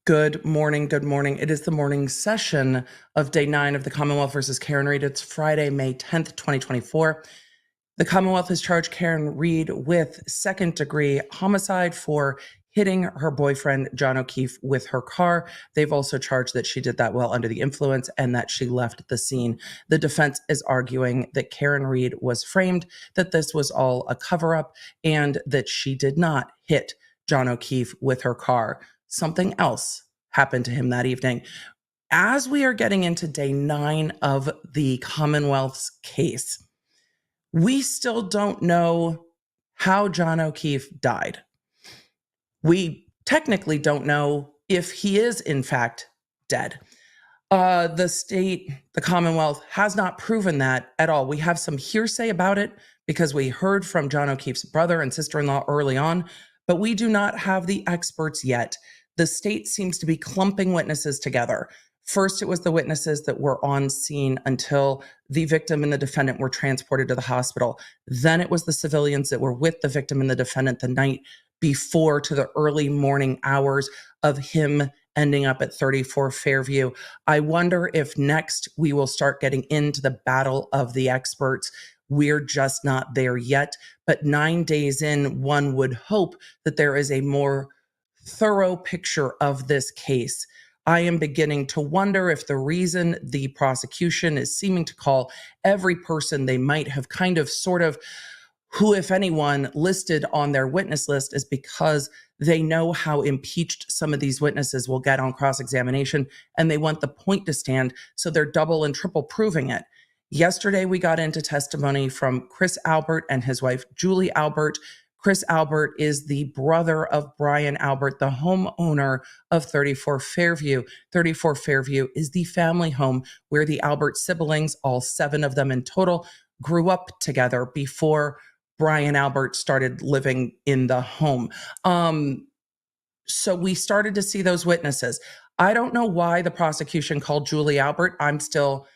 Good morning. Good morning. It is the morning session of day 9 of the Commonwealth versus Karen Read. It's Friday, May 10th, 2024. The Commonwealth has charged Karen Read with second-degree homicide for hitting her boyfriend, John O'Keefe, with her car. They've also charged that she did that while under the influence and that she left the scene. The defense is arguing that Karen Read was framed, that this was all a cover-up, and that she did not hit John O'Keefe with her car. Something else happened to him that evening. As we are getting into day 9 of the Commonwealth's case, we still don't know how John O'Keefe died. We technically don't know if he is, in fact, dead. The state, the Commonwealth, has not proven that at all. We have some hearsay about it because we heard from John O'Keefe's brother and sister-in-law early on, but we do not have the experts yet. The state seems to be clumping witnesses together. First, it was the witnesses that were on scene until the victim and the defendant were transported to the hospital. Then it was the civilians that were with the victim and the defendant the night before to the early morning hours of him ending up at 34 Fairview. I wonder if next we will start getting into the battle of the experts. We're just not there yet. But 9 days in, one would hope that there is a more thorough picture of this case. I am beginning to wonder if the reason the prosecution is seeming to call every person they might have kind of sort of who, if anyone, listed on their witness list is because they know how impeached some of these witnesses will get on cross-examination, and they want the point to stand, so they're double and triple proving it. Yesterday, we got into testimony from Chris Albert and his wife, Julie Albert. Chris Albert is the brother of Brian Albert, the homeowner of 34 Fairview. 34 Fairview is the family home where the Albert siblings, all 7 of them in total, grew up together before Brian Albert started living in the home. So we started to see those witnesses. I don't know why the prosecution called Julie Albert. I'm still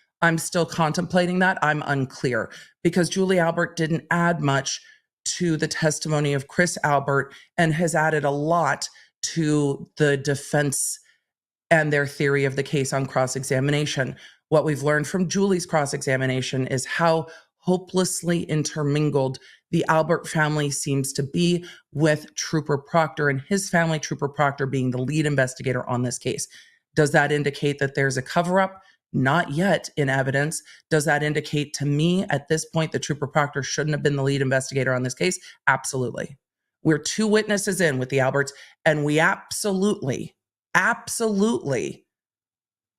contemplating that. I'm unclear because Julie Albert didn't add much to the testimony of Chris Albert and has added a lot to the defense and their theory of the case on cross-examination. What we've learned from Julie's cross-examination is how hopelessly intermingled the Albert family seems to be with Trooper Proctor and his family, Trooper Proctor being the lead investigator on this case. Does that indicate that there's a cover-up? Not yet in evidence. Does that indicate to me at this point that Trooper Proctor shouldn't have been the lead investigator on this case? Absolutely. We're 2 witnesses in with the Alberts, and we absolutely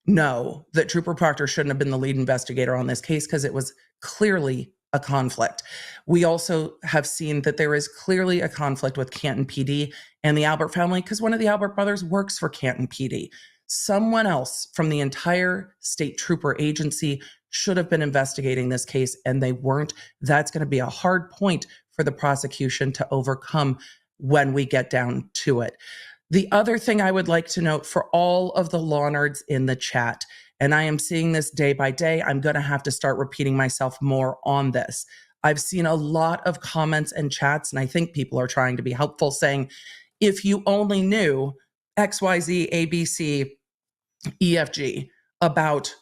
know that Trooper Proctor shouldn't have been the lead investigator on this case because it was clearly a conflict. We also have seen that there is clearly a conflict with Canton PD and the Albert family because one of the Albert brothers works for Canton PD. Someone else from the entire state trooper agency should have been investigating this case, and they weren't. That's going to be a hard point for the prosecution to overcome when we get down to it. The other thing I would like to note for all of the law nerds in the chat, and I am seeing this day by day, I'm going to have to start repeating myself more on this. I've seen a lot of comments and chats, and I think people are trying to be helpful, saying, if you only knew XYZ, ABC, EFG about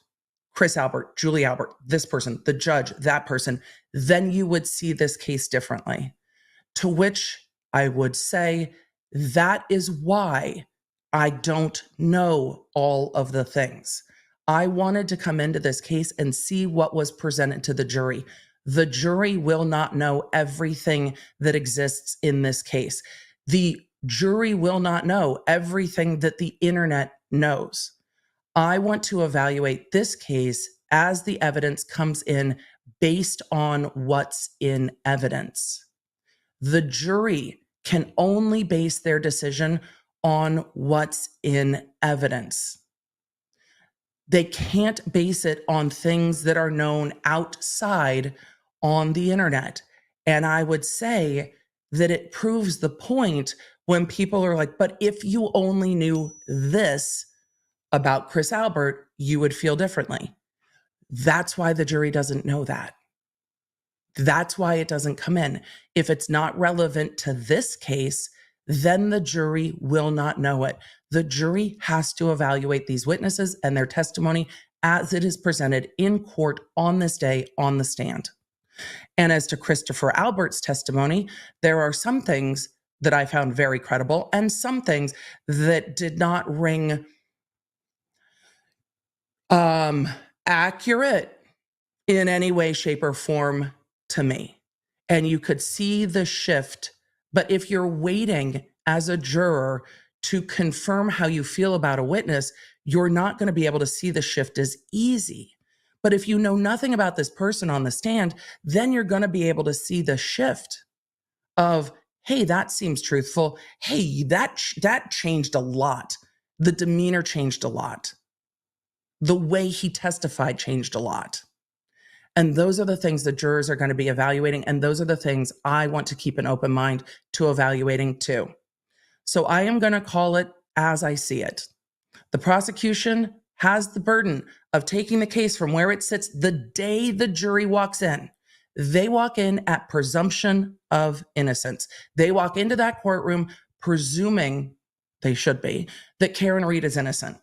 Chris Albert, Julie Albert, this person, the judge, that person, then you would see this case differently. To which I would say that is why I don't know all of the things. I wanted to come into this case and see what was presented to the jury. The jury will not know everything that exists in this case. The jury will not know everything that the internet knows. I want to evaluate this case as the evidence comes in based on what's in evidence. The jury can only base their decision on what's in evidence. They can't base it on things that are known outside on the internet. And I would say that it proves the point when people are like, but if you only knew this about Chris Albert, you would feel differently. That's why the jury doesn't know that. That's why it doesn't come in. If it's not relevant to this case, then the jury will not know it. The jury has to evaluate these witnesses and their testimony as it is presented in court on this day on the stand. And as to Christopher Albert's testimony, there are some things that I found very credible and some things that did not ring accurate in any way, shape, or form to me. And you could see the shift. But if you're waiting as a juror to confirm how you feel about a witness, you're not going to be able to see the shift as easy. But if you know nothing about this person on the stand, then you're going to be able to see the shift of, hey, that seems truthful. Hey, that changed a lot. The demeanor changed a lot. The way he testified changed a lot. And those are the things that jurors are going to be evaluating. And those are the things I want to keep an open mind to evaluating too. So I am going to call it as I see it. The prosecution has the burden of taking the case from where it sits the day the jury walks in. They walk in at presumption of innocence. They walk into that courtroom presuming, they should be, that Karen Read is innocent.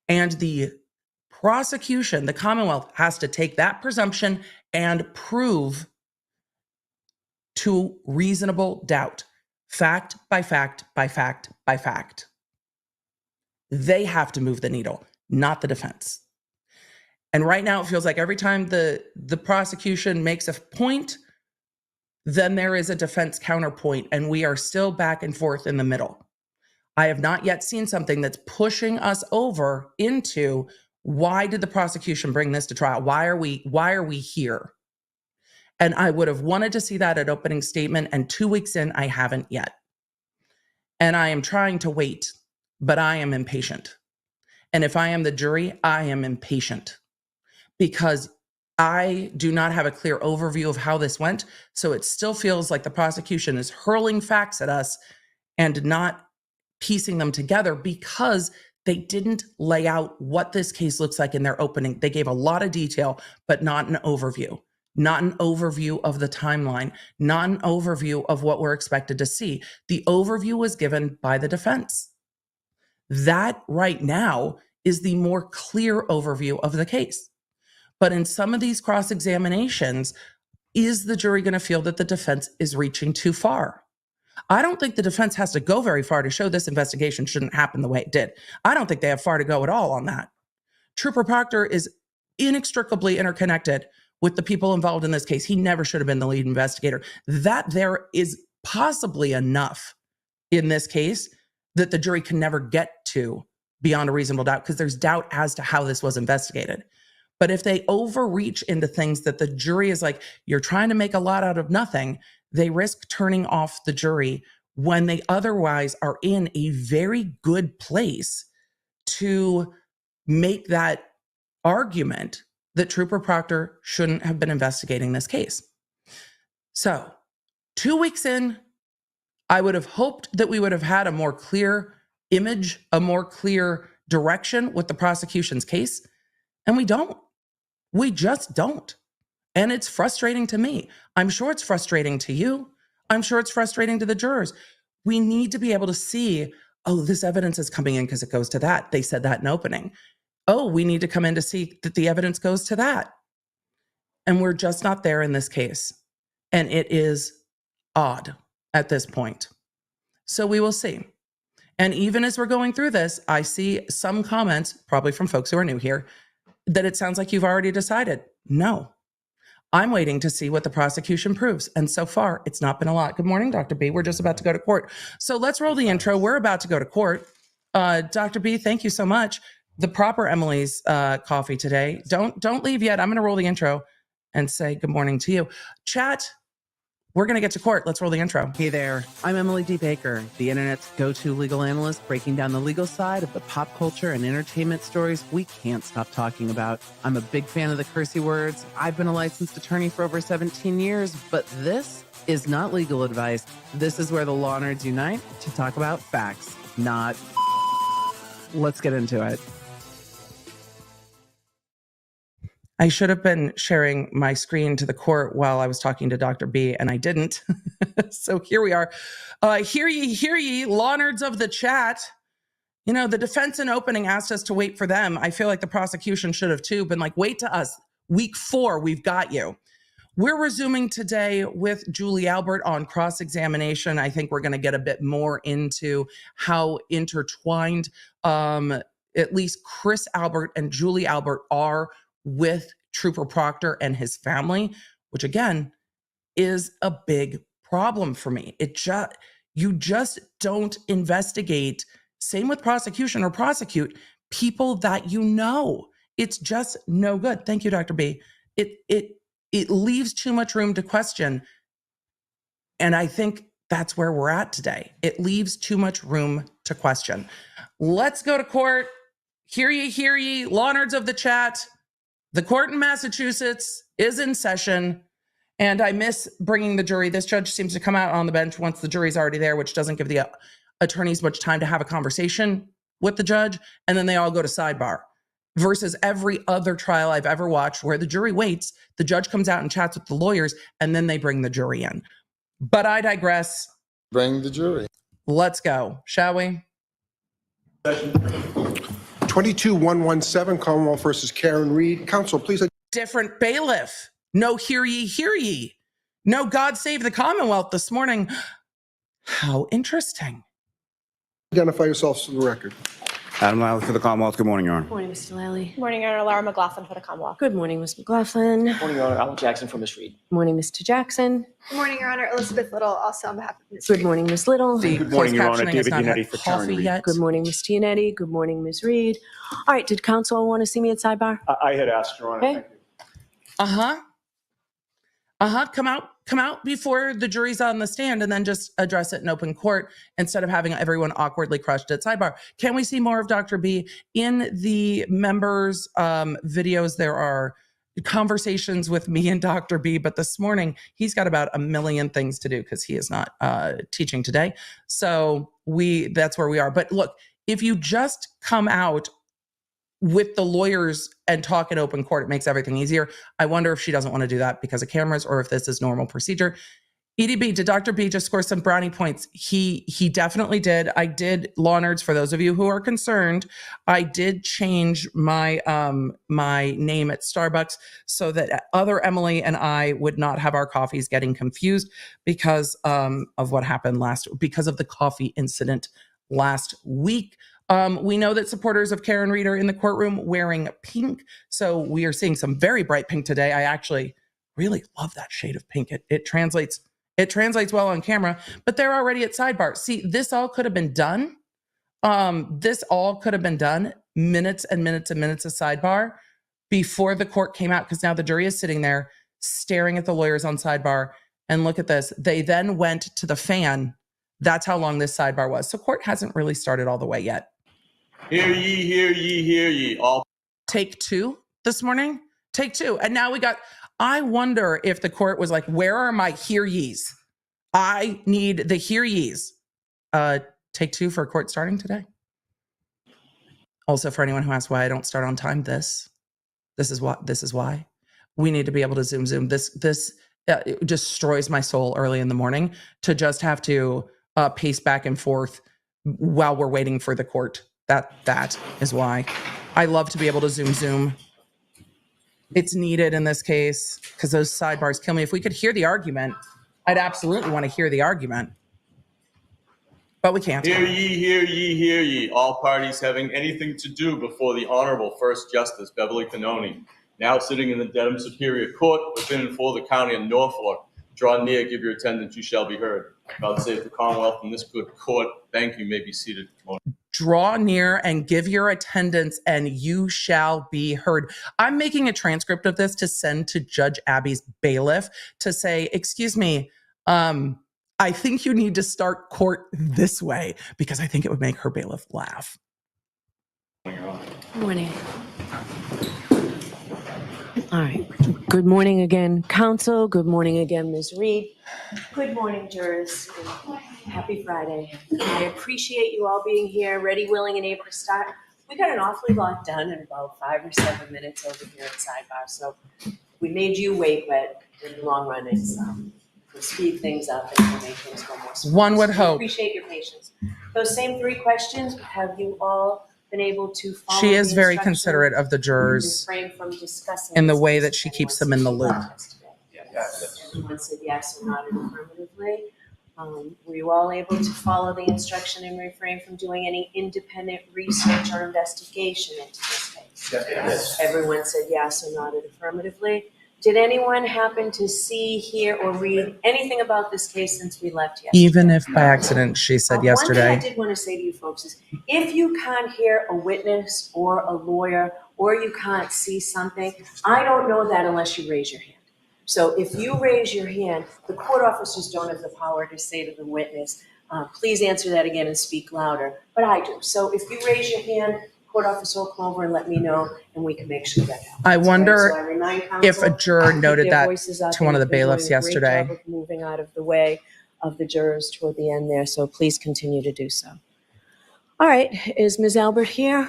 And the prosecution, the Commonwealth, has to take that presumption and prove to reasonable doubt, fact by fact by fact by fact. They have to move the needle, not the defense. And right now it feels like every time the prosecution makes a point, then there is a defense counterpoint, and we are still back and forth in the middle. I have not yet seen something that's pushing us over into, why did the prosecution bring this to trial? Why are we here? And I would have wanted to see that at opening statement, and 2 weeks in, I haven't yet. And I am trying to wait, but I am impatient. And if I am the jury, I am impatient because I do not have a clear overview of how this went. So it still feels like the prosecution is hurling facts at us and not piecing them together because they didn't lay out what this case looks like in their opening. They gave a lot of detail, but not an overview. Not an overview of the timeline, not an overview of what we're expected to see. The overview was given by the defense. That right now is the more clear overview of the case. But in some of these cross-examinations, is the jury going to feel that the defense is reaching too far? I don't think the defense has to go very far to show this investigation shouldn't happen the way it did. I don't think they have far to go at all on that. Trooper Proctor is inextricably interconnected with the people involved in this case. He never should have been the lead investigator. That there is possibly enough in this case that the jury can never get to beyond a reasonable doubt because there's doubt as to how this was investigated. But if they overreach into things that the jury is like, you're trying to make a lot out of nothing, they risk turning off the jury when they otherwise are in a very good place to make that argument that Trooper Proctor shouldn't have been investigating this case. So 2 weeks in, I would have hoped that we would have had a more clear image, a more clear direction with the prosecution's case. And we don't. We just don't. And it's frustrating to me. I'm sure it's frustrating to you. I'm sure it's frustrating to the jurors. We need to be able to see, oh, this evidence is coming in because it goes to that. They said that in opening. Oh, we need to come in to see that the evidence goes to that. And we're just not there in this case. And it is odd at this point. So we will see. And even as we're going through this, I see some comments, probably from folks who are new here, that it sounds like you've already decided. No, I'm waiting to see what the prosecution proves. And so far, it's not been a lot. Good morning, Dr. B. We're just about to go to court. So let's roll the intro. We're about to go to court. Dr. B, thank you so much. The proper Emily's coffee today. Don't leave yet. I'm going to roll the intro and say good morning to you. Chat, we're going to get to court. Let's roll the intro. Hey there, I'm Emily D. Baker, the internet's go-to legal analyst, breaking down the legal side of the pop culture and entertainment stories we can't stop talking about. I'm a big fan of the cursey words. I've been a licensed attorney for over 17 years, but this is not legal advice. This is where the law nerds unite to talk about facts, not... Let's get into it. I should have been sharing my screen to the court while I was talking to Dr. B, and I didn't. So here we are. Hear ye, law nerds of the chat. You know, the defense in opening asked us to wait for them. I feel like the prosecution should have too, been like, wait to us. Week 4, we've got you. We're resuming today with Julie Albert on cross-examination. I think we're going to get a bit more into how intertwined at least Chris Albert and Julie Albert are with Trooper Proctor and his family, which again is a big problem for me. You just don't investigate, same with prosecution or prosecute people that you know. It's just no good. Thank you, Dr. B. It leaves too much room to question. And I think that's where we're at today. It leaves too much room to question. Let's go to court. Hear ye, law nerds of the chat. The court in Massachusetts is in session, and I miss bringing the jury. This judge seems to come out on the bench once the jury's already there, which doesn't give the attorneys much time to have a conversation with the judge, and then they all go to sidebar. Versus every other trial I've ever watched where the jury waits, the judge comes out and chats with the lawyers, and then they bring the jury in. But I digress. Bring the jury. Let's go, shall we? 22117 Commonwealth versus Karen Reed. Counsel, please. Different bailiff. No hear ye. No God save the Commonwealth this morning. How interesting. Identify yourselves for the record. Adam Lally for the Commonwealth. Good morning, Your Honor. Good morning, Mr. Lally. Good morning, Your Honor. Laura McLaughlin for the Commonwealth. Good morning, Ms. McLaughlin. Good morning, Your Honor. Alan Jackson for Ms. Reed. Good morning, Mr. Jackson. Good morning, Your Honor. Elizabeth Little, also on behalf of Ms. Good morning, Ms. Little. The Good morning, closed Your Honor. captioning has David not had Yannetti for Karen coffee Reed. yet. Good morning, Ms. Giannetti. Good morning, Ms. Reed. All right, did counsel want to see me at sidebar? I had asked, Your Honor. Okay. Thank you. Come out before the jury's on the stand and then just address it in open court instead of having everyone awkwardly crushed at sidebar. Can we see more of Dr. B? In the members' videos, there are conversations with me and Dr. B, but this morning he's got about a million things to do because he is not teaching today. So that's where we are. But look, if you just come out with the lawyers and talk in open court, it makes everything easier. I wonder if she doesn't want to do that because of cameras or if this is normal procedure. EDB, did Dr. B just score some brownie points? He definitely did. I did, law nerds, for those of you who are concerned, I did change my my name at Starbucks so that other Emily and I would not have our coffees getting confused because of what happened because of the coffee incident last week. We know that supporters of Karen Reed are in the courtroom wearing pink. So we are seeing some very bright pink today. I actually really love that shade of pink. It translates well on camera, but they're already at sidebar. See, this all could have been done. This all could have been done minutes and minutes and minutes of sidebar before the court came out, because now the jury is sitting there staring at the lawyers on sidebar. And look at this. They then went to the fan. That's how long this sidebar was. So court hasn't really started all the way yet. Hear ye, all. Take 2 this morning. Take 2. And now I wonder if the court was like, where are my hear ye's? I need the hear ye's. Take 2 for court starting today. Also, for anyone who asks why I don't start on time, this is why. We need to be able to zoom. This it destroys my soul early in the morning to just have to pace back and forth while we're waiting for the court. That is why I love to be able to zoom. It's needed in this case because those sidebars kill me. If we could hear the argument, I'd absolutely want to hear the argument, but we can't. Hear ye, all parties having anything to do before the Honorable First Justice Beverly Cannoni, now sitting in the Dedham Superior Court within and for the County of Norfolk. Draw near, give your attendance, you shall be heard. God save the Commonwealth and this good court. Thank you. May be seated. Draw near and give your attendance and you shall be heard. I'm making a transcript of this to send to Judge Abby's bailiff to say, excuse me, I think you need to start court this way because I think it would make her bailiff laugh. Good morning. All right. Good morning again, counsel. Good morning again, Ms. Reed. Good morning, jurors. Happy Friday. I appreciate you all being here, ready, willing, and able to start. We got an awfully lot done in about 5 or 7 minutes over here at Sidebar. So we made you wait, but in the long run, we'll speed things up and we'll make things go more smoothly. One would So we hope. appreciate your patience. Those same 3 questions, have you all been able to follow She is the very instructions considerate of the and jurors refrain from discussing in the this way case that she with keeps anyone them in the since loop. you got us today? Everyone said yes or nodded affirmatively. Were you all able to follow the instruction and refrain from doing any independent research or investigation into this case? Yes. Everyone said yes or nodded affirmatively. Did anyone happen to see, hear, or read anything about this case since we left yesterday? Even if by accident, she said One thing I yesterday. did want to say to you folks is, if you can't hear a witness or a lawyer, or you can't see something, I don't know that unless you raise your hand. So if you raise your hand, the court officers don't have the power to say to the witness, please answer that again and speak louder, but I do. So if you raise your hand, court officer will come over and let me know, and we can make sure that happens. I wonder So I remind counsel, if a juror keep noted their that voices up, to one of the and they're doing bailiffs a great yesterday. job of moving out of the way of the jurors toward the end there, so please continue to do so. All right, is Ms. Albert here?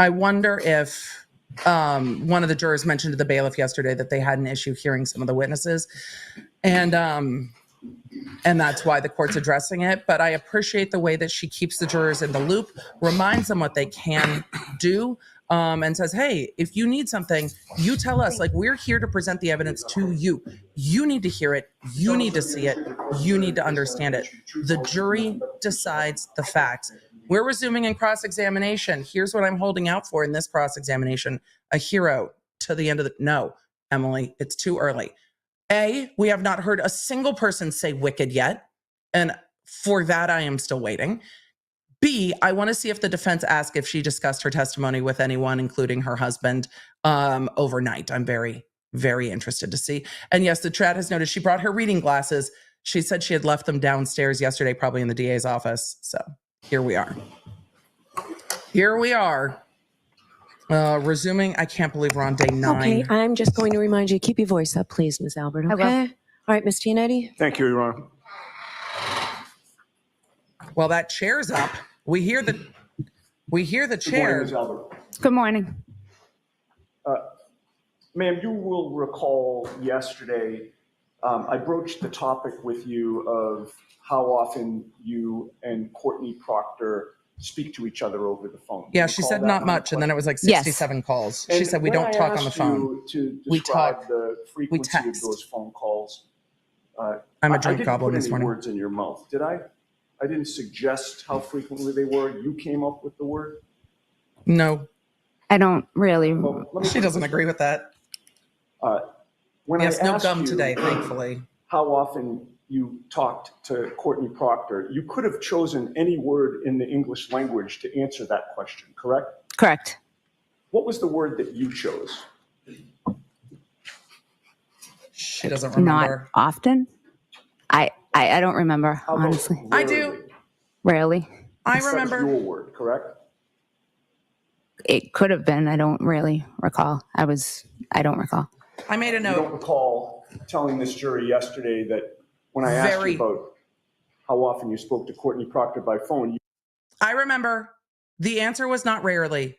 I wonder if one of the jurors mentioned to the bailiff yesterday that they had an issue hearing some of the witnesses, and that's why the court's addressing it. But I appreciate the way that she keeps the jurors in the loop, reminds them what they can do, and says, hey, if you need something, you tell us. Like, we're here to present the evidence to you. You need to hear it. You need to see it. You need to understand it. The jury decides the facts. We're resuming in cross-examination. Here's what I'm holding out for in this cross-examination. A hero to the end of the... No, Emily, it's too early. A, we have not heard a single person say wicked yet. And for that, I am still waiting. B, I want to see if the defense asked if she discussed her testimony with anyone, including her husband, overnight. I'm very, very interested to see. And yes, the chat has noticed she brought her reading glasses. She said she had left them downstairs yesterday, probably in the DA's office. So here we are. Here we are. Resuming. I can't believe we're on day 9. Okay, I'm just going to remind you, keep your voice up, please, Ms. Albert, I will. okay? All right, Ms. Giannetti? Thank you, Your Honor. Well, that chair's up. We hear the Good morning, chair. Ms. Albert. Good morning. Ma'am, you will recall yesterday, I broached the topic with you of how often you and Courtney Proctor speak to each other over the phone. Yeah, You she recall said that not on the much, and then it was like Yes. 67 calls. She And said we when don't I talk on the asked phone. you to We describe talk. the frequency of text. those phone calls. I'm a I drink didn't goblin put this any morning. words in your mouth, did I? I didn't suggest how frequently they were. You came up with the word. No, I don't really. Well, let me she doesn't agree with that. When Yes, I no asked gum you today, thankfully. how often you talked to Courtney Proctor, you could have chosen any word in the English language to answer that question, correct? Correct. What was the word that you chose? She doesn't Not remember. often. I don't remember, How about honestly. I do. rarely? Rarely. I That was remember. your word, correct? It could have been. I don't really recall. I don't recall. I made a You don't note. recall telling this jury yesterday that when I asked Very. you about how often you spoke to Courtney Proctor by phone, I remember. The answer was not rarely.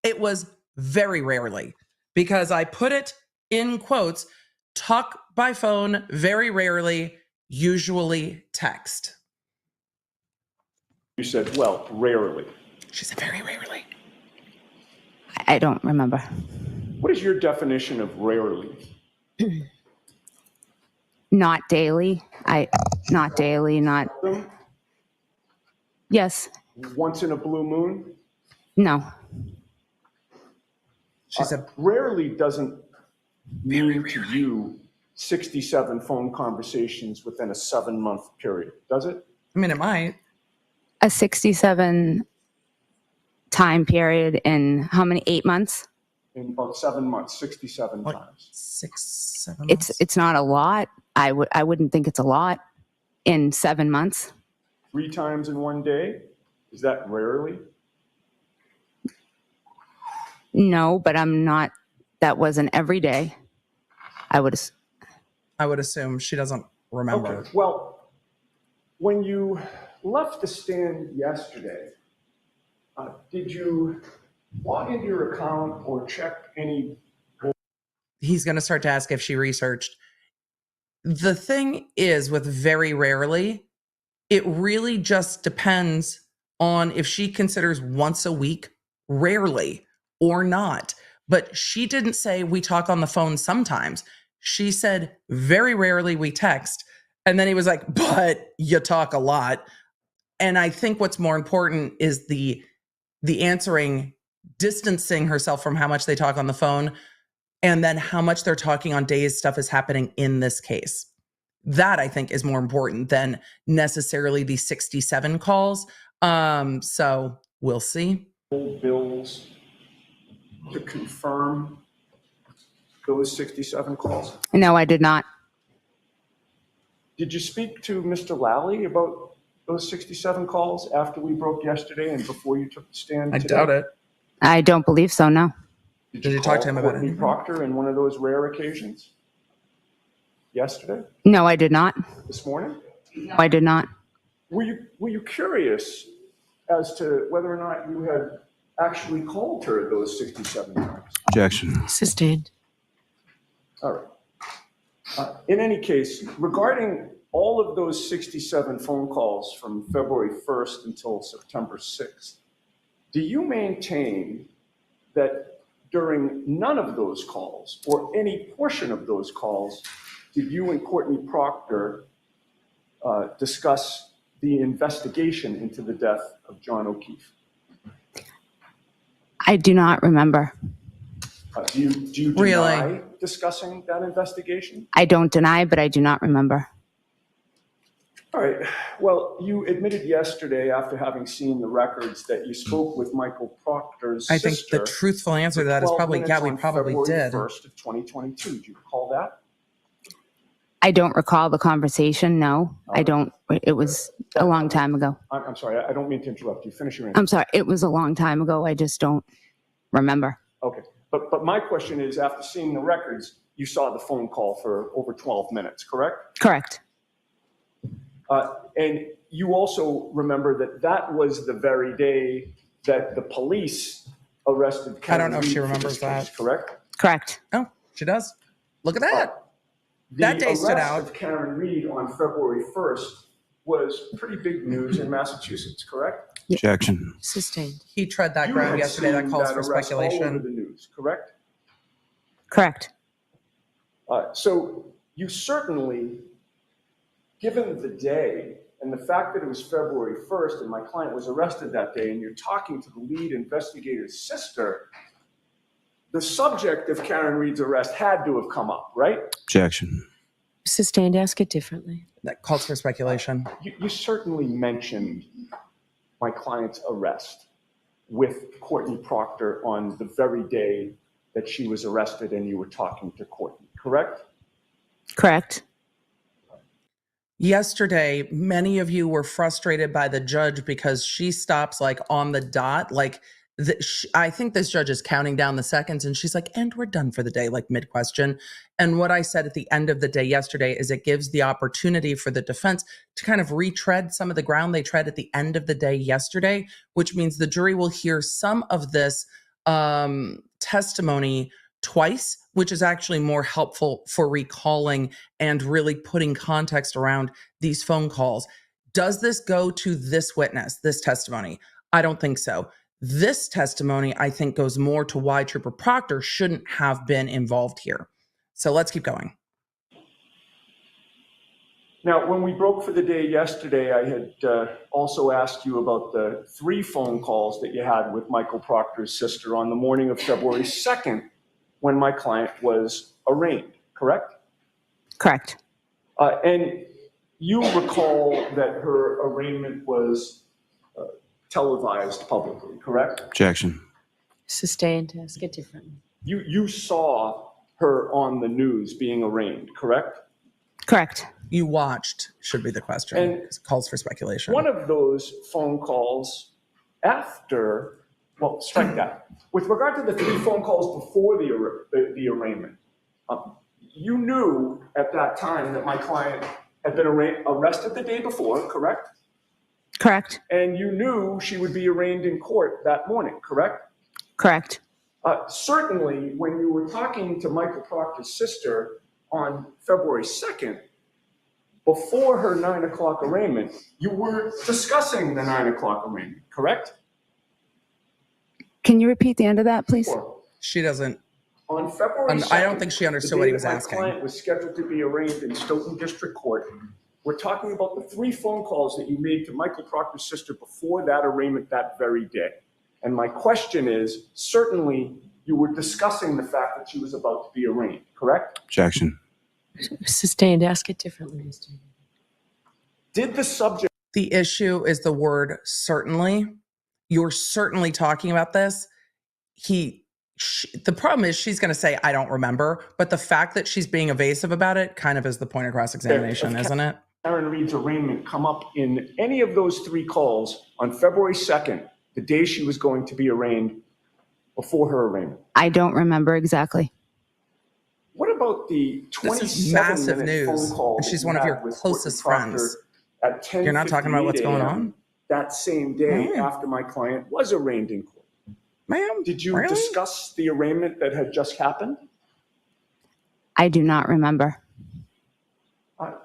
It was very rarely, because I put it in quotes, talk by phone very rarely, usually text. you said, well, rarely. She said very rarely. I don't remember. What is your definition of rarely? Not daily. Not daily. Not. Yes. Once in a blue moon? No. She said Rarely doesn't mean to you 67 phone conversations within a 7-month period, does it? I mean, it might. A 67 time period in how many? 8 months? In about 7 months, 67 Like times. 6, 7 months. It's not a lot. I wouldn't think it's a lot in 7 months. 3 times in one day? Is that rarely? No, but I'm not. That wasn't every day. I would. I would assume she doesn't remember. Okay, well, when you left the stand yesterday, Did you log into your account or check any? He's going to start to ask if she researched. The thing is, with very rarely, it really just depends on if she considers once a week rarely or not. But she didn't say we talk on the phone sometimes. She said very rarely we text. And then he was like, but you talk a lot. And I think what's more important is the answering, distancing herself from how much they talk on the phone, and then how much they're talking on days stuff is happening in this case. That I think is more important than necessarily the 67 calls. So we'll see. Bills to confirm those 67 calls? No, I did not. Did you speak to Mr. Lally about those 67 calls after we broke yesterday and before you took the stand I today? doubt it. I don't believe so, no. Did you you talk call to him about Courtney anything? Proctor in one of those rare occasions? Yesterday? No, I did not. This morning? No, I did not. Were you curious as to whether or not you had actually called her those 67 times? Objection. Sustained. All right. In any case, regarding all of those 67 phone calls from February 1st until September 6th, do you maintain that during none of those calls or any portion of those calls did you and Courtney Proctor discuss the investigation into the death of John O'Keefe? I do not remember. Do you deny discussing that investigation? I don't deny, but I do not remember. All right. Well, you admitted yesterday, after having seen the records, that you spoke with Michael Proctor's I think sister the truthful answer to that is 12 probably, minutes yeah, we on probably February did. 1st of 2022. Do you recall that? I don't recall the conversation, no. I don't. It was a long time ago. I'm sorry. I don't mean to interrupt you. Finish your answer. I'm sorry. It was a long time ago. I just don't remember. Okay. But my question is, after seeing the records, you saw the phone call for over 12 minutes, correct? Correct. And you also remember that that was the very day that the police arrested Karen I don't know if Reed she for remembers this case, that. correct? Correct. Oh, she does. Look at that. The That day stood arrest out. of Karen Reed on February 1st was pretty big news in Massachusetts, correct? Objection. Sustained. He tread that You ground had yesterday. That seen calls for arrest all over speculation. the news, correct? Correct. So you certainly, given the day and the fact that it was February 1st and my client was arrested that day and you're talking to the lead investigator's sister, the subject of Karen Reed's arrest had to have come up, right? Objection. Sustained. Ask it differently. That calls for speculation. You certainly mentioned my client's arrest with Courtney Proctor on the very day that she was arrested and you were talking to Courtney, correct? Correct. Yesterday, many of you were frustrated by the judge because she stops like on the dot. Like, I think this judge is counting down the seconds and she's like, and we're done for the day, like mid question. And what I said at the end of the day yesterday is it gives the opportunity for the defense to kind of retread some of the ground they tread at the end of the day yesterday, which means the jury will hear some of this testimony twice, which is actually more helpful for recalling and really putting context around these phone calls. Does this go to this witness, this testimony? I don't think so. This testimony, I think, goes more to why Trooper Proctor shouldn't have been involved here. So let's keep going. Now, when we broke for the day yesterday, I had also asked you about the 3 phone calls that you had with Michael Proctor's sister on the morning of February 2nd when my client was arraigned, correct? Correct. And you recall that her arraignment was televised publicly, correct? Objection. Sustained. Ask it differently. You saw her on the news being arraigned, correct? Correct. You watched, should be the question. And it calls for speculation. one of those phone calls after, well, strike that. With regard to the 3 phone calls before the arraignment, you knew at that time that my client had been arrested the day before, correct? Correct. And you knew she would be arraigned in court that morning, correct? Correct. Certainly, when you were talking to Michael Proctor's sister on February 2nd, before her 9 o'clock arraignment, you were discussing the 9 o'clock arraignment, correct? Can you repeat the end of that, please? Or She doesn't. on February 2nd, I don't think she understood the what day he was that asking. My client was scheduled to be arraigned in Stoughton District Court. We're talking about the 3 phone calls that you made to Michael Proctor's sister before that arraignment that very day. And my question is, certainly you were discussing the fact that she was about to be arraigned, correct? Objection. Sustained. Ask it differently, Mr. Aidan. Did the subject The issue is the word certainly. You're certainly talking about this. The problem is she's going to say, I don't remember. But the fact that she's being evasive about it kind of is the point of cross-examination, isn't it? Karen Reed's arraignment come up in any of those 3 calls on February 2nd, the day she was going to be arraigned, before her arraignment? I don't remember exactly. What about the This is massive 27-minute news, phone call and she's you one of had your with closest Courtney Proctor friends. at 10:58 You're not talking about what's going on? that same day Mm. after my client was arraigned in court? Ma'am? Did you really? discuss the arraignment that had just happened? I do not remember.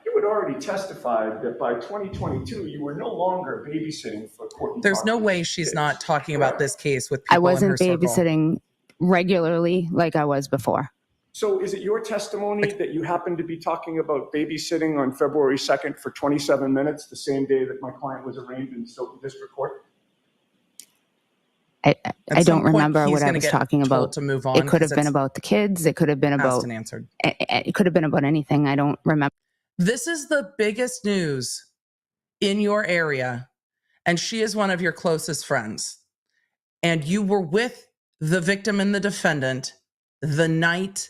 You had already testified that by 2022, you were no longer babysitting for Courtney There's no Proctor's way she's kids. not talking about this case with people I in wasn't her circle. babysitting regularly like I was before. So is it your testimony that you happened to be talking about babysitting on February 2nd for 27 minutes, the same day that my client was arraigned in Stoughton District Court? I At some don't point, remember he's what I gonna was get talking told about. to move on It could have 'cause been it's about the kids. It could have been asked about, and answered. it could have been about anything. I don't remember. This is the biggest news in your area, and she is one of your closest friends. And you were with the victim and the defendant the night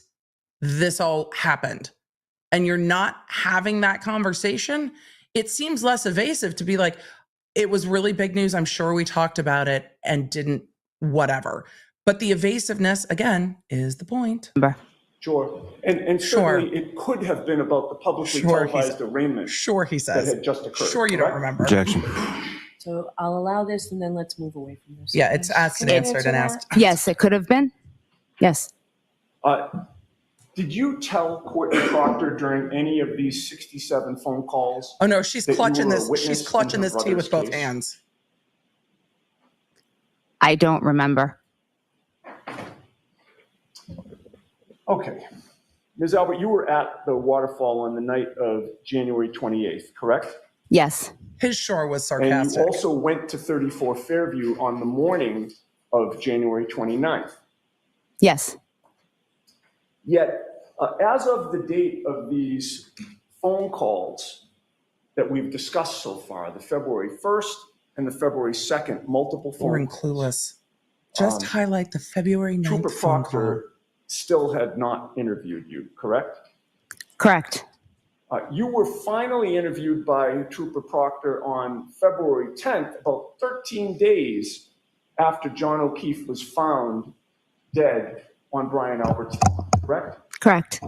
this all happened. And you're not having that conversation. It seems less evasive to be like, it was really big news. I'm sure we talked about it and didn't whatever. But the evasiveness, again, is the point. Sure. And certainly it could have been about the publicly televised arraignment Sure, he that says. had just occurred. Sure, you don't correct? remember. Objection. So I'll allow this and then let's move away from this. Yeah, it's asked and Can you answered and answer asked. Yes, it could have been. Yes. Did you tell Courtney Proctor during any of these 67 phone calls? Oh no, she's that you clutching were a this. witness She's in clutching her this tea with brother's both case? hands. I don't remember. Okay. Ms. Albert, you were at the waterfall on the night of January 28th, correct? Yes. His shore was And sarcastic. you also went to 34 Fairview on the morning of January 29th. Yes. Yet, as of the date of these phone calls that we've discussed so far, the February 1st and the February 2nd, multiple phone Boring calls, clueless. Just highlight the February 9th Trooper phone call. Proctor still had not interviewed you, correct? Correct. You were finally interviewed by Trooper Proctor on February 10th, about 13 days after John O'Keefe was found dead on Brian Albert's lawn, correct? Correct.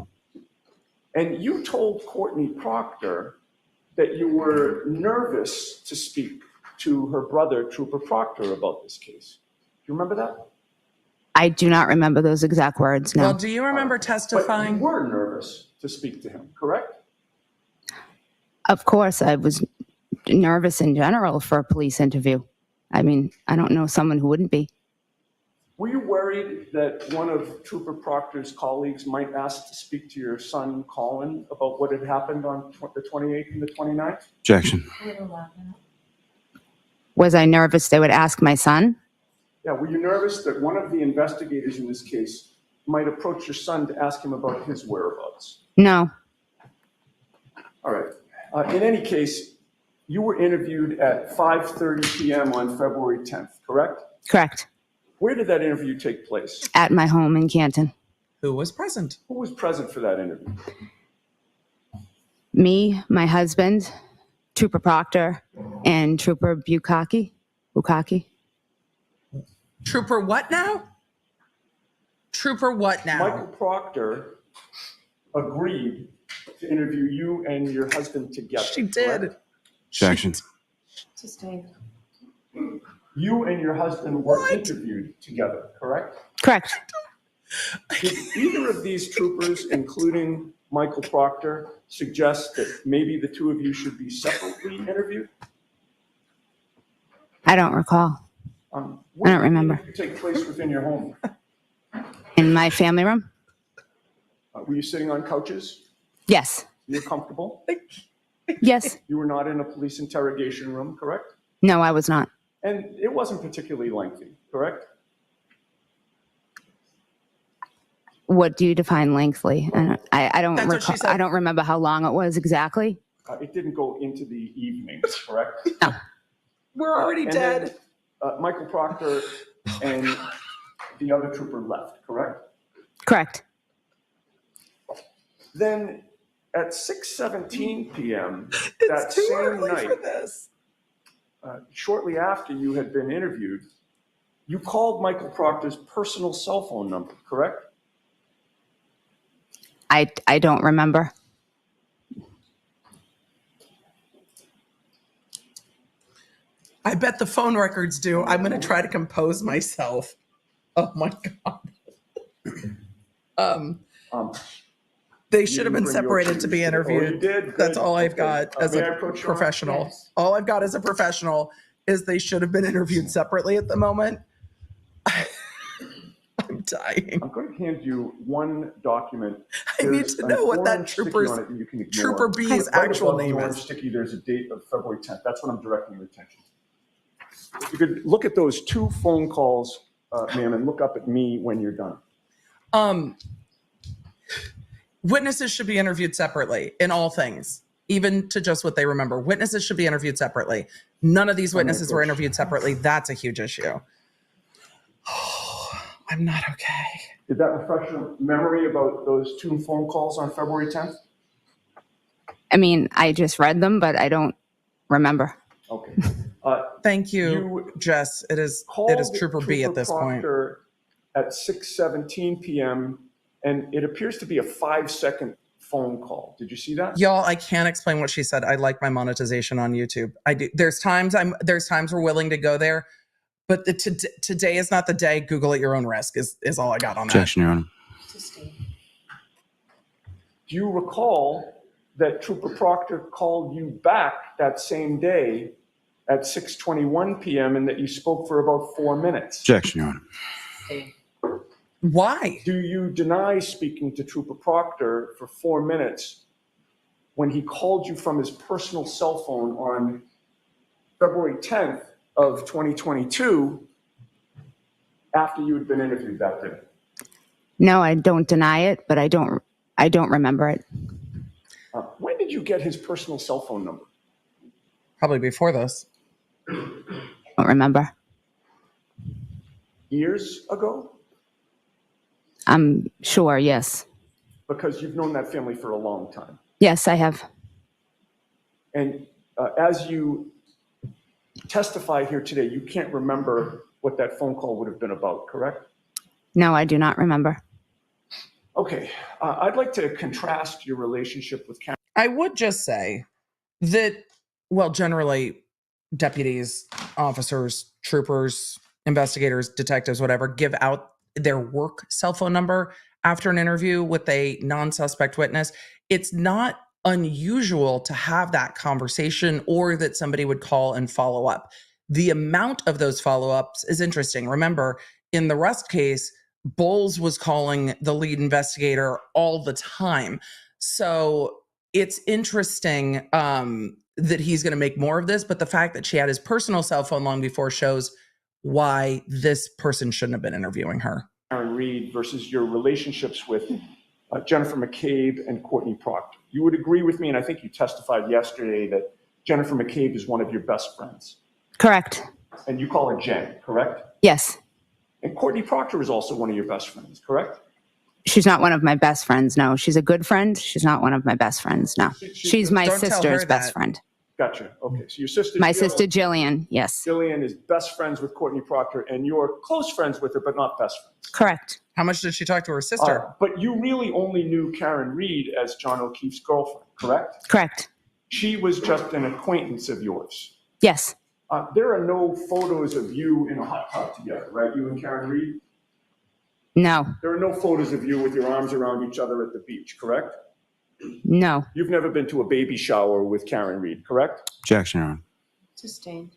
And you told Courtney Proctor that you were nervous to speak to her brother, Trooper Proctor, about this case. Do you remember that? I do not remember those exact words. No. Well, do you remember But testifying? you were nervous to speak to him, correct? Of course, I was nervous in general for a police interview. I mean, I don't know someone who wouldn't be. Were you worried that one of Trooper Proctor's colleagues might ask to speak to your son, Colin, about what had happened on the 28th and the 29th? Objection. Was I nervous they would ask my son? Yeah, were you nervous that one of the investigators in this case might approach your son to ask him about his whereabouts? No. All right. In any case, you were interviewed at 5:30 p.m. on February 10th, correct? Correct. Where did that interview take place? At my home in Canton. Who was present? Who was present for that interview? Me, my husband, Trooper Proctor, and Trooper Bukaki. Trooper what now? Trooper what now? Michael Proctor agreed to interview you and your husband together. She did. correct? Objection. Sustained. You and your husband were interviewed together, correct? Correct. Did either of these troopers, including Michael Proctor, suggest that maybe the two of you should be separately interviewed? I don't recall. When I don't remember. did the interview take place within your home? In my family room? Were you sitting on couches? Yes. You were comfortable? Yes. You were not in a police interrogation room, correct? No, I was not. And it wasn't particularly lengthy, correct? What do you define lengthily? I don't That's what she recall. said. I don't remember how long it was exactly. It didn't go into the evenings, correct? No. We're already And dead. then, Michael Proctor and the other trooper left, correct? Correct. Then at 6:17 p.m. that It's too same early for night, this. shortly after you had been interviewed, you called Michael Proctor's personal cell phone number, correct? I don't remember. I bet the phone records do. I'm going to try to compose myself. Oh my God. They should have been separated to be interviewed. Oh, you did? That's Good. all I've Okay. got as May I a approach you, Ron? professional. Yes. All I've got as a professional is they should have been interviewed separately at the moment. I'm dying. I'm going to hand you one document. I need There's to an know what that orange sticky trooper's on it and you can ignore Trooper it. B's Right actual above the name orange is. sticky, there's a date of February 10th. That's what I'm directing your attention to. If you could look at those two phone calls, ma'am, and look up at me when you're done. Witnesses should be interviewed separately in all things, even to just what they remember. Witnesses should be interviewed separately. None of these witnesses were interviewed separately. That's a huge issue. I'm not okay. Did that refresh your memory about those two phone calls on February 10th? I mean, I just read them, but I don't remember. Okay. Thank you, Jess. It is Trooper B at this point. Proctor at 6:17 p.m. and it appears to be a 5-second phone call. Did you see that? Y'all, I can't explain what she said. I like my monetization on YouTube. I do. There's times we're willing to go there, but today is not the day. Google at your own risk is all I got on that. Objection, Your Honor. Sustained. Do you recall that Trooper Proctor called you back that same day at 6:21 p.m. and that you spoke for about 4 minutes? Objection, Your Honor. Sustained. Why? Do you deny speaking to Trooper Proctor for 4 minutes when he called you from his personal cell phone on February 10th of 2022 after you had been interviewed that day? No, I don't deny it, but I don't remember it. When did you get his personal cell phone number? Probably before this. Don't remember. Years ago? I'm sure, yes. Because you've known that family for a long time. Yes, I have. And as you testify here today, you can't remember what that phone call would have been about, correct? No, I do not remember. Okay. I'd like to contrast your relationship with Karen. I would just say that, well, generally, deputies, officers, troopers, investigators, detectives, whatever, give out their work cell phone number after an interview with a non-suspect witness. It's not unusual to have that conversation or that somebody would call and follow up. The amount of those follow-ups is interesting. Remember, in the Rust case, Bowles was calling the lead investigator all the time. So it's interesting that he's going to make more of this, but the fact that she had his personal cell phone long before shows why this person shouldn't have been interviewing her. Karen Reed versus your relationships with Jennifer McCabe and Courtney Proctor. You would agree with me, and I think you testified yesterday, that Jennifer McCabe is one of your best friends. Correct. And you call her Jen, correct? Yes. And Courtney Proctor is also one of your best friends, correct? She's not one of my best friends, no. She's a good friend. She's not one of my best friends, no. She's my Don't tell her sister's that. best friend. Gotcha. Okay, so your sister My Jill- sister Jillian, yes. Jillian is best friends with Courtney Proctor, and you're close friends with her, but not best friends. Correct. How much did she talk to her sister? But you really only knew Karen Reed as John O'Keefe's girlfriend, correct? Correct. She was just an acquaintance of yours. Yes. There are no photos of you in a hot tub together, right? You and Karen Reed? No, There are no photos of you with your arms around each other at the beach, correct? no, You've never been to a baby shower with Karen Reed, correct? Objection, Your Honor. Sustained.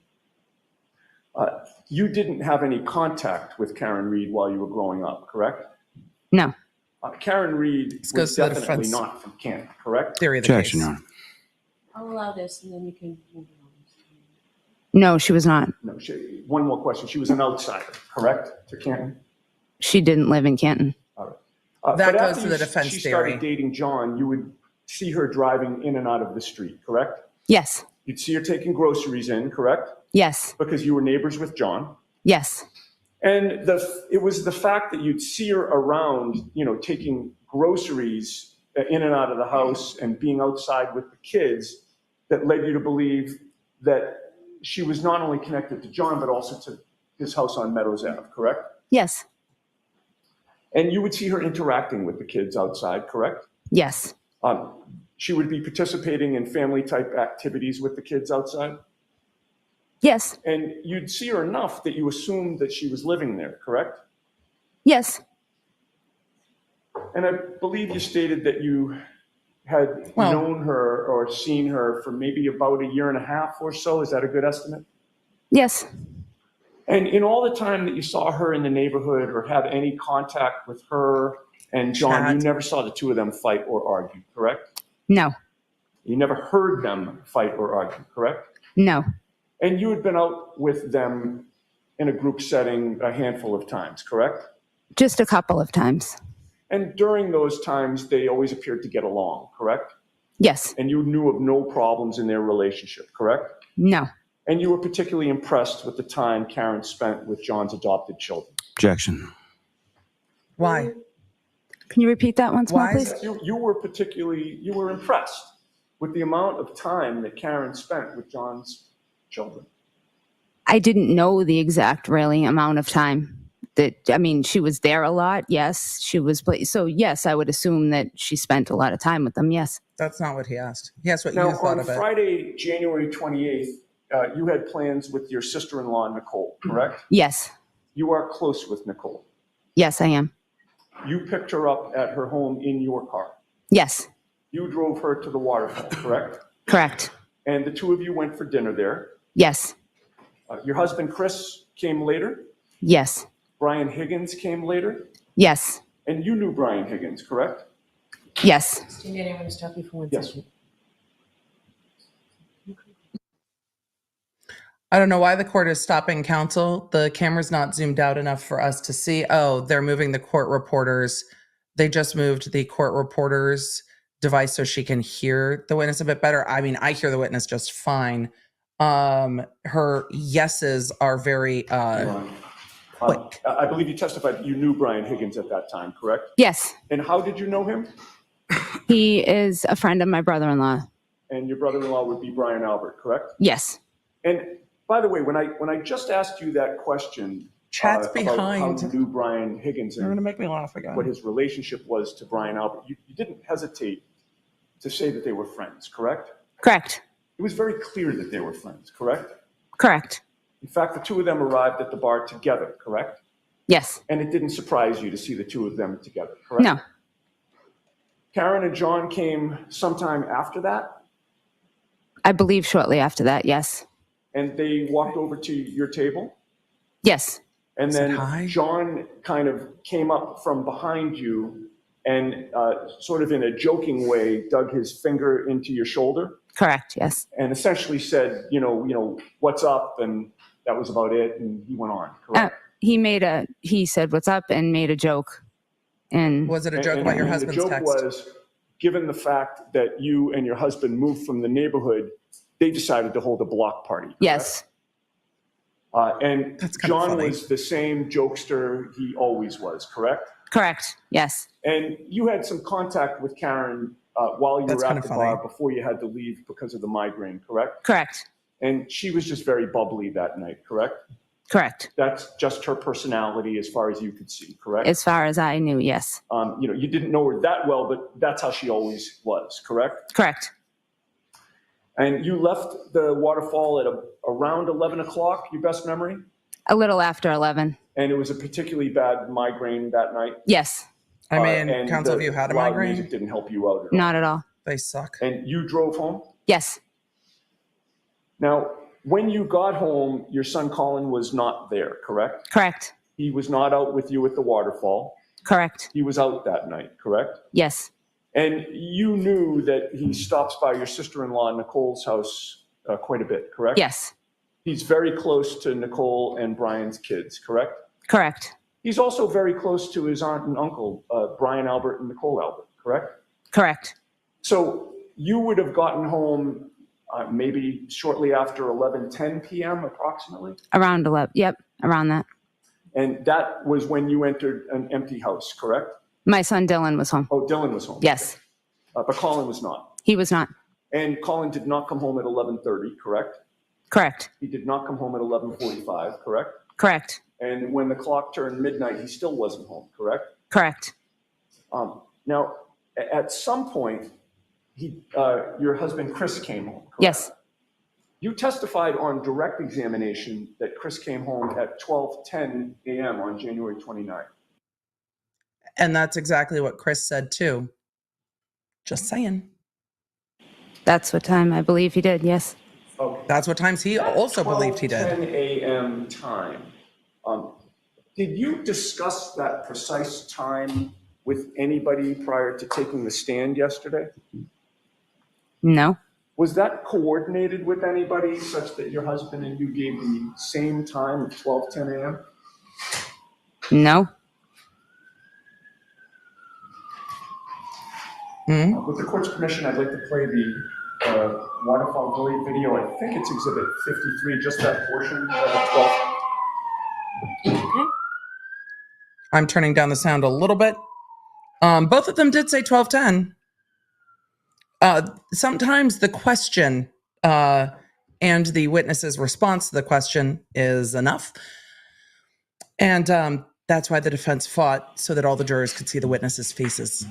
You didn't have any contact with Karen Reed while you were growing up, correct? no, Karen Reed This goes was to the definitely defense. not from Canton, correct? Theory of the Objection, case. Your Honor. I'll allow this and then you can move on. no, she was not. No, one more question. She was an outsider, correct, to Canton? She didn't live in Canton. All right. That But goes after to the defense she started theory. dating John, you would see her driving in and out of the street, correct? Yes, You'd see her taking groceries in, correct? yes, Because you were neighbors with John. yes, And it was the fact that you'd see her around, taking groceries in and out of the house and being outside with the kids that led you to believe that she was not only connected to John, but also to his house on Meadows Ave, correct? yes, And you would see her interacting with the kids outside, correct? yes, She would be participating in family-type activities with the kids outside? yes, And you'd see her enough that you assumed that she was living there, correct? yes, And I believe you stated that you had Well- known her or seen her for maybe about a year and a half or so. Is that a good estimate? yes, And in all the time that you saw her in the neighborhood or had any contact with her and John, Chat. you never saw the two of them fight or argue, correct? no, You never heard them fight or argue, correct? no, And you had been out with them in a group setting a handful of times, correct? just a couple of times. And during those times, they always appeared to get along, correct? Yes, And you knew of no problems in their relationship, correct? no, And you were particularly impressed with the time Karen spent with John's adopted children. Objection. Why? can you repeat that once more, Why is please? You were impressed with the amount of time that Karen spent with John's children. I didn't know the exact really amount of time she was there a lot. Yes, she was. So yes, I would assume that she spent a lot of time with them. Yes. That's not what he asked. He asked what Now, you thought on of it. Friday, January 28th, you had plans with your sister-in-law, Nicole, correct? Yes. You are close with Nicole. Yes, I am. You picked her up at her home in your car. Yes. You drove her to the waterfall, correct? Correct. And the two of you went for dinner there. Yes. Your husband, Chris, came later. Yes. Brian Higgins came later. Yes. And you knew Brian Higgins, correct? Yes. Christina, I'm going to stop you for one Yes. second. I don't know why the court is stopping counsel. The camera's not zoomed out enough for us to see. Oh, they're moving the court reporters. They just moved the court reporters device so she can hear the witness a bit better. I mean, I hear the witness just fine. Her yeses are very quick. I believe you testified that you knew Brian Higgins at that time, correct? Yes. And how did you know him? He is a friend of my brother-in-law. And your brother-in-law would be Brian Albert, correct? Yes. And by the way, when I just asked you that question, Chat's about behind. how you knew Brian Higgins You're and gonna make me laugh again. what his relationship was to Brian Albert, you didn't hesitate to say that they were friends, correct? Correct. It was very clear that they were friends, correct? Correct. In fact, the two of them arrived at the bar together, correct? Yes. And it didn't surprise you to see the two of them together, correct? No. Karen and John came sometime after that, I believe shortly after that. Yes. and they walked over to your table. Yes. And Said then hi? John kind of came up from behind you and sort of in a joking way dug his finger into your shoulder Correct. Yes. and essentially said, what's up? And that was about it. And he went on, correct? He said, "What's up?" and made a joke. And Was it a joke about your husband's the joke text? was, given the fact that you and your husband moved from the neighborhood, they decided to hold a block party. correct? yes. And That's kinda John funny. was the same jokester he always was, correct? Correct. Yes. And you had some contact with Karen while you That's were at kinda the funny. bar before you had to leave because of the migraine, correct? Correct. And she was just very bubbly that night, correct? Correct. That's just her personality as far as you could see, correct? As far as I knew, yes. You didn't know her that well, but that's how she always was, correct? Correct. And you left the waterfall at around 11 o'clock, your best memory? A little after 11. And it was a particularly bad migraine that night? Yes. I mean, and counsel, have you had a loud migraine? music didn't help you out at all? Not at all. They suck. And you drove home? Yes. Now, when you got home, your son Colin was not there, correct? Correct. He was not out with you at the waterfall. Correct. He was out that night, correct? Yes. And you knew that he stops by your sister-in-law Nicole's house quite a bit, correct? Yes. He's very close to Nicole and Brian's kids, correct? Correct. He's also very close to his aunt and uncle, Brian Albert and Nicole Albert, correct? Correct. So you would have gotten home maybe shortly after 11:10 p.m. approximately? Around 11. Yep. Around that. And that was when you entered an empty house, correct? My son Dylan was home. Oh, Dylan was home. Yes. But Colin was not. He was not. And Colin did not come home at 11:30, correct? Correct. He did not come home at 11:45, correct? Correct. And when the clock turned midnight, he still wasn't home, correct? Correct. Now, at some point, your husband Chris came home, correct? Yes. You testified on direct examination that Chris came home at 12:10 a.m. on January 29th. And that's exactly what Chris said too. Just saying. That's what time I believe he did. Yes. Okay. That's what times he also believed he did. 10 a.m. time. Did you discuss that precise time with anybody prior to taking the stand yesterday? No. Was that coordinated with anybody such that your husband and you gave the same time of 12:10 a.m.? No. With the court's permission, I'd like to play the waterfall Gully video. I think it's Exhibit 53, just that portion of 12. Okay. I'm turning down the sound a little bit. Both of them did say 12:10. Sometimes the question and the witness's response to the question is enough. And that's why the defense fought, so that all the jurors could see the witnesses' faces.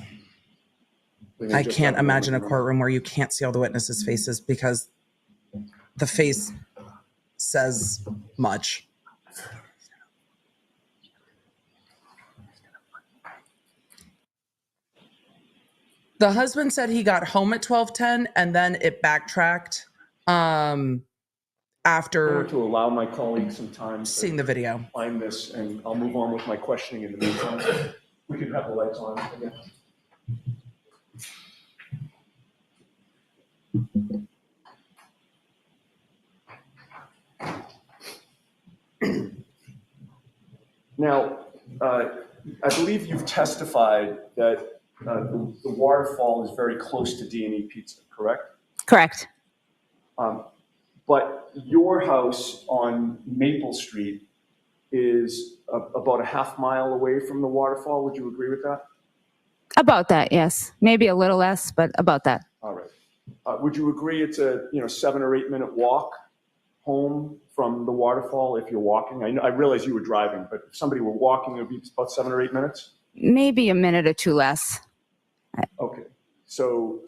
I can't imagine a courtroom where you can't see all the witnesses' faces, because the face says much. The husband said he got home at 12:10 and then it backtracked I'm after going to allow my colleagues some time seeing to the video. find this, and I'll move on with my questioning in the meantime. We can have the lights on again. Now, I believe you've testified that the waterfall is very close to D&E Pizza, correct? Correct. But your house on Maple Street is about a half mile away from the waterfall. Would you agree with that? About that, yes. Maybe a little less, but about that. All right. Would you agree it's a 7 or 8 minute walk home from the waterfall if you're walking? I realize you were driving, but if somebody were walking, it would be about 7 or 8 minutes? Maybe a minute or two less. Okay. So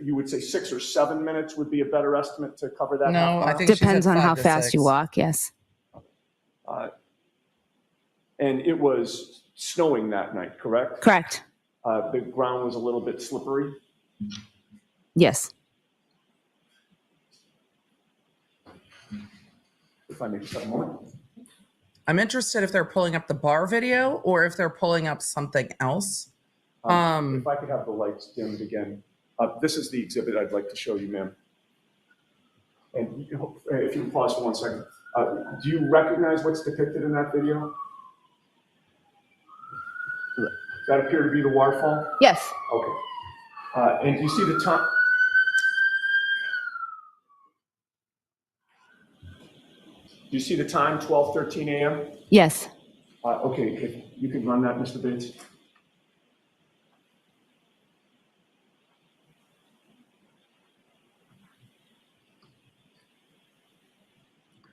you would say 6 or 7 minutes would be a better estimate to cover that? No, half mile? I think she Depends said on how 5 to fast 6. you walk, yes. And it was snowing that night, correct? Correct. The ground was a little bit slippery. Yes. If I may just have a moment. I'm interested if they're pulling up the bar video or if they're pulling up something else. If I could have the lights dimmed again. This is the exhibit I'd like to show you, ma'am. And if you can pause for 1 second. Do you recognize what's depicted in that video? Does that appear to be the waterfall? Yes. Okay. And do you see the time? Do you see the time, 12:13 a.m.? Yes. Okay, if you can run that, Mr. Bates.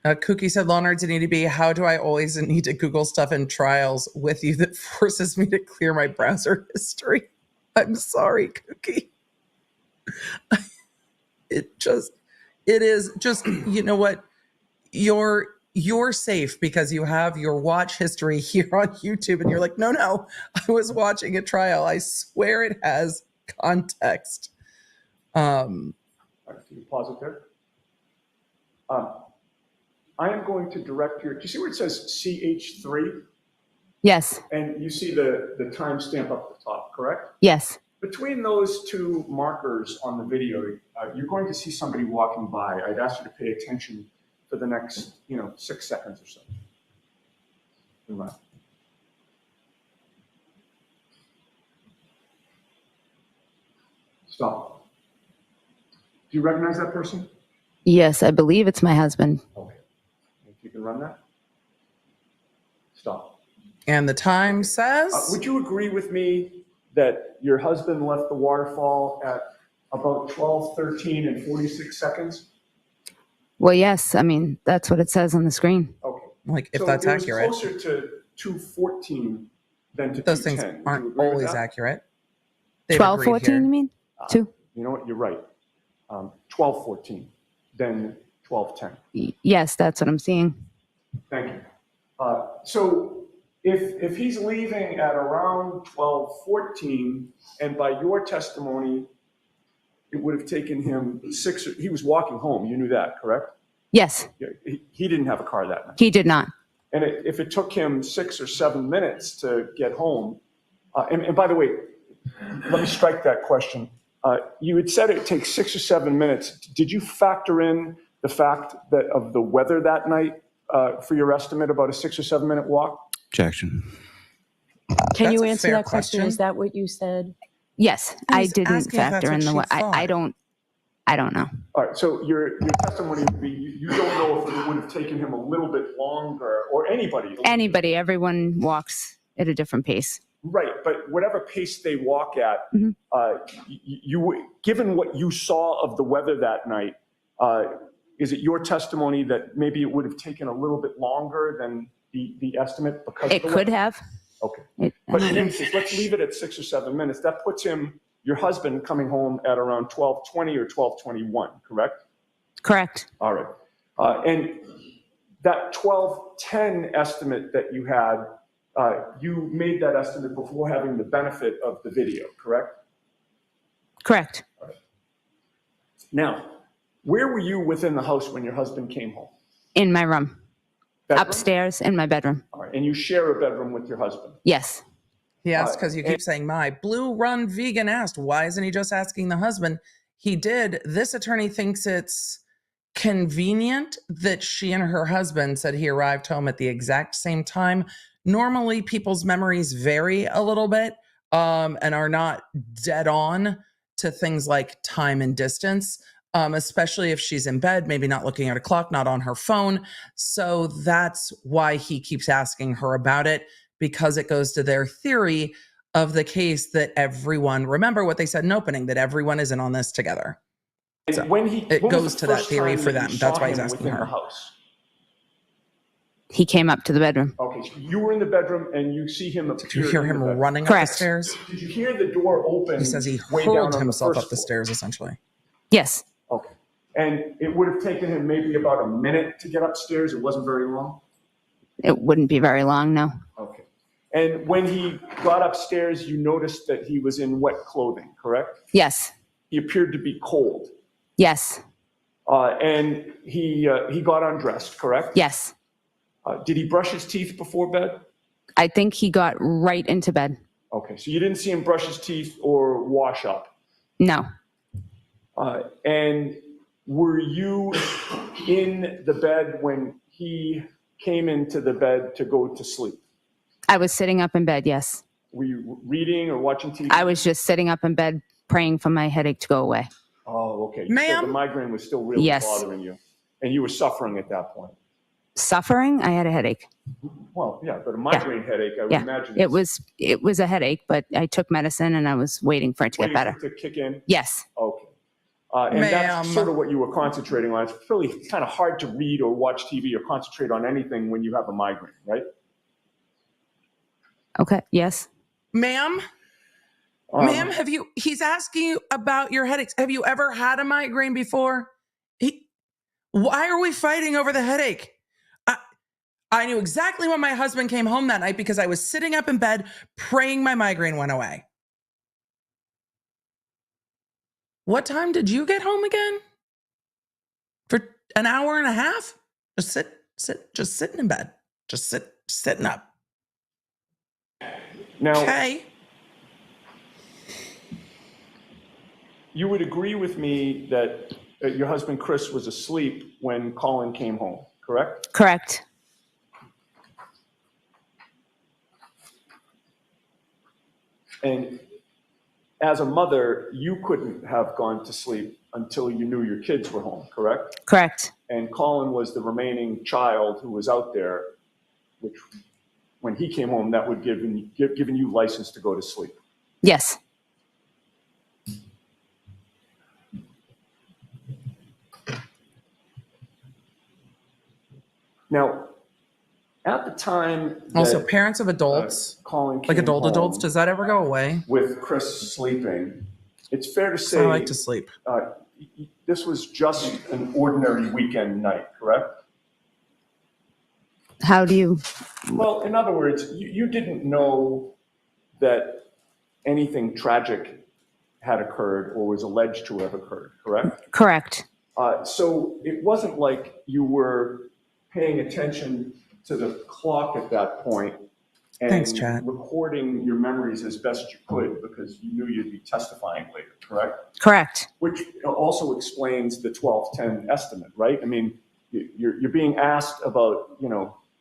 Kookie said, law nerds need to be, how do I always need to Google stuff in trials with you that forces me to clear my browser history? I'm sorry, Kookie. It is just, you know what? You're safe because you have your watch history here on YouTube, and you're like, no, I was watching a trial. I swear it has context. All right, can you pause it there? I am going to direct your, do you see where it says CH3? Yes. And you see the timestamp up the top, correct? Yes. Between those two markers on the video, you're going to see somebody walking by. I'd ask you to pay attention for the next, 6 seconds or so. Right. Stop. Do you recognize that person? Yes, I believe it's my husband. Okay. If you can run that. Stop. And the time says? Would you agree with me that your husband left the waterfall at about 12:13 and 46 seconds? Well, yes. I mean, that's what it says on the screen. Okay. Like, if So that's it was accurate. closer to 2:14 than to 2:10. Those things Would you aren't agree with always that? accurate. They've 12:14, agreed here. you mean? 2? You know what? You're right. 12:14, then 12:10. Yes, that's what I'm seeing. Thank you. So if he's leaving at around 12:14, and by your testimony, it would have taken him he was walking home. You knew that, correct? Yes, Yeah, he didn't have a car that night. he did not. And if it took him 6 or 7 minutes to get home, and by the way, let me strike that question. You had said it takes 6 or 7 minutes. Did you factor in the fact that of the weather that night for your estimate about a 6 or 7 minute walk? Objection. Can That's you a answer fair that question? question. Is that what you said? Yes, I He's didn't asking if factor in that's the. what she I thought. I don't know. All right, so your testimony would be you don't know if it would have taken him a little bit longer or anybody. Anybody, everyone walks at a different pace. Right, but whatever pace they walk at, Mhm. you given what you saw of the weather that night, is it your testimony that maybe it would have taken a little bit longer than the estimate because It of the could weather? have. Okay, It, but in any case, let's leave it at 6 or 7 minutes. That puts your husband coming home at around 12:20 or 12:21, correct? correct. All right, and that 12:10 estimate that you had, you made that estimate before having the benefit of the video, correct? Correct. Now, where were you within the house when your husband came home? In my room. Bedroom? Upstairs in my bedroom. All right, and you share a bedroom with your husband? Yes. He asked because you keep saying my. Blue Run Vegan asked, why isn't he just asking the husband? He did. This attorney thinks it's convenient that she and her husband said he arrived home at the exact same time. Normally, people's memories vary a little bit and are not dead on to things like time and distance, especially if she's in bed, maybe not looking at a clock, not on her phone. So that's why he keeps asking her about it, because it goes to their theory of the case that everyone, remember what they said in opening, that everyone is in on this together. And So when it was goes the to that first theory time for that them. you That's saw why he's him asking within her. the house? He came up to the bedroom. Okay, so you were in the bedroom and you see him appear. Did you hear in him the bedroom. running up Correct. the stairs? Did you hear the door open? He says he way down hurled on himself first up the floor? stairs, essentially. Yes. Okay, and it would have taken him maybe about a minute to get upstairs. It wasn't very long. It wouldn't be very long, no. Okay. And when he got upstairs, you noticed that he was in wet clothing, correct? Yes. He appeared to be cold. Yes. And he got undressed, correct? Yes. Did he brush his teeth before bed? I think he got right into bed. Okay, so you didn't see him brush his teeth or wash up. No. And were you in the bed when he came into the bed to go to sleep? I was sitting up in bed, yes. Were you reading or watching TV? I was just sitting up in bed praying for my headache to go away. Oh, okay. Ma'am? So the migraine was still really Yes. bothering you. And you were suffering at that point. Suffering? I had a headache. Well, yeah, but a migraine headache, I would Yeah. imagine. It was a headache, but I took medicine and I was waiting for it to get waiting better. to kick in? Yes. Okay. And Ma'am. that's sort of what you were concentrating on. It's really kind of hard to read or watch TV or concentrate on anything when you have a migraine, right? Okay. Yes. Ma'am, he's asking you about your headaches. Have you ever had a migraine before? Why are we fighting over the headache? I knew exactly when my husband came home that night because I was sitting up in bed praying my migraine went away. What time did you get home again? For an hour and a half? Just sitting in bed. Just sitting up. Now, Okay. you would agree with me that your husband Chris was asleep when Colin came home, correct? Correct. And as a mother, you couldn't have gone to sleep until you knew your kids were home, correct? Correct. And Colin was the remaining child who was out there, which when he came home, that would given you license to go to sleep. Yes. Now, at the time that Also, parents of adults, Colin like came adults, home does that ever go away? with Chris sleeping, it's fair to say I like to sleep. This was just an ordinary weekend night, correct? How do you? Well, in other words, you didn't know that anything tragic had occurred or was alleged to have occurred, correct? Correct. So it wasn't like you were paying attention to the clock at that point and Thanks, Chad. recording your memories as best you could because you knew you'd be testifying later, correct? Correct. Which also explains the 1210 estimate, right? I mean, you're being asked about,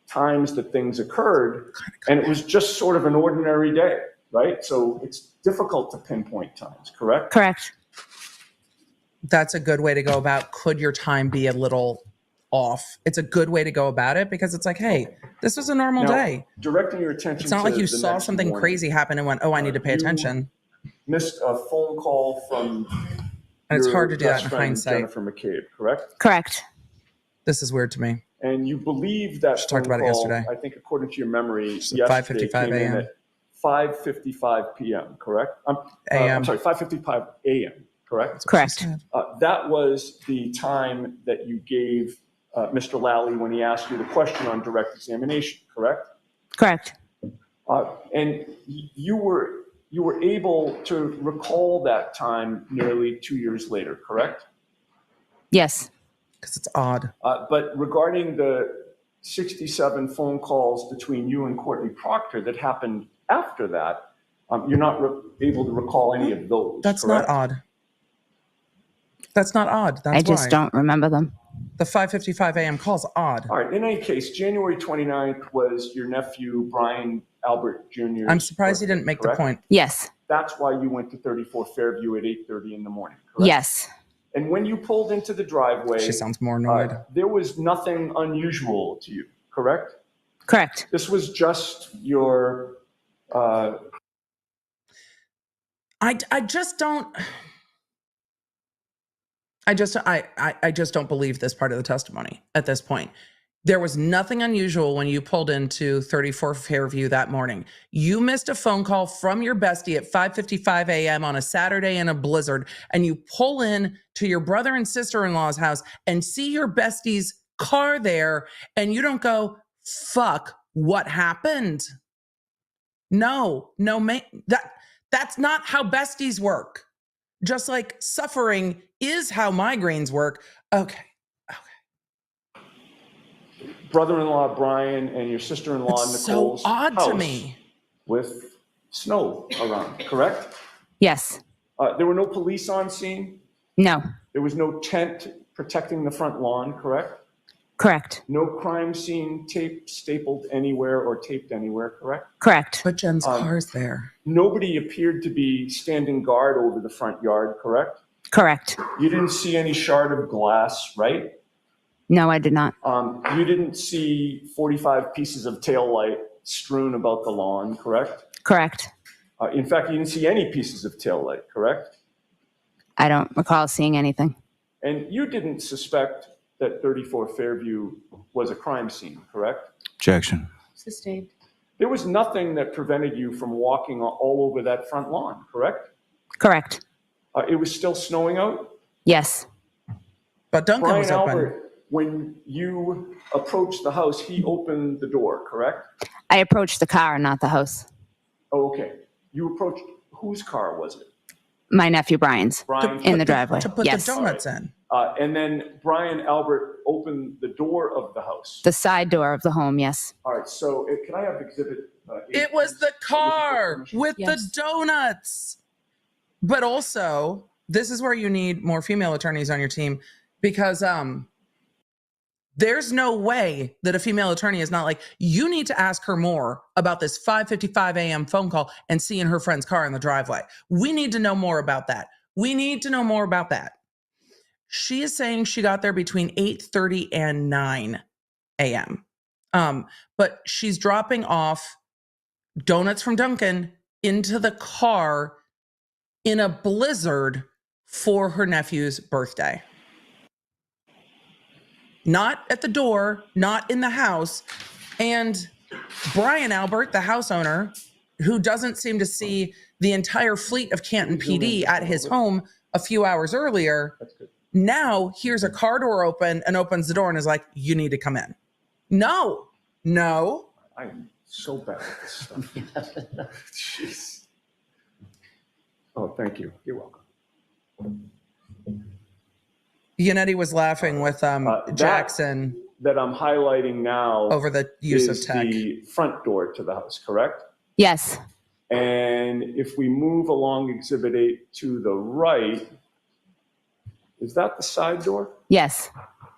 times that things occurred, and it was just sort of an ordinary day, right? So it's difficult to pinpoint times, correct? Correct. That's a good way to go about, could your time be a little off? It's a good way to go about it because it's like, hey, this was a normal Now, day. Directing your attention It's not like to you the saw next something morning, crazy happen and went, oh, I need to pay you attention. missed a phone call from And it's your hard to do that best in friend, hindsight. Jennifer McCabe, correct? Correct. This is weird to me. And you believe that Just phone talked about it call, yesterday. I think according to your memory, Just at yesterday 5:55 came in a.m. at 5:55 p.m., correct? I'm AM. sorry, 5:55 a.m., correct? That's what she Correct. said. That was the time that you gave Mr. Lally when he asked you the question on direct examination, correct? Correct. And you were able to recall that time nearly 2 years later, correct? Yes. Because it's odd. But regarding the 67 phone calls between you and Courtney Proctor that happened after that, you're not able to recall any of those, That's correct? not odd. That's not odd. That's I just why. don't remember them. The 5:55 a.m. call's odd. All right, in any case, January 29th was your nephew, Brian Albert Jr.'s I'm surprised he birthday, didn't make correct? the point. Yes. That's why you went to 34 Fairview at 8:30 in the morning, correct? Yes. And when you pulled into the driveway, She sounds more annoyed. there was nothing unusual to you, correct? Correct. This was just your, I just don't. I just don't believe this part of the testimony at this point. There was nothing unusual when you pulled into 34 Fairview that morning. You missed a phone call from your bestie at 5:55 a.m. on a Saturday in a blizzard, and you pull in to your brother and sister-in-law's house and see your bestie's car there, and you don't go, fuck, what happened? No, that's not how besties work. Just like suffering is how migraines work. Okay. brother-in-law Brian and your sister-in-law It's so Nicole's odd house to me. with snow around, correct? Yes. There were no police on scene. No. There was no tent protecting the front lawn, correct? Correct. No crime scene tape stapled anywhere or taped anywhere, correct? Correct. But Jen's car's there. Nobody appeared to be standing guard over the front yard, correct? Correct. You didn't see any shard of glass, right? No, I did not. You didn't see 45 pieces of taillight strewn about the lawn, correct? Correct. In fact, you didn't see any pieces of taillight, correct? I don't recall seeing anything. And you didn't suspect that 34 Fairview was a crime scene, correct? Objection. Sustained. There was nothing that prevented you from walking all over that front lawn, correct? Correct. It was still snowing out? Yes. But Duncan Brian was open. Albert when you approached the house, he opened the door, correct? I approached the car, not the house. Oh, okay. You approached, whose car was it? My nephew Brian's Brian? in the driveway. To put Yes. the donuts in. And then Brian Albert opened the door of the house. The side door of the home, yes. All right, so can I have exhibit? It was the car with the Yes. donuts. But also, this is where you need more female attorneys on your team because there's no way that a female attorney is not like, you need to ask her more about this 5:55 a.m. phone call and seeing her friend's car in the driveway. We need to know more about that. We need to know more about that. She is saying she got there between 8:30 and 9 a.m. But she's dropping off donuts from Dunkin' into the car in a blizzard for her nephew's birthday. Not at the door, not in the house. And Brian Albert, the house owner, who doesn't seem to see the entire fleet of Canton PD at his home a few hours earlier, now hears a car door open and opens the door and is like, you need to come in. No. I'm so bad at this stuff. Jeez. Oh, thank you. You're welcome. Yannetti was laughing with Jackson That I'm highlighting now over the use of is tech. the front door to the house, correct? Yes. And if we move along Exhibit 8 to the right, is that the side door? Yes.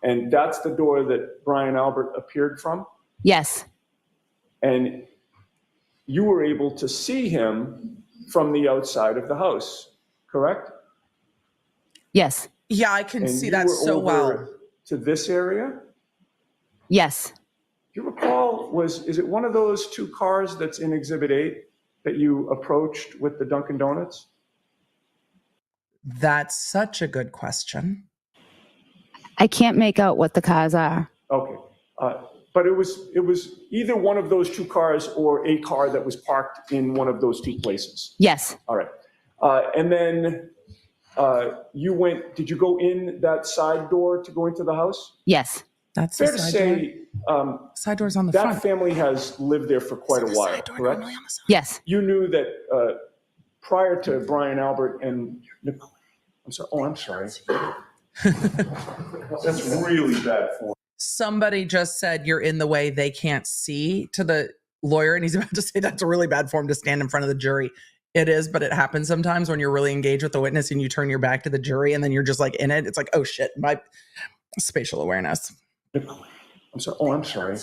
And that's the door that Brian Albert appeared from? Yes. And you were able to see him from the outside of the house, correct? Yes. Yeah, I can And see you that were so over well. to this area? Yes. Do you recall, is it one of those two cars that's in Exhibit 8 that you approached with the Dunkin' Donuts? That's such a good question. I can't make out what the cars are. Okay. But it was either one of those two cars or a car that was parked in one of those two places. Yes. All right. And then did you go in that side door to go into the house? Yes. That's Fair the to side say, door. Side door's on the that front. family has lived there for quite a The while, side door correct? normally on the side. Yes. You knew that prior to Brian Albert and Nicole, I'm sorry. That's really bad form. Somebody just said you're in the way, they can't see to the lawyer, and he's about to say that's a really bad form to stand in front of the jury. It is, but it happens sometimes when you're really engaged with the witness and you turn your back to the jury and then you're just like in it. It's like, oh shit, my spatial awareness. I'm sorry.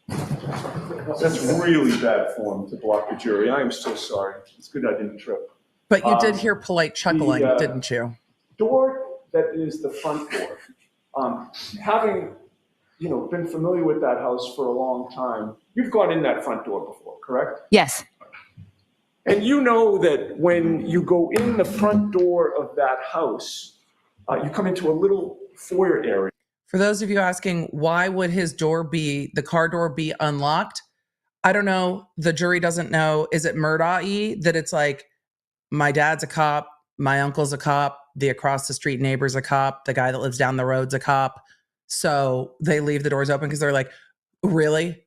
That's really bad form to block the jury. I am so sorry. It's good I didn't trip. But you did hear polite chuckling, didn't you? Door that is the front door. Having, been familiar with that house for a long time, you've gone in that front door before, correct? Yes. And you know that when you go in the front door of that house, you come into a little foyer area. For those of you asking, why would the car door be unlocked? I don't know. The jury doesn't know. Is it Murdaugh-y that it's like, my dad's a cop, my uncle's a cop, the across the street neighbor's a cop, the guy that lives down the road's a cop. So they leave the doors open because they're like, really?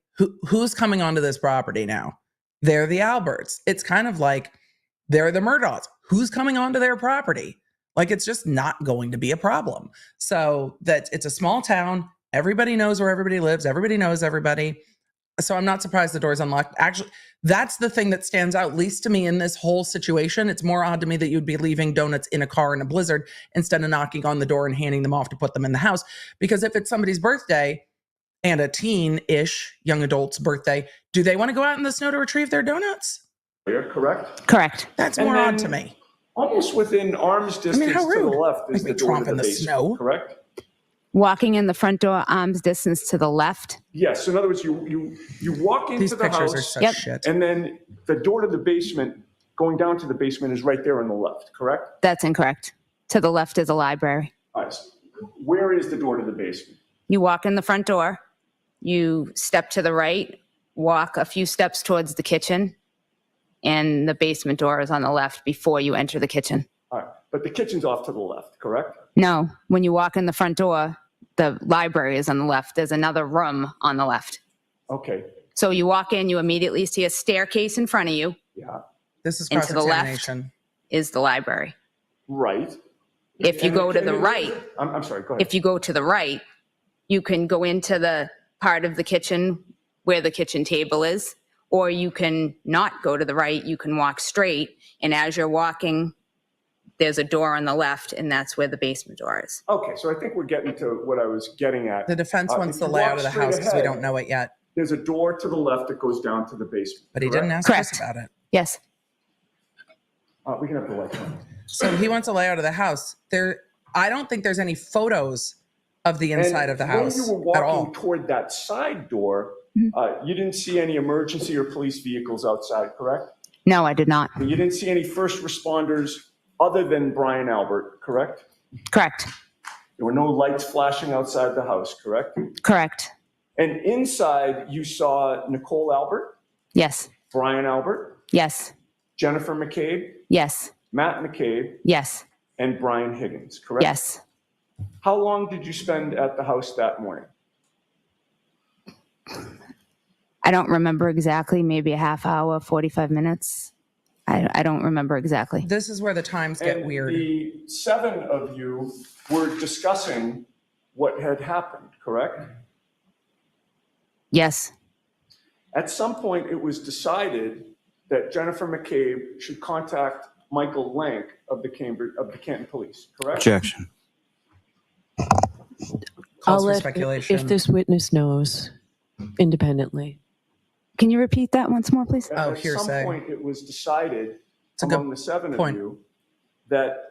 Who's coming onto this property now? They're the Alberts. It's kind of like they're the Murdaughs. Who's coming onto their property? Like, it's just not going to be a problem. So that it's a small town. Everybody knows where everybody lives. Everybody knows everybody. So I'm not surprised the door's unlocked. Actually, that's the thing that stands out, at least to me, in this whole situation. It's more odd to me that you'd be leaving donuts in a car in a blizzard instead of knocking on the door and handing them off to put them in the house. Because if it's somebody's birthday and a teen-ish young adult's birthday, do they want to go out in the snow to retrieve their donuts? Correct? Correct. That's And more then odd to me. Almost within arm's distance how to the rude. left is Like the me door to tromping the the basement, snow. correct? Walking in the front door, arm's distance to the left. Yes, so in other words, you walk into These the pictures are house, such Yep. shit. and then the door to the basement, going down to the basement is right there on the left, correct? That's incorrect. To the left is a library. All right, so where is the door to the basement? You walk in the front door, you step to the right, walk a few steps towards the kitchen, and the basement door is on the left before you enter the kitchen. All right, but the kitchen's off to the left, correct? No, when you walk in the front door, the library is on the left. There's another room on the left. Okay, So you walk in, you immediately see a staircase in front of you yeah, This is And to the left. cross-examination. is the library. right. If you And- go to and- the right, I'm sorry, go ahead. if you go to the right, you can go into the part of the kitchen where the kitchen table is, or you can not go to the right, you can walk straight, and as you're walking, there's a door on the left, and that's where the basement door is. Okay, so I think we're getting to what I was getting at. The defense wants if the you layout walk of the straight house because we ahead, don't know it yet, There's a door to the left that goes down to the basement. but he didn't correct? ask Correct. us about it. Yes. We can have the lights on. So he wants a layout of the house. I don't think there's any photos of the inside of the house When you were at all. walking toward that side door, you didn't see any emergency or police vehicles outside, correct? No, I did not. And you didn't see any first responders other than Brian Albert, correct? Correct. There were no lights flashing outside the house, correct? Correct. And inside, you saw Nicole Albert, Yes. Brian Albert, Yes. Jennifer McCabe, Yes. Matt McCabe, Yes. and Brian Higgins, correct? Yes. How long did you spend at the house that morning? I don't remember exactly, maybe a half hour, 45 minutes. I don't remember exactly. This is where the times get And weird. the 7 of you were discussing what had happened, correct? Yes. At some point, it was decided that Jennifer McCabe should contact Michael Lank of the Canton Police, correct? Objection. Calls for speculation. If this witness knows independently. Can you repeat that once more, please? Oh, At hearsay. some point, it was decided It's a good among the 7 of point. you that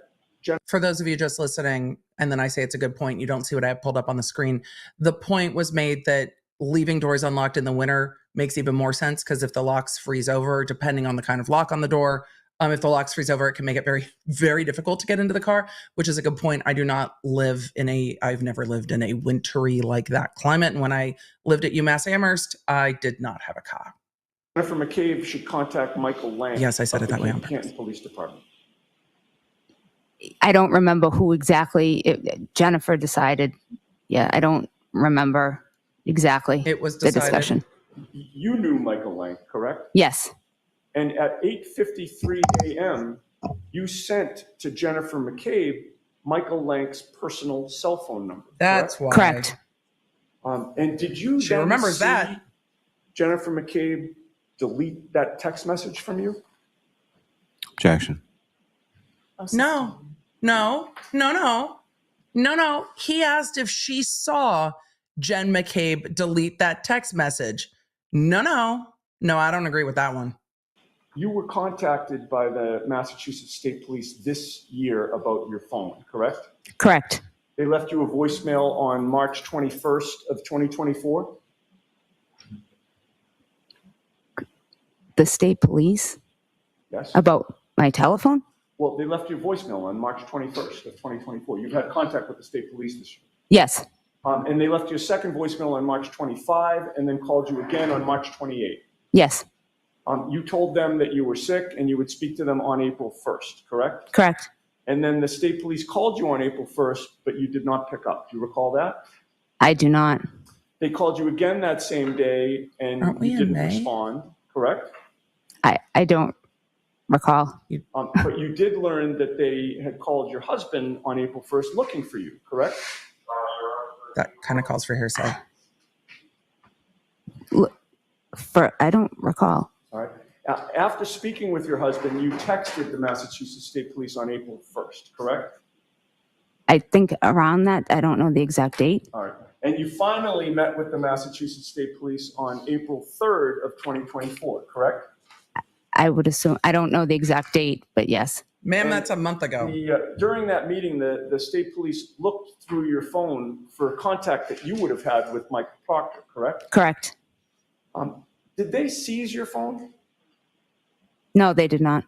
For those of you just listening, and then I say it's a good point, you don't see what I have pulled up on the screen. The point was made that leaving doors unlocked in the winter makes even more sense because if the locks freeze over, depending on the kind of lock on the door, if the locks freeze over, it can make it very, very difficult to get into the car, which is a good point. I've never lived in a wintry like that climate. And when I lived at UMass Amherst, I did not have a car. Jennifer McCabe should contact Michael Lank. Yes, I said of it that way the on purpose. Canton Police Department. I don't remember who exactly Jennifer decided. Yeah, I don't remember exactly It was the decided. discussion. You knew Michael Lank, correct? Yes. And at 8:53 a.m., you sent to Jennifer McCabe Michael Lank's personal cell phone number. That's why. Correct. And did you She then remembers see that. Jennifer McCabe delete that text message from you? Objection. No. He asked if she saw Jen McCabe delete that text message. No, I don't agree with that one. You were contacted by the Massachusetts State Police this year about your phone, correct? Correct. They left you a voicemail on March 21st of 2024? The state police Yes? about my telephone? Well, they left you a voicemail on March 21st of 2024. You've had contact with the state police this year. Yes. And they left you a second voicemail on March 25 and then called you again on March 28. Yes. You told them that you were sick and you would speak to them on April 1st, correct? Correct. And then the state police called you on April 1st, but you did not pick up. Do you recall that? I do not. They called you again that same day and Aren't we you in didn't May? respond, correct? I don't recall. But you did learn that they had called your husband on April 1st looking for you, correct? That kind of calls for hearsay. I don't recall. All right. After speaking with your husband, you texted the Massachusetts State Police on April 1st, correct? I think around that, I don't know the exact date. All right. And you finally met with the Massachusetts State Police on April 3rd of 2024, correct? I would assume, I don't know the exact date, but yes. Ma'am, And that's a month ago. During that meeting, the state police looked through your phone for contact that you would have had with Michael Proctor, correct? Correct. Did they seize your phone? No, they did not.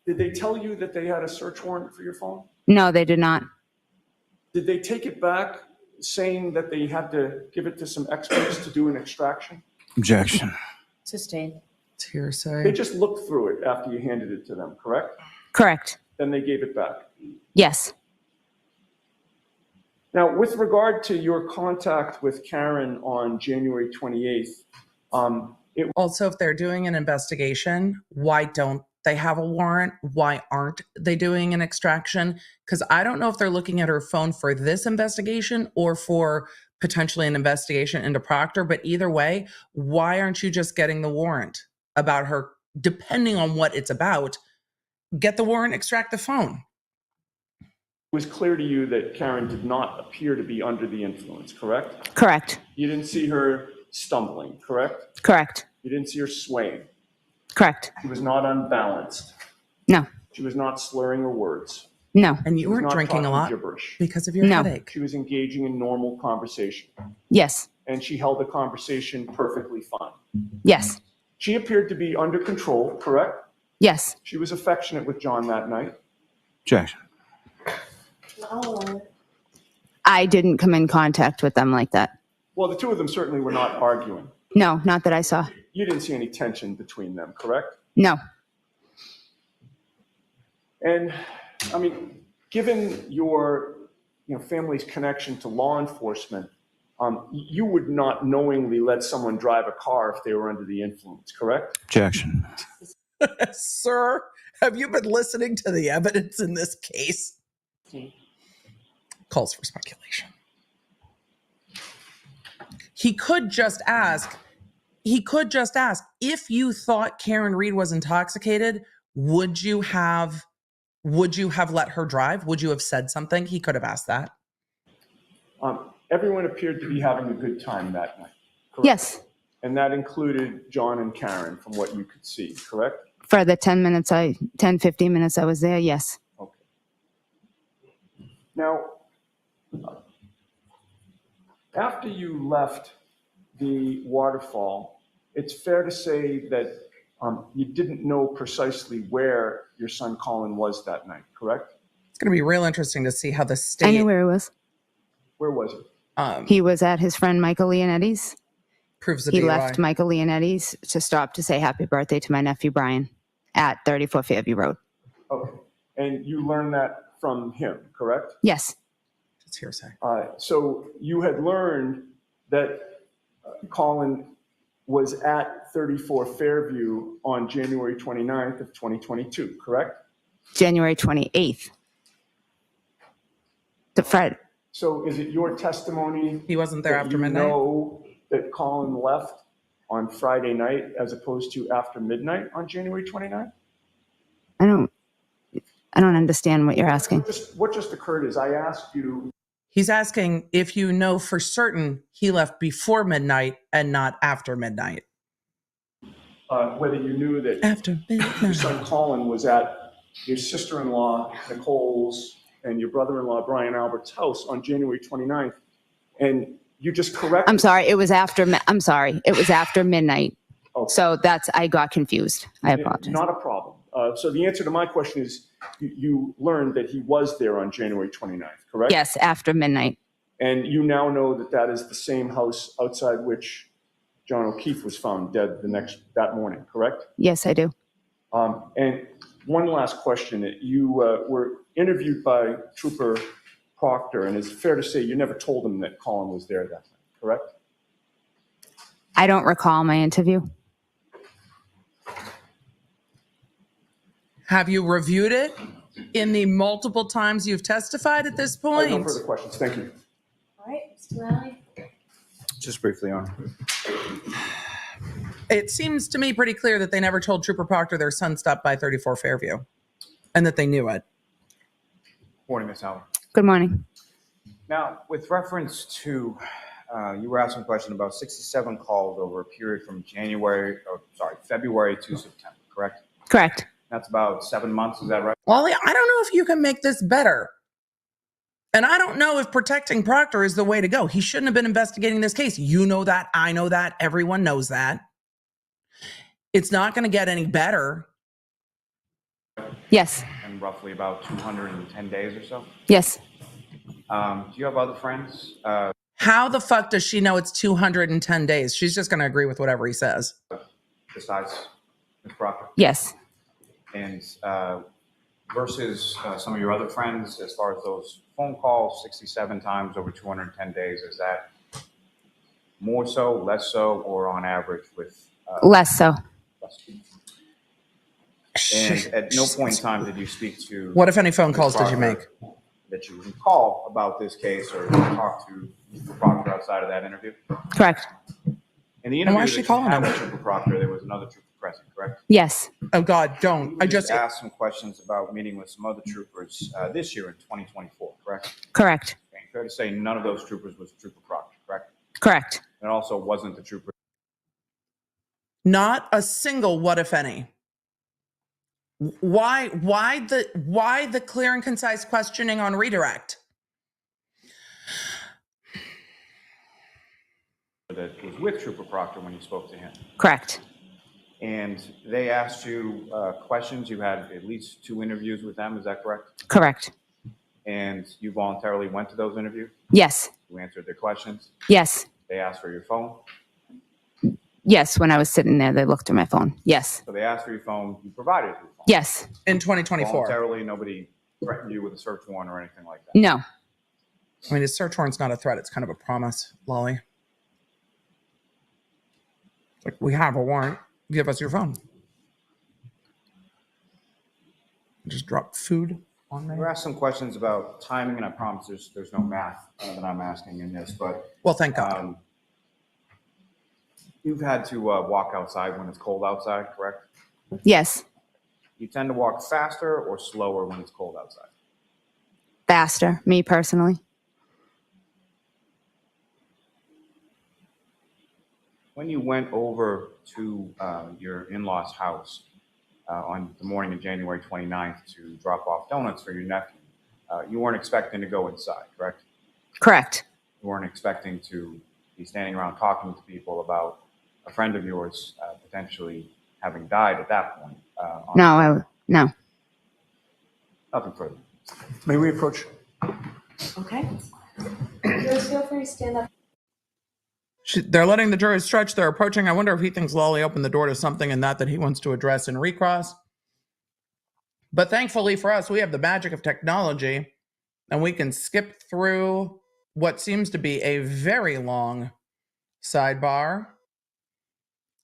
Did they tell you that they had a search warrant for your phone? No, they did not. Did they take it back saying that they had to give it to some experts to do an extraction? Objection. Sustained. It's hearsay. They just looked through it after you handed it to them, correct? Correct. Then they gave it back. Yes. Now, with regard to your contact with Karen on January 28th, Also, if they're doing an investigation, why don't they have a warrant? Why aren't they doing an extraction? Because I don't know if they're looking at her phone for this investigation or for potentially an investigation into Proctor. But either way, why aren't you just getting the warrant about her? Depending on what it's about, get the warrant, extract the phone. it was clear to you that Karen did not appear to be under the influence, correct? Correct. You didn't see her stumbling, correct? Correct. You didn't see her swaying. Correct. She was not unbalanced. No. She was not slurring her words. No. And She you was weren't not drinking a talking lot gibberish. because of your No. headache. She was engaging in normal conversation, Yes. and she held the conversation perfectly fine. Yes. She appeared to be under control, correct? Yes. She was affectionate with John that night. Objection. I didn't come in contact with them like that. Well, the two of them certainly were not arguing. No, not that I saw. You didn't see any tension between them, correct? No. And I mean, given your family's connection to law enforcement, you would not knowingly let someone drive a car if they were under the influence, correct? Objection. Sir, have you been listening to the evidence in this case? Calls for speculation. He could just ask, if you thought Karen Reed was intoxicated, would you have let her drive? Would you have said something? He could have asked that. Everyone appeared to be having a good time that night, correct? Yes. And that included John and Karen from what you could see, correct? For the 10, 15 minutes I was there, yes. Okay. Now, after you left the waterfall, it's fair to say that you didn't know precisely where your son Colin was that night, correct? It's going to be real interesting to see how the state. I knew where he was. Where was he? He was at his friend Michael Leonetti's. Proves the He DUI. left Michael Leonetti's to stop to say happy birthday to my nephew Brian at 34 Fairview Road. Okay. And you learned that from him, correct? Yes. It's hearsay. So you had learned that Colin was at 34 Fairview on January 29th of 2022, correct? January 28th. The Friday. So is it your testimony? He wasn't there that after you midnight? know that Colin left on Friday night as opposed to after midnight on January 29th? I don't understand what you're asking. What just occurred is I asked you. He's asking if you know for certain he left before midnight and not after midnight. Whether you knew that After your midnight. son Colin was at your sister-in-law Nicole's and your brother-in-law Brian Albert's house on January 29th, and you just corrected. I'm sorry. It was after midnight. Okay. So I got confused. I apologize. Not a problem. So the answer to my question is you learned that he was there on January 29th, correct? Yes, after midnight. And you now know that that is the same house outside which John O'Keefe was found dead that morning, correct? Yes, I do. And one last question. You were interviewed by Trooper Proctor, and it's fair to say you never told him that Colin was there that night, correct? I don't recall my interview. Have you reviewed it in the multiple times you've testified at this I have point? no further questions. Thank you. All right, Mr. Mallory? Just briefly on. It seems to me pretty clear that they never told Trooper Proctor their son stopped by 34 Fairview and that they knew it. Morning, Ms. Howard. Good morning. Now, with reference to, you were asking a question about 67 calls over a period from February to September, correct? Correct. That's about 7 months, is that right? Wally, I don't know if you can make this better. And I don't know if protecting Proctor is the way to go. He shouldn't have been investigating this case. You know that. I know that. Everyone knows that. It's not going to get any better. Yes. In roughly about 210 days or so. Yes. Do you have other friends? How the fuck does she know it's 210 days? She's just going to agree with whatever he says. Besides Ms. Proctor? Yes. And versus some of your other friends as far as those phone calls, 67 times over 210 days? Is that more so, less so, or on average with Less so. less? And at no point in time did you speak to What, if any, phone Ms. calls did you Proctor make? that you recall about this case or talk to Mr. Proctor outside of that interview? Correct. In the And why interview is she that you calling had him? with Trooper Proctor, there was another trooper present, correct? Yes. Oh God, You don't. were I just asked some questions about meeting with some other troopers this year in 2024, correct? Correct. Okay, fair to say none of those troopers was Trooper Proctor, correct? Correct. And it also wasn't the trooper. not a single what, if any. Why the clear and concise questioning on redirect? That was with Trooper Proctor when you spoke to him. Correct. And they asked you questions. You had at least 2 interviews with them, is that correct? Correct. And you voluntarily went to those interviews? Yes. You answered their questions? Yes. They asked for your phone? Yes. When I was sitting there, they looked at my phone. Yes. So they asked for your phone, you provided your phone? Yes. In 2024. Voluntarily, nobody threatened you with a search warrant or anything like that? No. I mean, a search warrant's not a threat. It's kind of a promise, Lolly. It's like, we have a warrant. Give us your phone. Just drop food on You there. were asked some questions about timing, and I promise there's no math that I'm asking in this, but Well, thank God. you've had to walk outside when it's cold outside, correct? Yes. You tend to walk faster or slower when it's cold outside? Faster. Me personally. When you went over to your in-laws' house on the morning of January 29th to drop off donuts for your nephew, you weren't expecting to go inside, correct? Correct. You weren't expecting to be standing around talking to people about a friend of yours potentially having died at that point. No. No. Nothing further. May we approach? Okay. Jurors, feel free to stand up. They're letting the jurors stretch. They're approaching. I wonder if he thinks Lolly opened the door to something in that he wants to address in recross. But thankfully for us, we have the magic of technology, and we can skip through what seems to be a very long sidebar.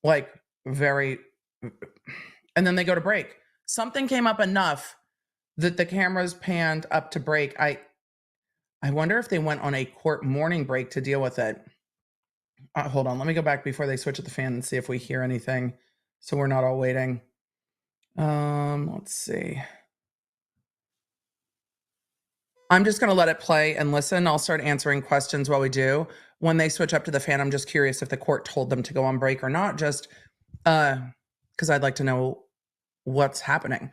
Like, very... And then they go to break. Something came up enough that the cameras panned up to break. I wonder if they went on a court morning break to deal with it. Hold on, let me go back before they switch at the fan and see if we hear anything, so we're not all waiting. Let's see. I'm just going to let it play and listen. I'll start answering questions while we do. When they switch up to the fan, I'm just curious if the court told them to go on break or not, just because I'd like to know what's happening.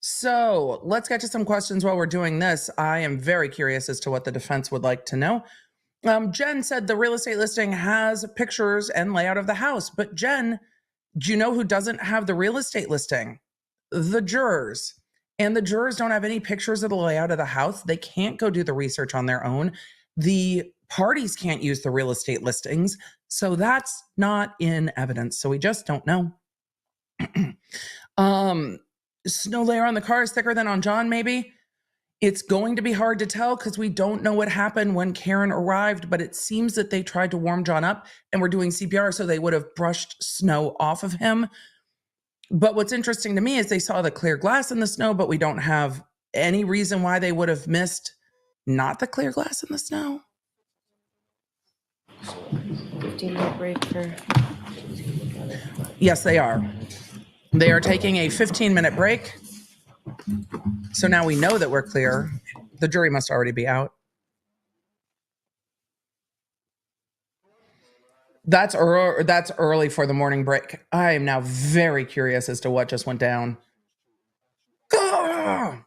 So let's get to some questions while we're doing this. I am very curious as to what the defense would like to know. Jen said the real estate listing has pictures and layout of the house. But Jen, do you know who doesn't have the real estate listing? The jurors. And the jurors don't have any pictures of the layout of the house. They can't go do the research on their own. The parties can't use the real estate listings. So that's not in evidence. So we just don't know. Snow layer on the car is thicker than on John, maybe. It's going to be hard to tell because we don't know what happened when Karen arrived, but it seems that they tried to warm John up and were doing CPR, so they would have brushed snow off of him. But what's interesting to me is they saw the clear glass in the snow, but we don't have any reason why they would have missed not the clear glass in the snow. 15-minute break for... Yes, they are. They are taking a 15-minute break. So now we know that we're clear. The jury must already be out. That's early for the morning break. I am now very curious as to what just went down. I'm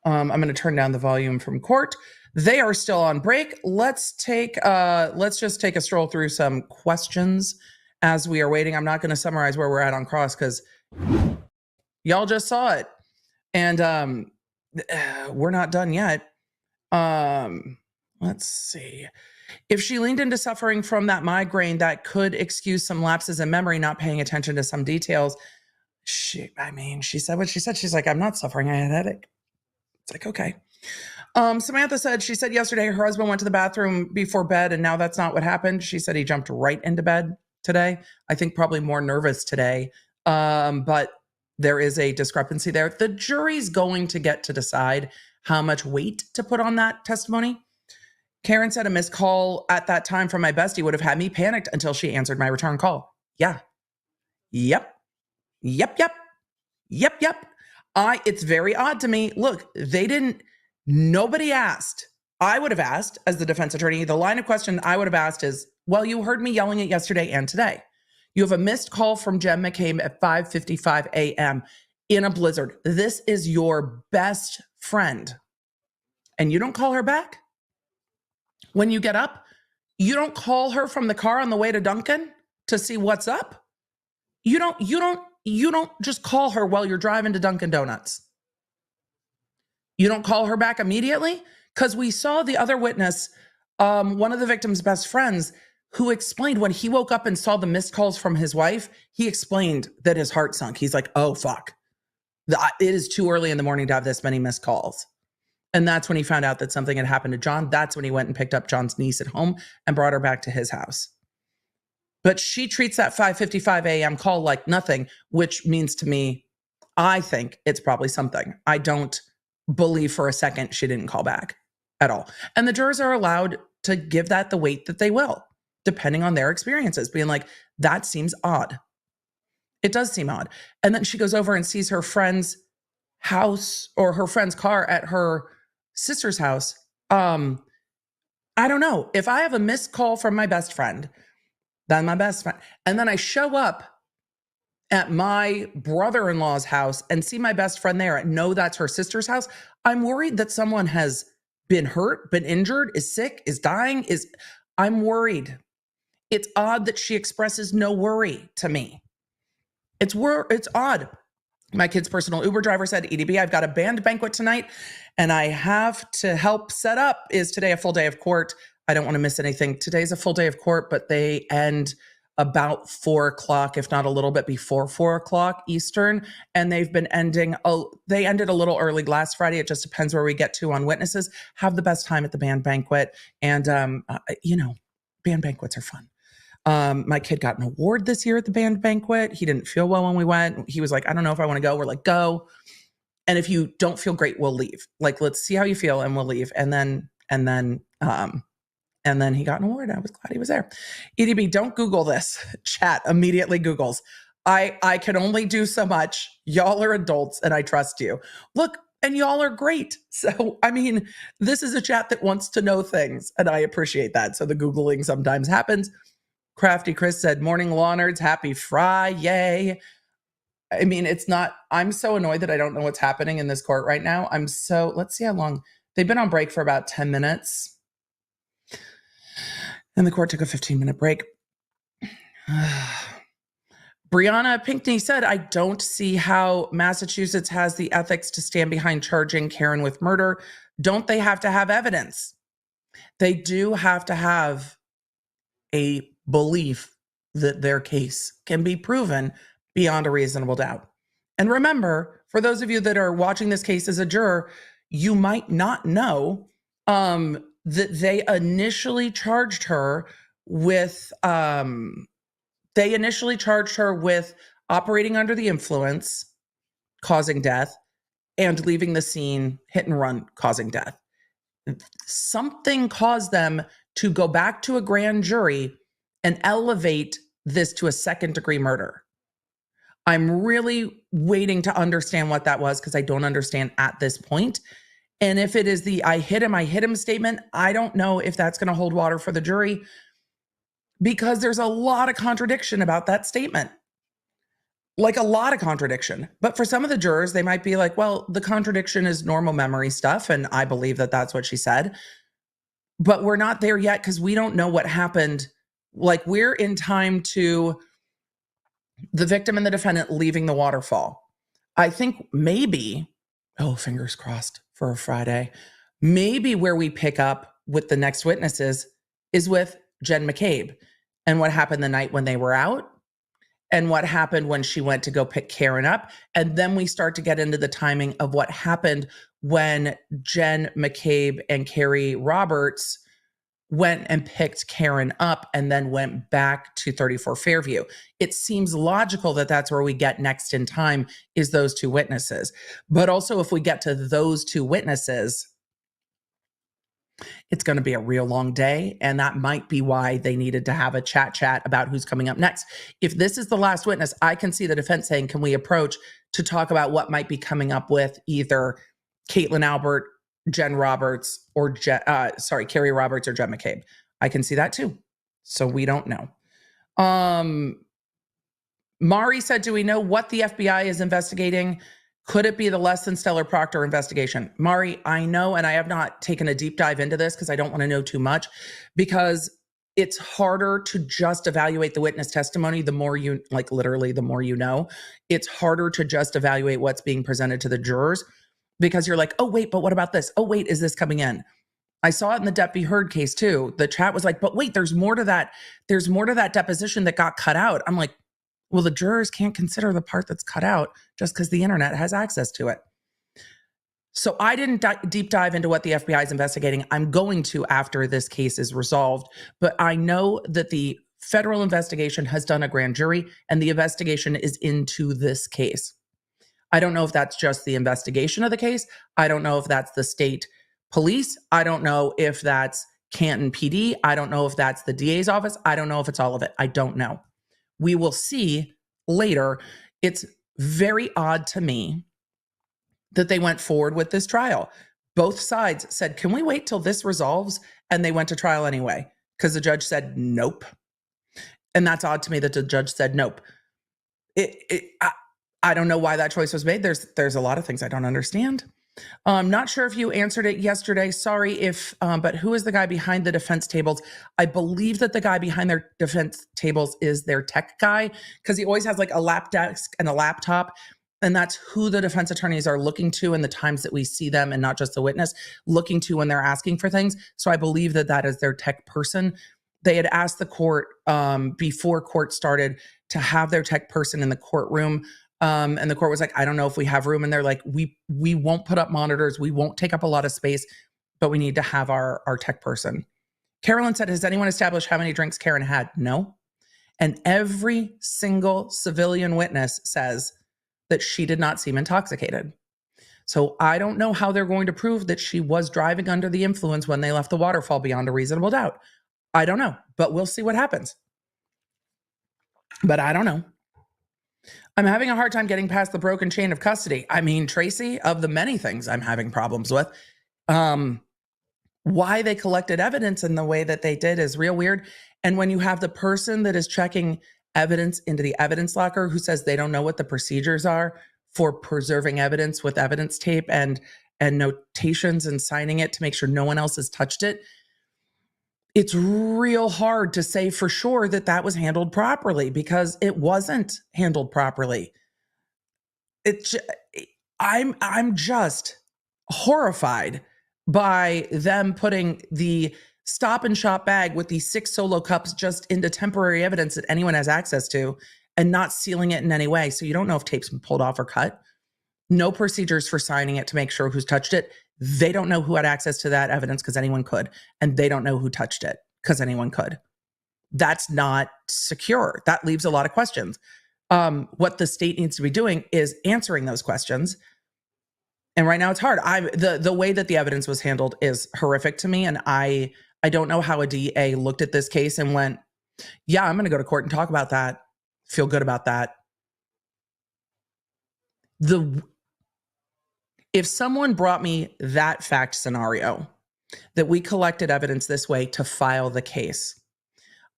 going to turn down the volume from court. They are still on break. Let's just take a stroll through some questions as we are waiting. I'm not going to summarize where we're at on cross because y'all just saw it. And we're not done yet. Let's see. If she leaned into suffering from that migraine, that could excuse some lapses in memory, not paying attention to some details. she said what she said. She's like, I'm not suffering. I had a headache. It's like, okay. Samantha said, she said yesterday her husband went to the bathroom before bed and now that's not what happened. She said he jumped right into bed today. I think probably more nervous today. But there is a discrepancy there. The jury's going to get to decide how much weight to put on that testimony. Karen said a missed call at that time from my bestie would have had me panicked until she answered my return call. Yeah. Yep. It's very odd to me. Look, nobody asked. I would have asked as the defense attorney, the line of question I would have asked is, well, you heard me yelling it yesterday and today. You have a missed call from Jen McCabe at 5:55 a.m. in a blizzard. This is your best friend. And you don't call her back? When you get up, you don't call her from the car on the way to Dunkin' to see what's up? You don't just call her while you're driving to Dunkin' Donuts. You don't call her back immediately? Because we saw the other witness, one of the victim's best friends, who explained when he woke up and saw the missed calls from his wife, he explained that his heart sunk. He's like, oh, fuck. It is too early in the morning to have this many missed calls. And that's when he found out that something had happened to John. That's when he went and picked up John's niece at home and brought her back to his house. But she treats that 5:55 a.m. call like nothing, which means to me, I think it's probably something. I don't believe for a second she didn't call back at all. And the jurors are allowed to give that the weight that they will, depending on their experiences, being like, that seems odd. It does seem odd. And then she goes over and sees her friend's house or her friend's car at her sister's house. I don't know. If I have a missed call from my best friend, then my best friend, and then I show up at my brother-in-law's house and see my best friend there and know that's her sister's house, I'm worried that someone has been hurt, been injured, is sick, is dying, I'm worried. It's odd that she expresses no worry to me. It's odd. My kid's personal Uber driver said, EDB, I've got a band banquet tonight and I have to help set up. Is today a full day of court? I don't want to miss anything. Today's a full day of court, but they end about 4:00, if not a little bit before 4:00 Eastern. And they've been they ended a little early last Friday. It just depends where we get to on witnesses. Have the best time at the band banquet. And, band banquets are fun. My kid got an award this year at the band banquet. He didn't feel well when we went. He was like, I don't know if I want to go. We're like, go. And if you don't feel great, we'll leave. Like, let's see how you feel and we'll leave. And then he got an award. I was glad he was there. EDB, don't Google this. Chat immediately Googles. I can only do so much. Y'all are adults and I trust you. Look, and y'all are great. So, this is a chat that wants to know things and I appreciate that. So the Googling sometimes happens. Crafty Chris said, morning law nerds, happy Friday. I'm so annoyed that I don't know what's happening in this court right now. Let's see how long. They've been on break for about 10 minutes. And the court took a 15-minute break. Brianna Pinkney said, I don't see how Massachusetts has the ethics to stand behind charging Karen with murder. Don't they have to have evidence? They do have to have a belief that their case can be proven beyond a reasonable doubt. And remember, for those of you that are watching this case as a juror, you might not know that they initially charged her with operating under the influence, causing death, and leaving the scene, hit and run, causing death. Something caused them to go back to a grand jury and elevate this to a second-degree murder. I'm really waiting to understand what that was because I don't understand at this point. And if it is the I hit him statement, I don't know if that's going to hold water for the jury because there's a lot of contradiction about that statement. Like a lot of contradiction. But for some of the jurors, they might be like, well, the contradiction is normal memory stuff. And I believe that that's what she said. But we're not there yet because we don't know what happened. Like we're in time to the victim and the defendant leaving the waterfall. I think maybe, fingers crossed for a Friday, maybe where we pick up with the next witnesses is with Jen McCabe and what happened the night when they were out and what happened when she went to go pick Karen up. And then we start to get into the timing of what happened when Jen McCabe and Carrie Roberts went and picked Karen up and then went back to 34 Fairview. It seems logical that that's where we get next in time, is those two witnesses. But also, if we get to those two witnesses, it's going to be a real long day. And that might be why they needed to have a chat about who's coming up next. If this is the last witness, I can see the defense saying, can we approach to talk about what might be coming up with either Caitlin Albert, Jen Roberts, or Carrie Roberts or Jen McCabe. I can see that too. So we don't know. Mari said, do we know what the FBI is investigating? Could it be the less than stellar Proctor investigation? Mari, I know, and I have not taken a deep dive into this because I don't want to know too much, because it's harder to just evaluate the witness testimony. The more you, like literally the more you know, it's harder to just evaluate what's being presented to the jurors, because you're like, oh, wait, but what about this? Oh, wait, is this coming in? I saw it in the Depp Heard case too. The chat was like, but wait, there's more to that. There's more to that deposition that got cut out. I'm like, well, the jurors can't consider the part that's cut out just because the internet has access to it. So I didn't deep dive into what the FBI is investigating. I'm going to after this case is resolved. But I know that the federal investigation has done a grand jury, and the investigation is into this case. I don't know if that's just the investigation of the case. I don't know if that's the state police. I don't know if that's Canton PD. I don't know if that's the DA's office. I don't know if it's all of it. I don't know. We will see later. It's very odd to me that they went forward with this trial. Both sides said, can we wait till this resolves? And they went to trial anyway, because the judge said nope. And that's odd to me that the judge said nope. I don't know why that choice was made. There's a lot of things I don't understand. I'm not sure if you answered it yesterday. Sorry if, but who is the guy behind the defense tables? I believe that the guy behind their defense tables is their tech guy, because he always has like a lap desk and a laptop. And that's who the defense attorneys are looking to in the times that we see them, and not just the witness, looking to when they're asking for things. So I believe that that is their tech person. They had asked the court before court started to have their tech person in the courtroom. And the court was like, I don't know if we have room. And they're like, we won't put up monitors. We won't take up a lot of space, but we need to have our tech person. Carolyn said, has anyone established how many drinks Karen had? No. And every single civilian witness says that she did not seem intoxicated. So I don't know how they're going to prove that she was driving under the influence when they left the waterfall beyond a reasonable doubt. I don't know, but we'll see what happens. But I don't know. I'm having a hard time getting past the broken chain of custody. I mean, Tracy, of the many things I'm having problems with, why they collected evidence in the way that they did is real weird. And when you have the person that is checking evidence into the evidence locker who says they don't know what the procedures are for preserving evidence with evidence tape and notations and signing it to make sure no one else has touched it, it's real hard to say for sure that that was handled properly, because it wasn't handled properly. I'm just horrified by them putting the Stop and Shop bag with these 6 solo cups just into temporary evidence that anyone has access to, and not sealing it in any way. So you don't know if tape's been pulled off or cut. No procedures for signing it to make sure who's touched it. They don't know who had access to that evidence, because anyone could. And they don't know who touched it, because anyone could. That's not secure. That leaves a lot of questions. What the state needs to be doing is answering those questions. And right now it's hard. The way that the evidence was handled is horrific to me. And I don't know how a DA looked at this case and went, yeah, I'm going to go to court and talk about that. Feel good about that. If someone brought me that fact scenario, that we collected evidence this way to file the case,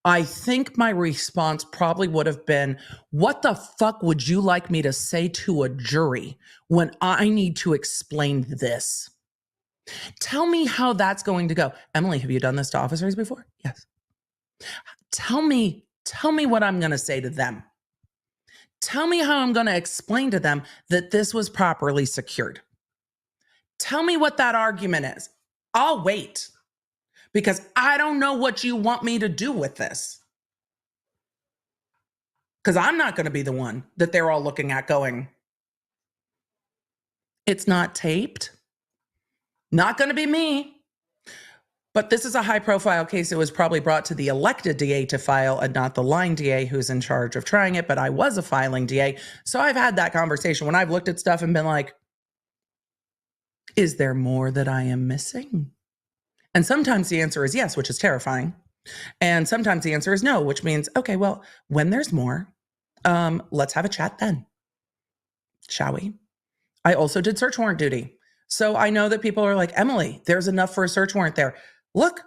I think my response probably would have been, what the fuck would you like me to say to a jury when I need to explain this? Tell me how that's going to go. Emily, have you done this to officers before? Yes. Tell me what I'm going to say to them. Tell me how I'm going to explain to them that this was properly secured. Tell me what that argument is. I'll wait, because I don't know what you want me to do with this. Because I'm not going to be the one that they're all looking at going, it's not taped. Not going to be me. But this is a high profile case. It was probably brought to the elected DA to file and not the line DA who's in charge of trying it. But I was a filing DA. So I've had that conversation when I've looked at stuff and been like, is there more that I am missing? And sometimes the answer is yes, which is terrifying. And sometimes the answer is no, which means, okay, well, when there's more, let's have a chat then. Shall we? I also did search warrant duty. So I know that people are like, Emily, there's enough for a search warrant there. Look,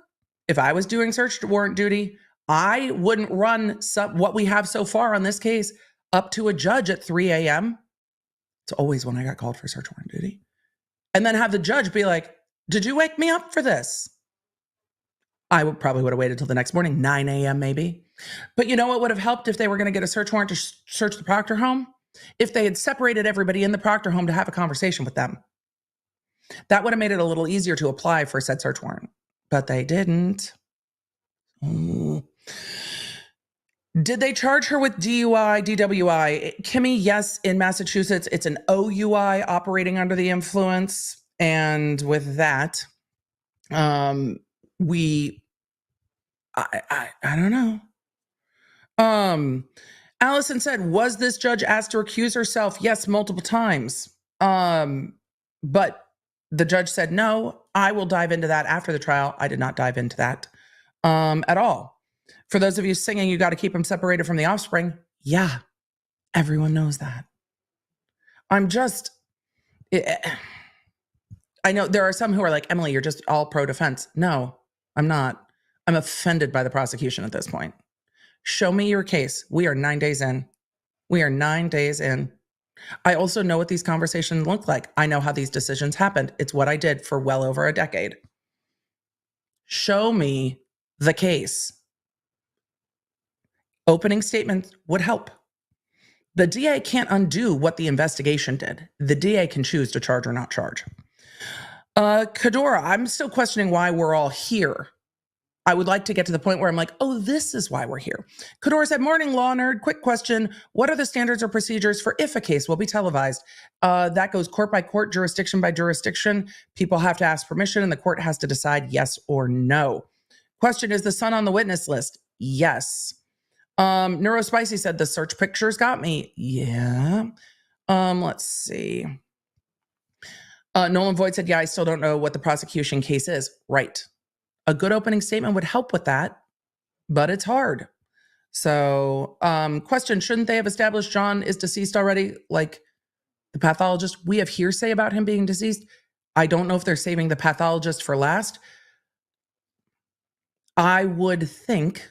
if I was doing search warrant duty, I wouldn't run what we have so far on this case up to a judge at 3 a.m. It's always when I got called for search warrant duty. And then have the judge be like, did you wake me up for this? I probably would have waited till the next morning, 9 a.m. maybe. But you know what would have helped if they were going to get a search warrant to search the Proctor home? If they had separated everybody in the Proctor home to have a conversation with them. That would have made it a little easier to apply for said search warrant. But they didn't. Did they charge her with DUI, DWI? Kimmy, yes, in Massachusetts, it's an OUI, operating under the influence. And with that, I don't know. Allison said, was this judge asked to recuse herself? Yes, multiple times. But the judge said, no, I will dive into that after the trial. I did not dive into that at all. For those of you singing, you got to keep them separated from the offspring. Yeah, everyone knows that. I know there are some who are like, Emily, you're just all pro-defense. No, I'm not. I'm offended by the prosecution at this point. Show me your case. We are 9 days in. We are 9 days in. I also know what these conversations look like. I know how these decisions happened. It's what I did for well over a decade. Show me the case. Opening statements would help. The DA can't undo what the investigation did. The DA can choose to charge or not charge. Kadora, I'm still questioning why we're all here. I would like to get to the point where I'm like, oh, this is why we're here. Kadora said, morning, law nerd. Quick question. What are the standards or procedures for if a case will be televised? That goes court by court, jurisdiction by jurisdiction. People have to ask permission and the court has to decide yes or no. Question, is the son on the witness list? Yes. Neurospicy said the search pictures got me. Yeah. Let's see. Nolan Voigt said, yeah, I still don't know what the prosecution case is. Right. A good opening statement would help with that, but it's hard. So, question, shouldn't they have established John is deceased already? Like the pathologist, we have hearsay about him being deceased. I don't know if they're saving the pathologist for last. I would think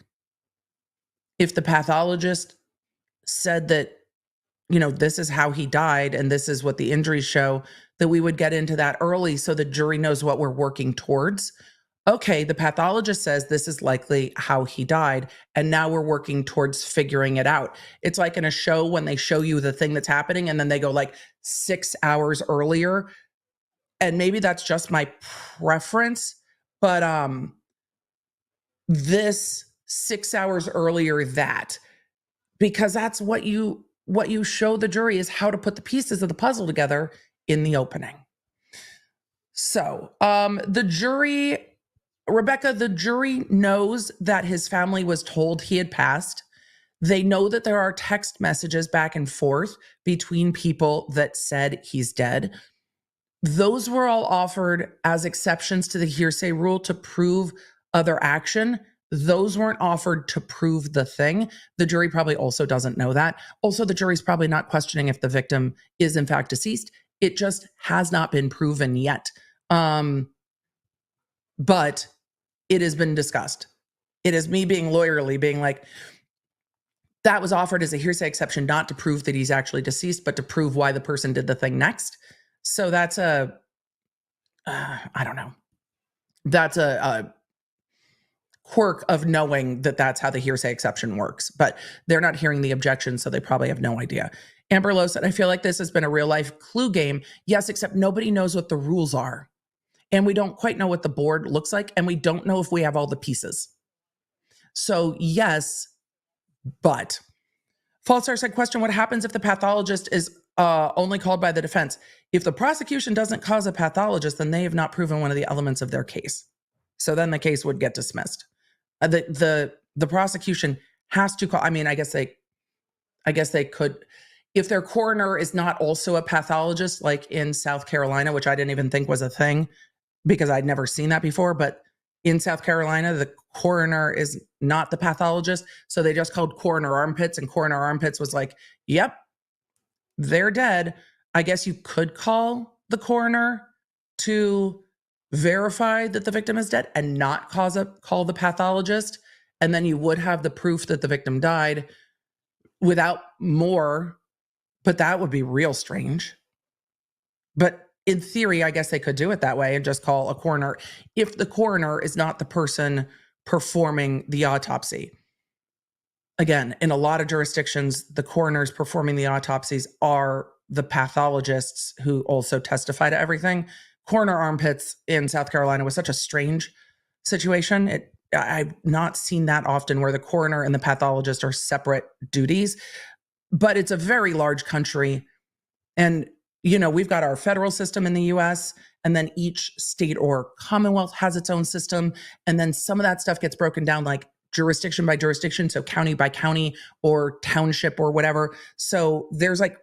if the pathologist said that, you know, this is how he died and this is what the injuries show, that we would get into that early so the jury knows what we're working towards. Okay, the pathologist says this is likely how he died, and now we're working towards figuring it out. It's like in a show when they show you the thing that's happening and then they go like 6 hours earlier. And maybe that's just my preference, but this 6 hours earlier, because that's what you show the jury is how to put the pieces of the puzzle together in the opening. So the jury, Rebecca, the jury knows that his family was told he had passed. They know that there are text messages back and forth between people that said he's dead. Those were all offered as exceptions to the hearsay rule to prove other action. Those weren't offered to prove the thing. The jury probably also doesn't know that. Also, the jury's probably not questioning if the victim is in fact deceased. It just has not been proven yet. But it has been discussed. It is me being lawyerly, being like, that was offered as a hearsay exception, not to prove that he's actually deceased, but to prove why the person did the thing next. So that's I don't know. That's a quirk of knowing that that's how the hearsay exception works, but they're not hearing the objection, so they probably have no idea. Amber Lowe said, I feel like this has been a real life clue game. Yes, except nobody knows what the rules are. And we don't quite know what the board looks like, and we don't know if we have all the pieces. So yes, but Fallstar said, question, what happens if the pathologist is only called by the defense? If the prosecution doesn't cause a pathologist, then they have not proven one of the elements of their case. So then the case would get dismissed. The prosecution has to call. I mean, I guess they could, if their coroner is not also a pathologist, like in South Carolina, which I didn't even think was a thing because I'd never seen that before. But in South Carolina, the coroner is not the pathologist. So they just called coroner armpits, and coroner armpits was like, yep, they're dead. I guess you could call the coroner to verify that the victim is dead and not call the pathologist. And then you would have the proof that the victim died without more, but that would be real strange. But in theory, I guess they could do it that way and just call a coroner if the coroner is not the person performing the autopsy. Again, in a lot of jurisdictions, the coroners performing the autopsies are the pathologists who also testify to everything. Coroner armpits in South Carolina was such a strange situation. I've not seen that often where the coroner and the pathologist are separate duties, but it's a very large country. And, you know, we've got our federal system in the US, and then each state or commonwealth has its own system. And then some of that stuff gets broken down like jurisdiction by jurisdiction. So county by county or township or whatever. So there's like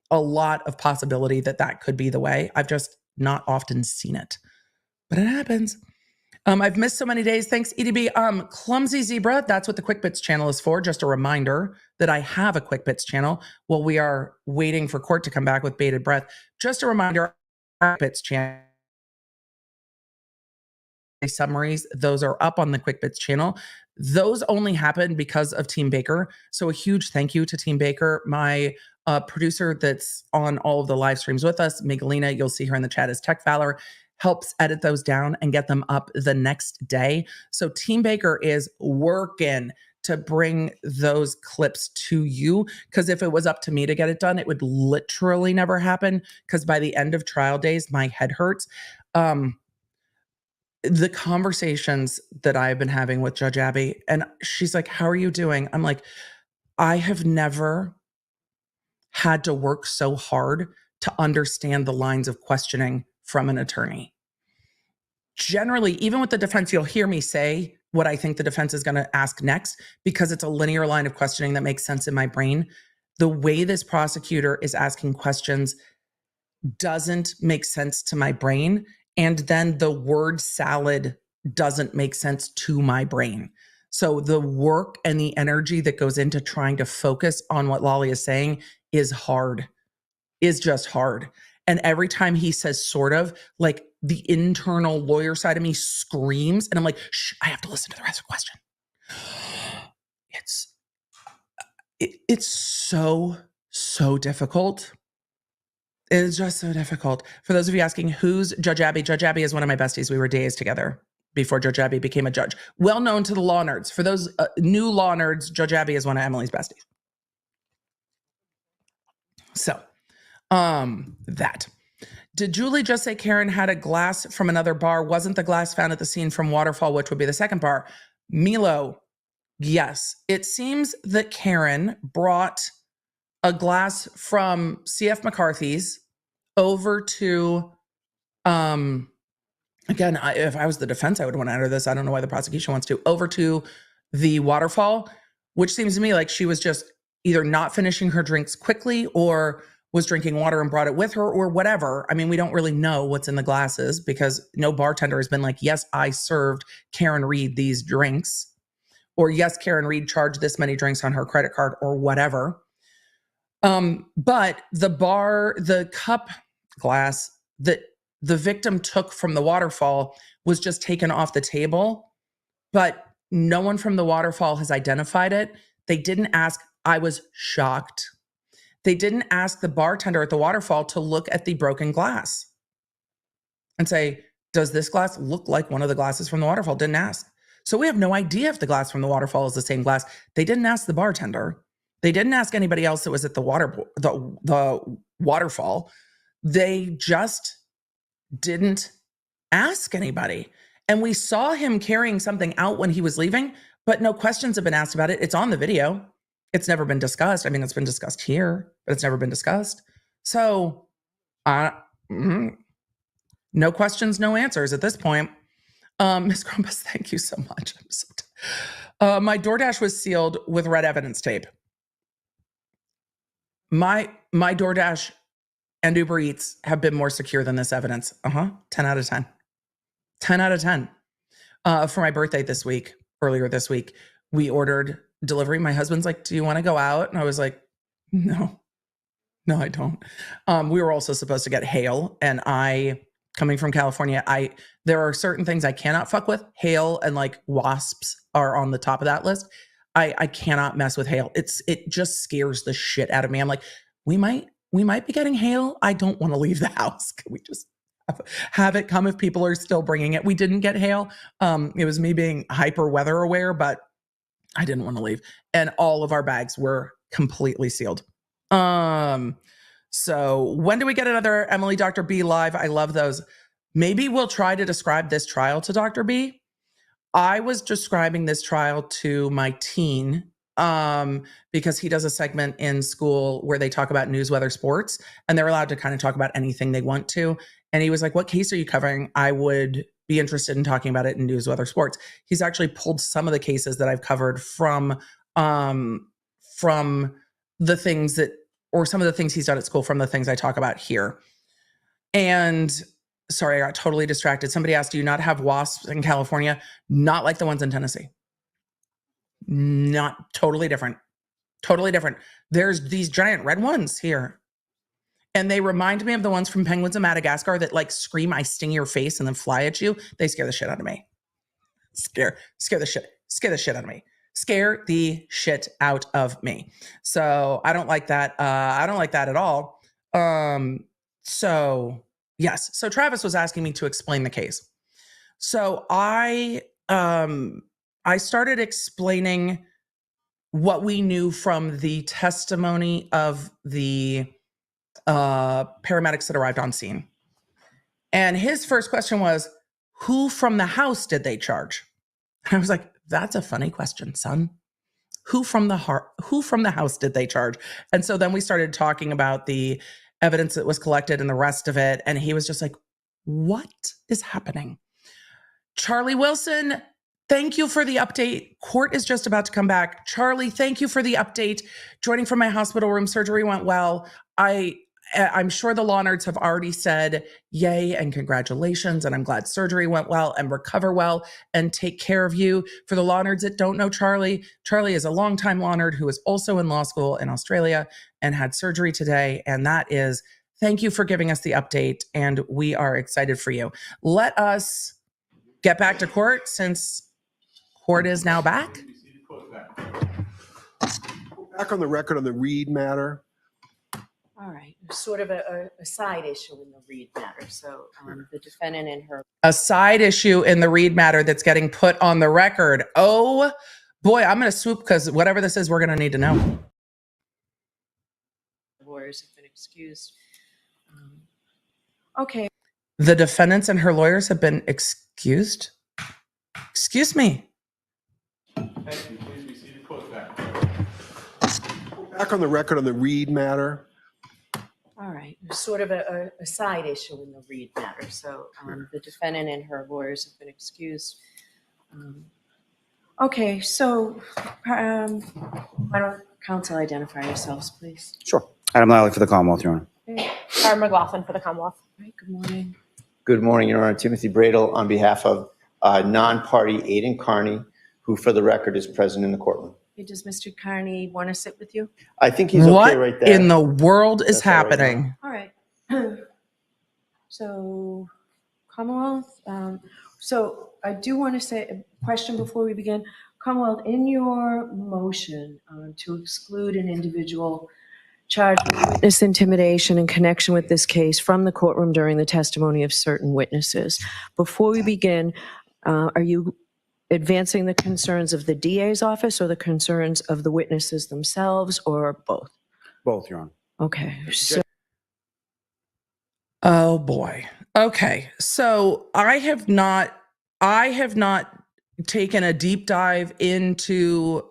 a lot of possibility that that could be the way. I've just not often seen it, but it happens. I've missed so many days. Thanks, EDB. Clumsy Zebra, that's what the Quick Bits channel is for. Just a reminder that I have a Quick Bits channel while we are waiting for court to come back with bated breath. Just a reminder, Quick Bits channel summaries, those are up on the Quick Bits channel. Those only happen because of Team Baker. So a huge thank you to Team Baker, my producer that's on all of the live streams with us, Miguelina, you'll see her in the chat as Tech Valor, helps edit those down and get them up the next day. So Team Baker is working to bring those clips to you, because if it was up to me to get it done, it would literally never happen, because by the end of trial days, my head hurts. The conversations that I've been having with Judge Abby, and she's like, how are you doing? I'm like, I have never had to work so hard to understand the lines of questioning from an attorney. Generally, even with the defense, you'll hear me say what I think the defense is going to ask next, because it's a linear line of questioning that makes sense in my brain. The way this prosecutor is asking questions doesn't make sense to my brain. And then the word salad doesn't make sense to my brain. So the work and the energy that goes into trying to focus on what Lolly is saying is hard, is just hard. And every time he says sort of, like the internal lawyer side of me screams, and I'm like, shh, I have to listen to the rest of the question. It's so difficult. It's just so difficult. For those of you asking, who's Judge Abby? Judge Abby is one of my besties. We were days together before Judge Abby became a judge. Well known to the law nerds. For those new law nerds, Judge Abby is one of Emily's besties. So, that. Did Julie just say Karen had a glass from another bar? Wasn't the glass found at the scene from Waterfall, which would be the second bar? Milo, yes. It seems that Karen brought a glass from CF McCarthy's over to, again, if I was the defense, I would want to enter this. I don't know why the prosecution wants to. Over to the Waterfall, which seems to me like she was just either not finishing her drinks quickly or was drinking water and brought it with her or whatever. I mean, we don't really know what's in the glasses because no bartender has been like, yes, I served Karen Reed these drinks, or yes, Karen Reed charged this many drinks on her credit card or whatever. But the cup glass that the victim took from the Waterfall was just taken off the table, but no one from the Waterfall has identified it. They didn't ask. I was shocked. They didn't ask the bartender at the Waterfall to look at the broken glass and say, does this glass look like one of the glasses from the Waterfall? Didn't ask. So we have no idea if the glass from the Waterfall is the same glass. They didn't ask the bartender. They didn't ask anybody else that was at the Waterfall. They just didn't ask anybody. And we saw him carrying something out when he was leaving, but no questions have been asked about it. It's on the video. It's never been discussed. I mean, it's been discussed here, but it's never been discussed. So, no questions, no answers at this point. Ms. Grumpus, thank you so much. I'm so my DoorDash was sealed with red evidence tape. My DoorDash and Uber Eats have been more secure than this evidence. 10 out of 10. 10 out of 10. For my birthday earlier this week, we ordered delivery. My husband's like, do you want to go out? And I was like, no, I don't. We were also supposed to get hail, and coming from California, there are certain things I cannot fuck with. Hail and like wasps are on the top of that list. I cannot mess with hail. It just scares the shit out of me. I'm like, we might be getting hail. I don't want to leave the house. Can we just have it come if people are still bringing it? We didn't get hail. It was me being hyper weather aware, but I didn't want to leave. And all of our bags were completely sealed. So when do we get another Emily Dr. B live? I love those. Maybe we'll try to describe this trial to Dr. B. I was describing this trial to my teen because he does a segment in school where they talk about news, weather, sports, and they're allowed to kind of talk about anything they want to. And he was like, what case are you covering? I would be interested in talking about it in news, weather, sports. He's actually pulled some of the cases that I've covered from the things that, or some of the things he's done at school from the things I talk about here. And sorry, I got totally distracted. Somebody asked, do you not have wasps in California? Not like the ones in Tennessee. Not totally different. Totally different. There's these giant red ones here. And they remind me of the ones from penguins in Madagascar that like scream, I sting your face and then fly at you. They scare the shit out of me. Scare the shit out of me. Scare the shit out of me. So I don't like that. I don't like that at all. So yes. So Travis was asking me to explain the case. So I started explaining what we knew from the testimony of the paramedics that arrived on scene. And his first question was, who from the house did they charge? And I was like, that's a funny question, son. Who from the house did they charge? And so then we started talking about the evidence that was collected and the rest of it. And he was just like, what is happening? Charlie Wilson, thank you for the update. Court is just about to come back. Charlie, thank you for the update. Joining from my hospital room, surgery went well. I'm sure the law nerds have already said yay and congratulations, and I'm glad surgery went well and recover well and take care of you. For the law nerds that don't know Charlie, Charlie is a longtime law nerd who is also in law school in Australia and had surgery today. And that is, thank you for giving us the update, and we are excited for you. Let us get back to court since court is now back. Back on the record on the Reed matter. All right, sort of a side issue in the Reed matter. So the defendant and her. A side issue in the Reed matter that's getting put on the record. Oh boy, I'm going to swoop because whatever this is, we're going to need to know. Lawyers have been excused. Okay. The defendants and her lawyers have been excused? Excuse me. Thank you. Please be seated. Court back. Back on the record on the Reed matter. All right, sort of a side issue in the Reed matter. So the defendant and her lawyers have been excused. Okay, so why don't counsel identify yourselves, please? Sure. Adam Lally for the Commonwealth, Your Honor. Okay. Sarah McLaughlin for the Commonwealth. All right, good morning. Good morning, Your Honor. Timothy Bradel on behalf of non-party Aidan Kearney, who for the record is present in the courtroom. Hey, does Mr. Kearney want to sit with you? I think he's okay right there. What in the world is That's all right happening? All right. So, Commonwealth, so I do want to say a question before we begin. Commonwealth, in your motion to exclude an individual charged with witness intimidation in connection with this case from the courtroom during the testimony of certain witnesses, before we begin, are you advancing the concerns of the DA's office or the concerns of the witnesses themselves, or both? Both, Your Honor. Okay. So, Oh boy. Okay. So I have not taken a deep dive into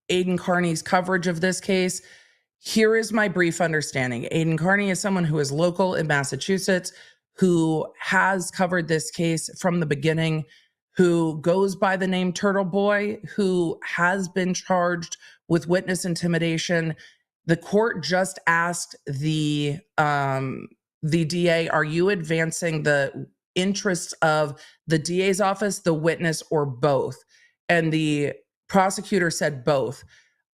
Aidan Kearney's coverage of this case. Here is my brief understanding. Aidan Kearney is someone who is local in Massachusetts, who has covered this case from the beginning, who goes by the name Turtle Boy, who has been charged with witness intimidation. The court just asked the DA, are you advancing the interests of the DA's office, the witness, or both? And the prosecutor said both.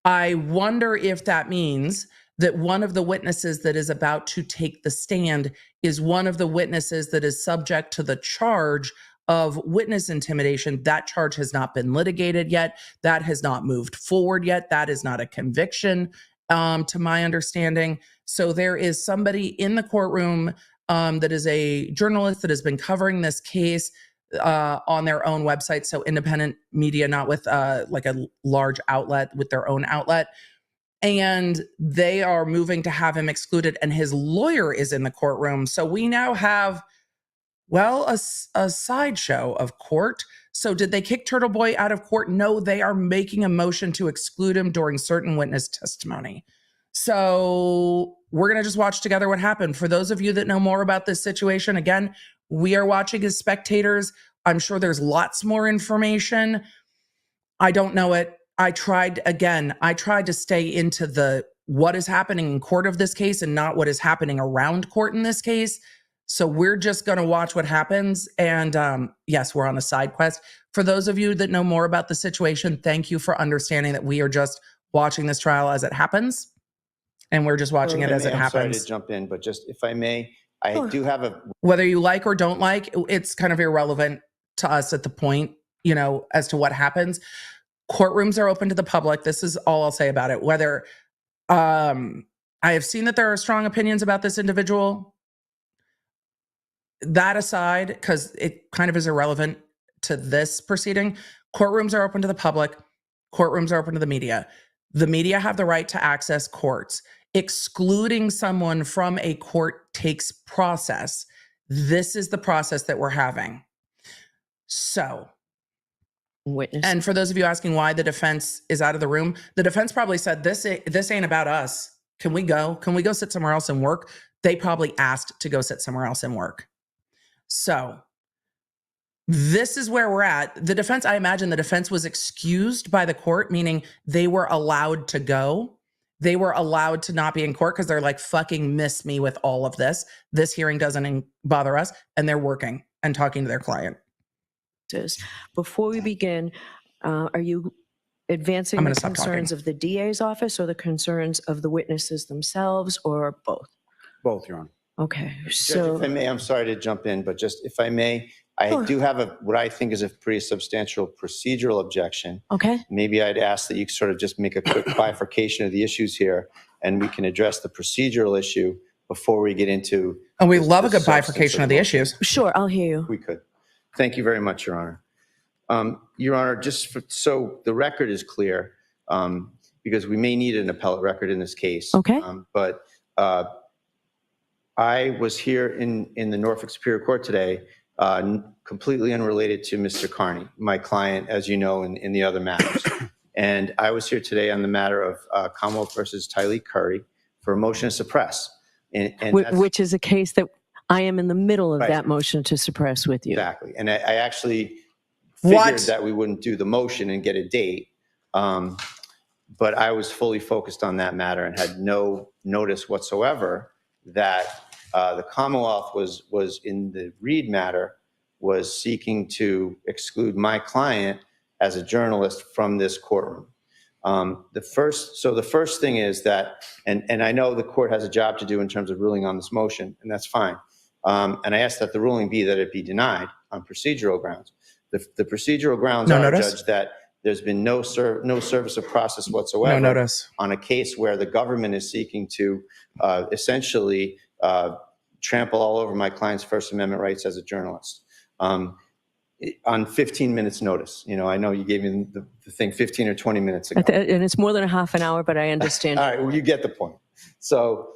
I wonder if that means that one of the witnesses that is about to take the stand is one of the witnesses that is subject to the charge of witness intimidation. That charge has not been litigated yet. That has not moved forward yet. That is not a conviction, to my understanding. So there is somebody in the courtroom that is a journalist that has been covering this case on their own website. So independent media, not with like a large outlet, with their own outlet. And they are moving to have him excluded, and his lawyer is in the courtroom. So we now have, well, a sideshow of court. So did they kick Turtle Boy out of court? No, they are making a motion to exclude him during certain witness testimony. So we're going to just watch together what happened. For those of you that know more about this situation, again, we are watching as spectators. I'm sure there's lots more information. I don't know it. I tried to stay into the what is happening in court of this case and not what is happening around court in this case. So we're just going to watch what happens. And yes, we're on a side quest. For those of you that know more about the situation, thank you for understanding that we are just watching this trial as it happens. And we're just watching it as it happens. I'm sorry to jump in, but just if I may, I do have a... Whether you like or don't like, it's kind of irrelevant to us at the point, as to what happens. Courtrooms are open to the public. This is all I'll say about it. Whether I have seen that there are strong opinions about this individual. That aside, because it kind of is irrelevant to this proceeding, courtrooms are open to the public. Courtrooms are open to the media. The media have the right to access courts. Excluding someone from a court takes process. This is the process that we're having. So, witness. And for those of you asking why the defense is out of the room, the defense probably said, this ain't about us. Can we go? Can we go sit somewhere else and work? They probably asked to go sit somewhere else and work. So this is where we're at. The defense, I imagine the defense was excused by the court, meaning they were allowed to go. They were allowed to not be in court because they're like, fucking miss me with all of this. This hearing doesn't bother us. And they're working and talking to their client. Before we begin, are you advancing the concerns of the DA's office or the concerns of the witnesses themselves, or both? Both, Your Honor. Okay, So if I may, I'm sorry to jump in, but just if I may, I do have what I think is a pretty substantial procedural objection. Okay. Maybe I'd ask that you sort of just make a quick bifurcation of the issues here, and we can address the procedural issue before we get into. And we love a good bifurcation of the issues. Sure, I'll hear you. We could. Thank you very much, Your Honor. Your Honor, so the record is clear, because we may need an appellate record in this case. Okay. But I was here in the Norfolk Superior Court today, completely unrelated to Mr. Kearney, my client, as you know, in the other matters. And I was here today on the matter of Commonwealth versus Tylee Curry for a motion to suppress. Which is a case that I am in the middle of that motion to suppress with you. Exactly. And I actually figured that we wouldn't do the motion and get a date. But I was fully focused on that matter and had no notice whatsoever that the Commonwealth was in the Reed matter, was seeking to exclude my client as a journalist from this courtroom. The first thing is that, and I know the court has a job to do in terms of ruling on this motion, and that's fine. And I asked that the ruling be that it be denied on procedural grounds. The procedural grounds are, Judge, that there's been no service of process whatsoever on a case where the government is seeking to essentially trample all over my client's First Amendment rights as a journalist. On 15 minutes notice. I know you gave me the thing 15 or 20 minutes ago. And it's more than a half an hour, but I understand. All right, well, you get the point. So,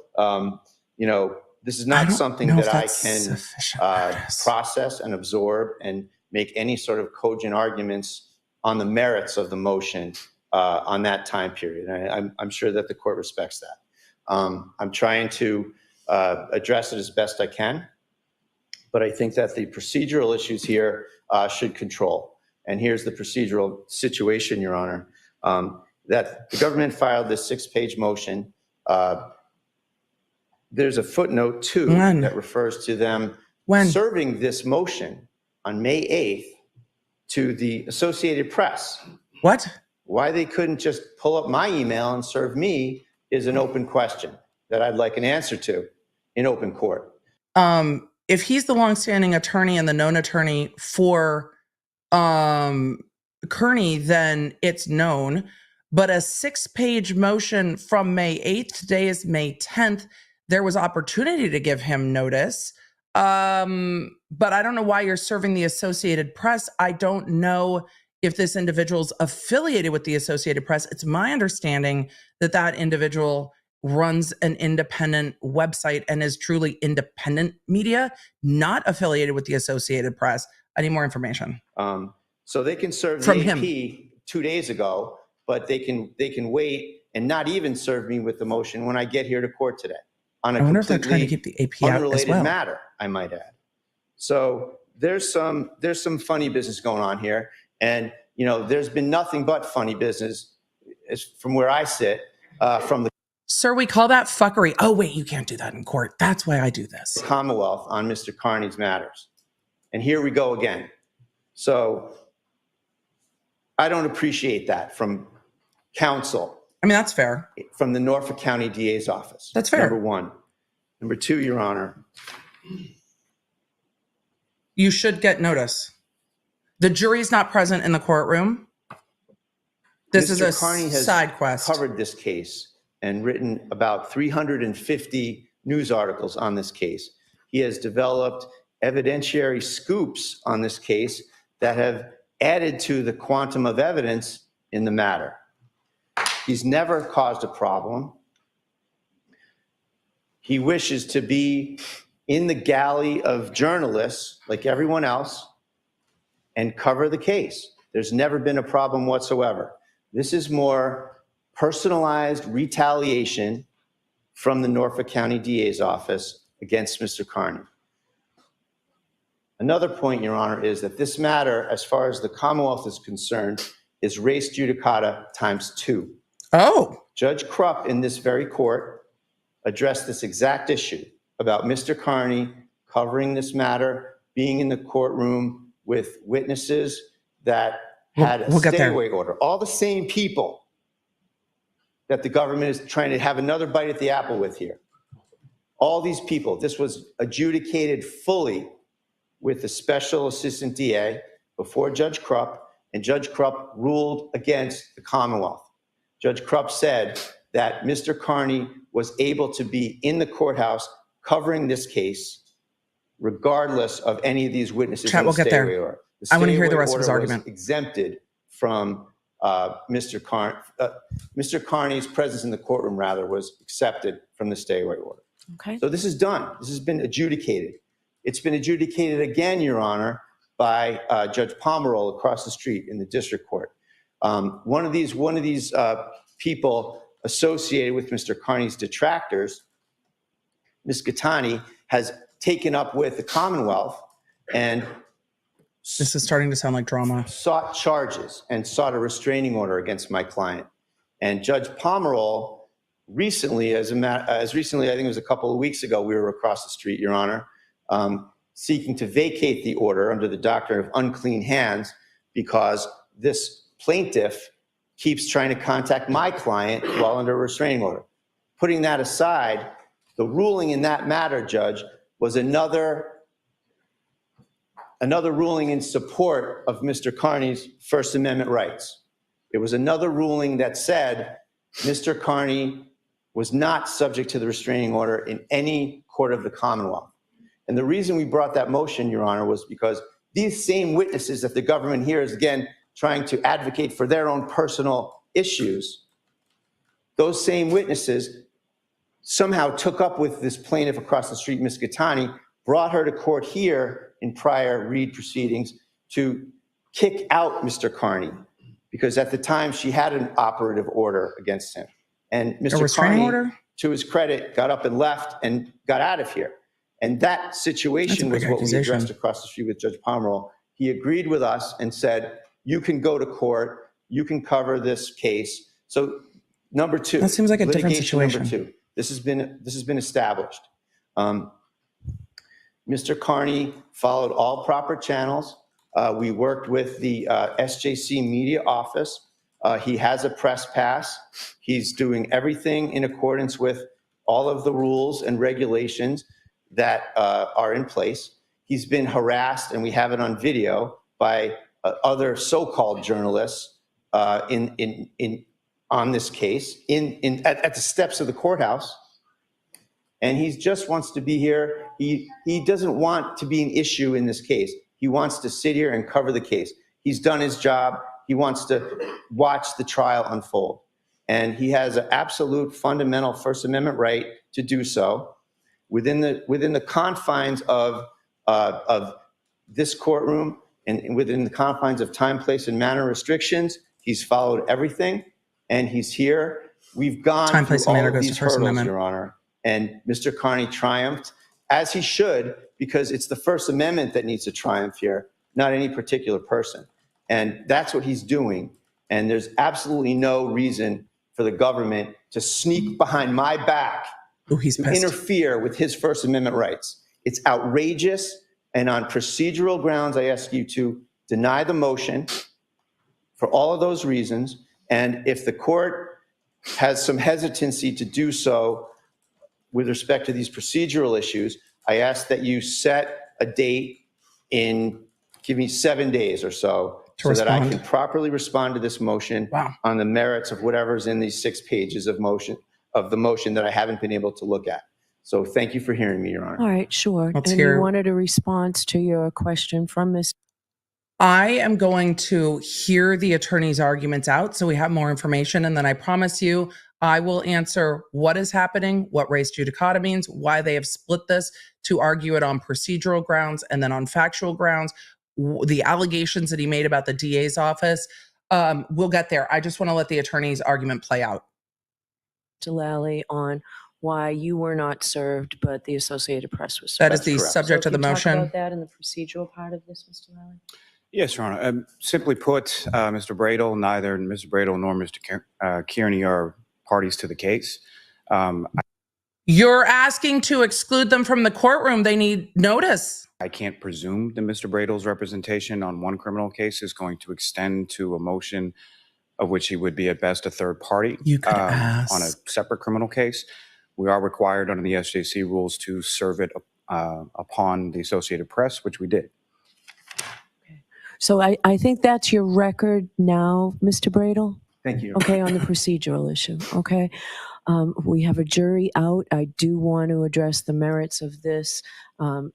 this is not something that I can process and absorb and make any sort of cogent arguments on the merits of the motion on that time period. And I'm sure that the court respects that. I'm trying to address it as best I can, but I think that the procedural issues here should control. And here's the procedural situation, Your Honor, that the government filed this 6-page motion. There's a footnote 2 that refers to them serving this motion on May 8th to the Associated Press. What? Why they couldn't just pull up my email and serve me is an open question that I'd like an answer to in open court. If he's the longstanding attorney and the known attorney for Kearney, then it's known. But a 6-page motion from May 8th, today is May 10th, there was opportunity to give him notice. But I don't know why you're serving the Associated Press. I don't know if this individual's affiliated with the Associated Press. It's my understanding that that individual runs an independent website and is truly independent media, not affiliated with the Associated Press. I need more information. So they can serve From the AP him 2 days ago, but they can wait and not even serve me with the motion when I get here to court today on a I wonder if they're trying to completely keep the AP out as unrelated well. matter, I might add. So there's some funny business going on here. And, you know, there's been nothing but funny business from where I sit, from the Sir, we call that fuckery. Oh, wait, you can't do that in court. That's why I do this. Commonwealth on Mr. Kearney's matters. And here we go again. So I don't appreciate that from counsel. I mean, that's fair. From the Norfolk County DA's office. That's fair. Number one. Number two, Your Honor. You should get notice. The jury's not present in the courtroom. This is a Kearney has side quest. Covered this case and written about 350 news articles on this case. He has developed evidentiary scoops on this case that have added to the quantum of evidence in the matter. He's never caused a problem. He wishes to be in the galley of journalists like everyone else and cover the case. There's never been a problem whatsoever. This is more personalized retaliation from the Norfolk County DA's office against Mr. Kearney. Another point, Your Honor, is that this matter, as far as the Commonwealth is concerned, is res judicata ×2. Oh. Judge Krupp in this very court addressed this exact issue about Mr. Kearney covering this matter, being in the courtroom with witnesses that had a stay-away order. All the same people that the government is trying to have another bite at the apple with here. All these people, this was adjudicated fully with the special assistant DA before Judge Krupp, and Judge Krupp ruled against the Commonwealth. Judge Krupp said that Mr. Kearney was able to be in the courthouse covering this case regardless of any of these witnesses. Chat, we'll get there. I want to hear the rest of his argument. Exempted from Mr. Kearney's presence in the courtroom, rather, was accepted from the stay-away order. Okay. So this is done. This has been adjudicated. It's been adjudicated again, Your Honor, by Judge Pomeroy across the street in the district court. One of these people associated with Mr. Kearney's detractors, Ms. Gattani, has taken up with the Commonwealth and this is starting to sound like drama. Sought charges and sought a restraining order against my client. And Judge Pomeroy recently, as recently, I think it was a couple of weeks ago, we were across the street, Your Honor, seeking to vacate the order under the doctrine of unclean hands because this plaintiff keeps trying to contact my client while under a restraining order. Putting that aside, the ruling in that matter, Judge, was another ruling in support of Mr. Kearney's First Amendment rights. It was another ruling that said Mr. Kearney was not subject to the restraining order in any court of the Commonwealth. And the reason we brought that motion, Your Honor, was because these same witnesses that the government here is, again, trying to advocate for their own personal issues, those same witnesses somehow took up with this plaintiff across the street, Ms. Gattani, brought her to court here in prior Reed proceedings to kick out Mr. Kearney because at the time she had an operative order against him. And A Mr. restraining Kearney, order? to his credit, got up and left and got out of here. And that situation That's a was big what we accusation. addressed across the street with Judge Pomeroy. He agreed with us and said, you can go to court, you can cover this case. So number two. That seems like a different litigation situation. Number two, this has been established. Mr. Kearney followed all proper channels. We worked with the SJC media office. He has a press pass. He's doing everything in accordance with all of the rules and regulations that are in place. He's been harassed, and we have it on video, by other so-called journalists on this case at the steps of the courthouse. And he just wants to be here. He doesn't want to be an issue in this case. He wants to sit here and cover the case. He's done his job. He wants to watch the trial unfold. And he has an absolute fundamental First Amendment right to do so within the confines of this courtroom and within the confines of time, place, and manner restrictions. He's followed everything, and he's here. We've gone Time, place, and through all manner of goes to these First hurdles, Amendment. Your Honor. And Mr. Kearney triumphed, as he should, because it's the First Amendment that needs to triumph here, not any particular person. And that's what he's doing. And there's absolutely no reason for the government to sneak behind my back Ooh, he's to pissed. interfere with his First Amendment rights. It's outrageous. And on procedural grounds, I ask you to deny the motion for all of those reasons. And if the court has some hesitancy to do so with respect to these procedural issues, I ask that you set a date give me 7 days or so that I can properly respond to this motion on the merits of whatever's in these 6 pages of the motion that I haven't been able to look at. So thank you for hearing me, Your Honor. All right, sure. Let's and hear- you wanted a response to your question from Ms. I am going to hear the attorney's arguments out so we have more information. And then I promise you, I will answer what is happening, what res judicata means, why they have split this to argue it on procedural grounds and then on factual grounds, the allegations that he made about the DA's office. We'll get there. I just want to let the attorney's argument play out. Lally on why you were not served, but the Associated Press was served. That is the subject of the motion. Talk about that in the procedural part of this, Mr. Lally. Yes, Your Honor. Simply put, Mr. Bradel, neither Mr. Bradel nor Mr. Kearney are parties to the case. You're asking to exclude them from the courtroom. They need notice. I can't presume that Mr. Bradel's representation on one criminal case is going to extend to a motion of which he would be at best a third party. You could ask. On a separate criminal case. We are required under the SJC rules to serve it upon the Associated Press, which we did. So I think that's your record now, Mr. Bradel. Thank you. Okay, on the procedural issue. Okay. We have a jury out. I do want to address the merits of this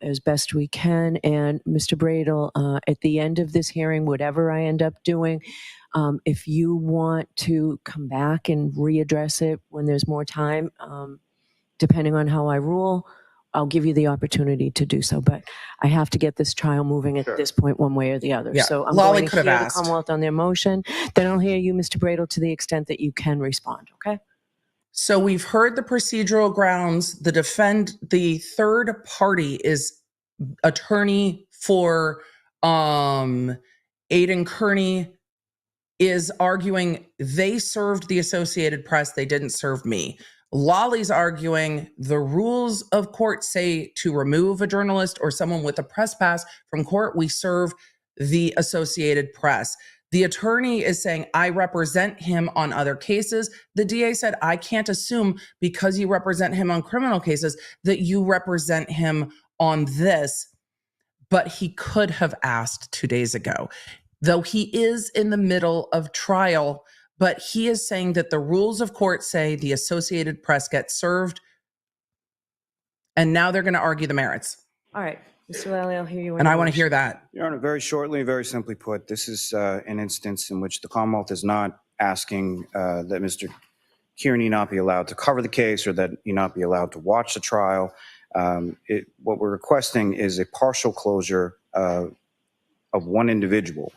as best we can. And Mr. Bradel, at the end of this hearing, whatever I end up doing, if you want to come back and readdress it when there's more time, depending on how I rule, I'll give you the opportunity to do so. But I have to get this trial moving at this point, one way or the other. Yeah. So I'm Lolly going to could have hear the asked. Commonwealth on their motion. Then I'll hear you, Mr. Bradel, to the extent that you can respond. Okay. So we've heard the procedural grounds. The third party is attorney for Aiden Kearney is arguing they served the Associated Press. They didn't serve me. Lolly's arguing the rules of court say to remove a journalist or someone with a press pass from court, we serve the Associated Press. The attorney is saying, I represent him on other cases. The DA said, I can't assume because you represent him on criminal cases that you represent him on this. But he could have asked 2 days ago, though he is in the middle of trial. But he is saying that the rules of court say the Associated Press gets served. And now they're going to argue the merits. All right. Mr. Lally, I'll hear you. And I want to hear that. Your Honor, very shortly, very simply put, this is an instance in which the Commonwealth is not asking that Mr. Kearney not be allowed to cover the case or that he not be allowed to watch the trial. What we're requesting is a partial closure of one individual.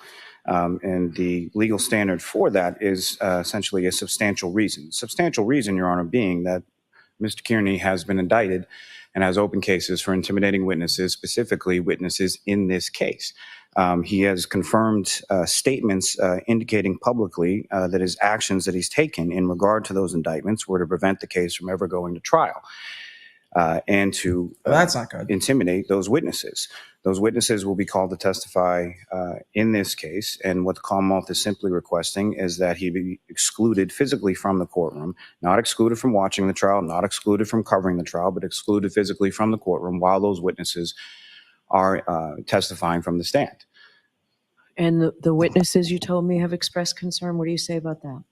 And the legal standard for that is essentially a substantial reason. Substantial reason, Your Honor, being that Mr. Kearney has been indicted and has open cases for intimidating witnesses, specifically witnesses in this case. He has confirmed statements indicating publicly that his actions that he's taken in regard to those indictments were to prevent the case from ever going to trial and to That's not good. intimidate those witnesses. Those witnesses will be called to testify in this case, and what the Commonwealth is simply requesting is that he be excluded physically from the courtroom, not excluded from watching the trial, not excluded from covering the trial, but excluded physically from the courtroom while those witnesses are testifying from the stand. And the witnesses you told me have expressed concern. What do you say about that?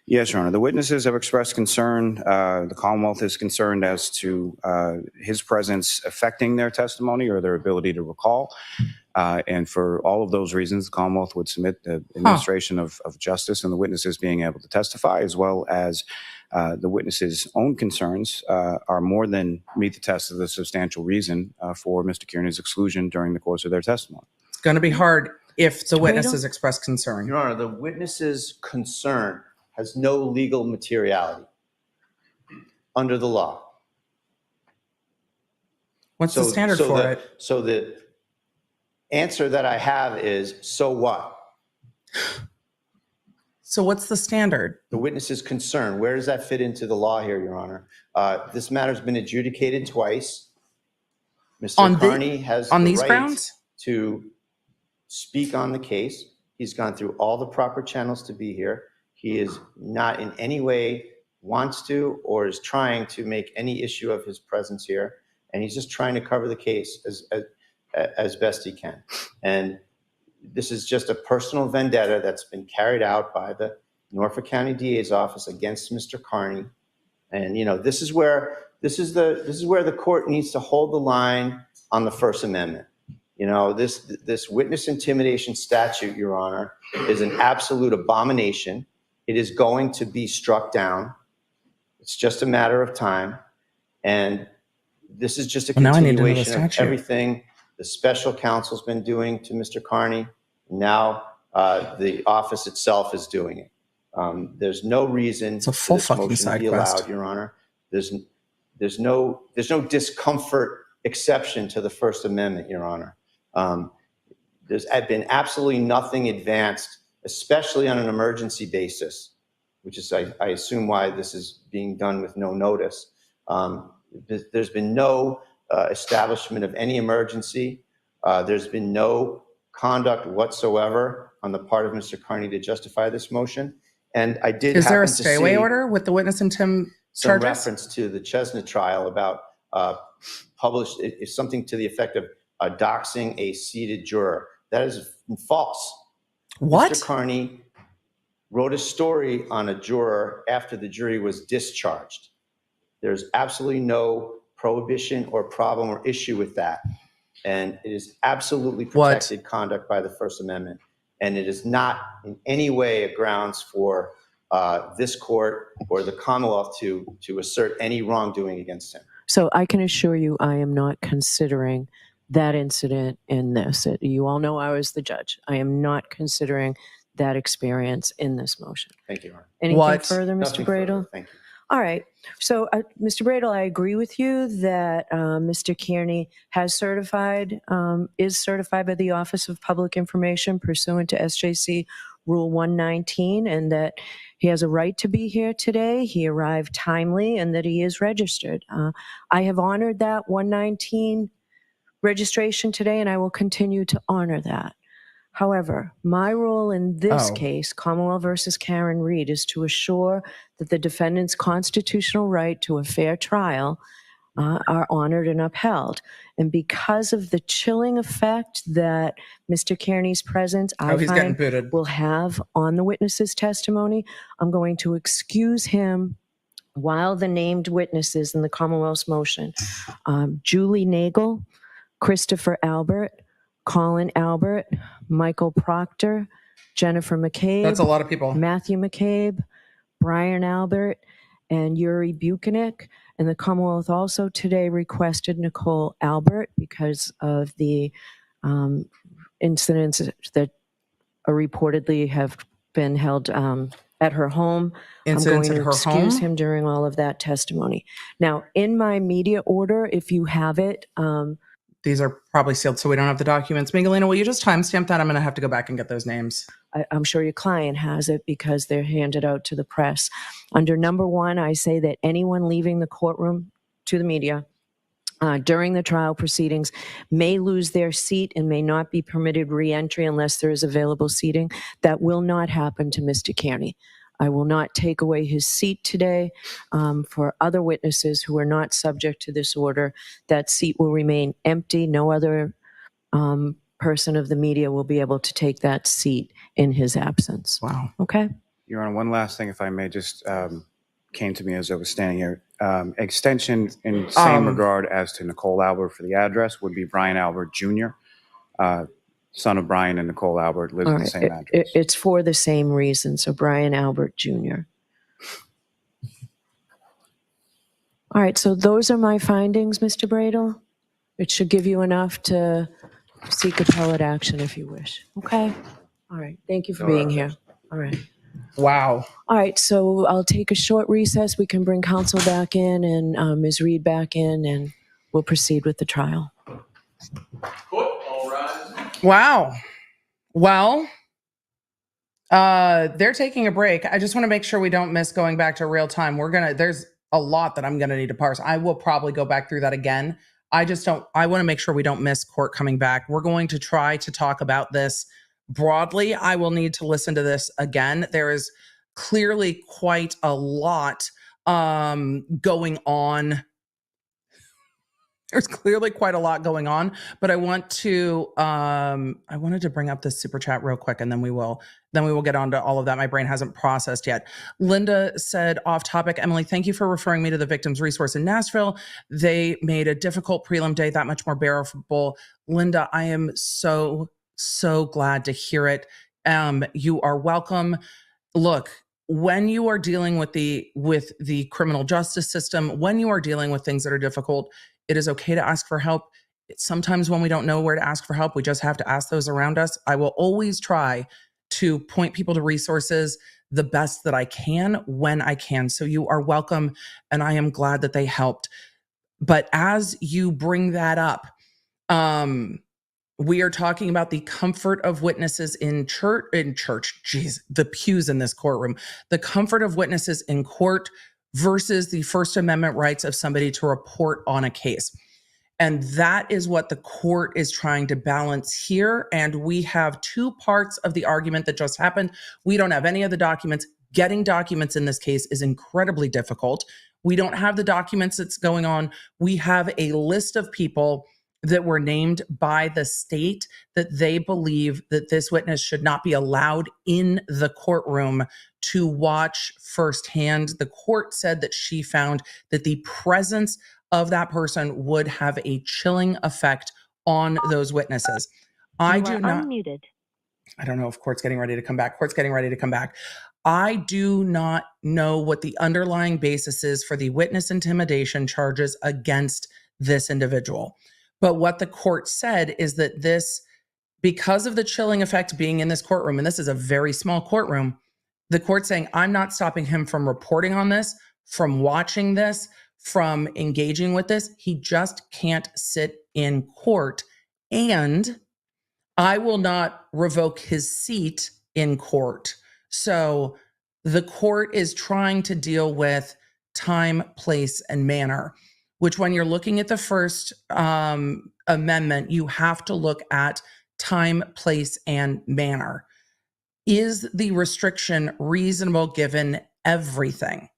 Yes, Your Honor. The witnesses have expressed concern. The Commonwealth is concerned as to his presence affecting their testimony or their ability to recall. And for all of those reasons, the Commonwealth would submit the administration of justice and the witnesses being able to testify, as well as the witnesses' own concerns are more than meet the test of the substantial reason for Mr. Kearney's exclusion during the course of their testimony. It's going to be hard if the witnesses express concern. Your Honor, the witness's concern has no legal materiality under the law. What's the standard for it? So the answer that I have is, so what? So what's the standard? The witness's concern. Where does that fit into the law here, Your Honor? This matter's been adjudicated twice. Mr. Kearney has on the these right grounds to speak on the case. He's gone through all the proper channels to be here. He is not in any way wants to or is trying to make any issue of his presence here. And he's just trying to cover the case as best he can. And this is just a personal vendetta that's been carried out by the Norfolk County DA's office against Mr. Kearney. And, you know, this is where the court needs to hold the line on the First Amendment. You know, this witness intimidation statute, Your Honor, is an absolute abomination. It is going to be struck down. It's just a matter of time. And this is just a continuation of everything the special counsel's been doing to Mr. Kearney. Now the office itself is doing it. There's no reason it's a full for this fucking motion side to be quest. allowed, Your Honor. There's no discomfort exception to the First Amendment, Your Honor. There's been absolutely nothing advanced, especially on an emergency basis, which is, I assume, why this is being done with no notice. There's been no establishment of any emergency. There's been no conduct whatsoever on the part of Mr. Kearney to justify this motion. And I did. Is there a stay away order with the witness and Tim some charges? reference to the Chestnut trial about published is something to the effect of doxing a seated juror. That is false. What? Mr. Kearney wrote a story on a juror after the jury was discharged. There's absolutely no prohibition or problem or issue with that. And it is absolutely protected conduct by the First Amendment. And it is not in any way a grounds for this court or the Commonwealth to assert any wrongdoing against him. So I can assure you I am not considering that incident in this. You all know I was the judge. I am not considering that experience in this motion. Thank you, Your Honor. Anything further, Mr. Nothing Bradel? further. Thank you. All right. So, Mr. Bradel, I agree with you that Mr. Kearney is certified by the Office of Public Information pursuant to SJC Rule 119, and that he has a right to be here today. He arrived timely, and that he is registered. I have honored that 119 registration today, and I will continue to honor that. However, my role in this case, Commonwealth versus Karen Reed, is to assure that the defendant's constitutional right to a fair trial are honored and upheld. And because of the chilling effect that Mr. Kearney's presence, I find, will have on the witness's testimony, I'm going to excuse him while the named witnesses in the Commonwealth's motion, Julie Nagel, Christopher Albert, Colin Albert, Michael Proctor, Jennifer McCabe. That's a lot of people. Matthew McCabe, Brian Albert, and Yuri Buchanek. And the Commonwealth also today requested Nicole Albert because of the incidents that reportedly have been held at her home. Incidents I'm at going to her excuse home? him during all of that testimony. Now, in my media order, if you have it, These are probably sealed, so we don't have the documents. Miguelina, will you just timestamp that? I'm going to have to go back and get those names. I'm sure your client has it because they're handed out to the press. Under number 1, I say that anyone leaving the courtroom to the media during the trial proceedings may lose their seat and may not be permitted re-entry unless there is available seating. That will not happen to Mr. Kearney. I will not take away his seat today. For other witnesses who are not subject to this order, that seat will remain empty. No other person of the media will be able to take that seat in his absence. Wow. Okay? Your Honor, one last thing, if I may, just came to me as I was standing here. Extension in same regard as to Nicole Albert for the address would be Brian Albert Jr., son of Brian and Nicole Albert, lives at the same address. It's for the same reason. So Brian Albert Jr. All right. So those are my findings, Mr. Bradel. It should give you enough to seek appellate action if you wish. Okay. All right. Thank you for being here. All right. Wow. All right. So I'll take a short recess. We can bring counsel back in and Ms. Reed back in, and we'll proceed with the trial. Court, all rise. Wow. Well, they're taking a break. I just want to make sure we don't miss going back to real time. There's a lot that I'm going to need to parse. I will probably go back through that again. I want to make sure we don't miss court coming back. We're going to try to talk about this broadly. I will need to listen to this again. There is clearly quite a lot going on. There's clearly quite a lot going on, but I wanted to bring up this super chat real quick, and then we will get on to all of that. My brain hasn't processed yet. Linda said, off topic, Emily, thank you for referring me to the victim's resource in Nashville. They made a difficult prelim day that much more bearable. Linda, I am so glad to hear it. You are welcome. Look, when you are dealing with the criminal justice system, when you are dealing with things that are difficult, it is okay to ask for help. Sometimes when we don't know where to ask for help, we just have to ask those around us. I will always try to point people to resources the best that I can when I can. So you are welcome, and I am glad that they helped. But as you bring that up, we are talking about the comfort of witnesses in church. Geez, the pews in this courtroom. The comfort of witnesses in court versus the First Amendment rights of somebody to report on a case. And that is what the court is trying to balance here. And we have two parts of the argument that just happened. We don't have any of the documents. Getting documents in this case is incredibly difficult. We don't have the documents that's going on. We have a list of people that were named by the state that they believe that this witness should not be allowed in the courtroom to watch firsthand. The court said that she found that the presence of that person would have a chilling effect on those witnesses. I do not. Unmuted. I don't know if court's getting ready to come back. Court's getting ready to come back. I do not know what the underlying basis is for the witness intimidation charges against this individual. But what the court said is that this, because of the chilling effect being in this courtroom, and this is a very small courtroom, the court saying, I'm not stopping him from reporting on this, from watching this, from engaging with this. He just can't sit in court. And I will not revoke his seat in court. So the court is trying to deal with time, place, and manner, which when you're looking at the First Amendment, you have to look at time, place, and manner. Is the restriction reasonable given everything?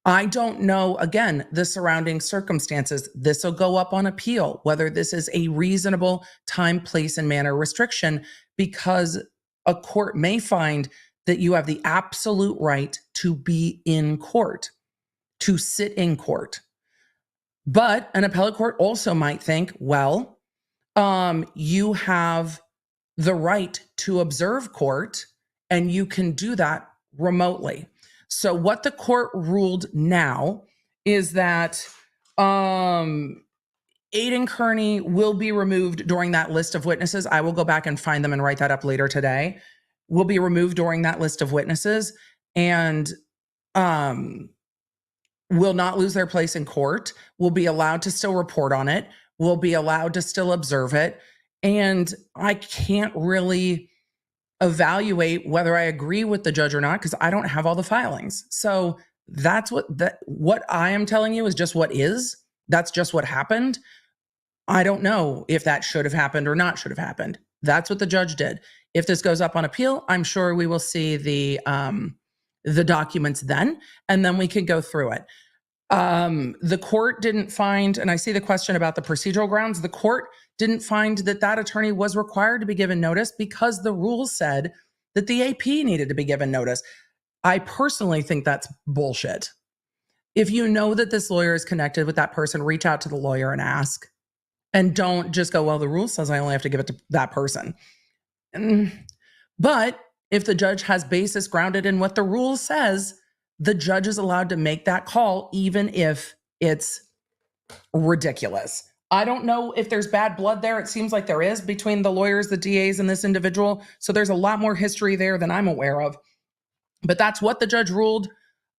I don't know, again, the surrounding circumstances. This will go up on appeal, whether this is a reasonable time, place, and manner restriction, because a court may find that you have the absolute right to be in court, to sit in court. But an appellate court also might think, well, you have the right to observe court, and you can do that remotely. So what the court ruled now is that Aiden Kearney will be removed during that list of witnesses. I will go back and find them and write that up later today. will be removed during that list of witnesses and will not lose their place in court, will be allowed to still report on it, will be allowed to still observe it. And I can't really evaluate whether I agree with the judge or not because I don't have all the filings. So that's what I am telling you is just what is. That's just what happened. I don't know if that should have happened or not should have happened. That's what the judge did. If this goes up on appeal, I'm sure we will see the documents then, and then we can go through it. The court didn't find, and I see the question about the procedural grounds, the court didn't find that attorney was required to be given notice because the rule said that the AP needed to be given notice. I personally think that's bullshit. If you know that this lawyer is connected with that person, reach out to the lawyer and ask. And don't just go, well, the rule says I only have to give it to that person. But if the judge has basis grounded in what the rule says, the judge is allowed to make that call, even if it's ridiculous. I don't know if there's bad blood there. It seems like there is between the lawyers, the DAs, and this individual. So there's a lot more history there than I'm aware of. But that's what the judge ruled.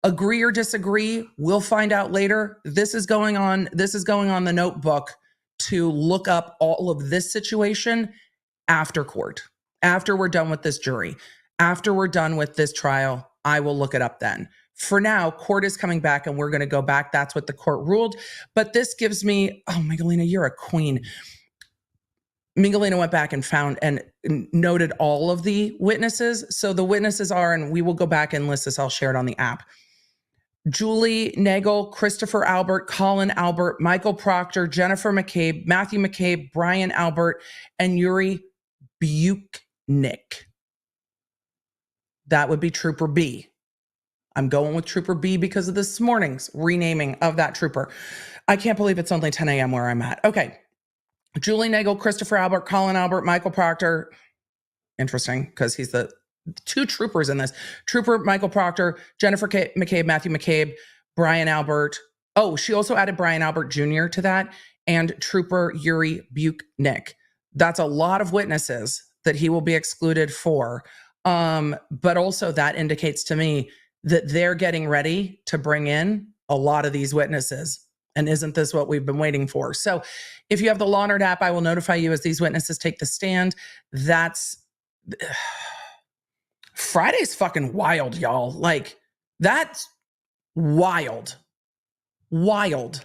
Agree or disagree, we'll find out later. This is going on the notebook to look up all of this situation after court, after we're done with this jury, after we're done with this trial. I will look it up then. For now, court is coming back and we're going to go back. That's what the court ruled. But this gives me, oh, Miguelina, you're a queen. Miguelina went back and found and noted all of the witnesses. So the witnesses are, and we will go back and list this, I'll share it on the app. Julie Nagel, Christopher Albert, Colin Albert, Michael Proctor, Jennifer McCabe, Matthew McCabe, Brian Albert, and Yuri Buchnick. That would be Trooper B. I'm going with Trooper B because of this morning's renaming of that trooper. I can't believe it's only 10 a.m. where I'm at. Okay. Julie Nagel, Christopher Albert, Colin Albert, Michael Proctor. Interesting because he's the two troopers in this. Trooper Michael Proctor, Jennifer McCabe, Matthew McCabe, Brian Albert. Oh, she also added Brian Albert Jr. to that, and Trooper Yuri Buchnick. That's a lot of witnesses that he will be excluded for. But also that indicates to me that they're getting ready to bring in a lot of these witnesses. And isn't this what we've been waiting for? So if you have the Law Nerd app, I will notify you as these witnesses take the stand. That's... Friday's fucking wild, y'all. Like, that's wild. Wild.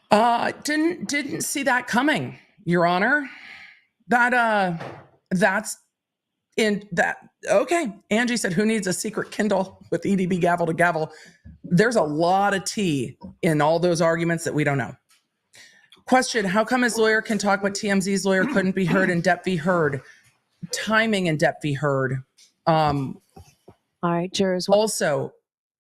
Didn't see that coming, Your Honor. That's in that. Okay. Angie said, who needs a secret Kindle with EDB gavel to gavel? There's a lot of tea in all those arguments that we don't know. Question, how come his lawyer can talk but TMZ's lawyer couldn't be heard and Depp be heard? Timing and Depp v. Heard. All right, jurors. Also,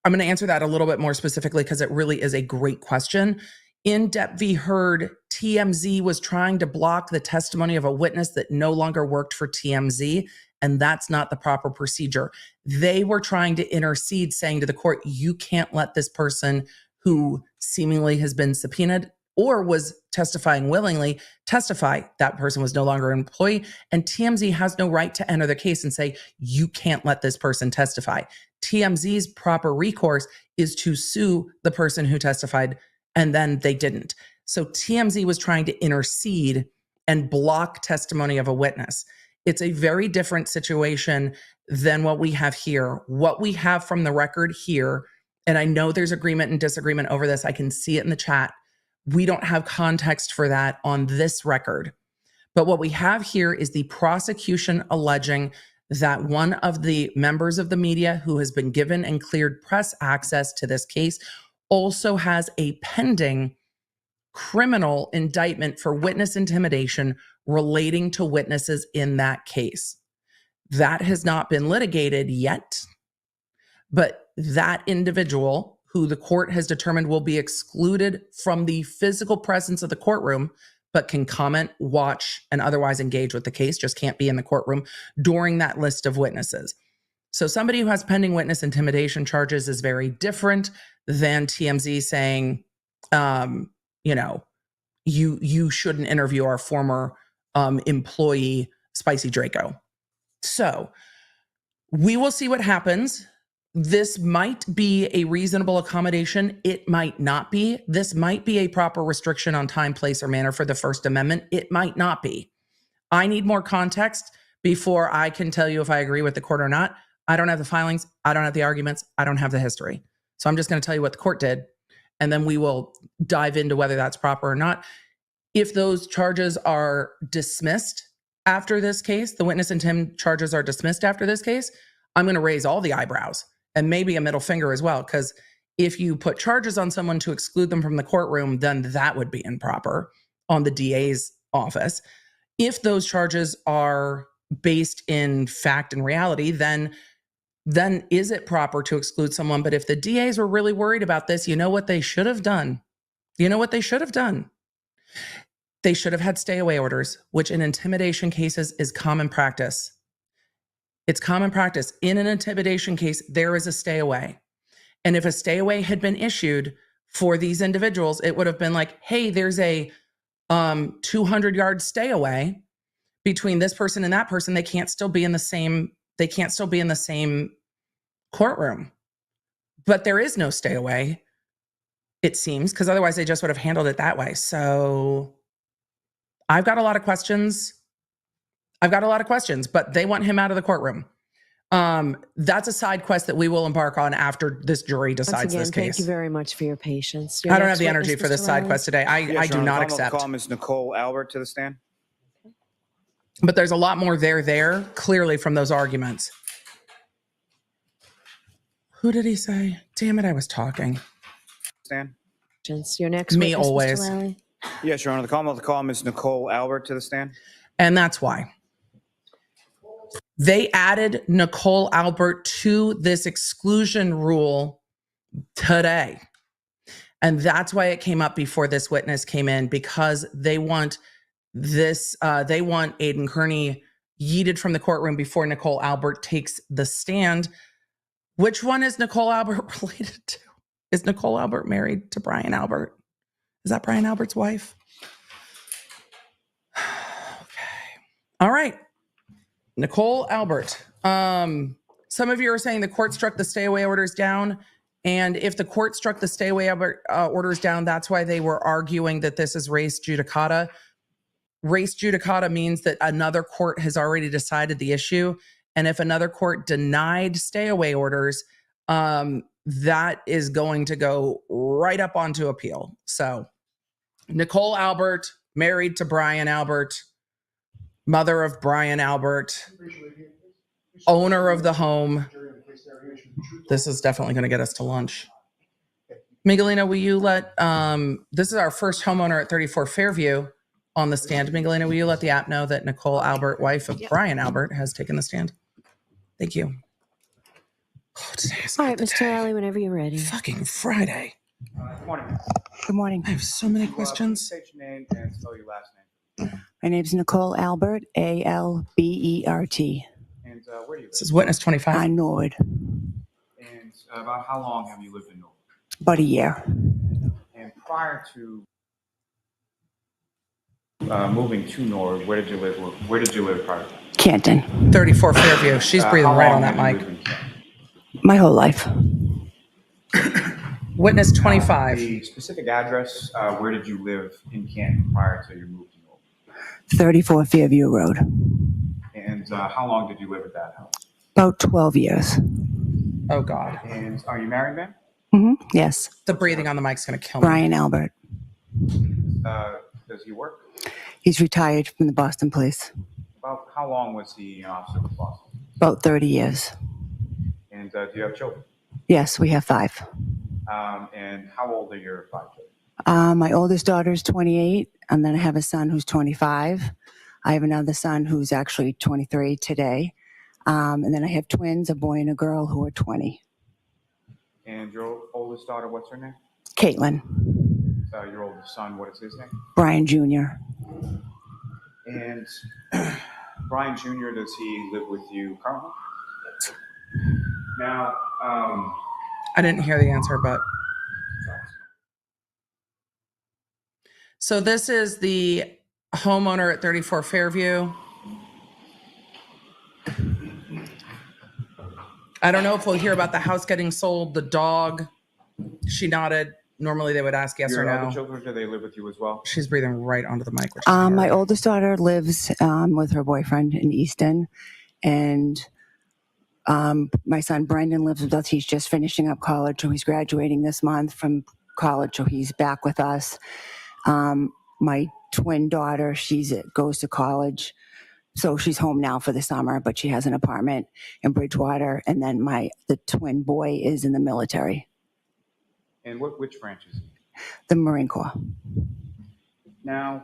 I'm going to answer that a little bit more specifically because it really is a great question. In Depp v. Heard, TMZ was trying to block the testimony of a witness that no longer worked for TMZ, and that's not the proper procedure. They were trying to intercede, saying to the court, you can't let this person who seemingly has been subpoenaed or was testifying willingly, testify. That person was no longer an employee, and TMZ has no right to enter the case and say, you can't let this person testify. TMZ's proper recourse is to sue the person who testified, and then they didn't. So TMZ was trying to intercede and block testimony of a witness. It's a very different situation than what we have here. What we have from the record here, and I know there's agreement and disagreement over this, I can see it in the chat. We don't have context for that on this record. But what we have here is the prosecution alleging that one of the members of the media who has been given and cleared press access to this case also has a pending criminal indictment for witness intimidation relating to witnesses in that case. That has not been litigated yet, but that individual who the court has determined will be excluded from the physical presence of the courtroom, but can comment, watch, and otherwise engage with the case, just can't be in the courtroom during that list of witnesses. So somebody who has pending witness intimidation charges is very different than TMZ saying, you shouldn't interview our former employee, Spicy Draco. So we will see what happens. This might be a reasonable accommodation. It might not be. This might be a proper restriction on time, place, or manner for the First Amendment. It might not be. I need more context before I can tell you if I agree with the court or not. I don't have the filings. I don't have the arguments. I don't have the history. So I'm just going to tell you what the court did, and then we will dive into whether that's proper or not. If those charges are dismissed after this case, the witness intent charges are dismissed after this case, I'm going to raise all the eyebrows and maybe a middle finger as well. Because if you put charges on someone to exclude them from the courtroom, then that would be improper on the DA's office. If those charges are based in fact and reality, then is it proper to exclude someone? But if the DAs were really worried about this, you know what they should have done? You know what they should have done? They should have had stay away orders, which in intimidation cases is common practice. It's common practice. In an intimidation case, there is a stay away. And if a stay away had been issued for these individuals, it would have been like, hey, there's a 200-yard stay away between this person and that person. They can't still be in the same courtroom. But there is no stay away, it seems, because otherwise they just would have handled it that way. So I've got a lot of questions. But they want him out of the courtroom. That's a side quest that we will embark on after this jury decides this case. Thank you very much for your patience. I don't have the energy for this side quest today. I do not accept. Call Ms. Nicole Albert to the stand. But there's a lot more there, clearly from those arguments. Who did he say? Damn it, I was talking. Stand. Your next Me witness, always. Mr. Lally. Yes, Your Honor. The Commonwealth call Ms. Nicole Albert to the stand. And that's why. They added Nicole Albert to this exclusion rule today. And that's why it came up before this witness came in, because they want Aidan Kearney yeeted from the courtroom before Nicole Albert takes the stand. Which one is Nicole Albert related to? Is Nicole Albert married to Brian Albert? Is that Brian Albert's wife? Okay. All right. Nicole Albert. Some of you are saying the court struck the stay away orders down. And if the court struck the stay away orders down, that's why they were arguing that this is res judicata. Res judicata means that another court has already decided the issue. And if another court denied stay away orders, that is going to go right up onto appeal. So Nicole Albert, married to Brian Albert, mother of Brian Albert, owner of the home. This is definitely going to get us to lunch. Miguelina, will you let, this is our first homeowner at 34 Fairview on the stand. Miguelina, will you let the app know that Nicole Albert, wife of Brian Albert, has taken the stand? Thank you. Oh, All right, Mr. Lally, whenever you're ready. Fucking Friday. Good morning. Good morning. I have so many questions. State your name and spell your last name. My name's Nicole Albert, A-L-B-E-R-T. And where do you live? This is witness 25. I'm Norwood. And about how long have you lived in Norwood? About a year. And prior to moving to Norwood, where did you live? Where did you live prior to that? Canton. 34 Fairview. She's breathing right on that mic. My whole life. Witness 25. The specific address, where did you live in Canton prior to your move to Norwood? 34 Fairview Road. And how long did you live at that house? About 12 years. Oh, God. And are you married, man? Mm-hmm. Yes. The breathing on the mic's going to kill me. Brian Albert. Does he work? He's retired from the Boston Police. About how long was he an officer with Boston? About 30 years. And do you have children? Yes, we have 5. And how old are your 5 children? My oldest daughter is 28, and then I have a son who's 25. I have another son who's actually 23 today. And then I have twins, a boy and a girl, who are 20. And your oldest daughter, what's her name? Caitlin. Your oldest son, what is his name? Brian Jr. And Brian Jr., does he live with you currently? Now, I didn't hear the answer, but. So this is the homeowner at 34 Fairview. I don't know if we'll hear about the house getting sold, the dog. She nodded. Normally they would ask yes or Your no. other children, do they live with you as well? She's breathing right onto the mic. Which is My hard. oldest daughter lives with her boyfriend in Easton, and my son Brendan lives with us. He's just finishing up college, so he's graduating this month from college, so he's back with us. My twin daughter, goes to college, so she's home now for the summer, but she has an apartment in Bridgewater. And then the twin boy is in the military, And which branch is he? the Marine Corps. Now,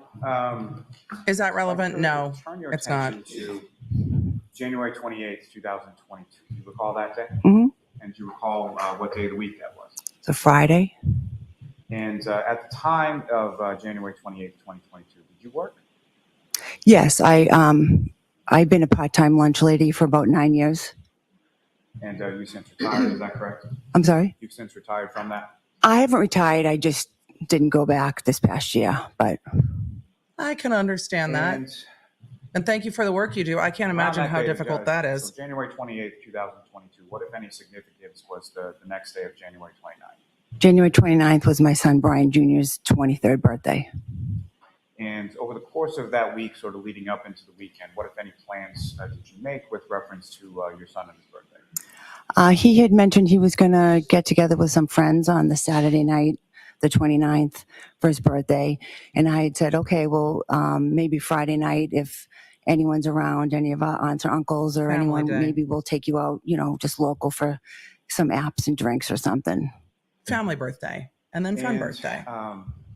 is that relevant? No, turn your it's not. attention to January 28th, 2022. Do you recall that day? Mm-hmm. And do you recall what day of the week that was? It's a Friday. And at the time of January 28th, 2022, did you work? Yes, I've been a part-time lunch lady for about 9 years. And you've since retired, is that correct? I'm sorry? You've since retired from that? I haven't retired. I just didn't go back this past year, but I can understand that. And thank you for the work you do. I can't imagine how difficult that is. So January 28th, 2022, what, if any, significance was the next day of January 29th? January 29th was my son Brian Jr.'s 23rd birthday. And over the course of that week, sort of leading up into the weekend, what, if any, plans did you make with reference to your son and his birthday? He had mentioned he was going to get together with some friends on the Saturday night, the 29th, for his birthday. And I had said, okay, well, maybe Friday night, if anyone's around, any of our aunts or uncles or Family anyone, day. maybe we'll take you out, just local for some apps and drinks or something. Family birthday and then fun birthday.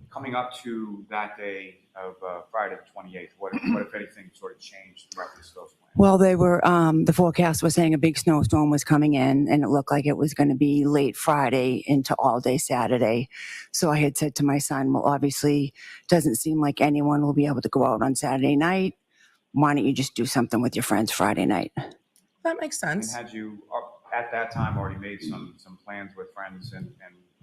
Coming up to that day of Friday the 28th, what if anything sort of changed in reference to those plans? Well, they were, the forecast was saying a big snowstorm was coming in, and it looked like it was going to be late Friday into all day Saturday. So I had said to my son, well, obviously doesn't seem like anyone will be able to go out on Saturday night. Why don't you just do something with your friends Friday night? That makes sense. And had you at that time already made some plans with friends and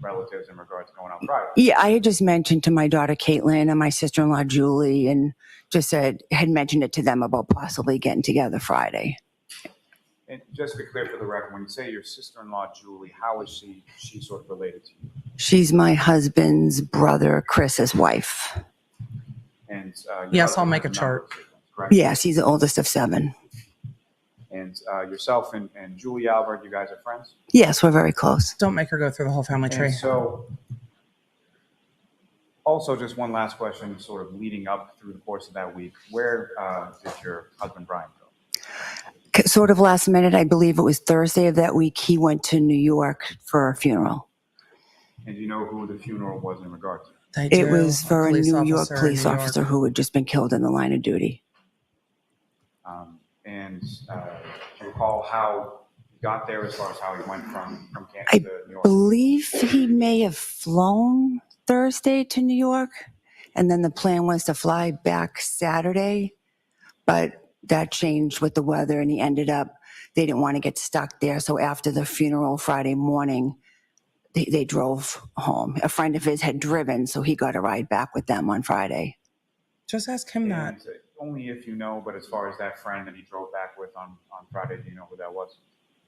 relatives in regards to going out Friday? Yeah, I had just mentioned to my daughter Caitlin and my sister-in-law Julie, and just had mentioned it to them about possibly getting together Friday. And just to be clear for the record, when you say your sister-in-law Julie, how is she sort of related to you? She's my husband's brother Chris's wife. And yes, I'll make a chart. Correct? Yes, he's the oldest of 7. And yourself and Julie Albert, you guys are friends? Yes, we're very close. Don't make her go through the whole family tree. And so, also just one last question, sort of leading up through the course of that week, where did your husband Brian go? Sort of last minute, I believe it was Thursday of that week, he went to New York for a funeral. And do you know who the funeral was in regard to? It was for a New York police officer who had just been killed in the line of duty. And do you recall how he got there as far as how he went from Kansas I to New York? believe he may have flown Thursday to New York, and then the plan was to fly back Saturday, but that changed with the weather, and they didn't want to get stuck there. So after the funeral Friday morning, they drove home. A friend of his had driven, so he got a ride back with them on Friday. Just ask him that. Only if you know, but as far as that friend that he drove back with on Friday, do you know who that was?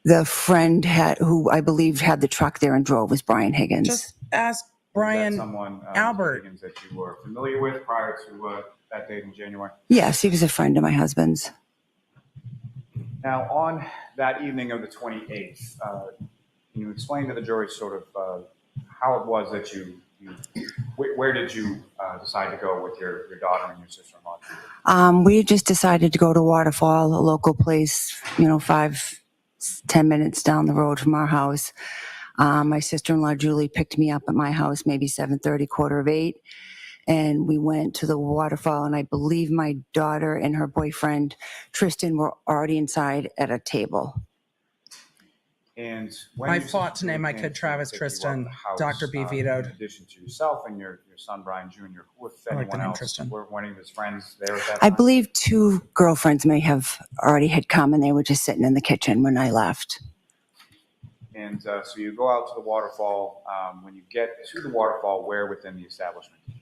The friend who I believe had the truck there and drove was Brian Higgins. Just ask Brian someone, Albert Higgins, that you were familiar with prior to that date in January? Yes, he was a friend of my husband's. Now, on that evening of the 28th, can you explain to the jury sort of how it was that where did you decide to go with your daughter and your sister-in-law? We just decided to go to Waterfall, a local place, 5-10 minutes down the road from our house. My sister-in-law Julie picked me up at my house maybe 7:30, 7:45, and we went to the Waterfall, and I believe my daughter and her boyfriend Tristan were already inside at a table. And when I fought to name my kid Travis Tristan. Dr. B vetoed. In addition to yourself and your son Brian Jr., who, if anyone else, Tristan. were one of his friends there at that I time? believe 2 girlfriends may have already had come, and they were just sitting in the kitchen when I left. And so you go out to the waterfall. When you get to the waterfall, where within the establishment did you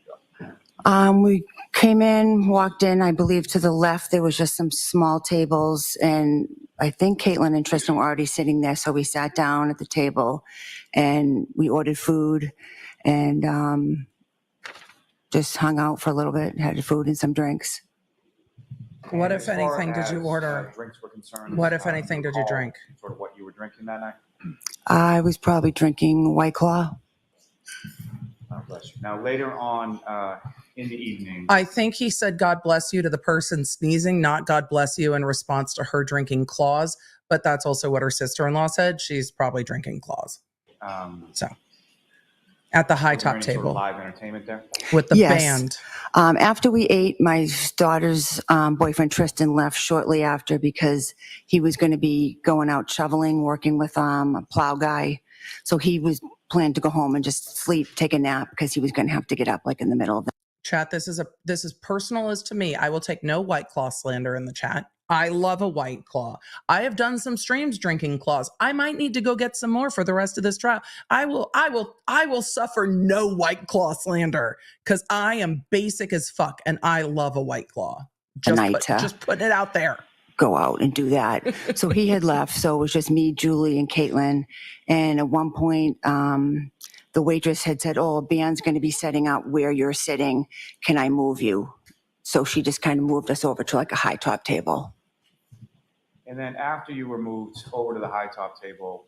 go? We came in, walked in. I believe to the left there was just some small tables, and I think Caitlin and Tristan were already sitting there, so we sat down at the table and we ordered food and just hung out for a little bit, had food and some drinks. What, And if as far anything, did you as, order? Drinks were concerned. What, if anything, did you recall drink? Sort of what you were drinking that night? I was probably drinking White Claw. God bless you. Now, later on in the evening, I think he said God bless you to the person sneezing, not God bless you in response to her drinking claws. But that's also what her sister-in-law said. She's probably drinking claws. So at the high was there top any sort of table live entertainment there? with the Yes. band. After we ate, my daughter's boyfriend Tristan left shortly after because he was going to be going out shoveling, working with a plow guy. So he was planned to go home and just sleep, take a nap because he was going to have to get up like in the middle of the Chat, this is personal as to me. I will take no White Claw slander in the chat. I love a White Claw. I have done some streams drinking claws. I might need to go get some more for the rest of this trial. I will suffer no White Claw slander because I am basic as fuck and I love a White Claw. Just put it out there. Go out and do that. So he had left. So it was just me, Julie, and Caitlin. And at one point, the waitress had said, "Oh, a band's going to be setting up where you're sitting. Can I move you?" So she just kind of moved us over to like a high top table. And then after you were moved over to the high top table,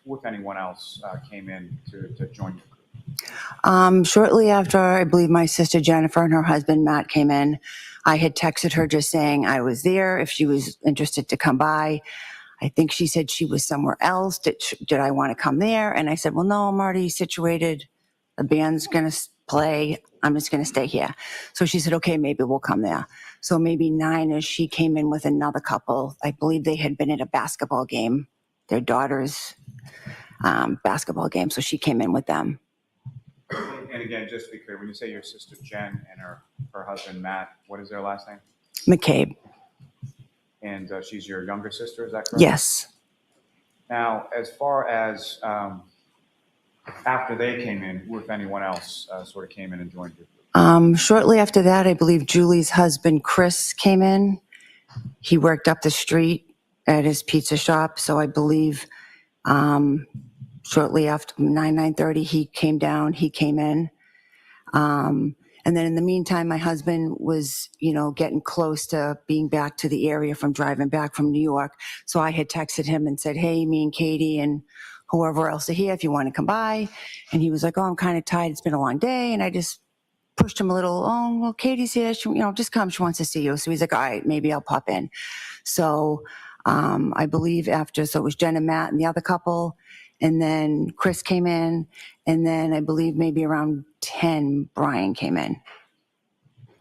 who, if anyone else, came in to join your group? Shortly after, I believe my sister Jennifer and her husband Matt came in. I had texted her just saying I was there if she was interested to come by. I think she said she was somewhere else. Did I want to come there? And I said, well, no, I'm already situated. The band's going to play. I'm just going to stay here. So she said, okay, maybe we'll come there. So maybe 9 as she came in with another couple. I believe they had been at a basketball game, their daughter's basketball game. So she came in with them. And again, just to be clear, when you say your sister Jen and her husband Matt, what is their last name? McCabe. And she's your younger sister, is that correct? Yes. Now, as far as after they came in, who, if anyone else, sort of came in and joined you? Shortly after that, I believe Julie's husband, Chris, came in. He worked up the street at his pizza shop. So I believe shortly after 9:30, he came down, he came in. And then in the meantime, my husband was, getting close to being back to the area from driving back from New York. So I had texted him and said, hey, me and Katie and whoever else are here, if you want to come by. And he was like, oh, I'm kind of tired. It's been a long day. And I just pushed him a little, oh, well, Katie's here. She, just come. She wants to see you. So he's like, all right, maybe I'll pop in. So I believe so it was Jen and Matt and the other couple. And then Chris came in. And then I believe maybe around 10, Brian came in.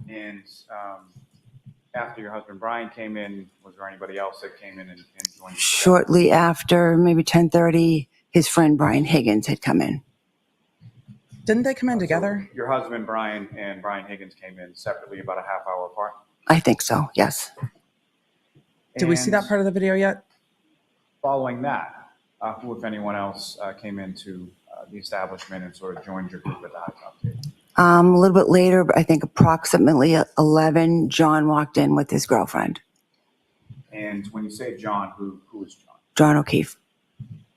And after your husband Brian came in, was there anybody else that came in and joined you? Shortly after, maybe 10:30, his friend Brian Higgins had come in. Didn't they come in together? Your husband Brian and Brian Higgins came in separately about a half hour apart? I think so, yes. Did we see that part of the video yet? Following that, who, if anyone else, came into the establishment and sort of joined your group at the high top table? A little bit later, I think approximately 11, John walked in with his girlfriend. And when you say John, who is John? John O'Keefe.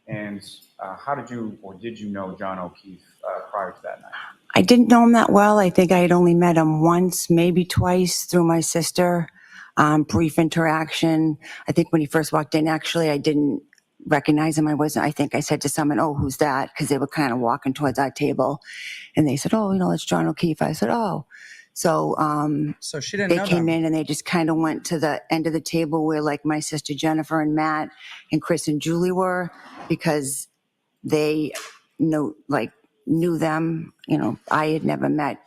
And how did you know John O'Keefe prior to that night? I didn't know him that well. I think I had only met him once, maybe twice through my sister. Brief interaction. I think when he first walked in, actually, I didn't recognize him. I think I said to someone, oh, who's that? Because they were kind of walking towards our table. And they said, oh, it's John O'Keefe. I said, oh. So so she didn't know they came them. in and they just kind of went to the end of the table where like my sister Jennifer and Matt and Chris and Julie were, because they knew them. I had never met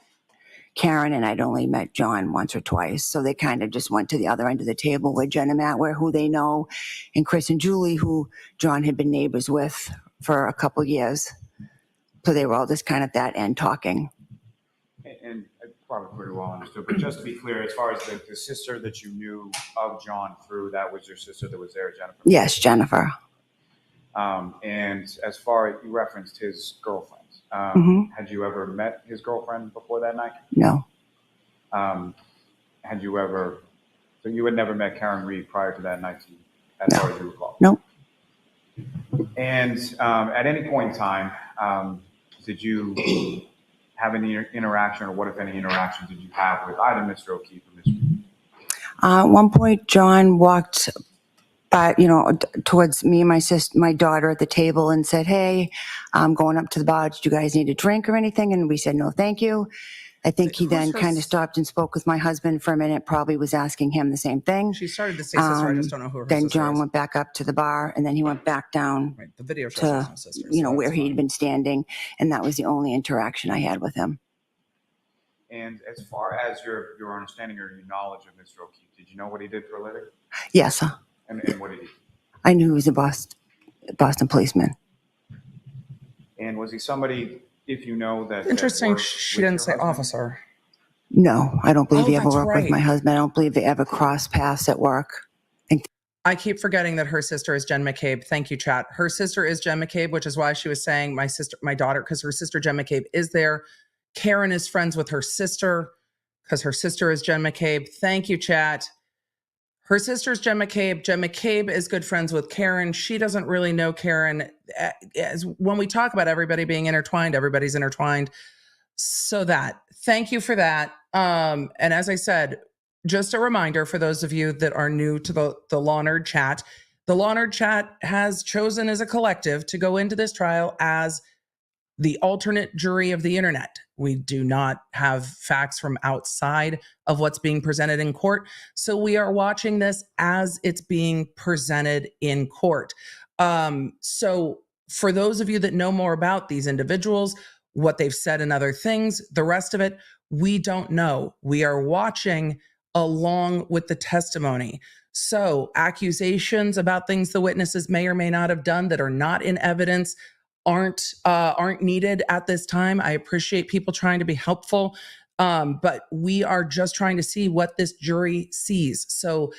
Karen and I'd only met John once or twice. So they kind of just went to the other end of the table where Jen and Matt were, who they know, and Chris and Julie, who John had been neighbors with for a couple years. So they were all just kind of at that end talking. And probably pretty well understood, but just to be clear, as far as the sister that you knew of John through, that was your sister that was there, Jennifer? Yes, Jennifer. And as far as you referenced his girlfriend, had you ever met his girlfriend before that night? No. So you had never met Karen Reed prior to that night? as far as you recall? Nope. And at any point in time, did you have any interaction, or what, if any, interactions did you have with either Mr. O'Keefe or Ms. Reed? At one point, John walked by, towards me and my daughter at the table and said, "Hey, I'm going up to the bar. Did you guys need a drink or anything?" And we said, "No, thank you." I think he then kind of stopped and spoke with my husband for a minute, probably was asking him the same thing. She started to say sister, I just don't know who her Then sister John is. went back up to the bar, and then he went back down Right, the video shows to, there's no sister, so where that's he'd fine. been standing, and that was the only interaction I had with him. And as far as your understanding or your knowledge of Mr. O'Keefe, did you know what he did for a living? Yes, And what did he do? I knew he was a Boston policeman. And was he somebody, if you know, that Interesting, worked she with didn't your say husband? officer. No, I don't believe Oh, he ever that's worked with right. my husband. I don't believe they ever crossed paths at work. I keep forgetting that her sister is Jen McCabe. Thank you, chat. Her sister is Jen McCabe, which is why she was saying my daughter, because her sister Jen McCabe is there. Karen is friends with her sister because her sister is Jen McCabe. Thank you, chat. Her sister's Jen McCabe. Jen McCabe is good friends with Karen. She doesn't really know Karen. When we talk about everybody being intertwined, everybody's intertwined. So thank you for that. And as I said, just a reminder for those of you that are new to the Law Nerd Chat, the Law Nerd Chat has chosen as a collective to go into this trial as the alternate jury of the internet. We do not have facts from outside of what's being presented in court. So we are watching this as it's being presented in court. So for those of you that know more about these individuals, what they've said and other things, the rest of it, we don't know. We are watching along with the testimony. So accusations about things the witnesses may or may not have done that are not in evidence aren't needed at this time. I appreciate people trying to be helpful, but we are just trying to see what this jury sees. So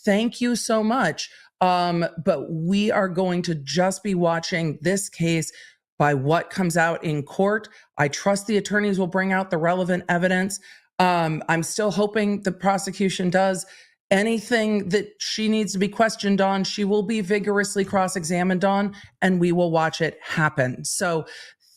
thank you so much. But we are going to just be watching this case by what comes out in court. I trust the attorneys will bring out the relevant evidence. I'm still hoping the prosecution does. Anything that she needs to be questioned on, she will be vigorously cross-examined on, and we will watch it happen. So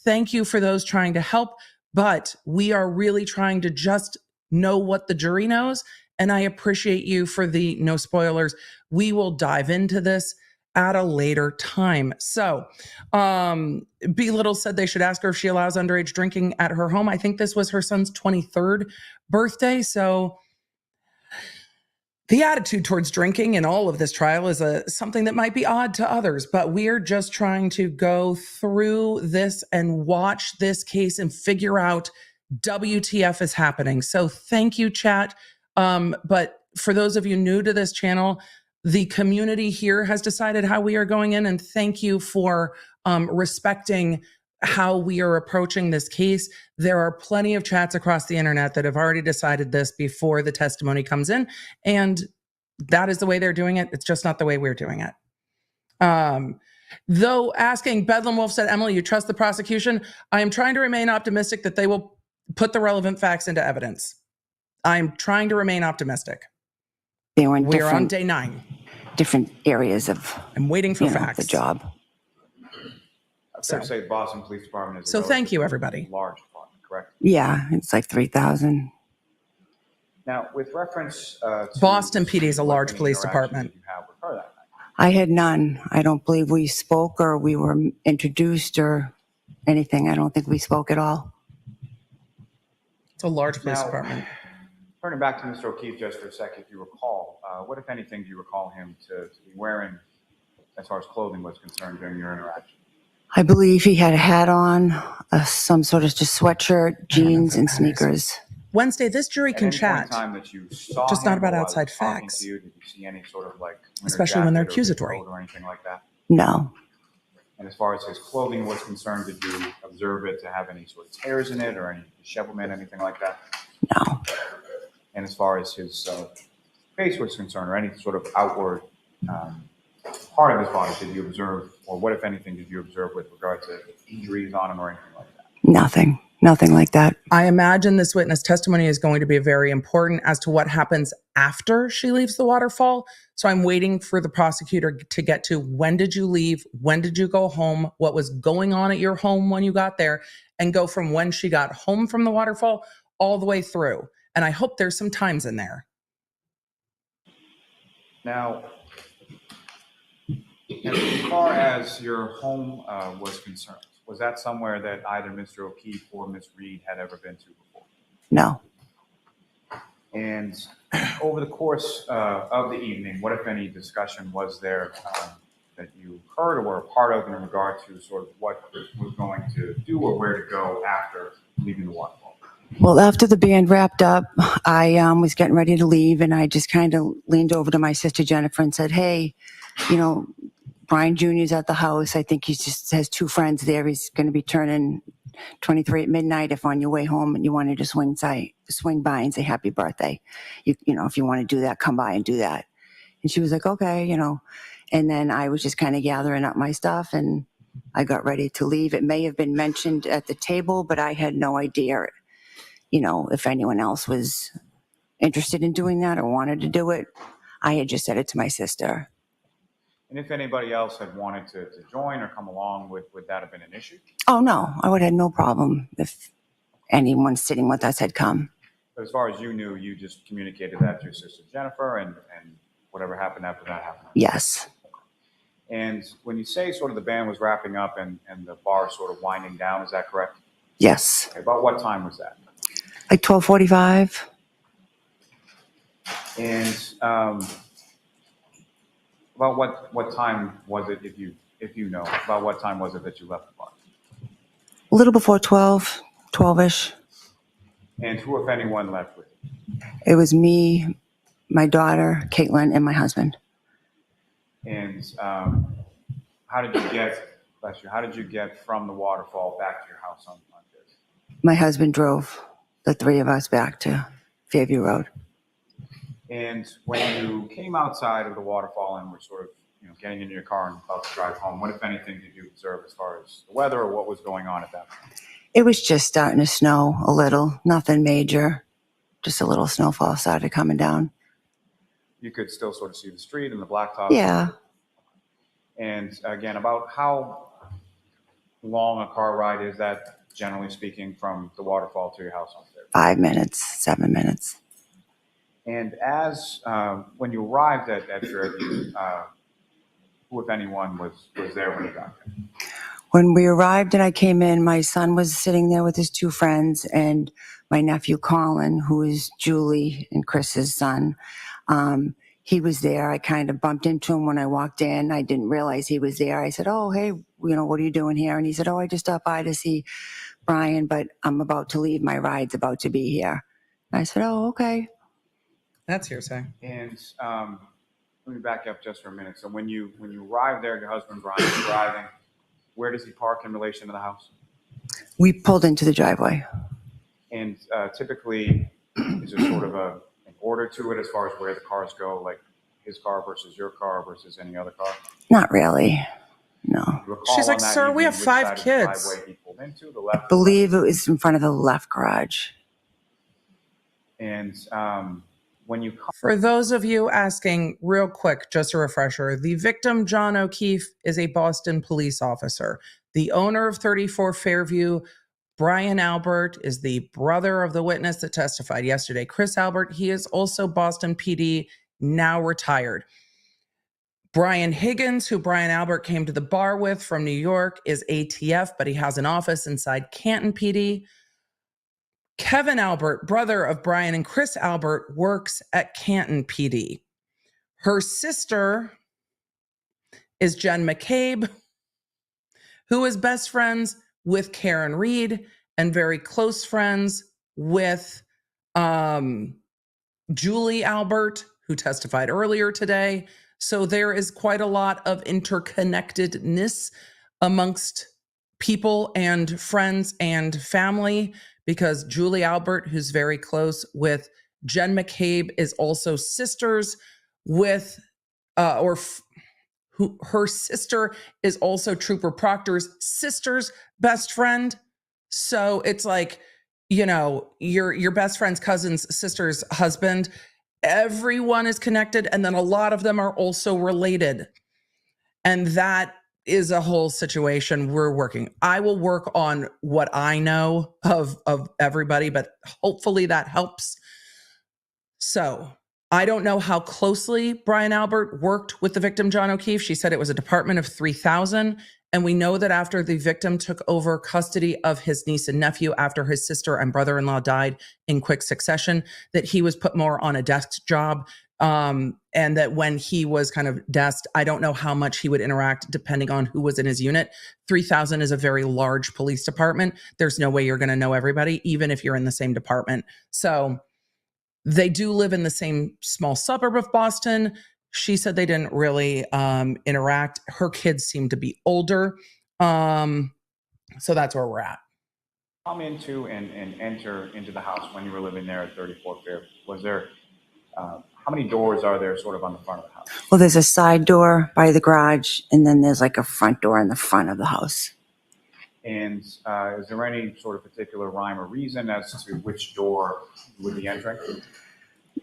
thank you for those trying to help, but we are really trying to just know what the jury knows, and I appreciate you for the no spoilers. We will dive into this at a later time. So B. Little said they should ask her if she allows underage drinking at her home. I think this was her son's 23rd birthday, so the attitude towards drinking in all of this trial is something that might be odd to others, but we're just trying to go through this and watch this case and figure out WTF is happening. So thank you, chat. But for those of you new to this channel, the community here has decided how we are going in, and thank you for respecting how we are approaching this case. There are plenty of chats across the internet that have already decided this before the testimony comes in, and that is the way they're doing it. It's just not the way we're doing it. Though asking, Bedlam Wolf said, Emily, you trust the prosecution? I am trying to remain optimistic that they will put the relevant facts into evidence. I'm trying to remain optimistic. They were in we are on day 9. Different areas of I'm waiting for facts. The job. I'd say the Boston Police Department is so thank you, everybody. Large department, correct? Yeah, it's like 3,000. Now, with reference to Boston PD is a large police department. You have with her that night? I had none. I don't believe we spoke or we were introduced or anything. I don't think we spoke at all. It's a large police department. Turning back to Mr. O'Keefe just for a second, if you recall, what, if anything, do you recall him to be wearing as far as clothing was concerned during your interaction? I believe he had a hat on, some sort of just sweatshirt, jeans, and sneakers. Wednesday, this jury can chat. Time that you saw just not him about while outside he was talking facts. to you, did you see any sort of like Especially when they're jacket or accusatory. coat or anything like that? No. And as far as his clothing was concerned, did you observe it to have any sort of tears in it or any dishevelment, anything like that? No. And as far as his face was concerned, or any sort of outward part of his body, did you observe, or what, if anything, did you observe with regard to injuries on him or anything like that? Nothing. Nothing like that. I imagine this witness testimony is going to be very important as to what happens after she leaves the waterfall. So I'm waiting for the prosecutor to get to when did you leave? When did you go home? What was going on at your home when you got there? And go from when she got home from the waterfall all the way through. And I hope there's some times in there. Now, as far as your home was concerned, was that somewhere that either Mr. O'Keefe or Ms. Reed had ever been to before? No. And over the course of the evening, what, if any, discussion was there that you heard or were a part of in regard to sort of what was going to do or where to go after leaving the waterfall? Well, after the band wrapped up, I was getting ready to leave, and I just kind of leaned over to my sister Jennifer and said, hey, you know, Brian Jr.'s at the house. I think he just has two friends there. He's going to be turning 23 at midnight. If on your way home and you wanted to swing by and say happy birthday, you know, if you want to do that, come by and do that. And she was like, okay, you know. And then I was just kind of gathering up my stuff, and I got ready to leave. It may have been mentioned at the table, but I had no idea, you know, if anyone else was interested in doing that or wanted to do it. I had just said it to my sister. And if anybody else had wanted to join or come along, would that have been an issue? Oh, no, I would have had no problem if anyone sitting with us had come. But as far as you knew, you just communicated that to your sister Jennifer, and whatever happened after that happened? Yes. And when you say sort of the band was wrapping up and the bar sort of winding down, is that correct? Yes. Okay, about what time was that? Like 12:45. And about what time was it, if you know, about what time was it that you left the bar? A little before 12, 12-ish. And who, if anyone, left with you? It was me, my daughter, Caitlin, and my husband. And how did you get from the waterfall back to your house on Thursday? My husband drove the three of us back to Fairview Road. And when you came outside of the waterfall and were sort of, you know, getting into your car and about to drive home, what, if anything, did you observe as far as the weather or what was going on at that point? It was just starting to snow a little, nothing major, just a little snowfall started coming down. You could still sort of see the street and the blacktop. Yeah. And again, about how long a car ride is that, generally speaking, from the waterfall to your house on Fairview? 5 minutes, 7 minutes. And as when you arrived at Fairview, who, if anyone, was there when you got there? When we arrived and I came in, my son was sitting there with his two friends, and my nephew Colin, who is Julie and Chris's son, he was there. I kind of bumped into him when I walked in. I didn't realize he was there. I said, oh, hey, you know, what are you doing here? And he said, oh, I just stopped by to see Brian, but I'm about to leave. My ride's about to be here. I said, oh, okay. That's hearsay. And let me back up just for a minute. So when you arrived there, your husband Brian was driving. Where does he park in relation to the house? We pulled into the driveway. And typically, is there sort of an order to it as far as where the cars go, like his car versus your car versus any other car? Not really. No. She's like, sir, we have 5 kids. He pulled into, the left. I believe it was in front of the left garage. And when you For those of you asking, real quick, just a refresher, the victim, John O'Keefe, is a Boston police officer. The owner of 34 Fairview, Brian Albert, is the brother of the witness that testified yesterday, Chris Albert. He is also Boston PD, now retired. Brian Higgins, who Brian Albert came to the bar with from New York, is ATF, but he has an office inside Canton PD. Kevin Albert, brother of Brian and Chris Albert, works at Canton PD. Her sister is Jen McCabe, who is best friends with Karen Reed and very close friends with Julie Albert, who testified earlier today. So there is quite a lot of interconnectedness amongst people and friends and family, because Julie Albert, who's very close with Jen McCabe, is also sisters with, her sister is also Trooper Proctor's sister's best friend. So it's like, you know, your best friend's cousin's sister's husband, everyone is connected, and then a lot of them are also related. And that is a whole situation we're working. I will work on what I know of everybody, but hopefully that helps. So I don't know how closely Brian Albert worked with the victim, John O'Keefe. She said it was a department of 3,000. And we know that after the victim took over custody of his niece and nephew after his sister and brother-in-law died in quick succession, that he was put more on a desk job. And that when he was kind of desked, I don't know how much he would interact depending on who was in his unit. 3,000 is a very large police department. There's no way you're going to know everybody, even if you're in the same department. So they do live in the same small suburb of Boston. She said they didn't really interact. Her kids seem to be older. So that's where we're at. Come into and enter into the house when you were living there at 34 Fair. Was there, how many doors are there sort of on the front of the house? Well, there's a side door by the garage, and then there's like a front door in the front of the house. And is there any sort of particular rhyme or reason as to which door you would be entering?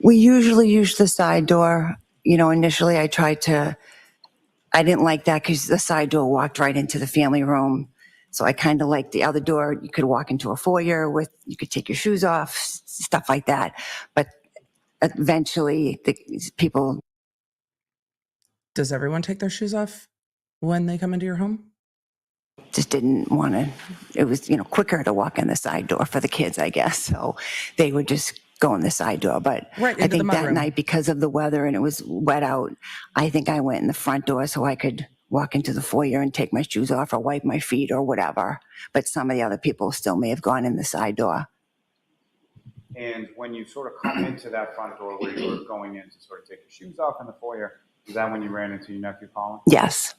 We usually use the side door. You know, initially I didn't like that because the side door walked right into the family room. So I kind of liked the other door. You could walk into a foyer you could take your shoes off, stuff like that. But eventually people. Does everyone take their shoes off when they come into your home? Just didn't want to. It was, you know, quicker to walk in the side door for the kids, I guess. So they would just go in the side door. But I think that night, because of the weather and it was wet out, I think I went in the front door so I could walk into the foyer and take my shoes off or wipe my feet or whatever. But some of the other people still may have gone in the side door. And when you sort of come into that front door where you were going in to sort of take your shoes off in the foyer, is that when you ran into your nephew, Colin? Yes.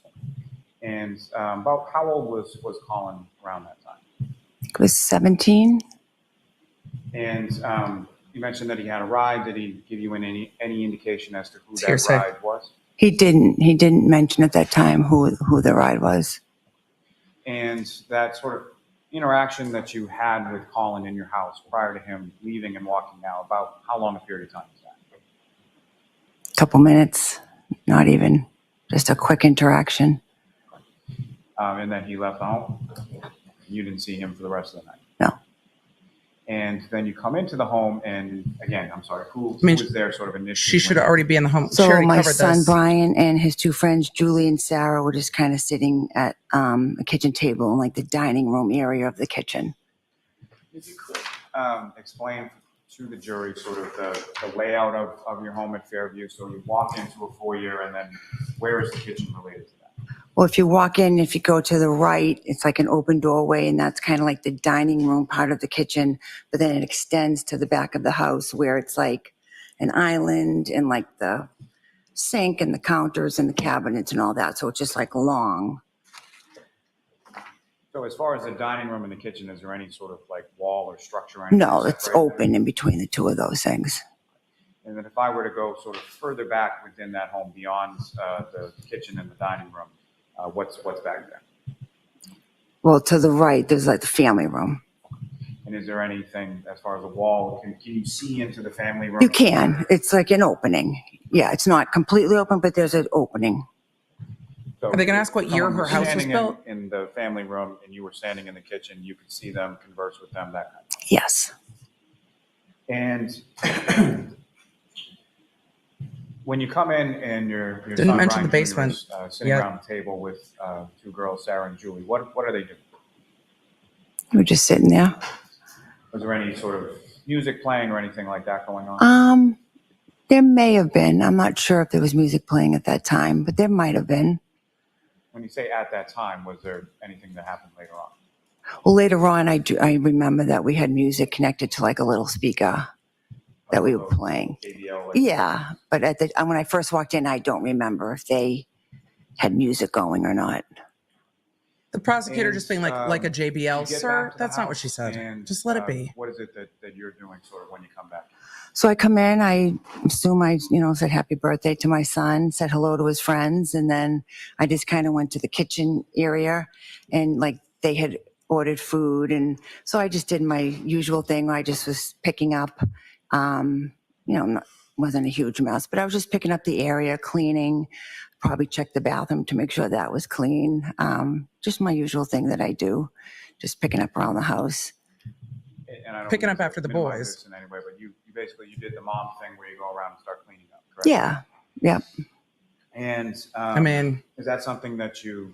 And about how old was Colin around that time? It was 17. And you mentioned that he had a ride. Did he give you any indication as to who that ride was? He didn't mention at that time who the ride was. And that sort of interaction that you had with Colin in your house prior to him leaving and walking out, about how long a period of time was that? A couple minutes, not even, just a quick interaction. And then he left the home. You didn't see him for the rest of the night. No. And then you come into the home, and again, I'm sorry, who was there sort of initially? She should already be in the home. So my son Brian and his two friends, Julie and Sarah, were just kind of sitting at a kitchen table in like the dining room area of the kitchen. If you could explain to the jury sort of the layout of your home at Fairview. So you walk into a foyer, and then where is the kitchen related to that? Well, if you walk in, if you go to the right, it's like an open doorway, and that's kind of like the dining room part of the kitchen. But then it extends to the back of the house where it's like an island and like the sink and the counters and the cabinets and all that. So it's just like long. So as far as the dining room and the kitchen, is there any sort of like wall or structure? No, it's open in between the two of those things. And then if I were to go sort of further back within that home beyond the kitchen and the dining room, what's back there? Well, to the right, there's like the family room. And is there anything as far as a wall? Can you see into the family room? You can. It's like an opening. Yeah, it's not completely open, but there's an opening. So are they going to ask what year her house was built? In the family room, and you were standing in the kitchen, you could see them, converse with them, that kind of thing. Yes. And when you come in and your didn't son, mention Brian, the basement sitting around the table with two girls, Sarah and Julie, what are they doing? We're just sitting there. Was there any sort of music playing or anything like that going on? There may have been. I'm not sure if there was music playing at that time, but there might have been. When you say at that time, was there anything that happened later on? Well, later on, I remember that we had music connected to like a little speaker that we were playing. Yeah, but when I first walked in, I don't remember if they had music going or not. The prosecutor just being like a JBL, sir, that's not what she said. Just let it be. What is it that you're doing sort of when you come back? So I come in, I assume I said happy birthday to my son, said hello to his friends, and then I just kind of went to the kitchen area, and like they had ordered food. And so I just did my usual thing. I just was picking up, wasn't a huge mess, but I was just picking up the area, cleaning, probably check the bathroom to make sure that was clean. Just my usual thing that I do, just picking up around the house. And I don't Picking mean up to after the minimize boys. this in any way, but you basically, you did the mom thing where you go around and start cleaning up, correct? Yeah. Yep. And I mean, is that something that you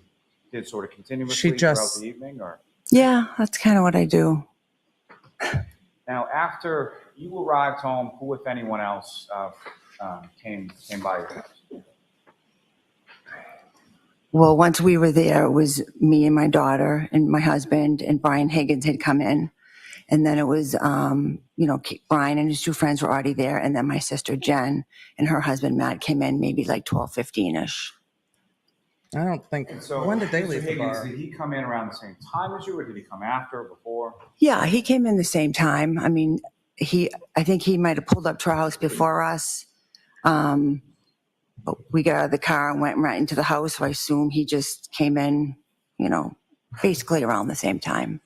did sort of continuously throughout the evening, or? Yeah, that's kind of what I do. Now, after you arrived home, who, if anyone else, came by your house? Well, once we were there, it was me and my daughter and my husband, and Brian Higgins had come in. And then it was, Brian and his two friends were already there. And then my sister Jen and her husband Matt came in maybe like 12:15-ish. I don't think. So When did they Mr. leave the Higgins, bar? did he come in around the same time as you, or did he come after or before? Yeah, he came in the same time. I mean, I think he might have pulled up to our house before us. But we got out of the car and went right into the house. So I assume he just came in, basically around the same time.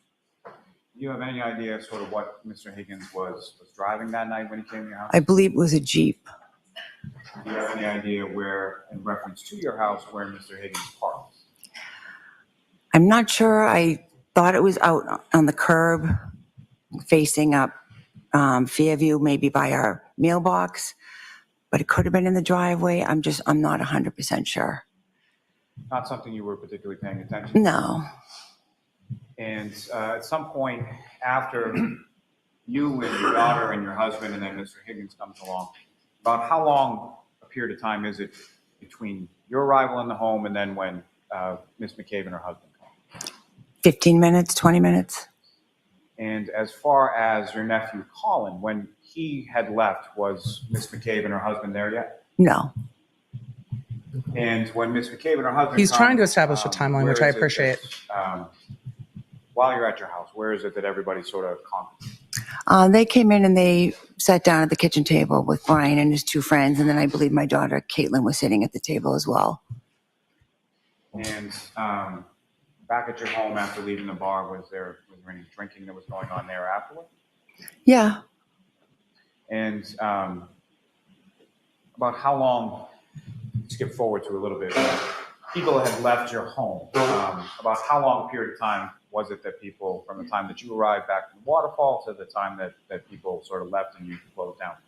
Do you have any idea sort of what Mr. Higgins was driving that night when he came to your house? I believe it was a Jeep. Do you have any idea where, in reference to your house, where Mr. Higgins parked? I'm not sure. I thought it was out on the curb facing up Fairview, maybe by our mailbox, but it could have been in the driveway. I'm not 100% sure. Not something you were particularly paying attention to? No. And at some point after you and your daughter and your husband and then Mr. Higgins comes along, about how long a period of time is it between your arrival in the home and then when Ms. McCabe and her husband come? 15 minutes, 20 minutes. And as far as your nephew Colin, when he had left, was Ms. McCabe and her husband there yet? No. And when Ms. McCabe and her husband He's come, trying to establish a timeline, where which I is it appreciate. that, while you're at your house, where is it that everybody sort of congregates? They came in and they sat down at the kitchen table with Brian and his two friends. And then I believe my daughter, Caitlin, was sitting at the table as well. And back at your home after leaving the bar, was there any drinking that was going on there afterward? Yeah. And about how long, skip forward to a little bit, people had left your home. About how long a period of time was it that people, from the time that you arrived back from the waterfall to the time that people sort of left and you closed down for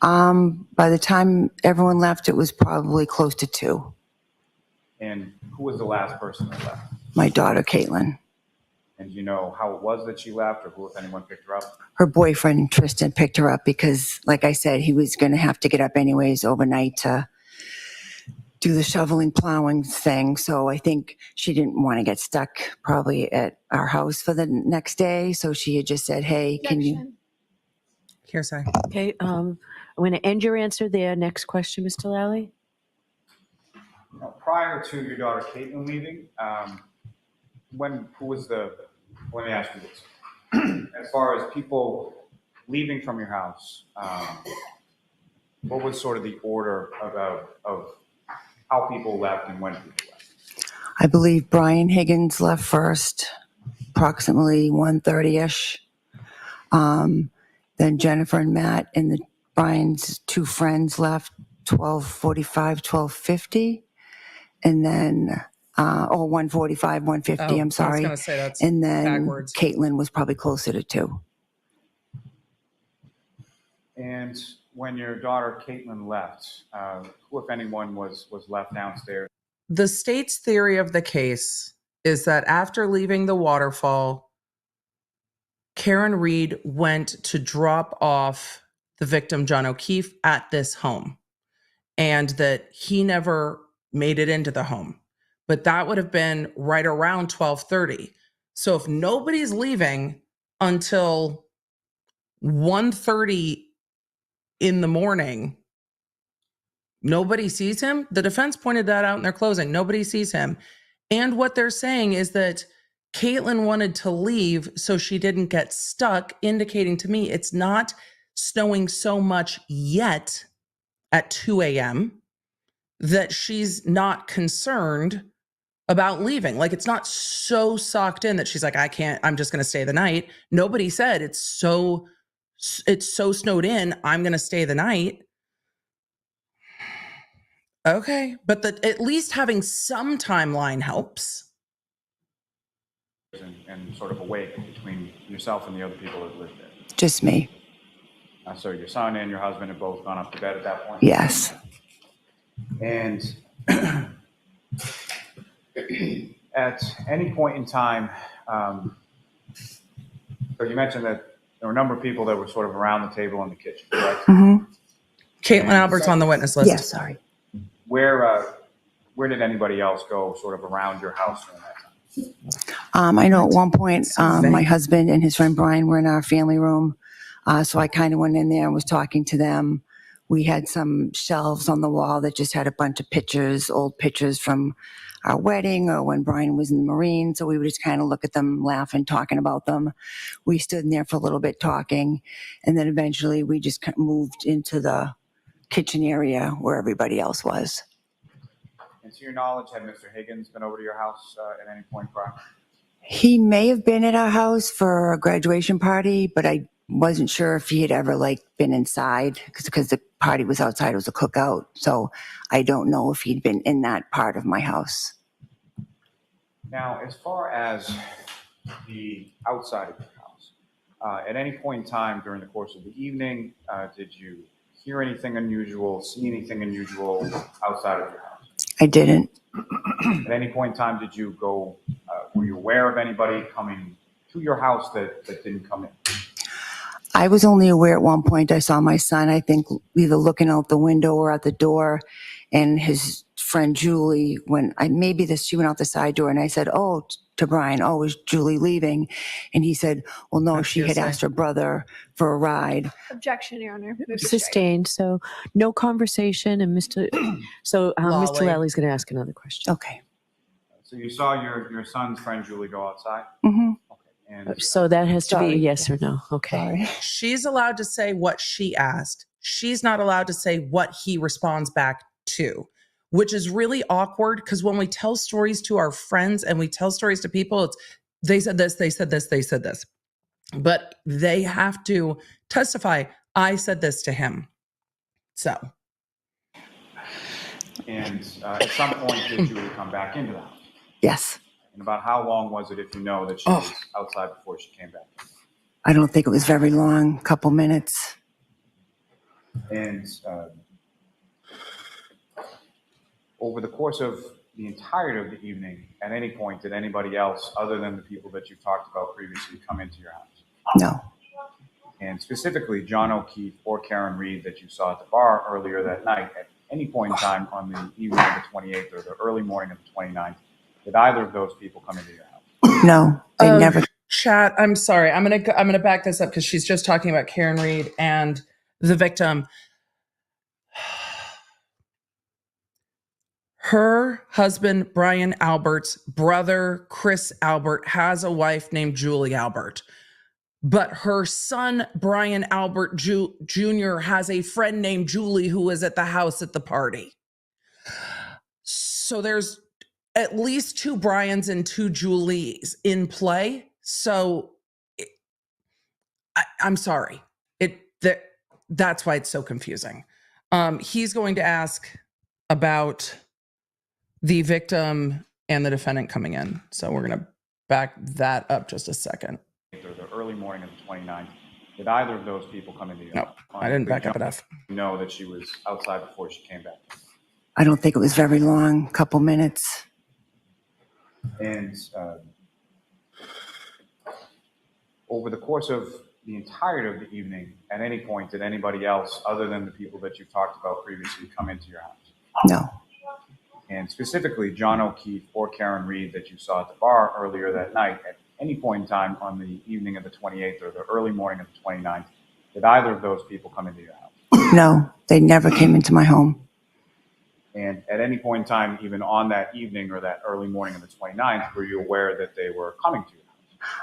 the night? By the time everyone left, it was probably close to 2. And who was the last person that left? My daughter, Caitlin. And do you know how it was that she left, or who, if anyone, picked her up? Her boyfriend, Tristan, picked her up because, like I said, he was going to have to get up anyways overnight to do the shoveling, plowing thing. So I think she didn't want to get stuck probably at our house for the next day. So she had just said, hey, can you? Hearsay. Okay, I'm going to end your answer there. Next question, Mr. Lally. Prior to your daughter Caitlin leaving, let me ask you this. As far as people leaving from your house, what was sort of the order of how people left and when people left? I believe Brian Higgins left first, approximately 1:30-ish. Then Jennifer and Matt and Brian's two friends left 12:45, 12:50. And then, 1:45, 1:50, I'm sorry. I was going to say that's and then backwards. Caitlin was probably closer to 2. And when your daughter Caitlin left, who, if anyone, was left downstairs? The state's theory of the case is that after leaving the waterfall, Karen Reed went to drop off the victim, John O'Keefe, at this home, and that he never made it into the home. But that would have been right around 12:30. So if nobody's leaving until 1:30 in the morning, nobody sees him. The defense pointed that out in their closing. Nobody sees him. And what they're saying is that Caitlin wanted to leave so she didn't get stuck, indicating to me it's not snowing so much yet at 2 a.m. that she's not concerned about leaving. Like, it's not so socked in that she's like, I'm just going to stay the night. Nobody said it's so snowed in, I'm going to stay the night. Okay. But at least having some timeline helps. And sort of awake between yourself and the other people that lived there? Just me. So your son and your husband have both gone up to bed at that point? Yes. And at any point in time, so you mentioned that there were a number of people that were sort of around the table in the kitchen, correct? Mm-hmm. Caitlin Albert's on the witness list. Yes, sorry. Where did anybody else go sort of around your house during that time? I know at one point, my husband and his friend Brian were in our family room. So I kind of went in there and was talking to them. We had some shelves on the wall that just had a bunch of pictures, old pictures from our wedding or when Brian was in the Marine. So we would just kind of look at them, laugh, and talking about them. We stood in there for a little bit talking. And then eventually we just moved into the kitchen area where everybody else was. And to your knowledge, had Mr. Higgins been over to your house at any point prior? He may have been at our house for a graduation party, but I wasn't sure if he had ever been inside because the party was outside. It was a cookout. So I don't know if he'd been in that part of my house. Now, as far as the outside of your house, at any point in time during the course of the evening, did you hear anything unusual, see anything unusual outside of your house? I didn't. At any point in time, did you go, were you aware of anybody coming to your house that didn't come in? I was only aware at one point. I saw my son, I think, either looking out the window or at the door, and his friend Julie, she went out the side door, and I said, to Brian, is Julie leaving? And he said, well, no, she had asked her brother for a ride. Objection, Your Honor. Sustained. So no conversation. And Mr. Lally's going to ask another question. Okay. So you saw your son's friend Julie go outside? Mm-hmm. And So that has to be a yes or no. Okay. Sorry. She's allowed to say what she asked. She's not allowed to say what he responds back to, which is really awkward because when we tell stories to our friends and we tell stories to people, it's they said this, they said this, they said this. But they have to testify, I said this to him. So. And at some point, did Julie come back into the house? Yes. And about how long was it, if you know, that she was outside before she came back? I don't think it was very long, couple minutes. And over the course of the entirety of the evening, at any point, did anybody else, other than the people that you talked about previously, come into your house? No. And specifically, John O'Keefe or Karen Reed that you saw at the bar earlier that night, at any point in time on the evening of the 28th or the early morning of the 29th, did either of those people come into your house? No, they never. Chat, I'm sorry. I'm gonna back this up because she's just talking about Karen Reed and the victim. Her husband, Brian Albert's brother, Chris Albert, has a wife named Julie Albert. But her son, Brian Albert Jr., has a friend named Julie who was at the house at the party. So there's at least two Brians and two Julies in play. So I'm sorry. That's why it's so confusing. He's going to ask about the victim and the defendant coming in. So we're going to back that up just a second. Or the early morning of the 29th, did either of those people come into your house? No, I didn't back up enough. Know that she was outside before she came back? I don't think it was very long, couple minutes. And over the course of the entirety of the evening, at any point, did anybody else, other than the people that you've talked about previously, come into your house? No. And specifically, John O'Keefe or Karen Reed that you saw at the bar earlier that night, at any point in time on the evening of the 28th or the early morning of the 29th, did either of those people come into your house? No, they never came into my home. And at any point in time, even on that evening or that early morning of the 29th, were you aware that they were coming to your house?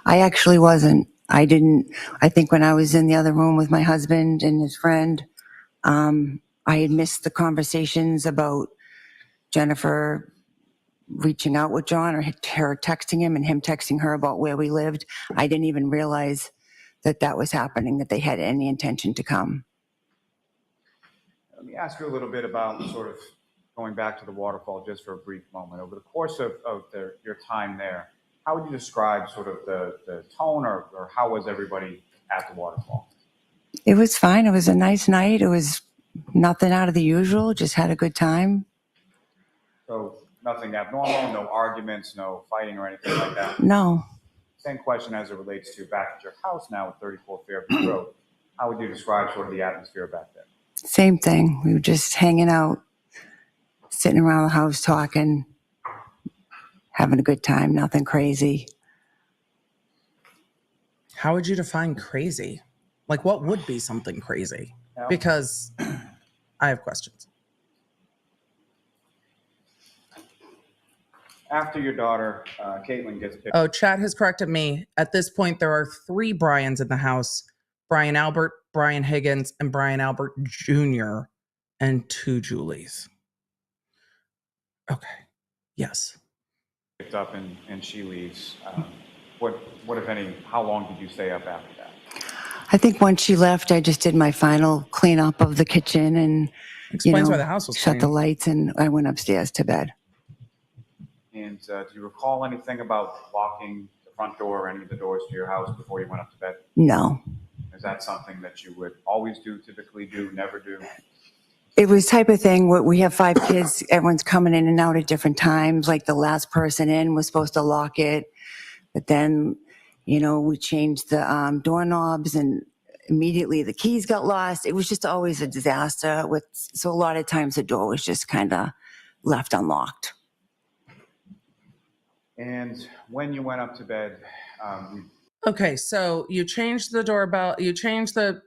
I actually wasn't. I think when I was in the other room with my husband and his friend, I had missed the conversations about Jennifer reaching out with John or her texting him and him texting her about where we lived. I didn't even realize that that was happening, that they had any intention to come. Let me ask you a little bit about sort of going back to the waterfall just for a brief moment. Over the course of your time there, how would you describe sort of the tone or how was everybody at the waterfall? It was fine. It was a nice night. It was nothing out of the usual, just had a good time. So nothing abnormal, no arguments, no fighting or anything like that? No. Same question as it relates to back at your house now at 34 Fairview Road. How would you describe sort of the atmosphere back there? Same thing. We were just hanging out, sitting around the house talking, having a good time, nothing crazy. How would you define crazy? Like, what would be something crazy? Yeah. Because I have questions. After your daughter, Caitlin, gets picked. Oh, chat has corrected me. At this point, there are 3 Brians in the house: Brian Albert, Brian Higgins, and Brian Albert Jr., and 2 Julies. Okay. Yes. Picked up and she leaves. What, if any, how long did you stay up after that? I think once she left, I just did my final cleanup of the kitchen and Explains why the house was shut the clean. lights, and I went upstairs to bed. And do you recall anything about locking the front door or any of the doors to your house before you went up to bed? No. Is that something that you would always do, typically do, never do? It was type of thing where we have 5 kids, everyone's coming in and out at different times. Like the last person in was supposed to lock it, but then, we changed the doorknobs and immediately the keys got lost. It was just always a disaster. So a lot of times the door was just kind of left unlocked. And when you went up to bed, Okay, so you changed the doorbell, you changed the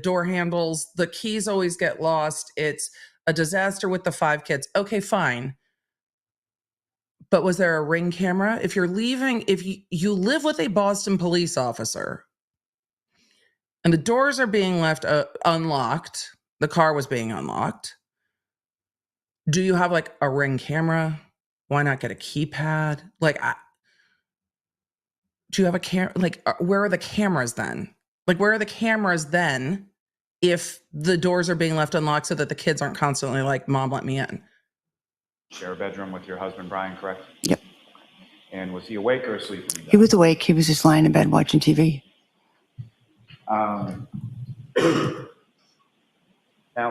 door handles, the keys always get lost. It's a disaster with the 5 kids. Okay, fine. But was there a Ring camera? If you're leaving, if you live with a Boston police officer and the doors are being left unlocked, the car was being unlocked, do you have like a Ring camera? Why not get a keypad? Like, do you have a camera? Like, where are the cameras then? Like, where are the cameras then if the doors are being left unlocked so that the kids aren't constantly like, Mom, let me in? share a bedroom with your husband, Brian, correct? Yep. And was he awake or asleep? He was awake. He was just lying in bed watching TV. Now,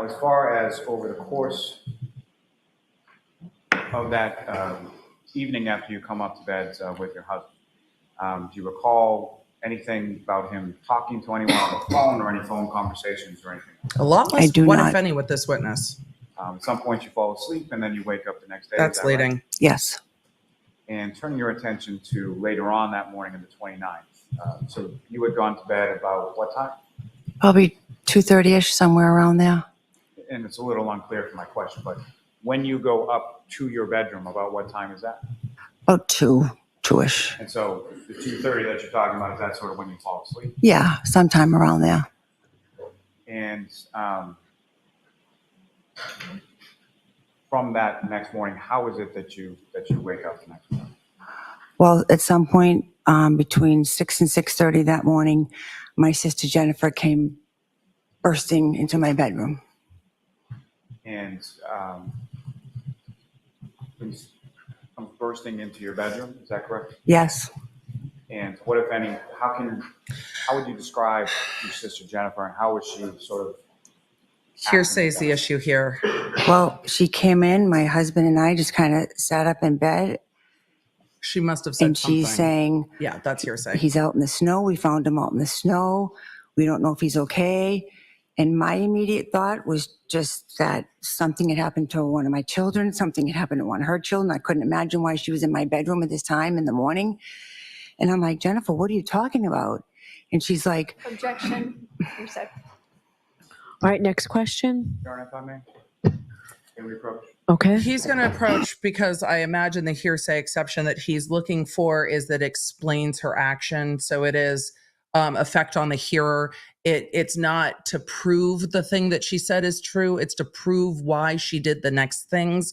as far as over the course of that evening after you come up to bed with your husband, do you recall anything about him talking to anyone on the phone or any phone conversations or anything else? A lot less, I do what not. if any, with this witness? At some point you fall asleep and then you wake up the next day. That's is that right? leading. Yes. And turning your attention to later on that morning of the 29th. So you had gone to bed about what time? Probably 2:30ish, somewhere around there. And it's a little unclear for my question, but when you go up to your bedroom, about what time is that? About 2-ish. And so the 2:30 that you're talking about, is that sort of when you fall asleep? Yeah, sometime around there. And from that next morning, how is it that you wake up the next morning? Well, at some point between 6 and 6:30 that morning, my sister Jennifer came bursting into my bedroom. And comes bursting into your bedroom, is that correct? Yes. And what, if any, how would you describe your sister Jennifer, and how was she sort of? Hearsay is the issue here. Well, she came in, my husband and I just kind of sat up in bed. She must have said and something. she's saying, yeah, that's hearsay. He's out in the snow. We found him out in the snow. We don't know if he's okay. And my immediate thought was just that something had happened to one of my children. Something had happened to one of her children. I couldn't imagine why she was in my bedroom at this time in the morning. And I'm like, Jennifer, what are you talking about? And she's like, Objection. You're set. All right, next question. Karen, if I may. Can we approach? Okay. He's going to approach because I imagine the hearsay exception that he's looking for is that explains her action. So it is effect on the hearer. It's not to prove the thing that she said is true. It's to prove why she did the next things.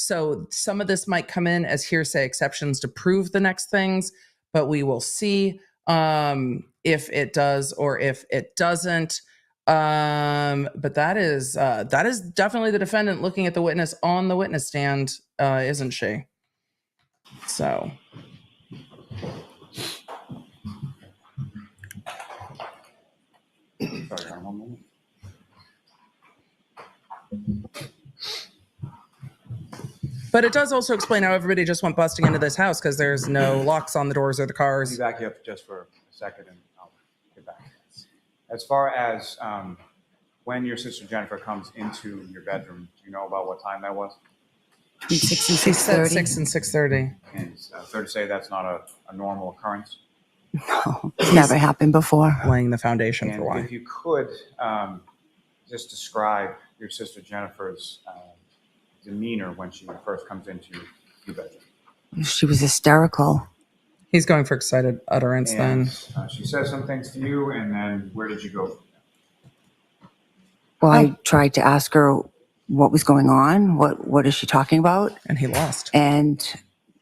So some of this might come in as hearsay exceptions to prove the next things, but we will see if it does or if it doesn't. But that is definitely the defendant looking at the witness on the witness stand, isn't she? So. Sorry, one moment. But it does also explain how everybody just went busting into this house because there's no locks on the doors or the cars. Let me back you up just for a second and I'll get back. As far as when your sister Jennifer comes into your bedroom, do you know about what time that was? 6 and She said 6:30. 6 and 6:30. And it's fair to say that's not a normal occurrence? No, it's never happened before. Laying the foundation And for why. if you could just describe your sister Jennifer's demeanor when she first comes into your bedroom. She was hysterical. He's going for excited utterance And then. she says some things to you, and then where did you go from there? Well, I tried to ask her what was going on. What is she talking about? And he lost. And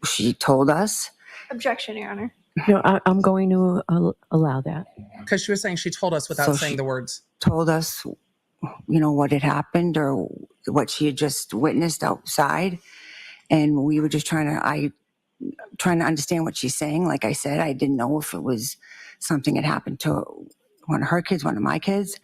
she told us. Objection, Your Honor. No, I'm going to allow that. Because she was saying she told us without So saying she the words. Told us, what had happened or what she had just witnessed outside. And we were just trying to understand what she's saying. Like I said, I didn't know if it was something that happened to one of her kids, one of my kids.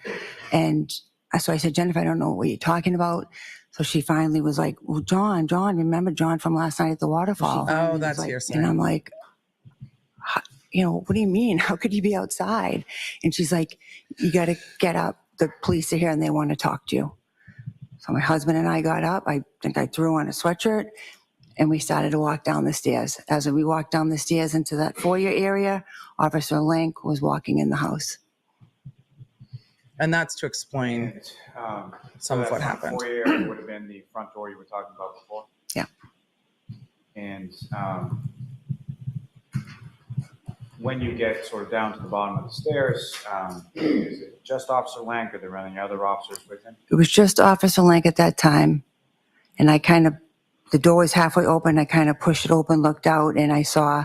And so I said, Jennifer, I don't know what you're talking about. So she finally was like, well, John, remember John from last night at the waterfall? Oh, that's hearsay. And I'm like, what do you mean? How could you be outside? And she's like, you got to get up. The police are here and they want to talk to you. So my husband and I got up. I think I threw on a sweatshirt and we started to walk down the stairs. As we walked down the stairs into that foyer area, Officer Link was walking in the house. And that's to explain And, some of that what front happened. Foyer would have been the front door you were talking about before? Yeah. And when you get sort of down to the bottom of the stairs, is it just Officer Lank? Are there any other officers with him? It was just Officer Link at that time. And the door was halfway open. I kind of pushed it open, looked out, and I saw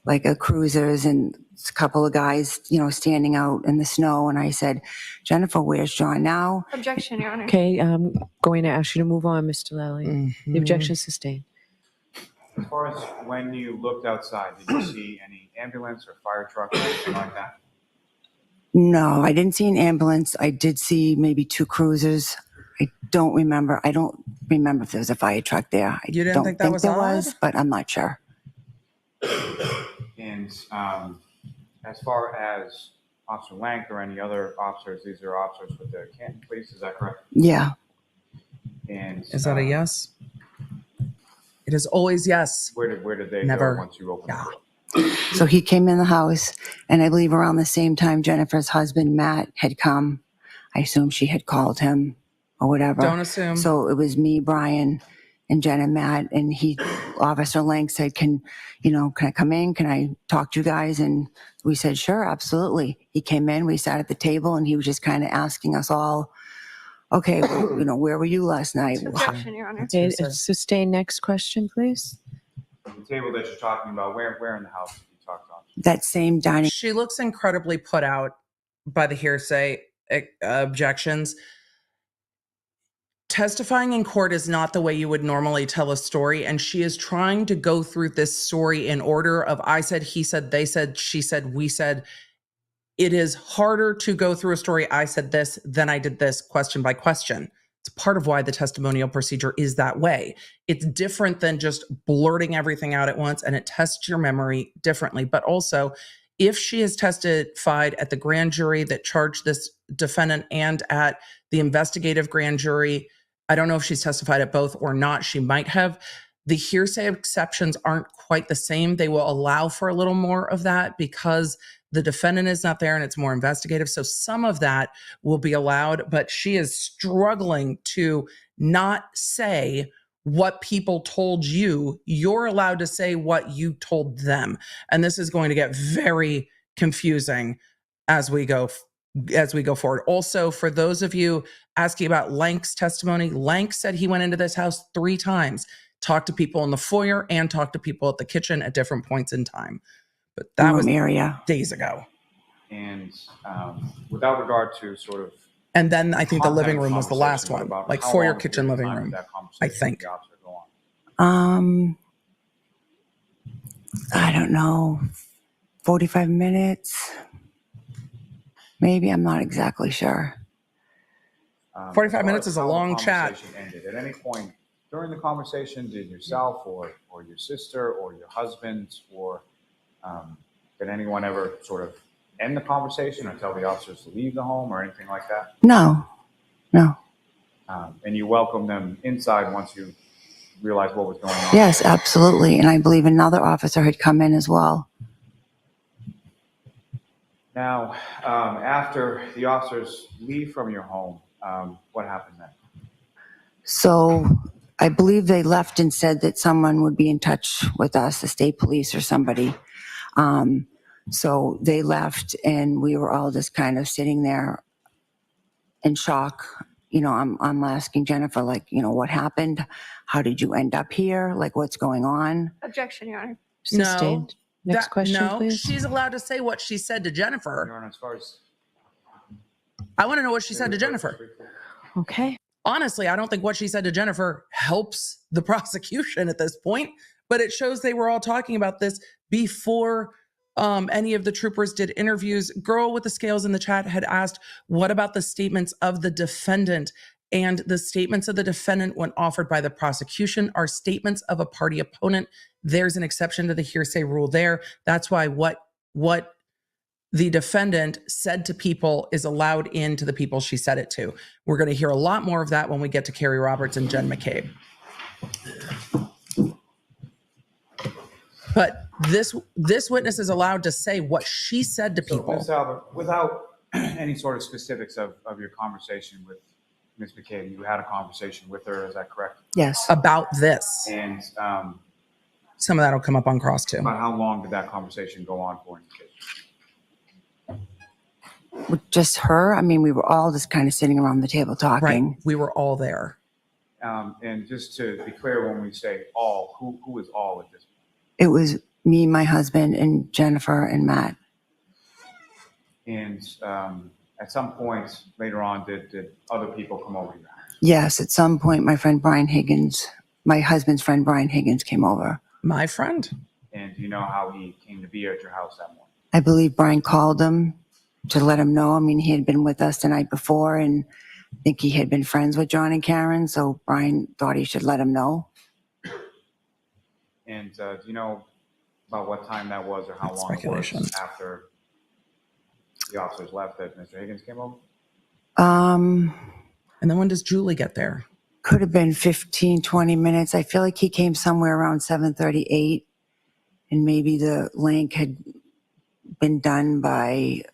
like a cruisers and a couple of guys, standing out in the snow. And I said, Jennifer, where's John now? Objection, Your Honor. Okay, I'm going to ask you to move on, Mr. Lally. Mm-hmm. The objection is sustained. As far as when you looked outside, did you see any ambulance or fire truck or anything like that? No, I didn't see an ambulance. I did see maybe 2 cruisers. I don't remember if there was a fire truck there. You didn't don't think that was there odd? was, but I'm not sure. And as far as Officer Lank or any other officers, these are officers with the Canton Police, is that correct? Yeah. And Is that a yes? It is always yes. Where did they Never. go once you opened the door? So he came in the house, and I believe around the same time Jennifer's husband, Matt, had come. I assume she had called him or whatever. Don't assume. So it was me, Brian, and Jen and Matt, and Officer Lang said, can I come in? Can I talk to you guys? And we said, sure, absolutely. He came in, we sat at the table, and he was just kind of asking us all, okay, well, where were you last night? Objection, Your Honor. Okay, sustained. Next question, please. The table that you're talking about, where in the house did you talk to? That same dining. She looks incredibly put out by the hearsay objections. Testifying in court is not the way you would normally tell a story, and she is trying to go through this story in order of I said, he said, they said, she said, we said. It is harder to go through a story, I said this, then I did this, question by question. It's part of why the testimonial procedure is that way. It's different than just blurting everything out at once, and it tests your memory differently. But also, if she has testified at the grand jury that charged this defendant and at the investigative grand jury, I don't know if she's testified at both or not. She might have. The hearsay exceptions aren't quite the same. They will allow for a little more of that because the defendant is not there and it's more investigative. So some of that will be allowed, but she is struggling to not say what people told you. You're allowed to say what you told them. And this is going to get very confusing as we go forward. Also, for those of you asking about Lank's testimony, Lank said he went into this house 3 times. talked to people in the foyer and talked to people at the kitchen at different points in time. But that was area days ago. And without regard to sort of. And then I think the content living of room was the last conversation, one, what like about how foyer, long kitchen, period of living time room, did that I conversation think. with the officer go on? I don't know, 45 minutes, maybe. I'm not exactly sure. 45 As far minutes as is a how the long chat. conversation ended, at any point during the conversation, did yourself or your sister or your husband or did anyone ever sort of end the conversation or tell the officers to leave the home or anything like that? No. And you welcomed them inside once you realized what was going on? Yes, absolutely. And I believe another officer had come in as well. Now, after the officers leave from your home, what happened then? So I believe they left and said that someone would be in touch with us, the state police or somebody. So they left and we were all just kind of sitting there in shock. I'm asking Jennifer, like, what happened? How did you end up here? Like, what's going on? Objection, Your Honor. Sustained. Next question, no, please. she's allowed to say what she said to Jennifer. Your Honor, as far as I want to know what she said to Jennifer. Okay. Honestly, I don't think what she said to Jennifer helps the prosecution at this point, but it shows they were all talking about this before any of the troopers did interviews. Girl with the scales in the chat had asked, what about the statements of the defendant? And the statements of the defendant, when offered by the prosecution, are statements of a party opponent. There's an exception to the hearsay rule there. That's why what the defendant said to people is allowed into the people she said it to. We're going to hear a lot more of that when we get to Carrie Roberts and Jen McCabe. But this witness is allowed to say what she said to people. So, Ms. Albert, without any sort of specifics of your conversation with Ms. McCabe, you had a conversation with her, is that correct? Yes. About this. And some of that will come up on cross too. About how long did that conversation go on for in the case? With just her? I mean, we were all just kind of sitting around the table talking. Right. We were all there. And just to be clear, when we say all, who is all at this point? It was me, my husband, and Jennifer and Matt. And at some point later on, did other people come over to your house? Yes, at some point, my husband's friend Brian Higgins came over. My friend? And do you know how he came to be at your house that morning? I believe Brian called him to let him know. I mean, he had been with us the night before, and I think he had been friends with John and Karen, so Brian thought he should let him know. And do you know about what time that was or how long it was after the officers left that Mr. Higgins came over? And then when does Julie get there? Could have been 15, 20 minutes. I feel like he came somewhere around 7:38, and maybe the link had been done by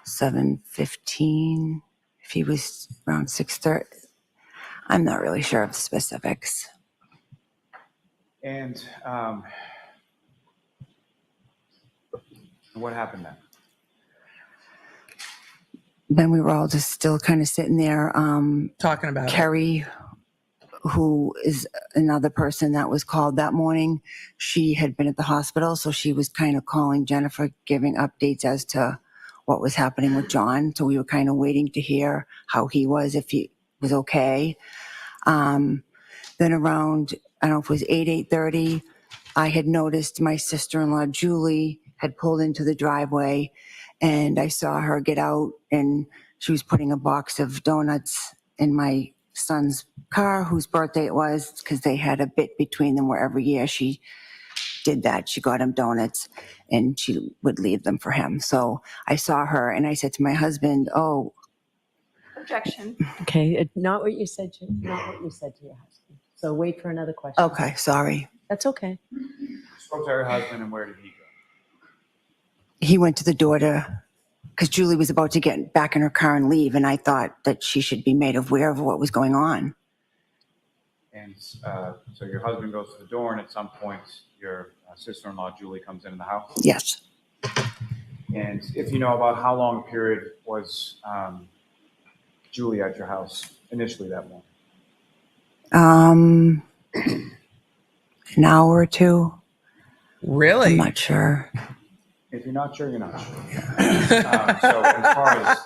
7:15. If he was around 6:30, I'm not really sure of the specifics. And what happened then? Then we were all just still kind of sitting there. Talking about Kerry, who is another person that was called that morning. She had been at the hospital, so she was kind of calling Jennifer, giving updates as to what was happening with John. So we were kind of waiting to hear how he was, if he was okay. Then around, I don't know if it was 8:30, I had noticed my sister-in-law, Julie, had pulled into the driveway, and I saw her get out, and she was putting a box of donuts in my son's car, whose birthday it was, because they had a bit between them where every year she did that. She got him donuts, and she would leave them for him. So I saw her, and I said to my husband, "Oh." Objection. Okay, not what you said to your husband. So wait for another question. Okay, sorry. That's okay. You spoke to her husband, and where did he go? He went to the door because Julie was about to get back in her car and leave, and I thought that she should be made aware of what was going on. And so your husband goes to the door, and at some point, your sister-in-law, Julie, comes into the house? Yes. And if you know about how long a period was Julie at your house initially that morning? An hour or two. Really? I'm not sure. If you're not sure, you're not sure. So as far as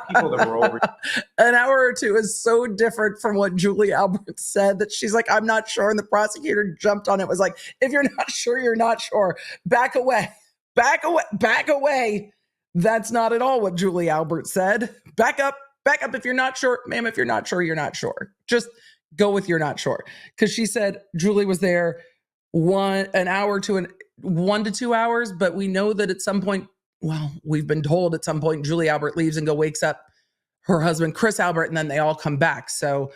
people that were over, An hour or two is so different from what Julie Albert said that she's like, I'm not sure. And the prosecutor jumped on it, was like, if you're not sure, you're not sure. Back away, back away, back away. That's not at all what Julie Albert said. Back up if you're not sure. Ma'am, if you're not sure, you're not sure. Just go with you're not sure. Because she said Julie was there 1 hour to 1 to 2 hours, but we know that at some point, well, we've been told at some point Julie Albert leaves and wakes up her husband, Chris Albert, and then they all come back. So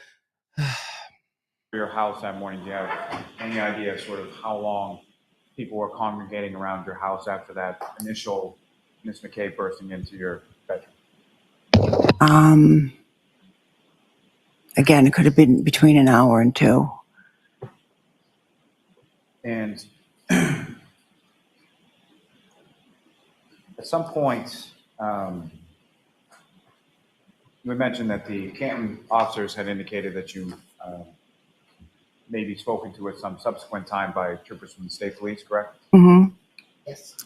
your house that morning, do you have any idea sort of how long people were congregating around your house after that initial Miss McKay bursting into your bedroom? Again, it could have been between an hour and 2. And at some point, you mentioned that the Canton officers had indicated that you may be spoken to at some subsequent time by troopers from the state police, correct? Mm-hmm.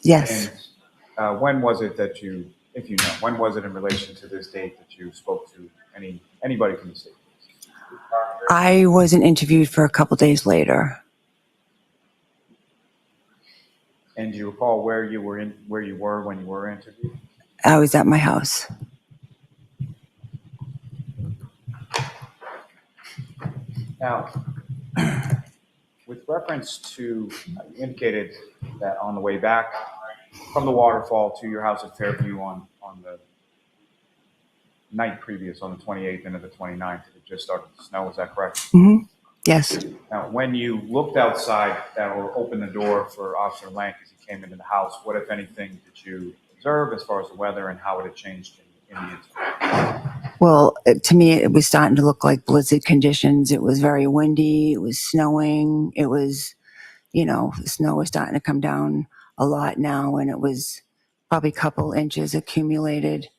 Yes. And when was it that you, if you know, when was it in relation to this date that you spoke to anybody from the state police? I wasn't interviewed for a couple days later. And do you recall where you were when you were interviewed? I was at my house. Now, with reference to, you indicated that on the way back from the waterfall to your house at Fairview on the night previous, on the 28th and the 29th, it just started to snow. Is that correct? Mm-hmm. Yes. Now, when you looked outside or opened the door for Officer Lank as he came into the house, what, if anything, did you observe as far as the weather and how it had changed in the incident? Well, to me, it was starting to look like blizzard conditions. It was very windy. It was snowing. It was, the snow was starting to come down a lot now, and it was probably a couple inches accumulated.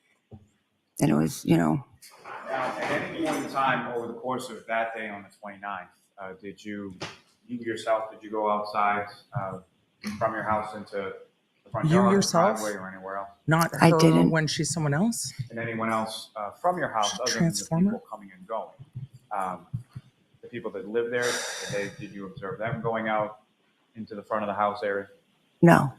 And it was, Now, at any point in time over the course of that day on the 29th, did you yourself, did you go outside from your house into the front yard, yourself? driveway, or anywhere else? Not her I didn't. when she's someone else? And anyone else from your house, other than the people coming and going? The people that live there, did you observe them going out into the front of the house area? No.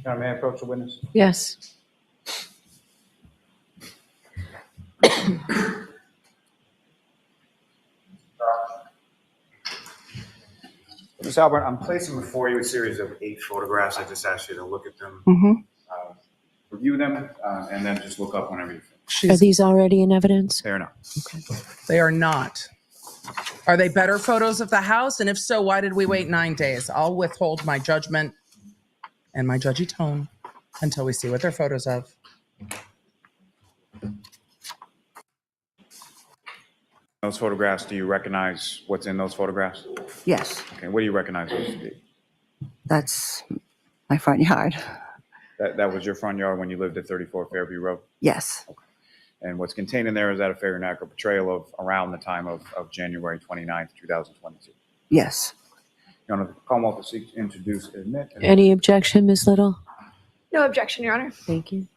May I approach the witness? Yes. Ms. Albert, I'm placing before you a series of 8 photographs. I just asked you to look at them, Mm-hmm. review them, and then just look up whenever you finish. Are these already in evidence? They are not. Okay. They are not. Are they better photos of the house? And if so, why did we wait 9 days? I'll withhold my judgment and my judgy tone until we see what they're photos of. Those photographs, do you recognize what's in those photographs? Yes. Okay, what do you recognize those to be? That's my front yard. That was your front yard when you lived at 34 Fairview Road? Yes. Okay. And what's contained in there, is that a fair and accurate portrayal of around the time of January 29th, 2022? Yes. Your Honor, the Commonwealth will seek to introduce, admit. Any objection, Ms. Little? No objection, Your Honor. Thank you.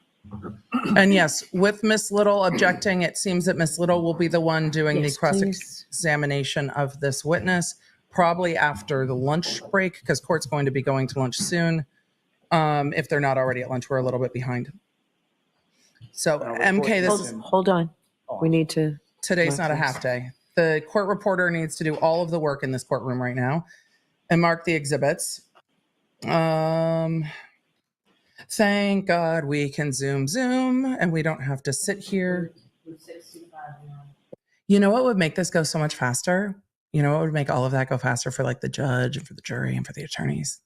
And yes, with Miss Little objecting, it seems that Miss Little will be the one doing Yes, the cross-examination of this witness, probably after the lunch break, because court's going to be going to lunch soon. If they're not already at lunch, we're a little bit behind. So MK, this is Hold on. We need to. today's not a half day. The court reporter needs to do all of the work in this courtroom right now and mark the exhibits. Thank God we can Zoom and we don't have to sit here. You know what would make this go so much faster? You know what would make all of that go faster for like the judge and for the jury and for the attorneys?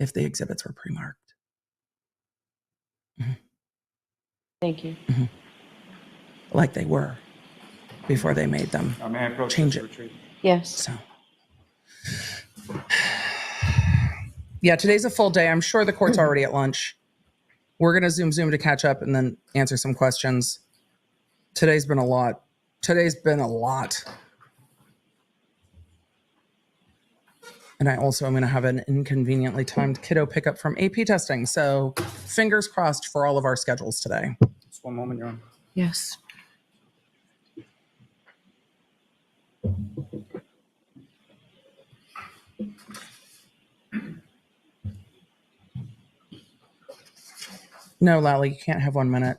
If the exhibits were pre-marked. Mm-hmm. Thank you. Mm-hmm. Like they were before they made them May I approach change this it. retreat? Yes. So, yeah, today's a full day. I'm sure the court's already at lunch. We're going to zoom to catch up and then answer some questions. Today's been a lot. And I also am going to have an inconveniently timed kiddo pickup from AP testing. So fingers crossed for all of our schedules today. Just one moment, Your Honor. Yes. No, Lally, you can't have 1 minute.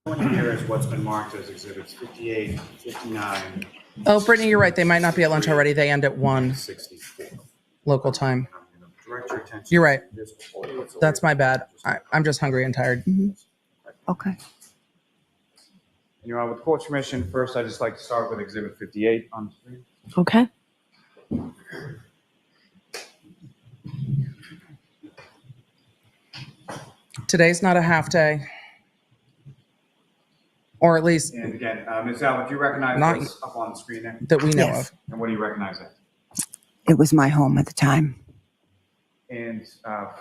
Here is what's been marked as exhibits 58, 59. Oh, Brittany, you're right. They might not be at lunch already. They end at 1 64. local time. Direct your attention You're right. to this photo. That's my bad. I'm just hungry and tired. Okay. Your Honor, with the court's permission, first I'd just like to start with exhibit 58 on the screen. Okay. Today's not a half day. Or at least And again, Ms. Albert, do you recognize Not- what's up on the screen there? that we know Yes. of. And what do you recognize that? It was my home at the time. And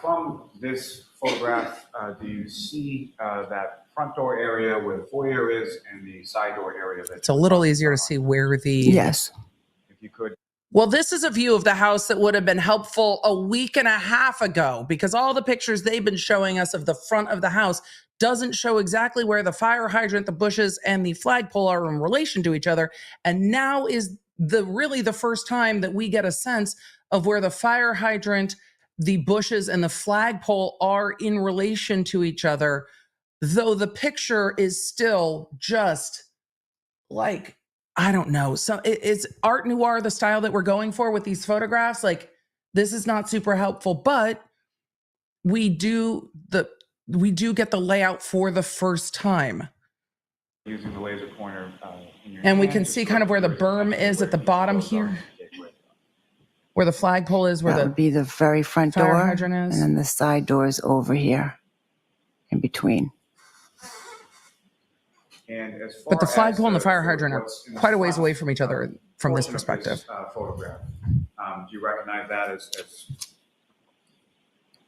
from this photograph, do you see that front door area where the foyer is and the side door area? It's a little easier to see where the... Yes. If you could. Well, this is a view of the house that would have been helpful a week and a half ago, because all the pictures they've been showing us of the front of the house doesn't show exactly where the fire hydrant, the bushes, and the flagpole are in relation to each other. And now is really the first time that we get a sense of where the fire hydrant, the bushes, and the flagpole are in relation to each other, though the picture is still just like, I don't know. So it's art noir, the style that we're going for with these photographs. Like, this is not super helpful, but we do get the layout for the first time. Using the laser pointer. In your And we hand, can just see kind of where the berm is at the bottom here, where the flagpole is, where That the would be the very front fire door. hydrant is. And then the side door is over here in between. And as far But the as flagpole and the fire sort of hydrant are what's in the quite a ways front, away from each other from this portion of perspective. Photograph. Do you recognize that as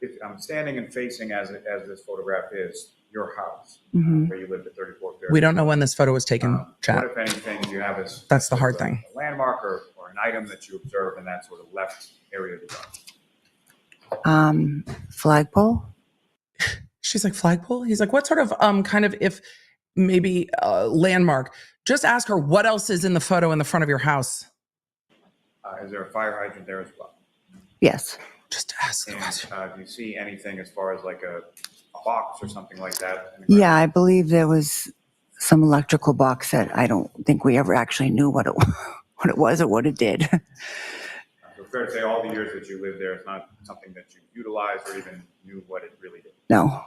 if I'm standing and facing as this photograph is your house where you lived at 34 Fairview? We don't know when this photo was taken, What, chat. if anything, do you have as That's the hard thing. a landmark or an item that you observed in that sort of left area of the yard? Flagpole? She's like, flagpole? He's like, what sort of kind of, if maybe landmark? Just ask her what else is in the photo in the front of your house. Is there a fire hydrant there as well? Yes. Just ask the And question. do you see anything as far as like a box or something like that? Yeah, I believe there was some electrical box that I don't think we ever actually knew what it was or what it did. So fair to say all the years that you lived there, it's not something that you utilized or even knew what it really did. No.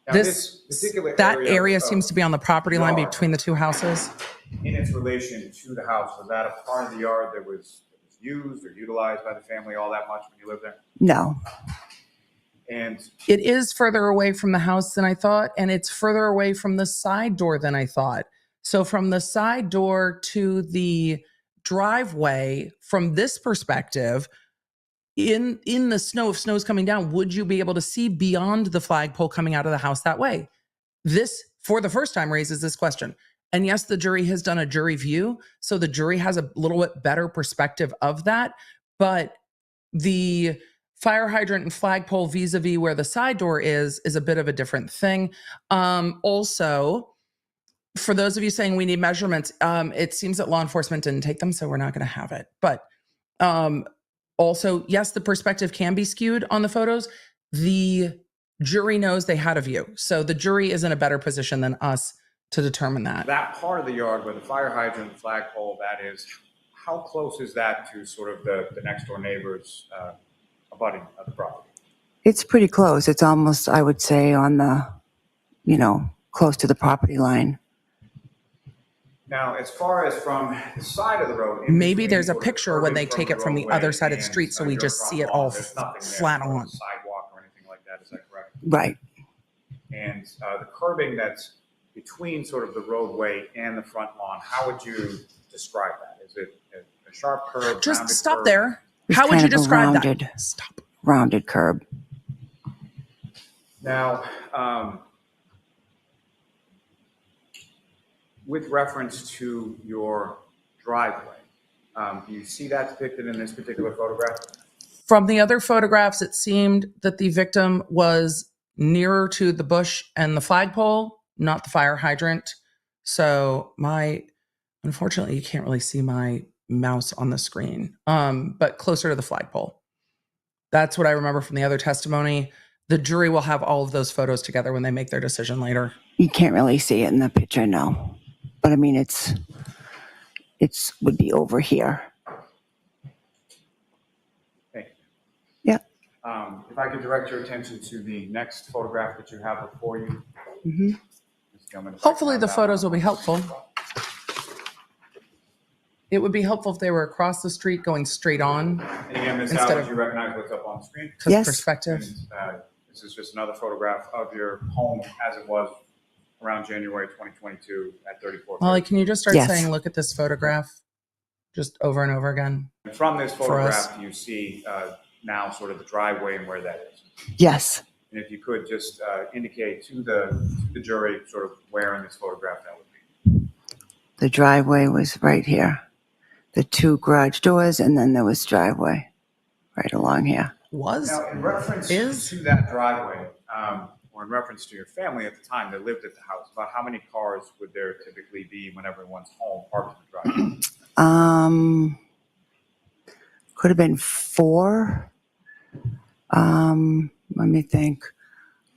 Now, This particular that area of seems to be on the property line yard, between the two houses. in its relation to the house, was that a part of the yard that was used or utilized by the family all that much when you lived there? No. And It is further away from the house than I thought, and it's further away from the side door than I thought. So from the side door to the driveway, from this perspective, in the snow, if snow's coming down, would you be able to see beyond the flagpole coming out of the house that way? This, for the first time, raises this question. And yes, the jury has done a jury view, so the jury has a little bit better perspective of that. But the fire hydrant and flagpole vis-a-vis where the side door is a bit of a different thing. Also, for those of you saying we need measurements, it seems that law enforcement didn't take them, so we're not going to have it. But also, yes, the perspective can be skewed on the photos. The jury knows they had a view. So the jury is in a better position than us to determine that. that part of the yard where the fire hydrant, the flagpole, that is, how close is that to sort of the next door neighbors abutting of the property? It's pretty close. It's almost, I would say, on the, close to the property line. Now, as far as from the side of the road, Maybe there's a picture when they take it from the other side of the street, so we just see it all flat on. Sidewalk or anything like that, is that correct? Right. And the curbing that's between sort of the roadway and the front lawn. How would you describe that? Is it a sharp curve? Just rounded stop curve? there. It's How would kind you of a describe rounded, that? Stop. rounded curb. Now, with reference to your driveway, do you see that depicted in this particular photograph? From the other photographs, it seemed that the victim was nearer to the bush and the flagpole, not the fire hydrant. So unfortunately, you can't really see my mouse on the screen, but closer to the flagpole. That's what I remember from the other testimony. The jury will have all of those photos together when they make their decision later. You can't really see it in the picture, no. But I mean, it's would be over here. Thank you. Yeah. If I could direct your attention to the next photograph that you have before you. Mm-hmm. Ms. Gilman, if I Hopefully can the have that photos one. will be helpful. It would be helpful if they were across the street going straight on. And again, Ms. Instead Allen, of- do you recognize what's up on the screen? Because Yes. perspective. And, this is just another photograph of your home as it was around January 2022 at 34. Molly, can you just start Yes. saying, look at this photograph just over and over again? And from this For us. photograph, you see now sort of the driveway and where that is. Yes. And if you could just indicate to the jury sort of where in this photograph that would be. The driveway was right here. The two garage doors, and then there was driveway right along here. Was? Now, in reference Is? to that driveway, or in reference to your family at the time that lived at the house, about how many cars would there typically be when everyone's home parked in the driveway? Could have been 4. Let me think.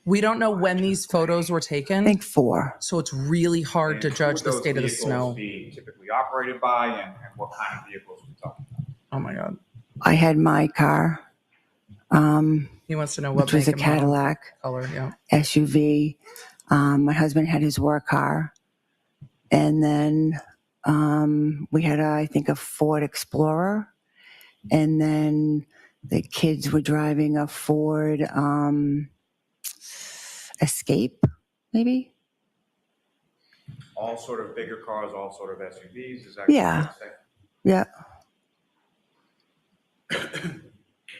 We don't know when these photos were I taken, think 4. so it's really hard And to who judge would the those state of the vehicles snow. be typically operated by, and what kind of vehicles we're talking about? Oh my God. I had my car, He wants to know what which was a make and model, Cadillac color. Yeah. SUV. My husband had his work car. And then we had, I think, a Ford Explorer. And then the kids were driving a Ford Escape, maybe? All sort of bigger cars, all sort of SUVs, is that Yeah. correct to say? Yeah.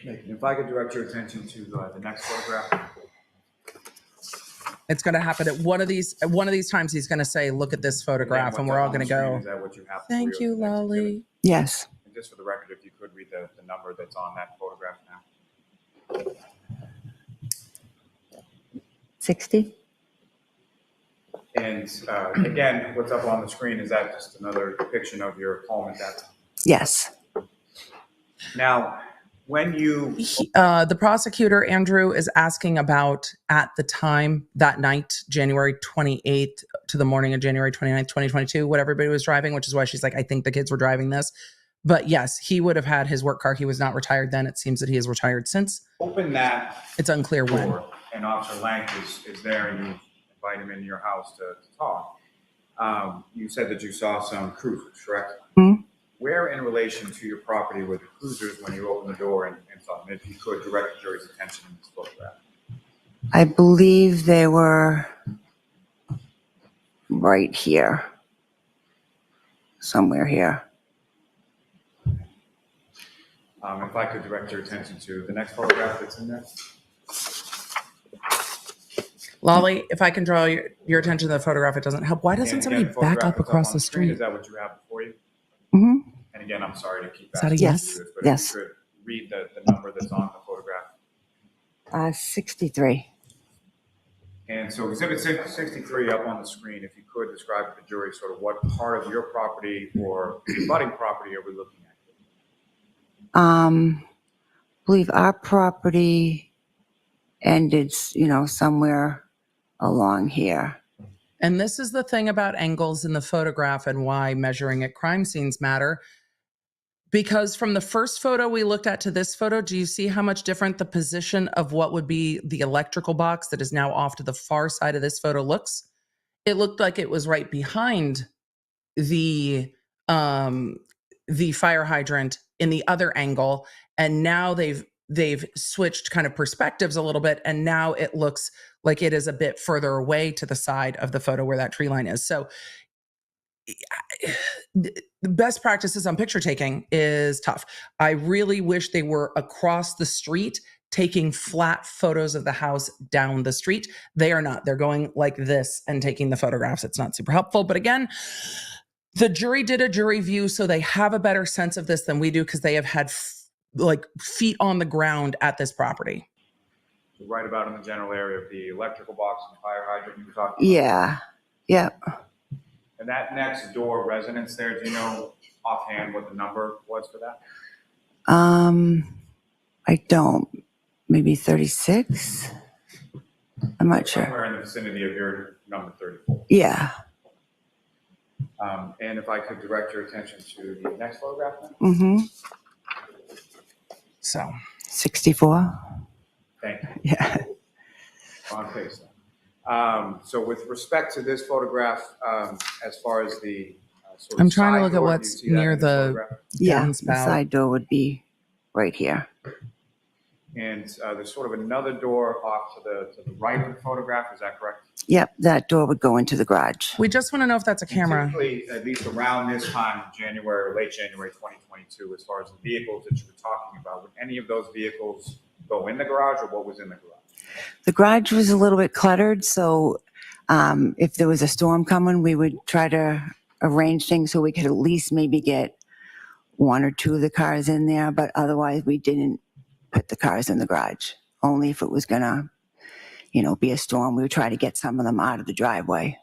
If I could direct your attention to the next photograph. It's going to happen at one of these times. He's going to say, look at this photograph, and we're all going to go, Is that what you have? thank for you, your next exhibit? Lolly. Yes. And just for the record, if you could read the number that's on that photograph now. 60? And again, what's up on the screen, is that just another depiction of your home at that time? Yes. Now, when you... The prosecutor, Andrew, is asking about at the time, that night, January 28th to the morning of January 29th, 2022, what everybody was driving, which is why she's like, I think the kids were driving this. But yes, he would have had his work car. He was not retired then. It seems that he is retired since. Open that It's unclear when. door, and Officer Lank is there, and you invite him into your house to talk. You said that you saw some cruisers, correct? Mhm. Where in relation to your property were the cruisers when you opened the door and saw them? If you could direct the jury's attention in this photograph. I believe they were right here. Somewhere here. If I could direct your attention to the next photograph that's in there. Lolly, if I can draw your attention to the photograph, it doesn't help. Why doesn't And somebody again, the back photograph up that's across on the screen, street? Is that what you have before you? Mm-hmm. And again, I'm sorry to keep Is that a asking you yes? this, but Yes. if you could read the number that's on the photograph. 63. And so exhibit 63 up on the screen, if you could describe to the jury sort of what part of your property or abutting property are we looking at? I believe our property ended, somewhere along here. And this is the thing about angles in the photograph and why measuring at crime scenes matter. Because from the first photo we looked at to this photo, do you see how much different the position of what would be the electrical box that is now off to the far side of this photo looks? It looked like it was right behind the fire hydrant in the other angle. And now they've they've switched kind of perspectives a little bit, and now it looks like it is a bit further away to the side of the photo where that tree line is. So the best practices on picture taking is tough. I really wish they were across the street taking flat photos of the house down the street. They are not. They're going like this and taking the photographs. It's not super helpful. But again, the jury did a jury view, so they have a better sense of this than we do because they have had like feet on the ground at this property. So right about in the general area of the electrical box and fire hydrant you were talking about? Yeah. Yep. And that next door residence there, do you know offhand what the number was for that? I don't. Maybe 36? I'm not sure. Somewhere in the vicinity of your number 34. Yeah. And if I could direct your attention to the next photograph then? Mm-hmm. So 64. Thank you. Yeah. On pace then. So with respect to this photograph, as far as the sort of I'm trying to side look at door, do you what's see that near in this the photograph? Yeah. The downspout. side door would be right here. And there's sort of another door off to the right of the photograph, is that correct? Yep. That door would go into the garage. We just want to know if that's a camera. Typically, at least around this time, January or late January 2022, as far as the vehicles that you were talking about, would any of those vehicles go in the garage, or what was in the garage? The garage was a little bit cluttered, so if there was a storm coming, we would try to arrange things so we could at least maybe get one or two of the cars in there, but otherwise we didn't put the cars in the garage. Only if it was gonna, be a storm, we would try to get some of them out of the driveway.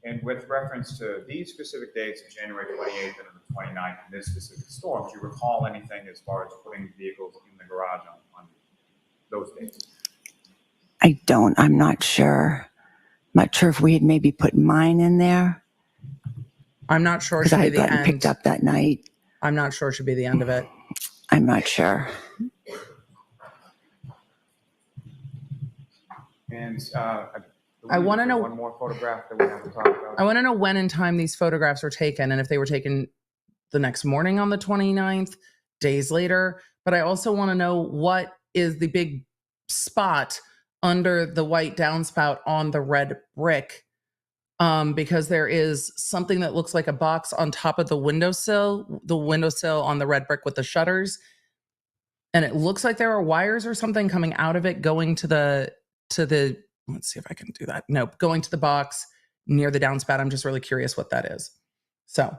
And with reference to these specific dates of January 28th and the 29th, and this specific storm, do you recall anything as far as putting vehicles in the garage on those dates? I don't. I'm not sure. I'm not sure if we had maybe put mine in there. I'm not sure it Because should I be had the gotten end. picked up that night. I'm not sure it should be the end of it. I'm not sure. And I want to know one more photograph that we have to talk about. I want to know when in time these photographs were taken and if they were taken the next morning on the 29th, days later. But I also want to know what is the big spot under the white downspout on the red brick. Because there is something that looks like a box on top of the windowsill on the red brick with the shutters. And it looks like there are wires or something coming out of it going to the, let's see if I can do that. Nope, going to the box near the downspout. I'm just really curious what that is. So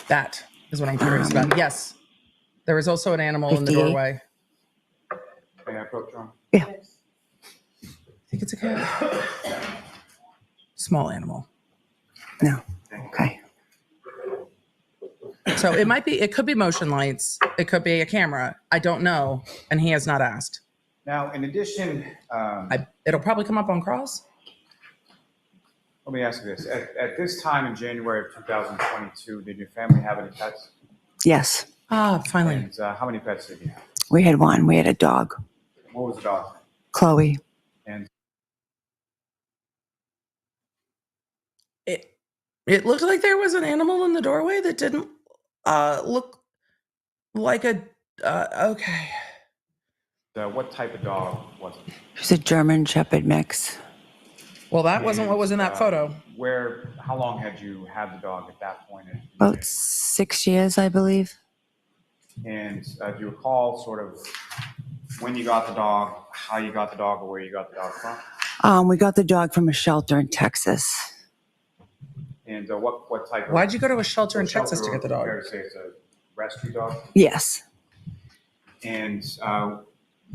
that is what I'm curious about. Yes, there was also an animal in the 58. doorway. May I approach, Ron? Yeah. I think it's a cat. Small animal. No. Okay. So it could be motion lights. It could be a camera. I don't know. And he has not asked. Now, in addition, It'll probably come up on Cross. let me ask you this. At this time in January of 2022, did your family have any pets? Yes. Ah, finally. And how many pets did you have? We had one. We had a dog, What was the dog's name? Chloe. And It looked like there was an animal in the doorway that didn't look like a okay. what type of dog was it? She was a German Shepherd mix. Well, that wasn't what was in that photo. How long had you had the dog at that point? About 6 years, I believe. And do you recall sort of when you got the dog, how you got the dog, or where you got the dog from? We got the dog from a shelter in Texas. And what type of... Why'd you go to a shelter in Texas to get the dog? Fair to say it's a rescue dog? Yes. And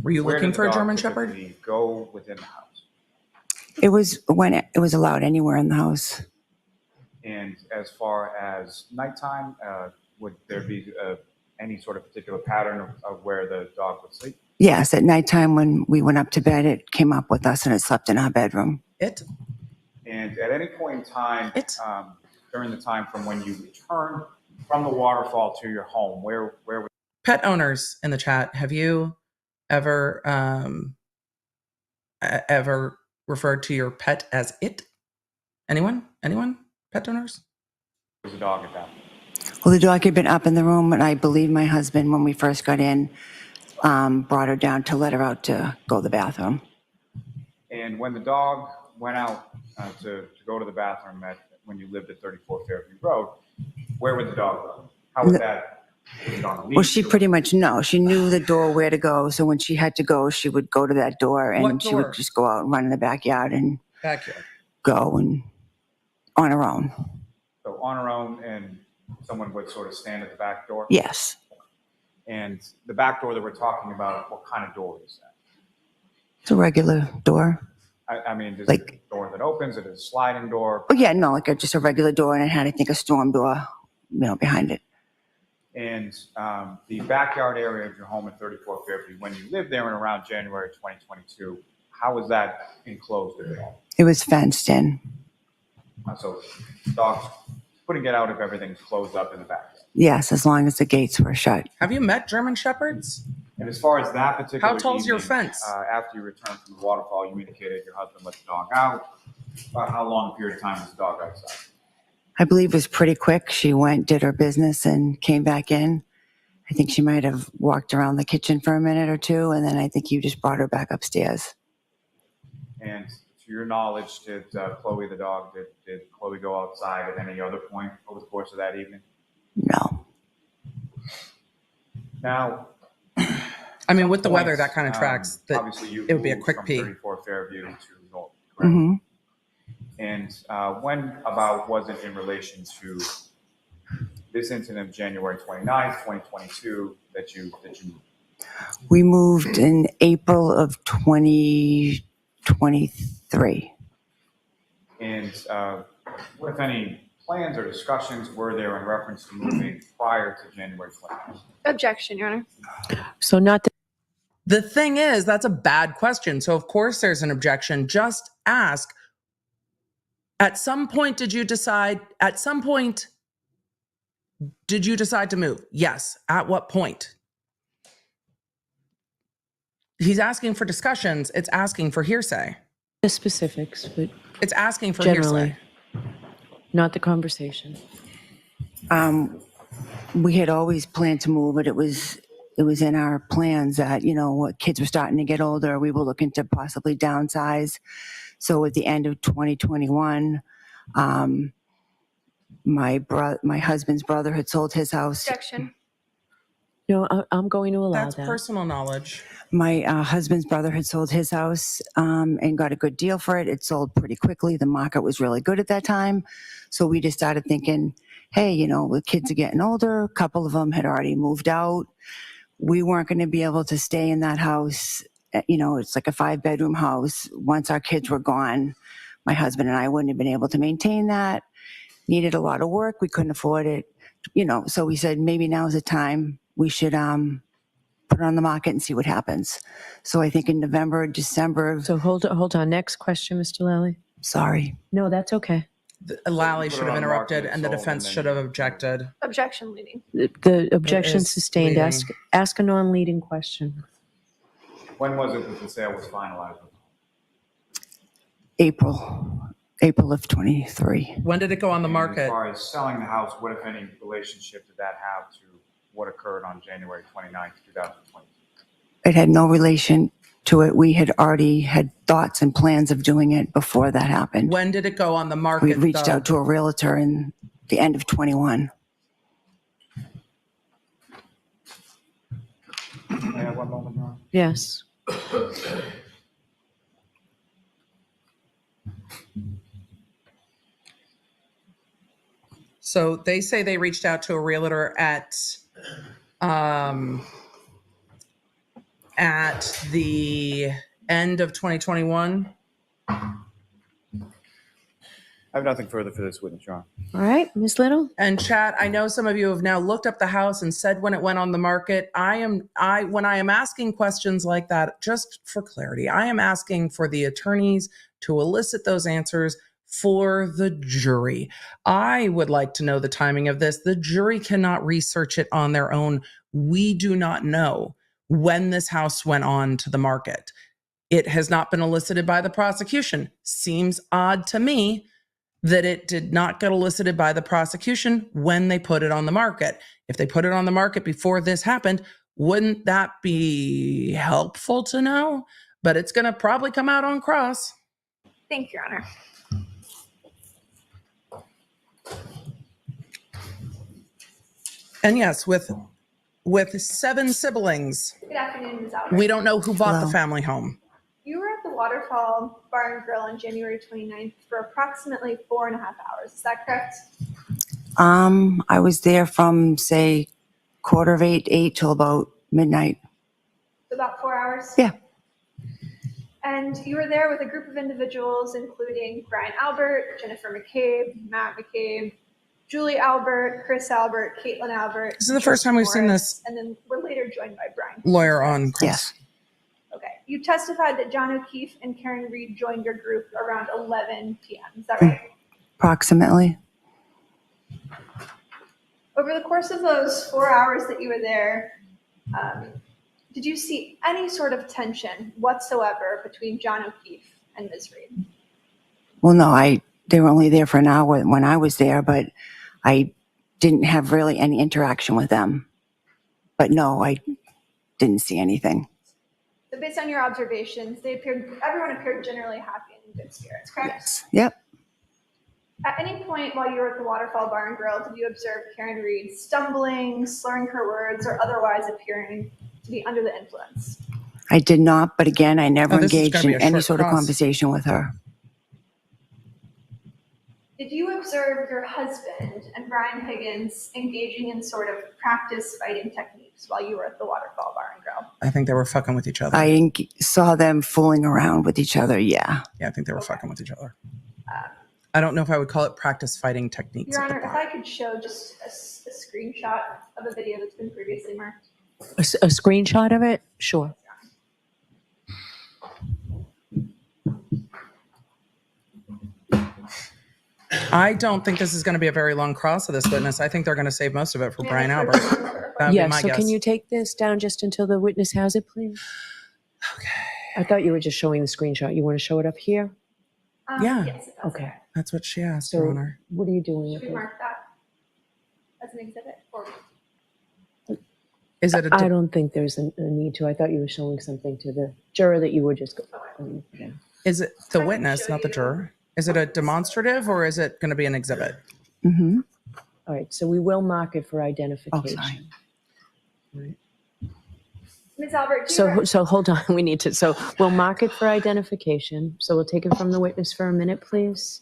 were you where looking did for the a dog German Shepherd? typically go within the house? It was when it was allowed anywhere in the house. And as far as nighttime, would there be any sort of particular pattern of where the dog would sleep? Yes, at nighttime when we went up to bed, it came up with us and it slept in our bedroom. And at any point in time, during the time from when you returned from the waterfall to your home, where was... Pet owners in the chat, have you ever referred to your pet as it? Anyone? Pet owners? Was the dog at that point? Well, the dog had been up in the room, and I believe my husband, when we first got in, brought her down to let her out to go to the bathroom. And when the dog went out to go to the bathroom when you lived at 34 Fairview Road, where would the dog go? How would that? Was it on a leash? Well, she pretty much she knew the door where to go. So when she had to go, she would go to that door, and What she door? would just go out and run in the backyard and Backyard. go and on her own. So on her own, and someone would sort of stand at the back door? Yes. And the back door that we're talking about, what kind of door is that? It's a regular door. I mean, is it a door that opens? Is it a sliding door? Oh, yeah, no, just a regular door, and it had, I think, a storm door, behind it. And the backyard area of your home at 34 Fairview, when you lived there in around January 2022, how was that enclosed at all? It was fenced in. So dogs couldn't get out if everything's closed up in the backyard. Yes, as long as the gates were shut. Have you met German Shepherds? And as far as that particular How tall's your evening, fence? After you returned from the waterfall, you indicated your husband let the dog out. About how long a period of time was the dog outside? I believe it was pretty quick. She went, did her business, and came back in. I think she might have walked around the kitchen for a minute or two, and then I think you just brought her back upstairs. And to your knowledge, did Chloe the dog, did Chloe go outside at any other point over the course of that evening? No. Now, I mean, with the weather, that kind of tracks. That obviously you it would be a moved quick from pee. 34 Fairview to North. Mm-hmm. And when about was it in relation to this incident of January 29th, 2022 that you moved? We moved in April of 2023. And what, if any, plans or discussions were there in reference to moving prior to January 29th? Objection, Your Honor. So not The thing is, that's a bad question. So of course there's an objection. Just ask, at some point did you decide to move? Yes. At what point? He's asking for discussions. It's asking for hearsay. the specifics, but It's asking for generally, hearsay. not the conversation. We had always planned to move, but it was in our plans that, what kids were starting to get older, we were looking to possibly downsize. So at the end of 2021, my husband's brother had sold his house. Objection. No, I'm going to allow That's that. personal knowledge. My husband's brother had sold his house and got a good deal for it. It sold pretty quickly. The market was really good at that time. So we just started thinking, hey, the kids are getting older. A couple of them had already moved out. We weren't going to be able to stay in that house. It's like a 5-bedroom house. Once our kids were gone, my husband and I wouldn't have been able to maintain that. Needed a lot of work. We couldn't afford it. So we said, maybe now's the time we should put it on the market and see what happens. So I think in November, December. So hold on. Next question, Mr. Lally. Sorry. No, that's okay. Lally put should it have on the market interrupted, and the sold, and defense then should have objected. Objection, leading. The objection is sustained. leading. Ask a non-leading question. When was it that the sale was finalized? April of 23. When did it go on the And market? as far as selling the house, what, if any, relationship did that have to what occurred on January 29th, 2022? It had no relation to it. We had already had thoughts and plans of doing it before that happened. When did it go on the market? We reached though? out to a realtor in the end of 21. May I have one moment, Your Honor? Yes. So they say they reached out to a realtor at the end of 2021. I have nothing further for this witness, Your Honor. All right, Ms. Little. And chat, I know some of you have now looked up the house and said when it went on the market. When I am asking questions like that, just for clarity, I am asking for the attorneys to elicit those answers for the jury. I would like to know the timing of this. The jury cannot research it on their own. We do not know when this house went on to the market. It has not been elicited by the prosecution. Seems odd to me that it did not get elicited by the prosecution when they put it on the market. If they put it on the market before this happened, wouldn't that be helpful to know? But it's going to probably come out on cross. Thank you, Your Honor. And yes, with 7 siblings, Good afternoon, Ms. Albert. we don't know who bought the Hello. family home. You were at the Waterfall Bar and Grill on January 29th for approximately 4.5 hours. Is that correct? I was there from, say, 7:45 till about midnight. So about 4 hours? Yeah. And you were there with a group of individuals, including Brian Albert, Jennifer McCabe, Matt McCabe, Julie Albert, Chris Albert, Caitlin Albert. This is the first time we've seen Morris, this And then we're later joined by Brian. lawyer on cross. Yes. Okay. You testified that John O'Keefe and Karen Reed joined your group around 11 p.m. Is that right? Approximately. Over the course of those 4 hours that you were there, did you see any sort of tension whatsoever between John O'Keefe and Ms. Reed? Well, no, they were only there for an hour when I was there, but I didn't have really any interaction with them. But no, I didn't see anything. So based on your observations, everyone appeared generally happy and in good spirits, correct? Yes. Yep. At any point while you were at the Waterfall Bar and Grill, did you observe Karen Reed stumbling, slurring her words, or otherwise appearing to be under the influence? I did not, but again, I never this is engaged gonna be in a any short sort of cross. conversation with her. Did you observe your husband and Brian Higgins engaging in sort of practice fighting techniques while you were at the Waterfall Bar and Grill? I think they were fucking with each other. I saw them fooling around with each other, yeah. Yeah, I think they were fucking with each other. I don't know if I would call it practice fighting techniques. Your at the Honor, if bar. I could show just a screenshot of a video that's been previously marked. A screenshot of it? Sure. I don't think this is going to be a very long cross of this witness. I think they're going to save most of it for Brian Albert. That would be Yeah, my so guess. can you take this down just until the witness has it, please? Okay. I thought you were just showing the screenshot. You want to show it up here? Yeah. Yes, it does. Okay. That's what she asked, Your So Honor. what are you doing with Should we it? mark that as an exhibit? Or Is it a I don't think there's a need to. I thought you were showing something to the juror that you were just going. Yeah. Is it the witness, not the juror? Is it a demonstrative or is it going to be an exhibit? Mm-hmm. All right, so we will mark it for Oh, identification. sorry. All right. Ms. Albert, do you So hold on, we need to, so we'll mark it for identification. So we'll take it from the witness for a minute, please.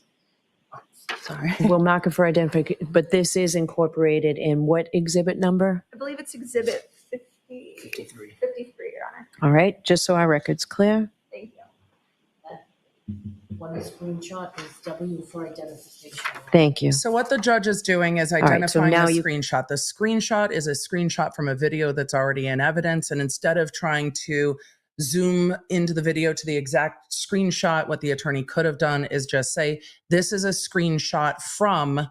Sorry. We'll mark it for identification, but this is incorporated in what exhibit number? I believe it's exhibit 53, Your Honor. All right, just so our record's clear. Thank you. One screenshot is W for identification. Thank you. So what the judge is doing is right, so identifying now the you- screenshot. The screenshot is a screenshot from a video that's already in evidence. And instead of trying to zoom into the video to the exact screenshot, what the attorney could have done is just say, this is a screenshot from,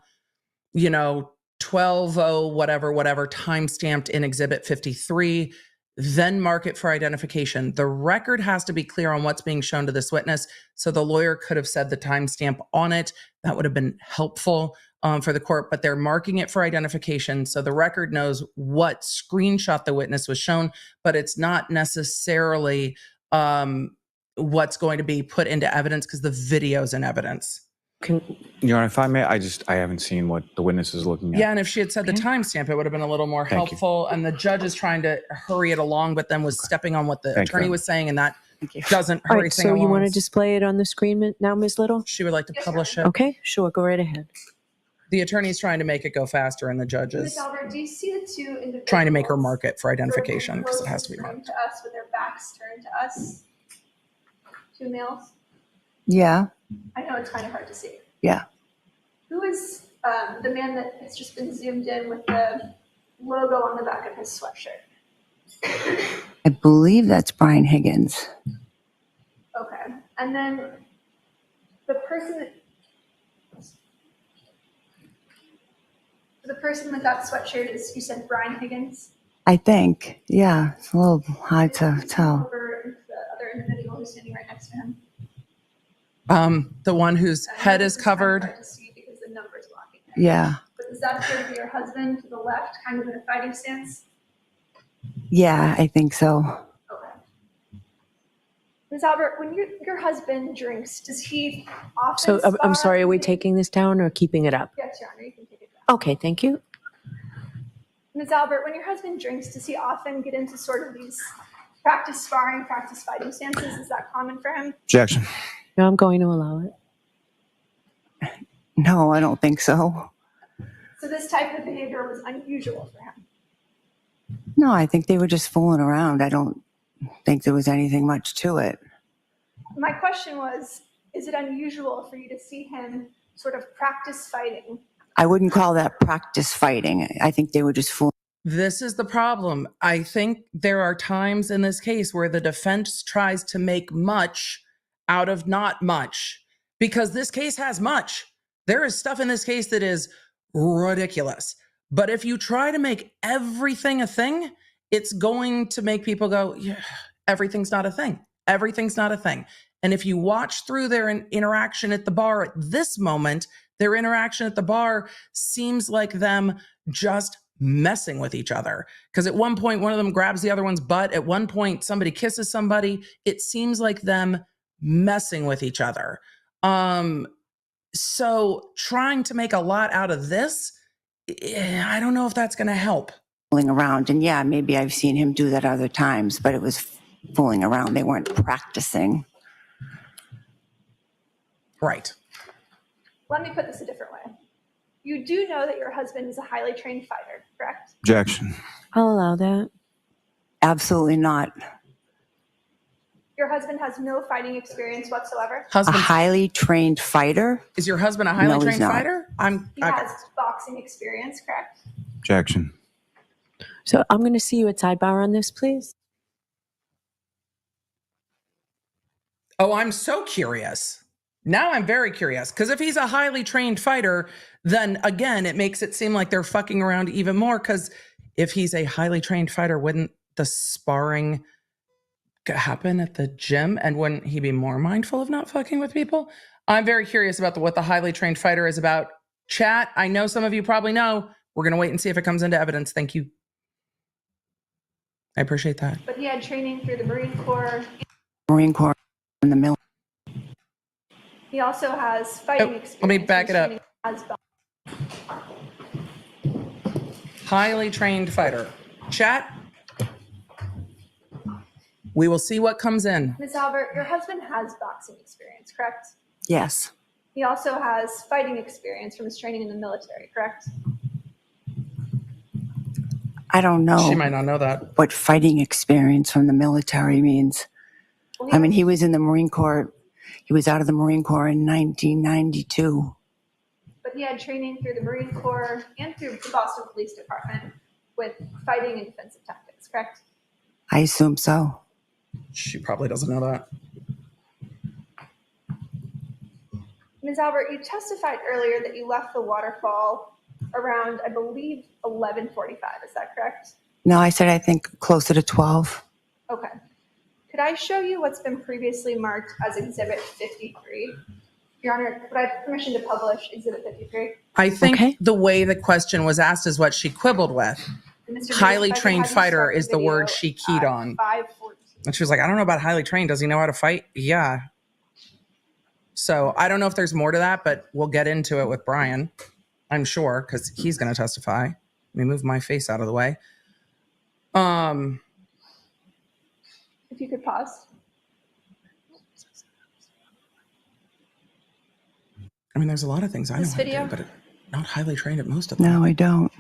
12:0 whatever, timestamped in exhibit 53, then mark it for identification. The record has to be clear on what's being shown to this witness. So the lawyer could have said the timestamp on it. That would have been helpful for the court, but they're marking it for identification. So the record knows what screenshot the witness was shown, but it's not necessarily what's going to be put into evidence because the video's in evidence. Your Honor, if I may, I haven't seen what the witness is looking at. Yeah, and if she had said the timestamp, it would have been a little more Thank you. helpful. And the judge is trying to hurry it along, but then was stepping on what the Thank you. attorney was saying, and that doesn't All hurry right, things so you along. want to display it on the screen now, Ms. Little? She would like to publish it. Okay, sure, go right ahead. The attorney's trying to make it go faster, and the judge Ms. is Albert, do you see the two individuals? trying to make her mark it for identification because it has to be turned marked. to us with their backs turned to us? Two males? Yeah, I know it's kind of hard to see. yeah. Who is the man that has just been zoomed in with the logo on the back of his sweatshirt? I believe that's Brian Higgins. Okay. And then the person with that sweatshirt is, you said, Brian Higgins? I think, yeah, it's a little hard to tell. Over the other individual who's standing right next to him. The one whose head is covered. Hard to see Yeah. But does that appear to be your husband to the left, kind of in a fighting stance? Yeah, I think so. Okay. Ms. Albert, when your husband drinks, does he often So I'm spar sorry, are we with- taking this down or keeping it up? Yes, Your Honor, you can take it down. Okay, thank you. Ms. Albert, when your husband drinks, does he often get into sort of these practice sparring, practice fighting stances? Is that common for him? Objection. No, I'm going to allow it. No, I don't think so. So this type of behavior was unusual for him. No, I think they were just fooling around. I don't think there was anything much to it. My question was, is it unusual for you to see him sort of practice fighting? I wouldn't call that practice fighting. I think they were just fooling. This is the problem. I think there are times in this case where the defense tries to make much out of not much, because this case has much. There is stuff in this case that is ridiculous. But if you try to make everything a thing, it's going to make people go, yeah, everything's not a thing. Everything's not a thing. And if you watch through their interaction at the bar at this moment, their interaction at the bar seems like them just messing with each other. Because at one point, one of them grabs the other one's butt. At one point, somebody kisses somebody. It seems like them messing with each other. So trying to make a lot out of this, I don't know if that's going to help. Fooling around. And yeah, maybe I've seen him do that other times, but it was fooling around. They weren't practicing. Right. Let me put this a different way. You do know that your husband is a highly trained fighter, correct? Objection. I'll allow that. Absolutely not. Your husband has no fighting experience whatsoever? A highly trained fighter? Is your husband a highly No, he's trained not. fighter? He has boxing experience, correct? Objection. So I'm going to see you at sidebar on this, please. Oh, I'm so curious. Now I'm very curious, because if he's a highly trained fighter, then again, it makes it seem like they're fucking around even more, because if he's a highly trained fighter, wouldn't the sparring happen at the gym, and wouldn't he be more mindful of not fucking with people? I'm very curious about what the highly trained fighter is about. Chat, I know some of you probably know. We're going to wait and see if it comes into evidence. Thank you. I appreciate that. But he had training through the Marine Corps. Marine Corps in the military. He also has fighting experience. Let me back it up. As Highly trained fighter. Chat, we will see what comes in. Ms. Albert, your husband has boxing experience, correct? Yes. He also has fighting experience from his training in the military, correct? I don't know. She might not know that. What fighting experience from the military means. I mean, he was in the Marine Corps. He was out of the Marine Corps in 1992. But he had training through the Marine Corps and through the Boston Police Department with fighting and defensive tactics, correct? I assume so. She probably doesn't know that. Ms. Albert, you testified earlier that you left the waterfall around, I believe, 11:45. Is that correct? No, I said I think closer to 12. Okay. Could I show you what's been previously marked as Exhibit 53? Your Honor, could I have permission to publish Exhibit 53? I think the way the question was asked is what she quibbled with. Mr. Highly Davis, if I could trained have you fighter start is the video word she keyed at on. 5:14. And she was like, I don't know about highly trained. Does he know how to fight? Yeah. So I don't know if there's more to that, but we'll get into it with Brian, I'm sure, because he's going to testify. Let me move my face out of the way. If you could pause. I mean, there's a lot of things I know This how to video? do, but not highly trained at most of them. No, I don't.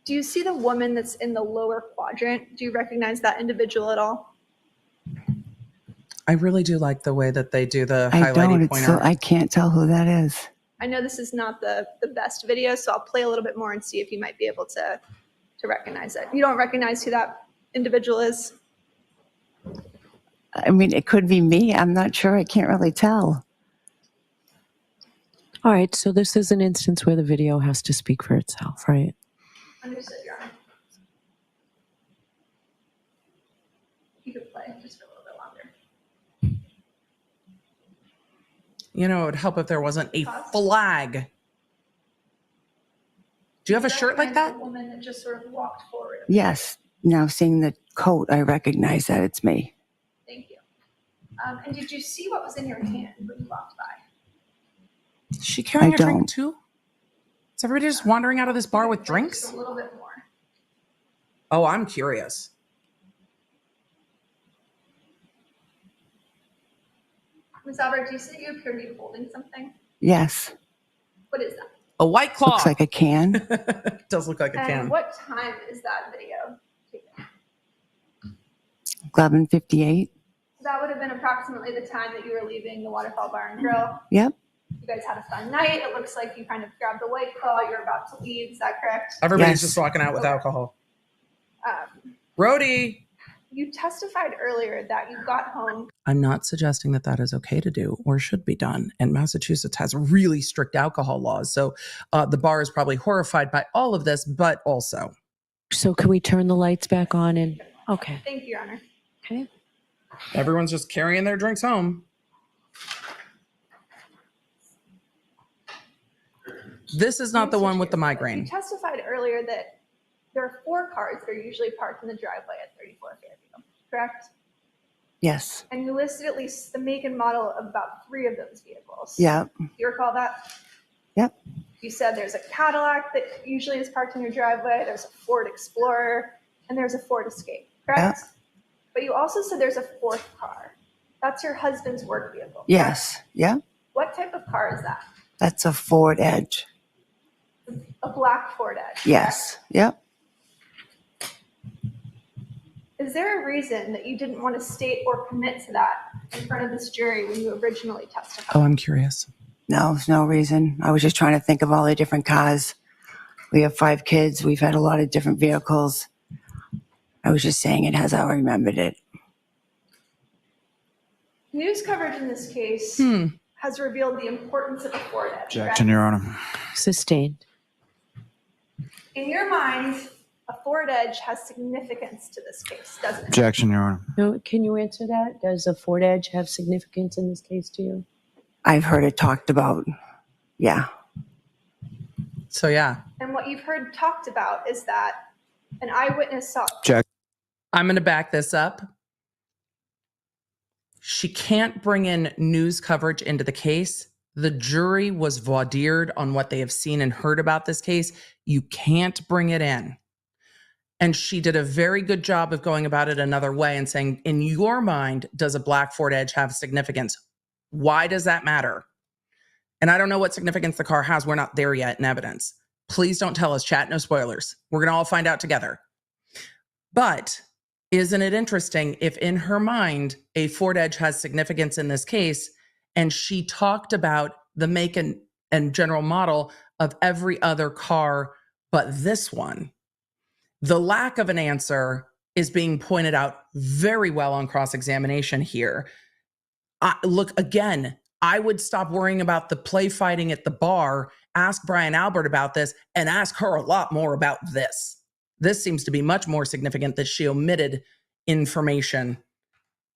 Do you see the woman that's in the lower quadrant? Do you recognize that individual at all? I really do like the way that they do the I don't. highlighting It's pointer. so, I can't tell who that is. I know this is not the best video, so I'll play a little bit more and see if you might be able to recognize it. You don't recognize who that individual is? I mean, it could be me. I'm not sure. I can't really tell. All right, so this is an instance where the video has to speak for itself, right? Understood, Your Honor. You could play just for a little bit longer. You know, it would help if there wasn't a flag Do you have a shirt like that? The woman that just sort of walked forward. Yes. Now seeing the coat, I recognize that it's me. Thank you. And did you see what was in your hand when you walked by? Is she carrying I a drink don't. too? Is everybody just wandering out of this bar with drinks? Just a little bit more. Oh, I'm curious. Ms. Albert, do you see that you appear to be holding something? Yes. What is that? A White Claw. Looks like a can. It does look like a And can. what time is that video taken? 11:58. That would have been approximately the time that you were leaving the Waterfall Bar and Grill. Yep. You guys had a fun night. It looks like you kind of grabbed the White Claw. You're about to leave. Is that correct? Everybody's Yes. just walking out with alcohol. Um, Rhodey. you testified earlier that you got home. I'm not suggesting that that is okay to do or should be done. And Massachusetts has really strict alcohol laws. So the bar is probably horrified by all of this, but also. So can we turn the lights back on and, okay. Thank you, Your Honor. Okay. Everyone's just carrying their drinks home. This is not the one with the You migraine. testified earlier that there are 4 cars that are usually parked in the driveway at 34 Fairview, correct? Yes. And you listed at least the make and model of about 3 of those vehicles. Yep. Do you recall that? Yep. You said there's a Cadillac that usually is parked in your driveway, there's a Ford Explorer, and there's a Ford Escape, correct? Yep. But you also said there's a 4th car. That's your husband's work vehicle. correct? Yes. Yep. What type of car is that? That's a Ford Edge. A black Ford Edge. Yes. Yep. Is there a reason that you didn't want to state or commit to that in front of this jury when you originally testified? Oh, I'm curious. No, there's no reason. I was just trying to think of all the different cars. We have 5 kids. We've had a lot of different vehicles. I was just saying it as I remembered it. News coverage in this case has revealed the importance of a Ford Edge. Objection, Your Honor. Sustained. In your mind, a Ford Edge has significance to this case, doesn't it? Objection, Your Honor. No, can you answer that? Does a Ford Edge have significance in this case to you? I've heard it talked about. Yeah. So, yeah. And what you've heard talked about is that an eyewitness saw. Objection. I'm going to back this up. She can't bring in news coverage into the case. The jury was voir dired on what they have seen and heard about this case. You can't bring it in. And she did a very good job of going about it another way and saying, in your mind, does a black Ford Edge have significance? Why does that matter? And I don't know what significance the car has. We're not there yet in evidence. Please don't tell us, chat. No spoilers. We're going to all find out together. But isn't it interesting if in her mind, a Ford Edge has significance in this case, and she talked about the make and general model of every other car but this one? The lack of an answer is being pointed out very well on cross-examination here. Look, again, I would stop worrying about the play fighting at the bar, ask Brian Albert about this, and ask her a lot more about this. This seems to be much more significant that she omitted information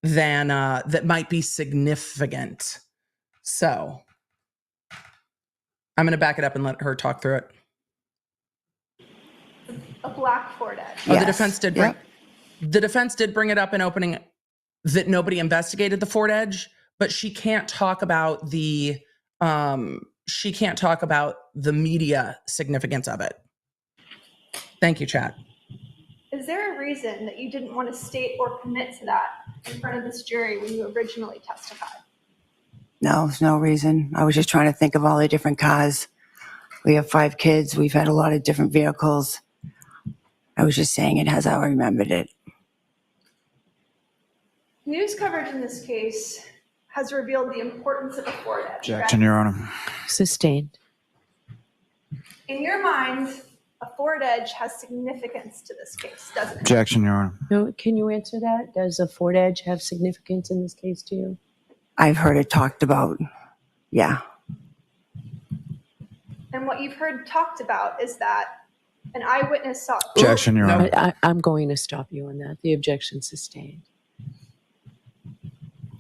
than that might be significant. So I'm going to back it up and let her talk through it. A black Ford Edge. Oh, the defense did bring the defense did bring it up in opening that nobody investigated the Ford Edge, but she can't talk about the media significance of it. Thank you, chat. Is there a reason that you didn't want to state or commit to that in front of this jury when you originally testified? No, there's no reason. I was just trying to think of all the different cars. We have 5 kids. We've had a lot of different vehicles. I was just saying it as I remembered it. News coverage in this case has revealed the importance of a Ford Edge. Objection, Your Honor. Sustained. In your mind, a Ford Edge has significance to this case, doesn't it? Objection, Your Honor. No, can you answer that? Does a Ford Edge have significance in this case to you? I've heard it talked about. Yeah. And what you've heard talked about is that an eyewitness saw. Objection, Your Honor. I'm going to stop you on that. The objection sustained.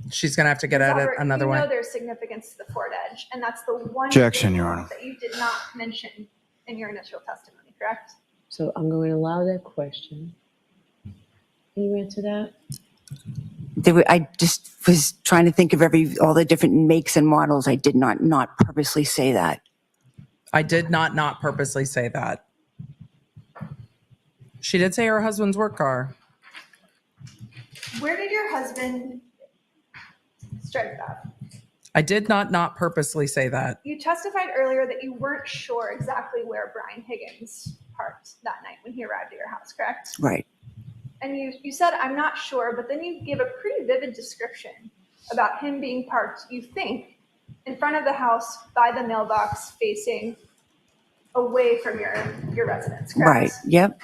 She's going to have to get at it another way. You know there's significance to the Ford Edge, and that's the one Objection, thing Your Honor. that you did not mention in your initial testimony. correct? So I'm going to allow that question. Can you answer that? I just was trying to think of all the different makes and models. I did not purposely say that. I did not purposely say that. She did say her husband's work car. Where did your husband strike that? I did not purposely say that. You testified earlier that you weren't sure exactly where Brian Higgins parked that night when he arrived at your house, correct? Right. And you said, I'm not sure, but then you gave a pretty vivid description about him being parked, you think, in front of the house by the mailbox facing away from your residence, correct? Right. Yep.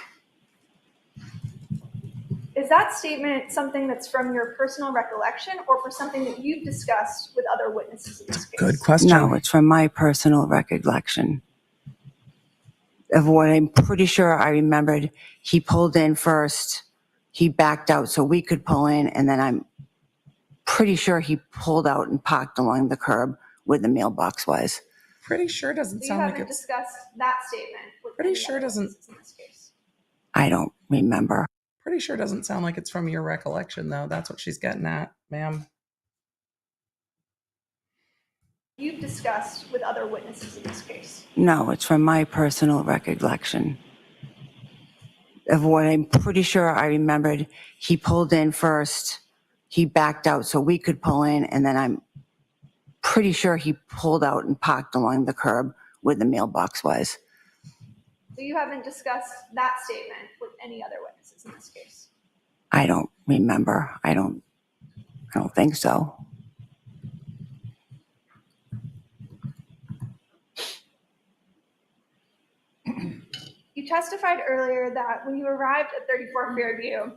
Is that statement something that's from your personal recollection or for something that you've discussed with other witnesses in this case? Good question. No, it's from my personal recollection of what I'm pretty sure I remembered. He pulled in first. He backed out so we could pull in, and then I'm pretty sure he pulled out and parked along the curb where the mailbox was. Pretty sure doesn't So sound you like haven't it's. discussed that statement with Pretty any sure other doesn't. witnesses in this case. I don't remember. Pretty sure doesn't sound like it's from your recollection, though. That's what she's getting at, ma'am. You've discussed with other witnesses in this case. No, it's from my personal recollection of what I'm pretty sure I remembered. He pulled in first. He backed out so we could pull in, and then I'm pretty sure he pulled out and parked along the curb where the mailbox was. So you haven't discussed that statement with any other witnesses in this case. I don't remember. I don't think so. You testified earlier that when you arrived at 34 Fairview,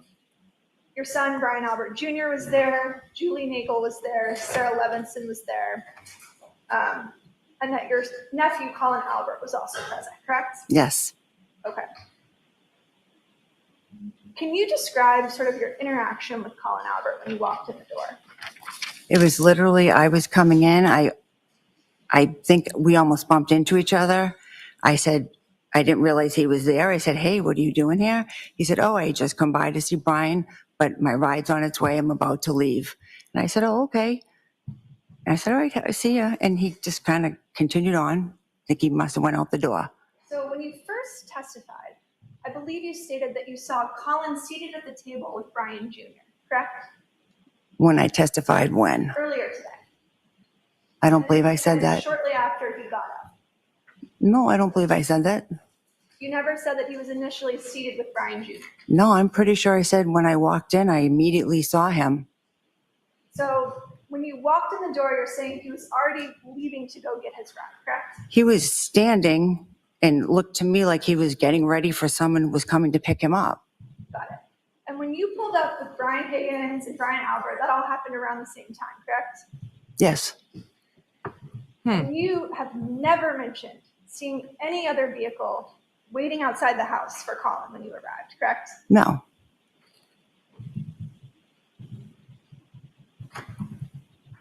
your son, Brian Albert Jr. was there, Julie Nicole was there, Sarah Levinson was there, and that your nephew, Colin Albert, was also present, correct? Yes. Okay. Can you describe sort of your interaction with Colin Albert when you walked in the door? It was literally, I was coming in. I think we almost bumped into each other. I said, I didn't realize he was there. I said, hey, what are you doing here? He said, oh, I just come by to see Brian, but my ride's on its way. I'm about to leave. And I said, oh, okay. And I said, all right, I see ya. And he just kind of continued on. I think he must have went out the door. So when you first testified, I believe you stated that you saw Colin seated at the table with Brian Jr., correct? When I testified, when? Earlier today. I don't believe I said that. Shortly after he got up. No, I don't believe I said that. You never said that he was initially seated with Brian Jr. No, I'm pretty sure I said when I walked in, I immediately saw him. So when you walked in the door, you're saying he was already leaving to go get his ride, correct? He was standing and looked to me like he was getting ready for someone who was coming to pick him up. Got it. And when you pulled up with Brian Higgins and Brian Albert, that all happened around the same time, correct? Yes. And you have never mentioned seeing any other vehicle waiting outside the house for Colin when you arrived, correct? No.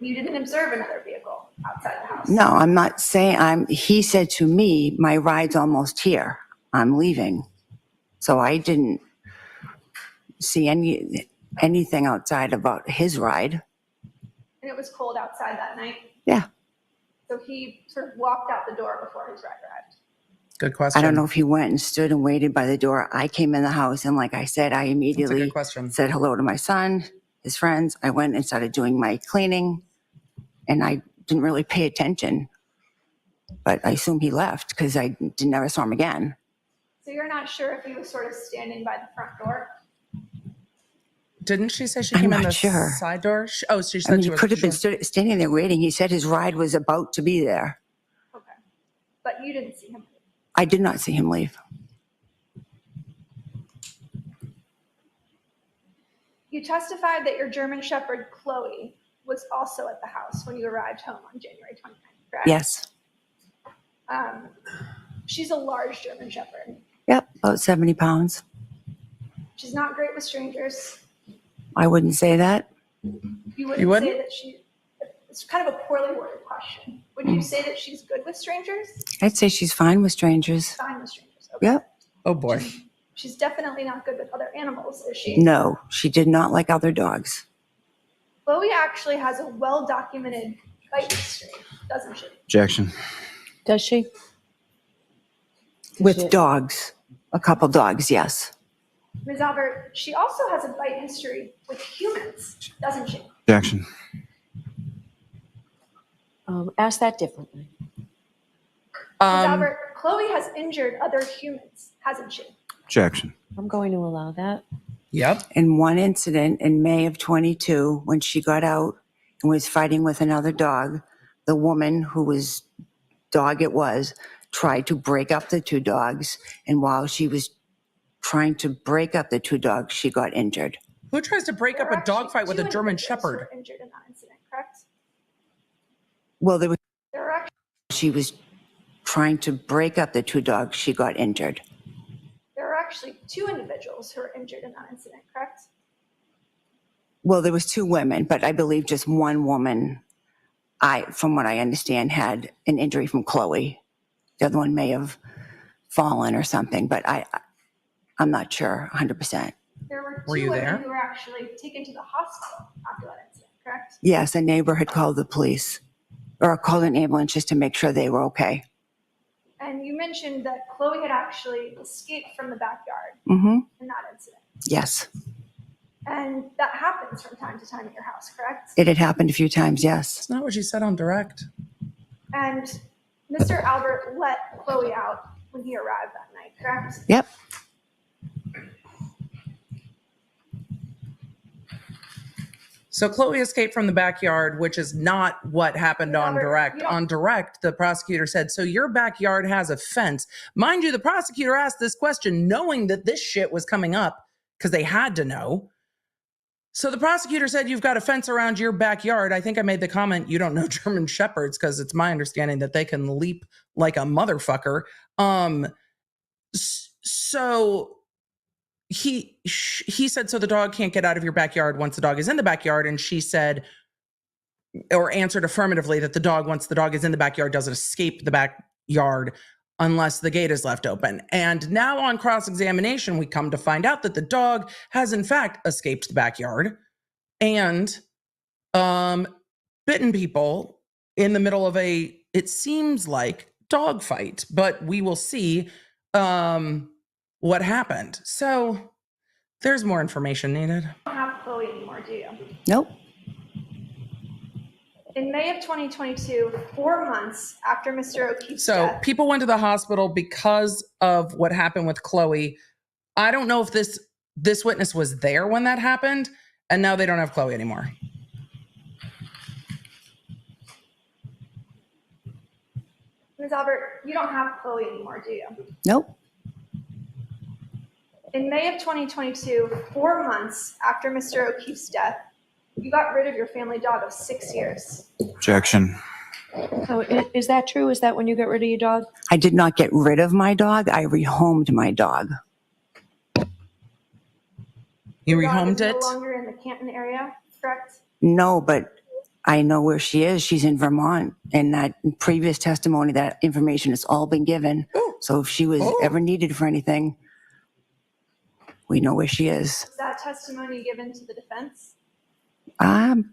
You didn't observe another vehicle outside the house. No, I'm not saying he said to me, my ride's almost here. I'm leaving. So I didn't see anything outside about his ride. And it was cold outside that night? Yeah. So he sort of walked out the door before his ride arrived? Good question. I don't know if he went and stood and waited by the door. I came in the house, and like I said, I immediately said hello to my son, his friends. I went and started doing my cleaning, and I didn't really pay attention. But I assume he left because I never saw him again. So you're not sure if he was sort of standing by the front door? Didn't she say she I'm came in not the sure. side door? She said I mean, she he was. could have been standing there waiting. He said his ride was about to be there. Okay. But you didn't see him? I did not see him leave. You testified that your German Shepherd, Chloe, was also at the house when you arrived home on January 29th, correct? Yes. She's a large German Shepherd. Yep, about 70 pounds. She's not great with strangers. I wouldn't say that. You wouldn't say that she, it's kind of a poorly worded question. Would you say that she's good with strangers? I'd say she's fine with strangers. Fine with strangers, okay. Yep. Oh boy. She's definitely not good with other animals, is she? No, she did not like other dogs. Chloe actually has a well-documented bite history, doesn't she? Objection. Does she? With dogs, a couple dogs, yes. Ms. Albert, she also has a bite history with humans, doesn't she? Objection. Ask that differently. Ms. Albert, Chloe has injured other humans, hasn't she? Objection. I'm going to allow that. Yep. In one incident in May of 22, when she got out and was fighting with another dog, the woman who was dog it was tried to break up the two dogs. And while she was trying to break up the two dogs, she got injured. Who tries to break up a dog fight with a German Shepherd? Were injured in that incident, correct? Well, There were actually, she was trying to break up the two dogs, she got injured. there were actually 2 individuals who were injured in that incident, correct? Well, there was 2 women, but I believe just one woman, from what I understand, had an injury from Chloe. The other one may have fallen or something, but I'm not sure 100%. There were 2 Were you women there? who were actually taken to the hospital after that incident, correct? Yes, a neighbor had called the police or called an ambulance just to make sure they were okay. And you mentioned that Chloe had actually escaped from the backyard Mm-hmm. in that incident. Yes, And that happens from time to time at your house, correct? it had happened a few times, yes. It's not what you said on direct. And Mr. Albert let Chloe out when he arrived that night, correct? Yep. So Chloe escaped from the backyard, which is not what happened on direct. On direct, the prosecutor said, so your backyard has a fence. Mind you, the prosecutor asked this question knowing that this shit was coming up because they had to know. So the prosecutor said, you've got a fence around your backyard. I think I made the comment, you don't know German Shepherds, because it's my understanding that they can leap like a motherfucker. So he said, so the dog can't get out of your backyard once the dog is in the backyard. And she said, or answered affirmatively, that the dog, once the dog is in the backyard, doesn't escape the backyard unless the gate is left open. And now on cross-examination, we come to find out that the dog has in fact escaped the backyard and bitten people in the middle of it seems like dog fight, but we will see what happened. So there's more information needed. You don't have Chloe anymore, do you? Nope. In May of 2022, 4 months after Mr. O'Keefe's So death, people went to the hospital because of what happened with Chloe. I don't know if this witness was there when that happened, and now they don't have Chloe anymore. Ms. Albert, you don't have Chloe anymore, do you? Nope. In May of 2022, 4 months after Mr. O'Keefe's death, you got rid of your family dog of 6 years. Objection. Oh, is that true? Is that when you got rid of your dog? I did not get rid of my dog. I rehomed my dog. You Your dog rehomed is it? no longer in the Canton area, correct? No, but I know where she is. She's in Vermont. And that previous testimony, that information has all been given. So if she was ever needed for anything, we know where she is. Was that testimony given to the defense?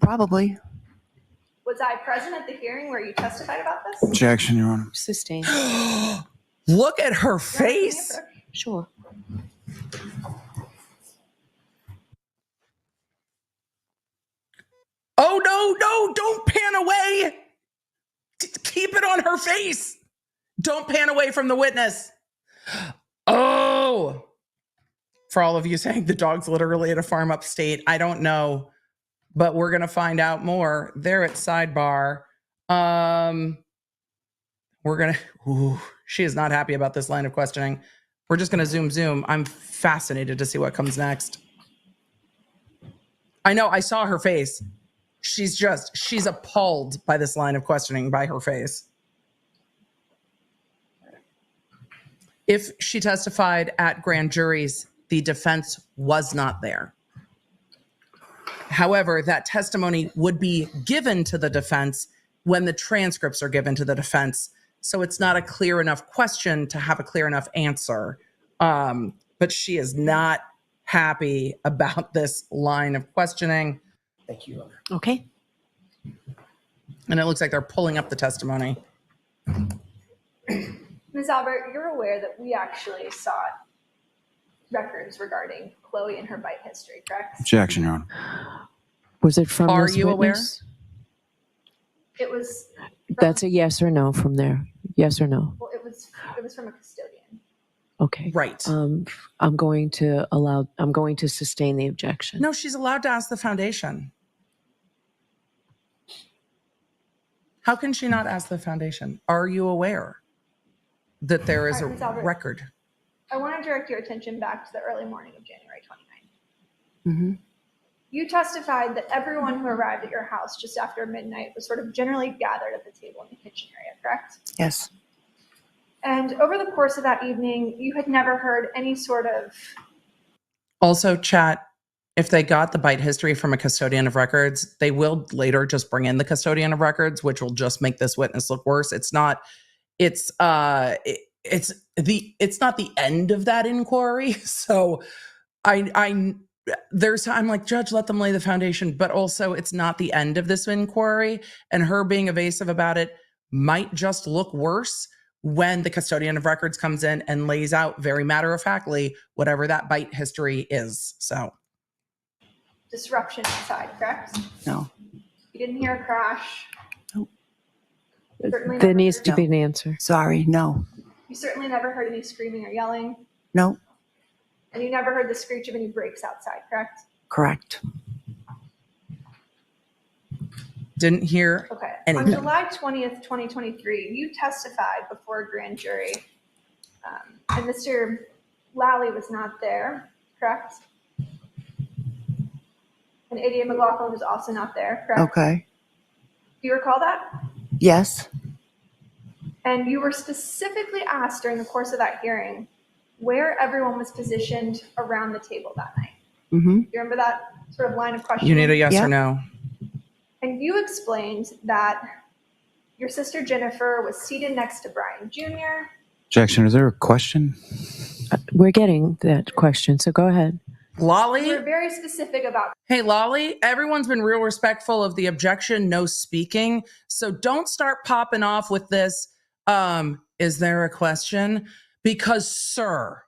Probably. Was I present at the hearing where you testified about this? Objection, Your Honor. Sustained. Look at her face. Sure. Oh, no, don't pan away. Keep it on her face. Don't pan away from the witness. Oh. For all of you saying the dog's literally at a farm upstate, I don't know, but we're going to find out more. They're at sidebar. She is not happy about this line of questioning. We're just going to zoom. I'm fascinated to see what comes next. I know, I saw her face. She's appalled by this line of questioning by her face. If she testified at grand juries, the defense was not there. However, that testimony would be given to the defense when the transcripts are given to the defense. So it's not a clear enough question to have a clear enough answer. But she is not happy about this line of questioning. Thank you, Your Honor. Okay. And it looks like they're pulling up the testimony. Ms. Albert, you're aware that we actually sought records regarding Chloe and her bite history, correct? Objection, Your Honor. Was it from Are this you aware? witness? It was. That's a yes or no from there. Yes or no? Well, it was from a custodian. Okay. Right. I'm going to sustain the objection. No, she's allowed to ask the foundation. How can she not ask the foundation? Are you aware that there is All right, a Ms. Albert. record? I want to direct your attention back to the early morning of January 29th. Mm-hmm. You testified that everyone who arrived at your house just after midnight was sort of generally gathered at the table in the kitchen area, correct? Yes. And over the course of that evening, you had never heard any sort of. Also, chat, if they got the bite history from a custodian of records, they will later just bring in the custodian of records, which will just make this witness look worse. It's not the end of that inquiry. So I'm like, Judge, let them lay the foundation, but also it's not the end of this inquiry, and her being evasive about it might just look worse when the custodian of records comes in and lays out very matter-of-factly whatever that bite history is. So Disruption inside, correct? No. You didn't hear a crash. Nope. Certainly There never needs heard- to be an answer. Sorry, no. You certainly never heard any screaming or yelling, No. and you never heard the screech of any brakes outside, correct? Correct. didn't hear Okay. anything. On July 20th, 2023, you testified before a grand jury, and Mr. Lally was not there, correct? And Aidan McLaughlin was also not there, correct? Okay. Do you recall that? Yes. And you were specifically asked during the course of that hearing where everyone was positioned around the table that night. Mm-hmm. Do you remember that sort of line of questioning? You need a yes or no. And you explained that your sister Jennifer was seated next to Brian Jr. Objection. Is there a question? We're getting that question, so go ahead. Lolly? You were very specific about. Hey, Lolly, everyone's been real respectful of the objection, no speaking. So don't start popping off with this, is there a question? Because, sir,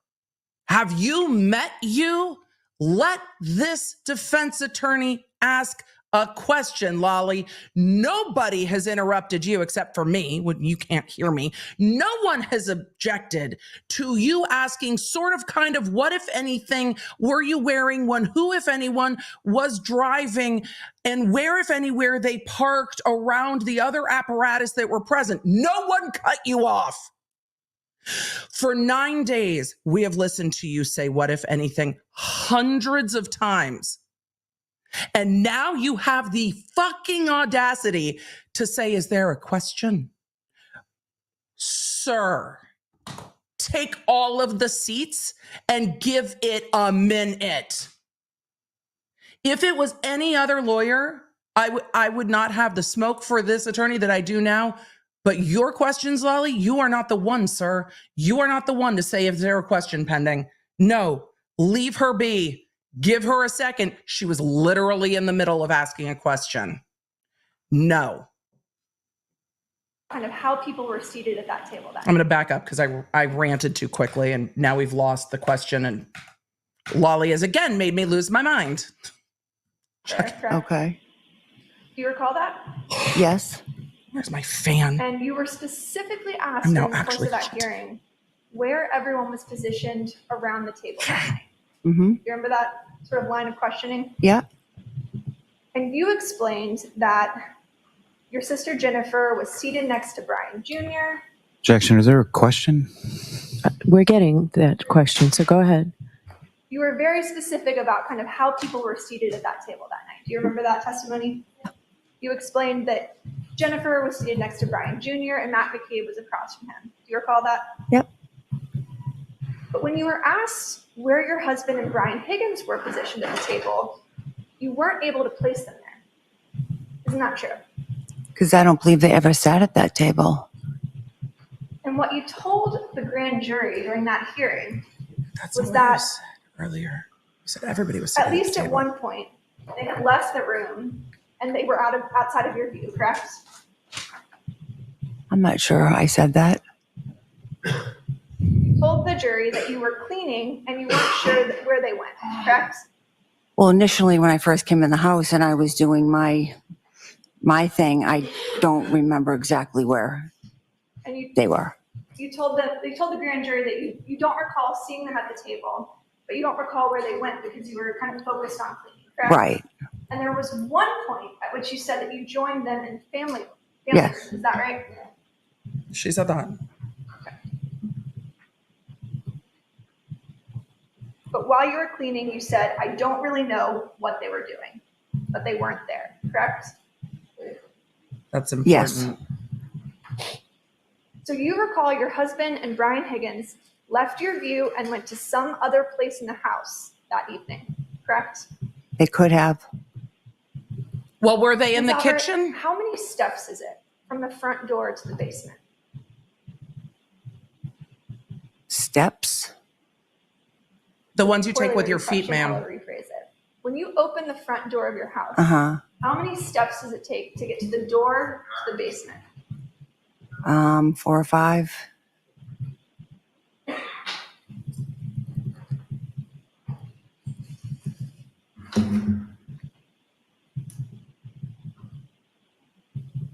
have you met you? Let this defense attorney ask a question, Lolly. Nobody has interrupted you except for me when you can't hear me. No one has objected to you asking sort of kind of what, if anything, were you wearing one? Who, if anyone, was driving? And where, if anywhere, they parked around the other apparatus that were present? No one cut you off. For 9 days, we have listened to you say what, if anything, hundreds of times. And now you have the fucking audacity to say, is there a question? Sir, take all of the seats and give it a minute. If it was any other lawyer, I would not have the smoke for this attorney that I do now. But your questions, Lolly, you are not the one, sir. You are not the one to say if there a question pending. No, leave her be. Give her a second. She was literally in the middle of asking a question. No. Kind of how people were seated at that table that I'm going to back up because I ranted too quickly and now we've lost the question and Lolly has again made me lose my mind. Okay. Do you recall that? Yes. Where's my fan? And you were specifically asked I'm now during the course actually of that hot. hearing where everyone was positioned around the table that night. Mm-hmm. Do you remember that sort of line of questioning? Yeah. And you explained that your sister Jennifer was seated next to Brian Jr. Objection. Is there a question? We're getting that question, so go ahead. You were very specific about kind of how people were seated at that table that night. Do you remember that testimony? You explained that Jennifer was seated next to Brian Jr. and Matt McCabe was across from him. Do you recall that? Yep. But when you were asked where your husband and Brian Higgins were positioned at the table, you weren't able to place them there. Isn't that true? Because I don't believe they ever sat at that table. And what you told the grand jury during that hearing That's Was what that you said earlier. You said everybody was at sitting least the at table. one point they had left the room and they were outside of your view, correct? I'm not sure I said that. You told the jury that you were cleaning and you weren't sure where they went, correct? Well, initially when I first came in the house and I was doing my thing, I don't remember exactly where And they were. you told the grand jury that you don't recall seeing them at the table, but you don't recall where they went because you were kind of focused on cleaning, correct? Right. And there was one point at which you said that you joined them in family Yes. room. Is that right? She said that. But while you were cleaning, you said, I don't really know what they were doing, but they weren't there, correct? That's important. Yes. So you recall your husband and Brian Higgins left your view and went to some other place in the house that evening, correct? They could have. Well, were they in the Ms. Albert, kitchen? How many steps is it from the front door to the basement? Steps? The ones you take Poorly with your written feet, question, ma'am. I'll rephrase it. When you open the front door of your house, how many steps does it take to get to the door to the basement? 4 or 5.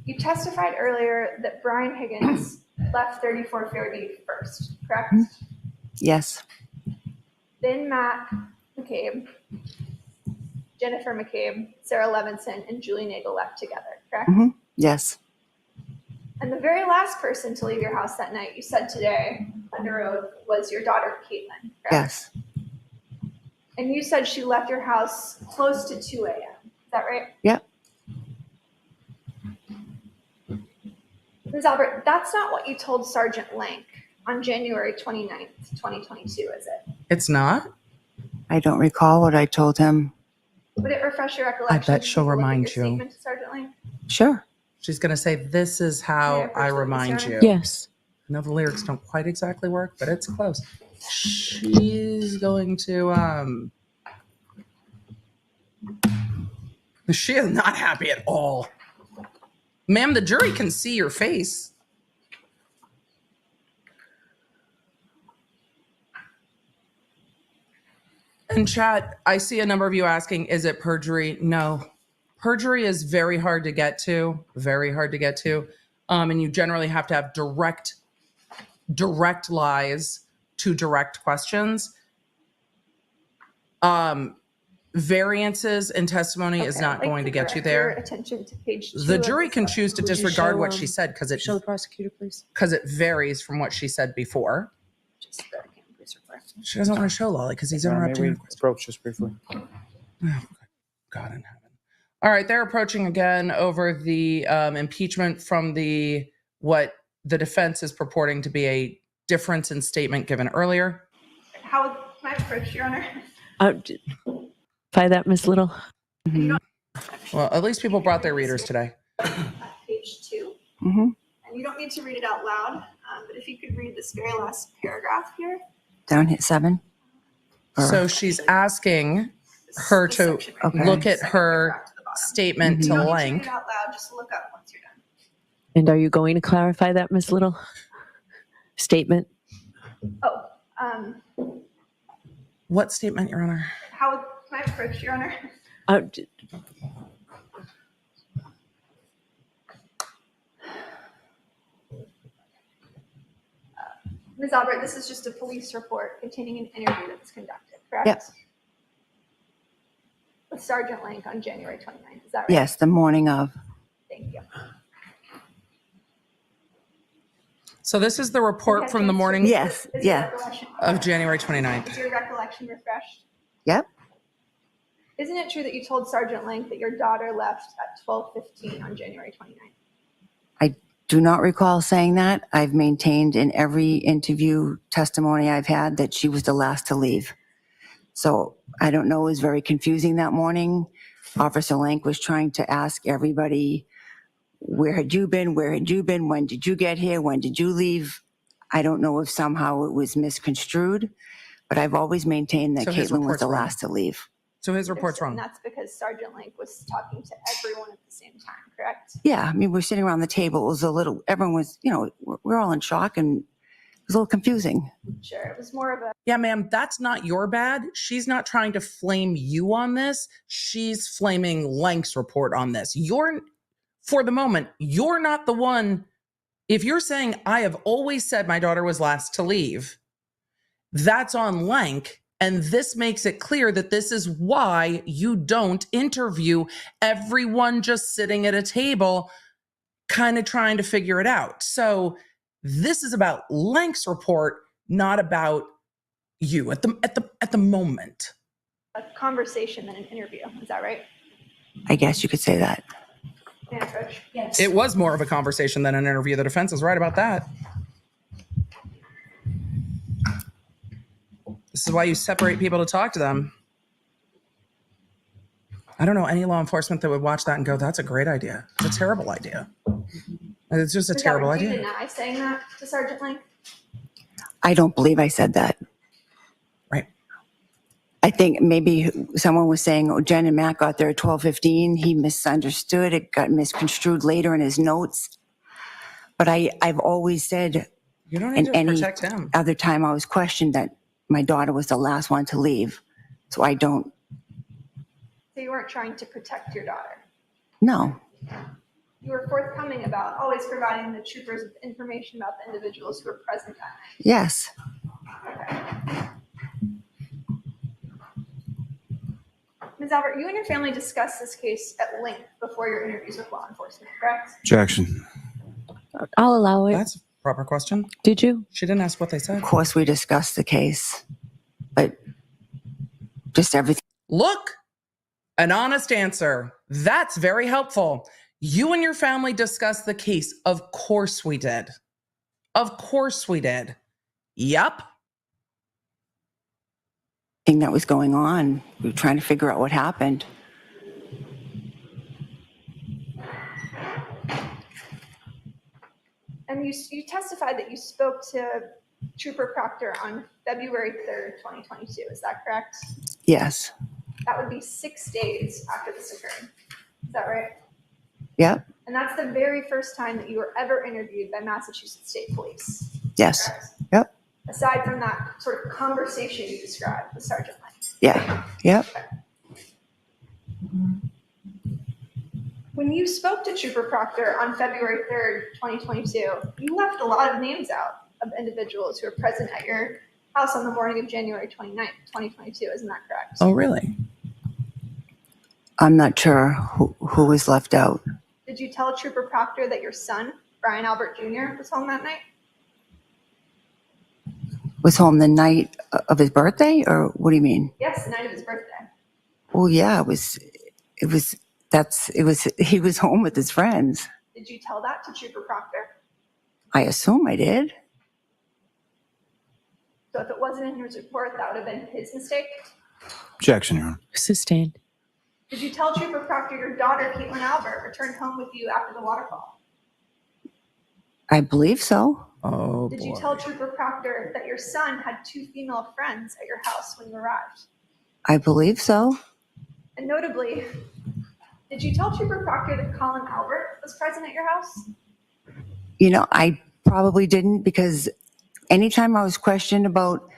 You testified earlier that Brian Higgins left 34 Fairview first, correct? Yes. Then Matt McCabe, Jennifer McCabe, Sarah Levinson, and Julie Nagel left together, correct? Yes. And the very last person to leave your house that night, you said today under oath, was your daughter, Caitlin, correct? Yes. And you said she left your house close to 2 a.m. Is that right? Yep. Ms. Albert, that's not what you told Sergeant Lank on January 29th, 2022, is it? It's not? I don't recall what I told him. Would it refresh your recollection? I bet she'll to take a look at remind your you. statement to Sergeant Lank? Sure. She's going to say, this is May how approach I the remind witness, you. Your Honor? Yes. I know the lyrics don't quite exactly work, but it's close. She's going to, she is not happy at all. Ma'am, the jury can see your face. In chat, I see a number of you asking, is it perjury? No. Perjury is very hard to get to, very hard to get to. And you generally have to have direct lies to direct questions. Variances in testimony is Okay, not I'd like going to get you direct your there. attention to page 2 The of jury the can slide. choose to Would you disregard show, what she said because Show the prosecutor, please. it varies from what she said before. Just the police report. She doesn't want to show Lolly because he's May interrupting we her. approach this briefly? Oh, God in heaven. All right, they're approaching again over the impeachment from what the defense is purporting to be a difference in statement given earlier. How would my approach, Your Honor? Try that, Miss Little. Well, at least people brought their readers today. Page 2. Mm-hmm. And you don't need to read it out loud, but if you could read this very last paragraph here. Down hit 7. So she's asking her This to section right here. look at Second her paragraph to the bottom. statement You to don't need to read length. it out loud, just look up once you're done. And are you going to clarify that, Miss Little? Statement? Oh, What statement, Your Honor? how would my approach, Your Honor? Ms. Albert, this is just a police report containing an interview that was conducted, correct? Yep. With Sergeant Lank on January 29th, is that right? Yes, the morning of. Thank you. So this is the report from the morning Yes, Is your yeah. recollection- of January 29th. Is your recollection refreshed? Yep. Isn't it true that you told Sergeant Lank that your daughter left at 12:15 on January 29th? I do not recall saying that. I've maintained in every interview testimony I've had that she was the last to leave. So I don't know, it was very confusing that morning. Officer Lank was trying to ask everybody, where had you been? Where had you been? When did you get here? When did you leave? I don't know if somehow it was misconstrued, But I've always maintained that So his Caitlin was report's the wrong. last to leave. So his report's And wrong. that's because Sergeant Link was talking to everyone at the same time, correct? Yeah, I mean, we're sitting around the table. It was a little, everyone was, we're all in shock, and it was a little confusing. Sure, it was more of a Yeah, ma'am, that's not your bad. She's not trying to flame you on this. She's flaming Lank's report on this. For the moment, you're not the one. If you're saying, I have always said my daughter was last to leave, that's on Lank. And this makes it clear that this is why you don't interview everyone just sitting at a table, kind of trying to figure it out. So this is about Lank's report, not about you at the moment. a conversation than an interview. Is that right? I guess you could say that. Yeah, Coach. Yes. It was more of a conversation than an interview. The defense is right about that. This is why you separate people to talk to them. I don't know any law enforcement that would watch that and go, that's a great idea. It's a terrible idea. It's just a Is that terrible what you idea. deny saying that to Sergeant Link? I don't believe I said that. Right. I think maybe someone was saying, oh, Jen and Matt got there at 12:15. He misunderstood. It got misconstrued later in his notes. But I've always said, You don't need and to any protect him. other time I was questioned, that my daughter was the last one to leave. So I don't, So you weren't trying to protect your daughter. no. You were forthcoming about always providing the troopers with information about the individuals who were present that night. Yes. Ms. Albert, you and your family discussed this case at length before your interviews with law enforcement, correct? Objection. I'll allow it. That's a proper question. Did you? She didn't ask what they said. Of course, we discussed the case, but just everything. Look, an honest answer. That's very helpful. You and your family discussed the case. Of course we did. Of course we did. Yup. That was going on. We were trying to figure out what happened. And you testified that you spoke to Trooper Proctor on February 3rd, 2022. Is that correct? Yes. That would be 6 days after this occurred. Is that right? Yep. And that's the very first time that you were ever interviewed by Massachusetts State Police. Yes. Correct? Yep. Aside from that sort of conversation you described with Sergeant Link. Yeah. Yep. When you spoke to Trooper Proctor on February 3rd, 2022, you left a lot of names out of individuals who were present at your house on the morning of January 29th, 2022. Isn't that correct? Oh, really? I'm not sure who was left out. Did you tell Trooper Proctor that your son, Brian Albert Jr., was home that night? Was home the night of his birthday, or what do you mean? Yes, the night of his birthday. Well, yeah, he was home with his friends. Did you tell that to Trooper Proctor? I assume I did. So if it wasn't in his report, that would have been his mistake? Objection, Your Honor. Sustained. Did you tell Trooper Proctor your daughter, Caitlin Albert, returned home with you after the waterfall? I believe so. Oh, Did you tell Trooper Proctor that your son had 2 female friends at your house when you arrived? I believe so. And notably, did you tell Trooper Proctor that Colin Albert was present at your house? I probably didn't, because anytime I was questioned about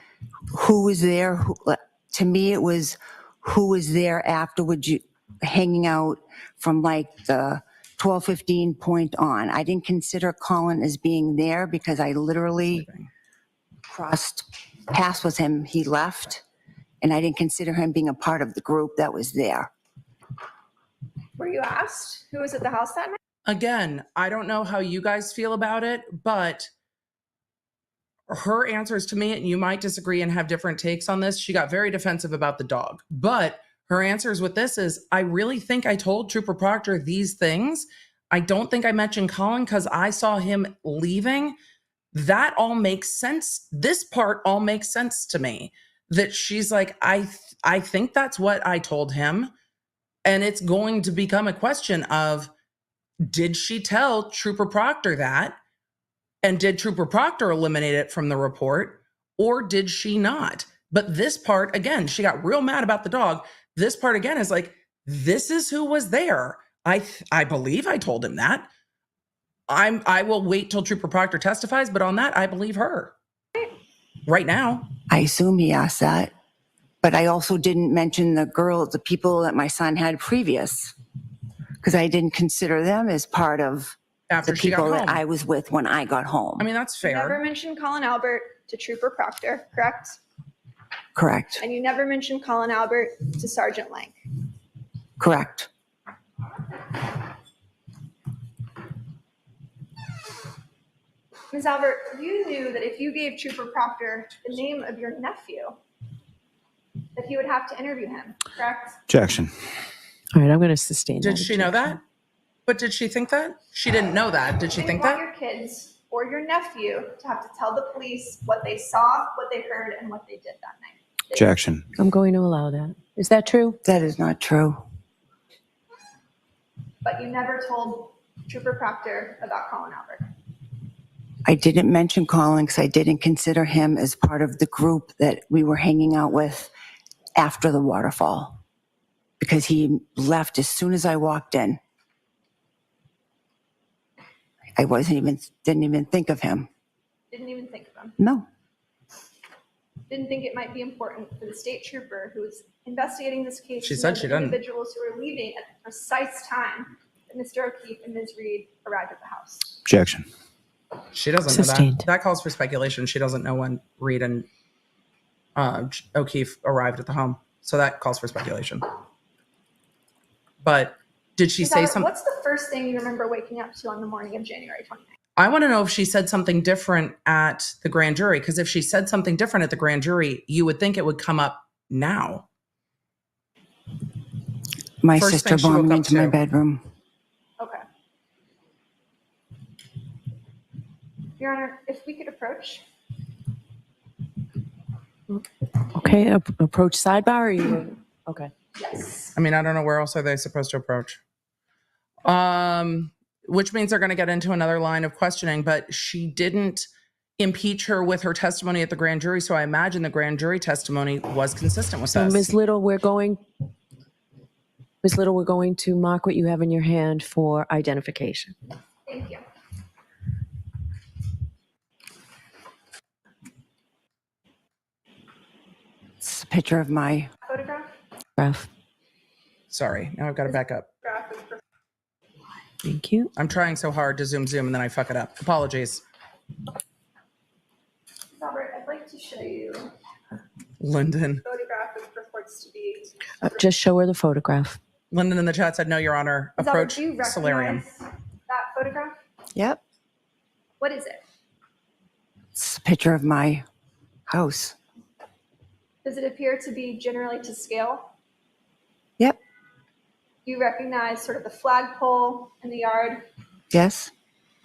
who was there, to me it was who was there afterwards, hanging out from like the 12:15 point on. I didn't consider Colin as being there because I literally crossed paths with him. He left, and I didn't consider him being a part of the group that was there. Were you asked who was at the house that night? Again, I don't know how you guys feel about it, but her answers to me, and you might disagree and have different takes on this. She got very defensive about the dog, but her answers with this is, I really think I told Trooper Proctor these things. I don't think I mentioned Colin because I saw him leaving. That all makes sense. This part all makes sense to me, that she's like, I think that's what I told him. And it's going to become a question of, did she tell Trooper Proctor that? And did Trooper Proctor eliminate it from the report, or did she not? But this part, again, she got real mad about the dog. This part, again, is like, this is who was there. I believe I told him that. I will wait till Trooper Proctor testifies, but on that, I believe her. Right now. I assume he asked that, but I also didn't mention the people that my son had previous, because I didn't consider them as part of After the she got people that home. I was with when I got home. I mean, that's You never fair. mentioned Colin Albert to Trooper Proctor, correct? Correct. And you never mentioned Colin Albert to Sergeant Lang. Correct. Ms. Albert, you knew that if you gave Trooper Proctor the name of your nephew, that he would have to interview him, correct? Objection. All right, I'm going to sustain that. Did she know that? But did she think that? She didn't know that. Did she You think want that? your kids or your nephew to have to tell the police what they saw, what they heard, and what they did that night. Objection. I'm going to allow that. Is that true? That is not true. But you never told Trooper Proctor about Colin Albert. I didn't mention Colin because I didn't consider him as part of the group that we were hanging out with after the waterfall, because he left as soon as I walked in. I didn't even think of him. Didn't even think of him. No. Didn't think it might be important for the state trooper who was investigating this case. She to said know she the didn't. Individuals who were leaving at the precise time that Mr. O'Keefe and Ms. Reed arrived at the house. Objection. She doesn't know Sustained. that. That calls for speculation. She doesn't know when Reed and O'Keefe arrived at the home. So that calls for speculation. But did she Ms. say Albert, something? what's the first thing you remember waking up to on the morning of January 29th? I want to know if she said something different at the grand jury, because if she said something different at the grand jury, you would think it would come up now. My First sister thing she bombed woke me up into my to. bedroom. Okay. Your Honor, if we could approach. Okay, approach sidebar or you? Okay. Yes. I mean, I don't know where else are they supposed to approach. Which means they're going to get into another line of questioning, but she didn't impeach her with her testimony at the grand jury. So I imagine the grand jury testimony was consistent with So this. Ms. Little, we're going to mark what you have in your hand for identification. Thank you. It's a picture of my Photograph? Sorry, now I've got to back up. Thank you. I'm trying so hard to zoom and then I fuck it up. Apologies. Robert, I'd like to show you Lyndon. a photograph that purports to be. Just show her the photograph. Lyndon in the chat said, no, Your Honor. Ms. Albert, Approach do you solarium. recognize that photograph? Yep. What is it? It's a picture of my house. Does it appear to be generally to scale? Yep. Do you recognize sort of the flagpole in the yard, Yes.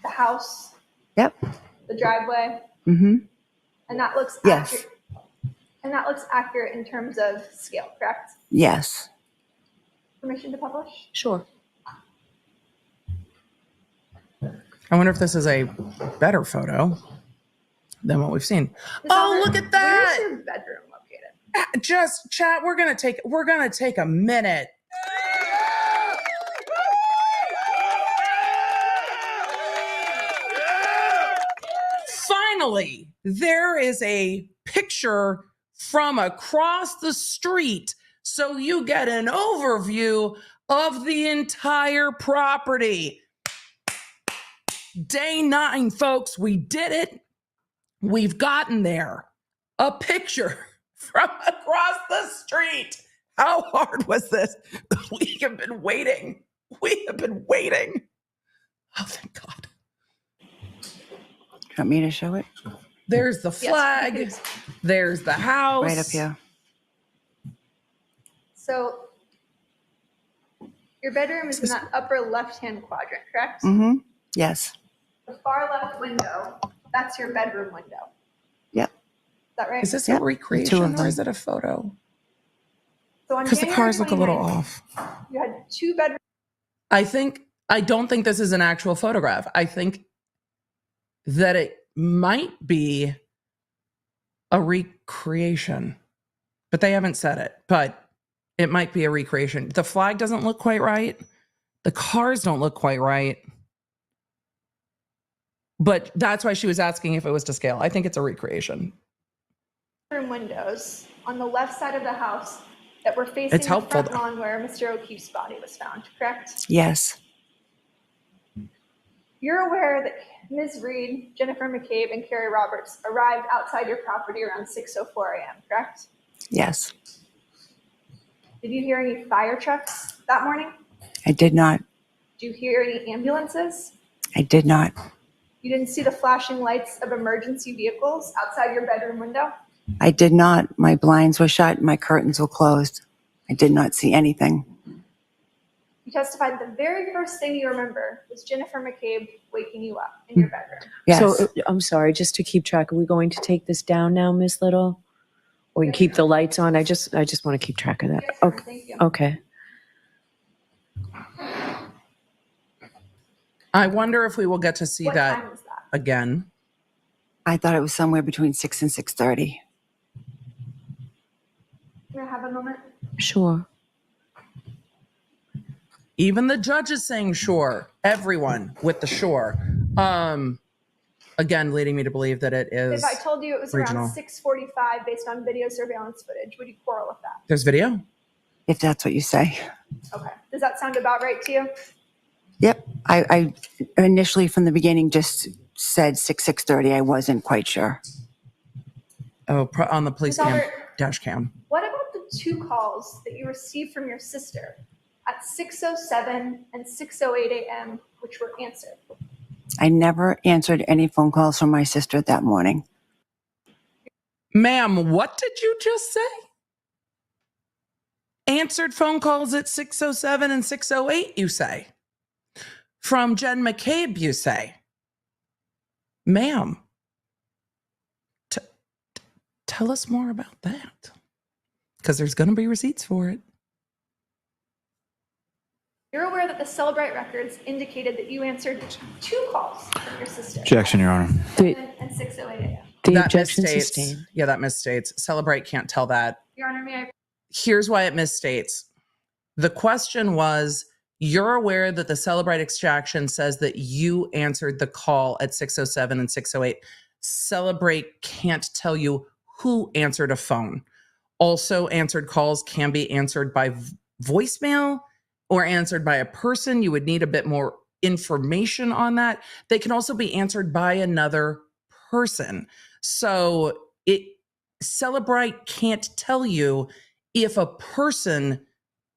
the house, Yep. the driveway? Mm-hmm. And that looks Yes. accurate. And that looks accurate in terms of scale, correct? Yes. Permission to publish? Sure. I wonder if this is a better photo than what we've seen. Ms. Oh, Albert, look at that. Where's your bedroom located? Just chat. We're gonna take a minute. Finally, there is a picture from across the street, so you get an overview of the entire property. Day 9, folks, we did it. We've gotten there. A picture from across the street. How hard was this? We have been waiting. We have been waiting. Oh, thank God. Want me to show it? There's the flag. Yes. There's the house. Right up here. So your bedroom is in that upper left-hand quadrant, correct? Mm-hmm. Yes. The far left window, that's your bedroom window. Yep. Is that right? Is this Yep, a the two recreation of or them. is it a photo? So on Because the January cars look a little 29th, off. You had 2 bedrooms. I don't think this is an actual photograph. I think that it might be a recreation. but they haven't said it. But it might be a recreation. The flag doesn't look quite right. The cars don't look quite right. But that's why she was asking if it was to scale. I think it's a recreation. Room windows on the left side of the house that were facing It's the helpful, front though. lawn where Mr. O'Keefe's body was found, correct? Yes. You're aware that Ms. Reed, Jennifer McCabe, and Carrie Roberts arrived outside your property around 6:04 a.m., correct? Yes. Did you hear any fire trucks that morning? I did not. Did you hear any ambulances? I did not. You didn't see the flashing lights of emergency vehicles outside your bedroom window? I did not. My blinds were shut. My curtains were closed. I did not see anything. You testified the very first thing you remember was Jennifer McCabe waking you up in your bedroom. Yes. So I'm sorry, just to keep track, are we going to take this down now, Miss Little? Or we can keep the lights on? I just want to keep track of that. Yes, ma'am. Okay. Thank you. Okay. I wonder if we will get to see What that time was that? again. I thought it was somewhere between 6 and 6:30. May I have a moment? Sure. Even the judge is saying sure. Everyone with the sure. Again, leading me to believe that it is. If I told you it was regional. around 6:45 based on video surveillance footage, would you quarrel with that? There's video? If that's what you say. Okay. Does that sound about right to you? Yep. I initially from the beginning just said 6:30. I wasn't quite sure. Oh, on the police Ms. cam, Albert, dash cam. what about the two calls that you received from your sister at 6:07 and 6:08 a.m., which were answered? I never answered any phone calls from my sister that morning. Ma'am, what did you just say? Answered phone calls at 6:07 and 6:08, you say? From Jen McCabe, you say? Ma'am, tell us more about that. Because there's going to be receipts for it. You're aware that the Celebrite records indicated that you answered two calls from your sister. Objection, Your Honor. And 6:08 a.m. The That objection misstates. sustained. Yeah, that misstates. Celebrate can't tell that. Your Honor, may I? Here's why it misstates. The question was, you're aware that the Celebrite extraction says that you answered the call at 6:07 and 6:08. Celebrate can't tell you who answered a phone. Also, answered calls can be answered by voicemail or answered by a person. You would need a bit more information on that. They can also be answered by another person. So Celebrite can't tell you if a person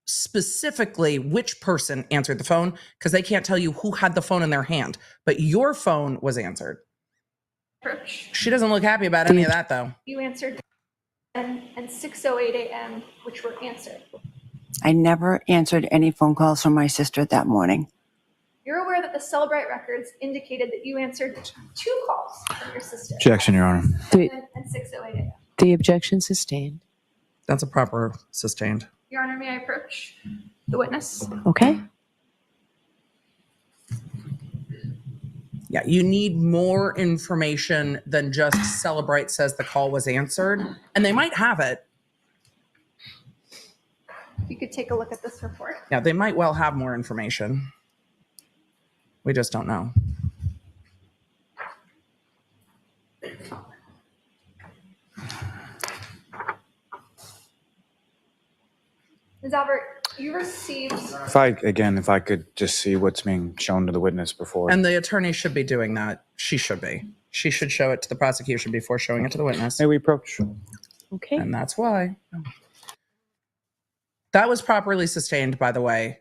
specifically which person answered the phone, because they can't tell you who had the phone in their hand, but your phone was answered. She doesn't look happy about any of that, though. You answered and 6:08 a.m., which were answered. I never answered any phone calls from my sister that morning. You're aware that the Celebrite records indicated that you answered two calls from your sister. Objection, Your Honor. And 6:08 a.m. The objection sustained. That's a proper sustained. Your Honor, may I approach the witness? Okay. Yeah, you need more information than just Celebrite says the call was answered, and they might have it. If you could take a look at this report. Yeah, they might well have more information. We just don't know. Ms. Albert, you received. If I could just see what's being shown to the witness before. And the attorney should be doing that. She should be. She should show it to the prosecution before showing it to the witness. May we approach? Okay. And that's why. That was properly sustained, by the way.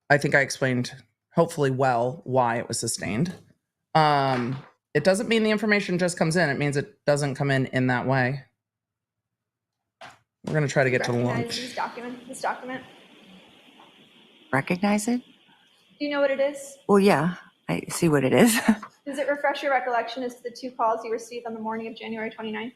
I think I explained, hopefully well, why it was sustained. It doesn't mean the information just comes in. It means it doesn't come in that way. We're going to try to get to the lunch. This document. Recognize it? Do you know what it is? Well, yeah, I see what it is. Does it refresh your recollection as to the two calls you received on the morning of January 29th?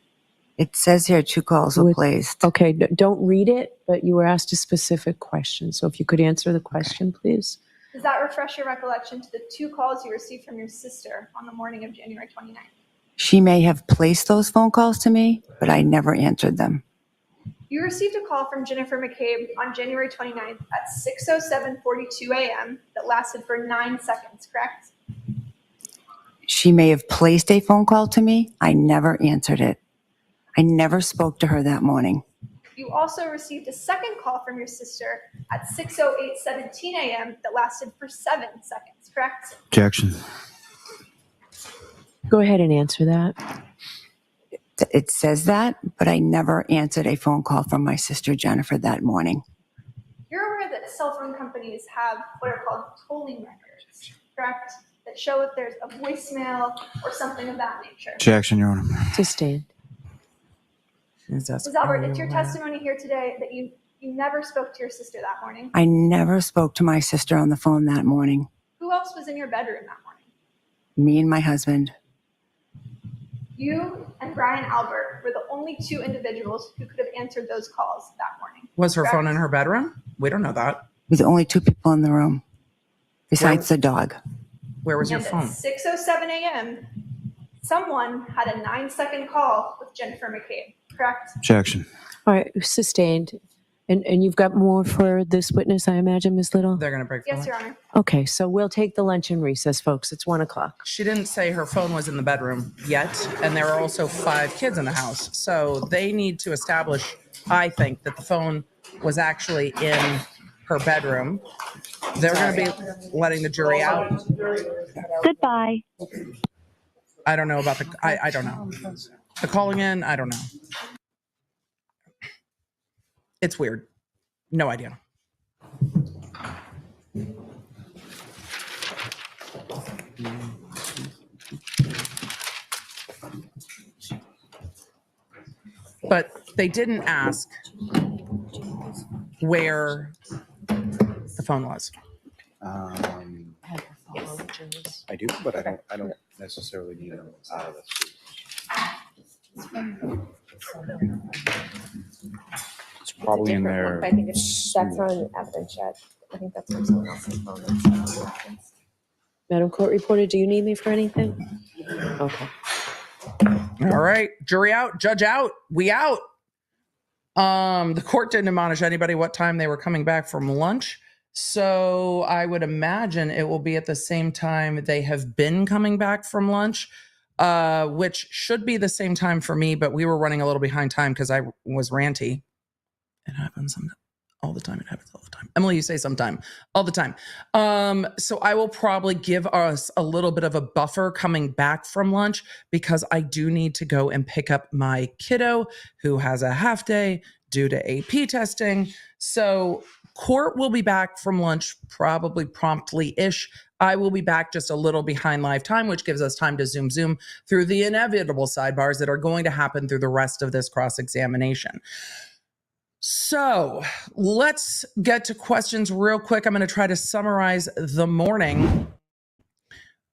It says here 2 calls were placed. Okay, don't read it, but you were asked a specific question. So if you could answer the question, please. Does that refresh your recollection to the two calls you received from your sister on the morning of January 29th? She may have placed those phone calls to me, but I never answered them. You received a call from Jennifer McCabe on January 29th at 6:07:42 a.m. that lasted for 9 seconds, correct? She may have placed a phone call to me. I never answered it. I never spoke to her that morning. You also received a second call from your sister at 6:08:17 a.m. that lasted for 7 seconds, correct? Objection. Go ahead and answer that. It says that, but I never answered a phone call from my sister Jennifer that morning. You're aware that cell phone companies have what are called tolling records, correct? That show if there's a voicemail or something of that nature. Objection, Your Honor. Sustained. Ms. Albert, it's your testimony here today that you never spoke to your sister that morning. I never spoke to my sister on the phone that morning. Who else was in your bedroom that morning? Me and my husband. You and Brian Albert were the only two individuals who could have answered those calls that morning. Was her correct? phone in her bedroom? We don't know that. We're the only two people in the room, besides the dog. Where was your And phone? at 6:07 a.m., someone had a 9-second call with Jennifer McCabe, correct? Objection. All right, sustained. And you've got more for this witness, I imagine, Ms. Little? They're going to break for Yes, lunch. Your Honor. Okay, so we'll take the luncheon recess, folks. It's 1 o'clock. She didn't say her phone was in the bedroom yet, and there are also 5 kids in the house. So they need to establish, I think, that the phone was actually in her bedroom. They're going to be letting the jury out. Goodbye. I don't know about the, I don't know. The calling in, I don't know. It's weird. No idea. But they didn't ask where the phone was. I do, but I don't necessarily need it. It's probably in there. I think that's not an evidence yet. I think that's from someone else's phone. Madam Court Reporter, do you need me for anything? Okay. All right, jury out, judge out, we out. The court didn't admonish anybody what time they were coming back from lunch. So I would imagine it will be at the same time they have been coming back from lunch, which should be the same time for me, but we were running a little behind time because I was ranty. It happens all the time. It happens all the time. Emily, you say sometime, all the time. So I will probably give us a little bit of a buffer coming back from lunch because I do need to go and pick up my kiddo who has a half day due to AP testing. So court will be back from lunch probably promptly-ish. I will be back just a little behind live time, which gives us time to zoom through the inevitable sidebars that are going to happen through the rest of this cross-examination. So let's get to questions real quick. I'm going to try to summarize the morning.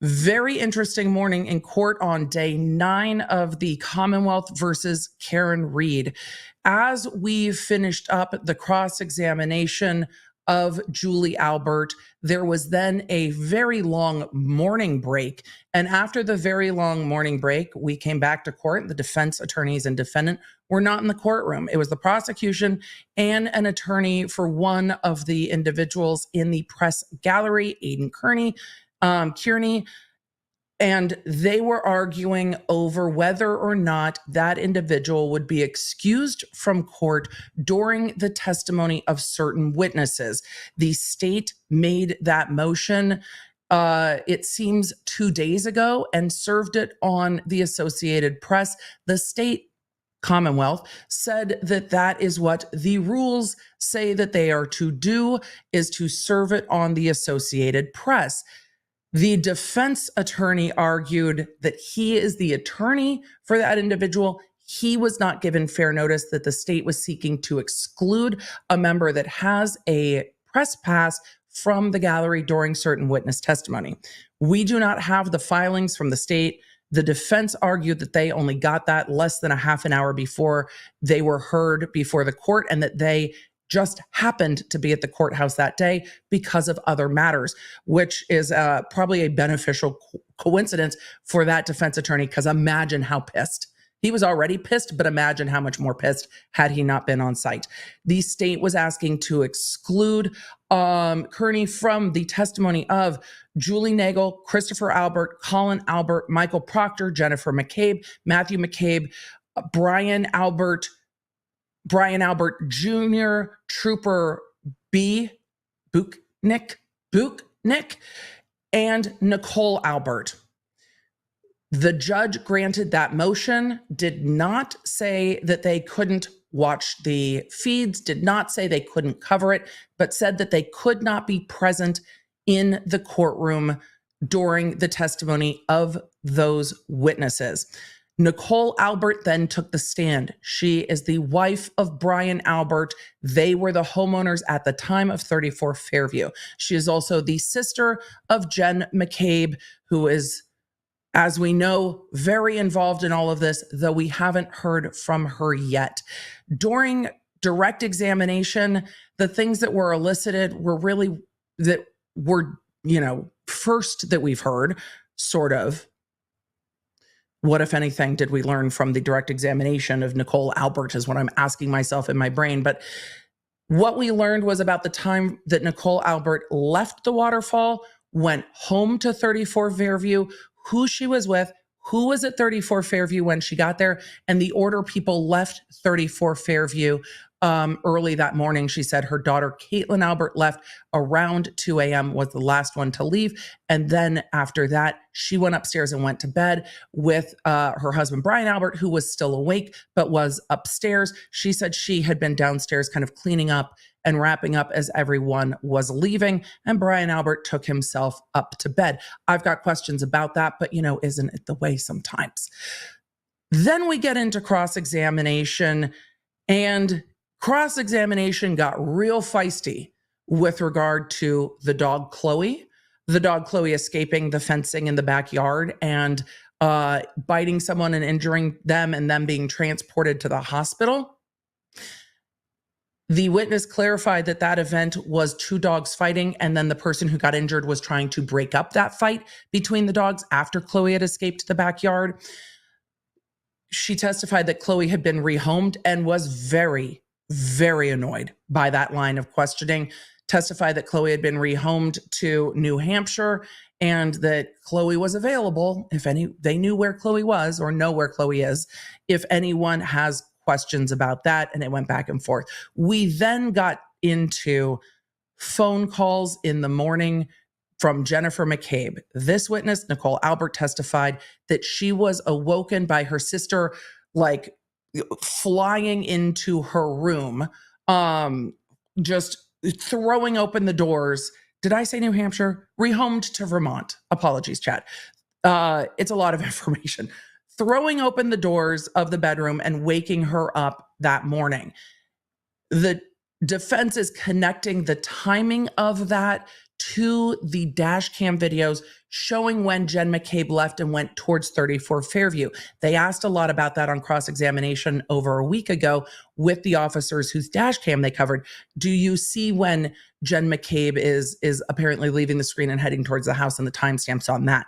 Very interesting morning in court on day 9 of the Commonwealth versus Karen Reed. As we finished up the cross-examination of Julie Albert, there was then a very long morning break. And after the very long morning break, we came back to court. The defense attorneys and defendant were not in the courtroom. It was the prosecution and an attorney for one of the individuals in the press gallery, Aiden Kearney, and they were arguing over whether or not that individual would be excused from court during the testimony of certain witnesses. The state made that motion, it seems 2 days ago, and served it on the Associated Press. The state Commonwealth said that that is what the rules say that they are to do, is to serve it on the Associated Press. The defense attorney argued that he is the attorney for that individual. He was not given fair notice that the state was seeking to exclude a member that has a press pass from the gallery during certain witness testimony. We do not have the filings from the state. The defense argued that they only got that less than a half an hour before they were heard before the court, and that they just happened to be at the courthouse that day because of other matters, which is probably a beneficial coincidence for that defense attorney, because imagine how pissed He was already pissed, but imagine how much more pissed had he not been on site. The state was asking to exclude Kearney from the testimony of Julie Nagel, Christopher Albert, Colin Albert, Michael Proctor, Jennifer McCabe, Matthew McCabe, Brian Albert Jr., Trooper B. Buchnick, and Nicole Albert. The judge granted that motion, did not say that they couldn't watch the feeds, did not say they couldn't cover it, but said that they could not be present in the courtroom during the testimony of those witnesses. Nicole Albert then took the stand. She is the wife of Brian Albert. They were the homeowners at the time of 34 Fairview. She is also the sister of Jen McCabe, who is, as we know, very involved in all of this, though we haven't heard from her yet. During direct examination, the things that were elicited were really, that were, first that we've heard, sort of. What, if anything, did we learn from the direct examination of Nicole Albert is what I'm asking myself in my brain. But what we learned was about the time that Nicole Albert left the waterfall, went home to 34 Fairview, who she was with, who was at 34 Fairview when she got there, and the order people left 34 Fairview early that morning. She said her daughter, Caitlin Albert, left around 2 a.m., was the last one to leave. And then after that, she went upstairs and went to bed with her husband, Brian Albert, who was still awake, but was upstairs. She said she had been downstairs kind of cleaning up and wrapping up as everyone was leaving. And Brian Albert took himself up to bed. I've got questions about that, but isn't it the way sometimes? Then we get into cross-examination, and cross-examination got real feisty with regard to the dog Chloe escaping the fencing in the backyard and biting someone and injuring them and them being transported to the hospital. The witness clarified that that event was two dogs fighting, and then the person who got injured was trying to break up that fight between the dogs after Chloe had escaped the backyard. She testified that Chloe had been rehomed and was very, very annoyed by that line of questioning. Testified that Chloe had been rehomed to New Hampshire and that Chloe was available if they knew where Chloe was or know where Chloe is, if anyone has questions about that. And it went back and forth. We then got into phone calls in the morning from Jennifer McCabe. This witness, Nicole Albert, testified that she was awoken by her sister, like flying into her room, just throwing open the doors. Did I say New Hampshire? Rehomed to Vermont. Apologies, chat. It's a lot of information. Throwing open the doors of the bedroom and waking her up that morning. The defense is connecting the timing of that to the dash cam videos showing when Jen McCabe left and went towards 34 Fairview. They asked a lot about that on cross-examination over a week ago with the officers whose dash cam they covered. Do you see when Jen McCabe is apparently leaving the screen and heading towards the house and the timestamps on that?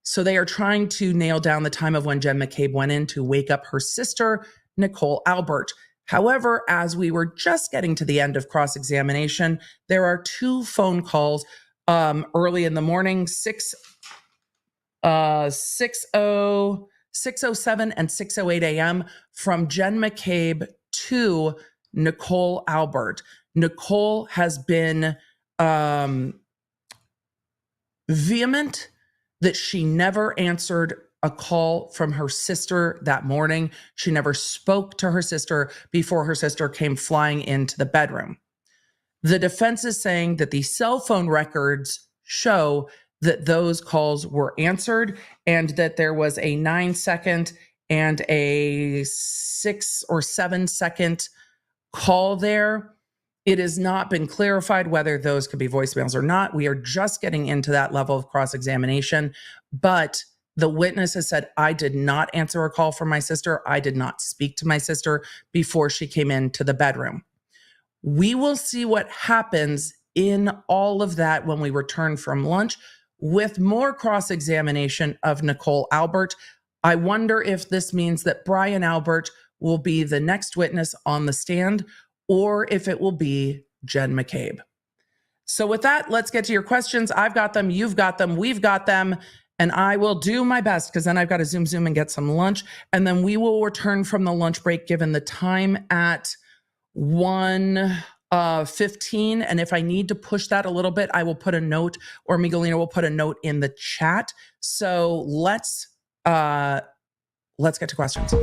So they are trying to nail down the time of when Jen McCabe went in to wake up her sister, Nicole Albert. However, as we were just getting to the end of cross-examination, there are two phone calls early in the morning, 6:07 and 6:08 a.m. from Jen McCabe to Nicole Albert. Nicole has been vehement that she never answered a call from her sister that morning. She never spoke to her sister before her sister came flying into the bedroom. The defense is saying that the cell phone records show that those calls were answered and that there was a 9-second and a 6 or 7 second call there. It has not been clarified whether those could be voicemails or not. We are just getting into that level of cross-examination, but the witness has said, I did not answer a call from my sister. I did not speak to my sister before she came into the bedroom. We will see what happens in all of that when we return from lunch with more cross-examination of Nicole Albert. I wonder if this means that Brian Albert will be the next witness on the stand, or if it will be Jen McCabe. So with that, let's get to your questions. I've got them, you've got them, we've got them, and I will do my best because then I've got to zoom and get some lunch. And then we will return from the lunch break given the time at 1:15. And if I need to push that a little bit, I will put a note, or Miguelina will put a note in the chat. So let's get to questions.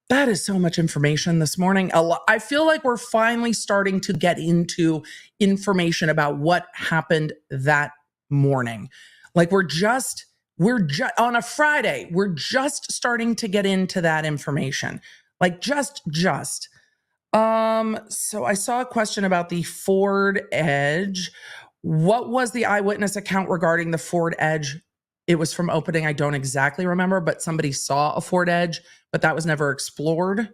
That is so much information this morning. I feel like we're finally starting to get into information about what happened that morning. Like we're just on a Friday, we're just starting to get into that information. Like just. So I saw a question about the Ford Edge. What was the eyewitness account regarding the Ford Edge? It was from opening. I don't exactly remember, but somebody saw a Ford Edge, but that was never explored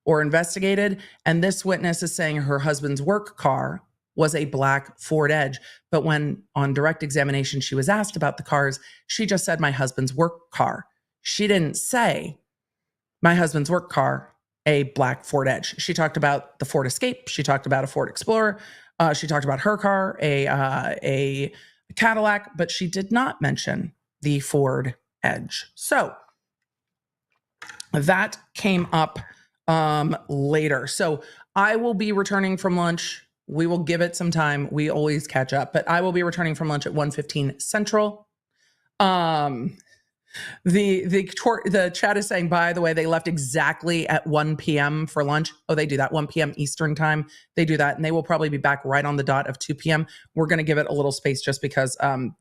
or investigated. And this witness is saying her husband's work car was a black Ford Edge. But when on direct examination, she was asked about the cars, she just said my husband's work car. She didn't say my husband's work car, a black Ford Edge. She talked about the Ford Escape. She talked about a Ford Explorer. She talked about her car, a Cadillac, but she did not mention the Ford Edge. So that came up later. So I will be returning from lunch. We will give it some time. We always catch up, but I will be returning from lunch at 1:15 Central. The chat is saying, by the way, they left exactly at 1 p.m. for lunch. Oh, they do that, 1 p.m. Eastern time. They do that, and they will probably be back right on the dot of 2 p.m. We're going to give it a little space just because I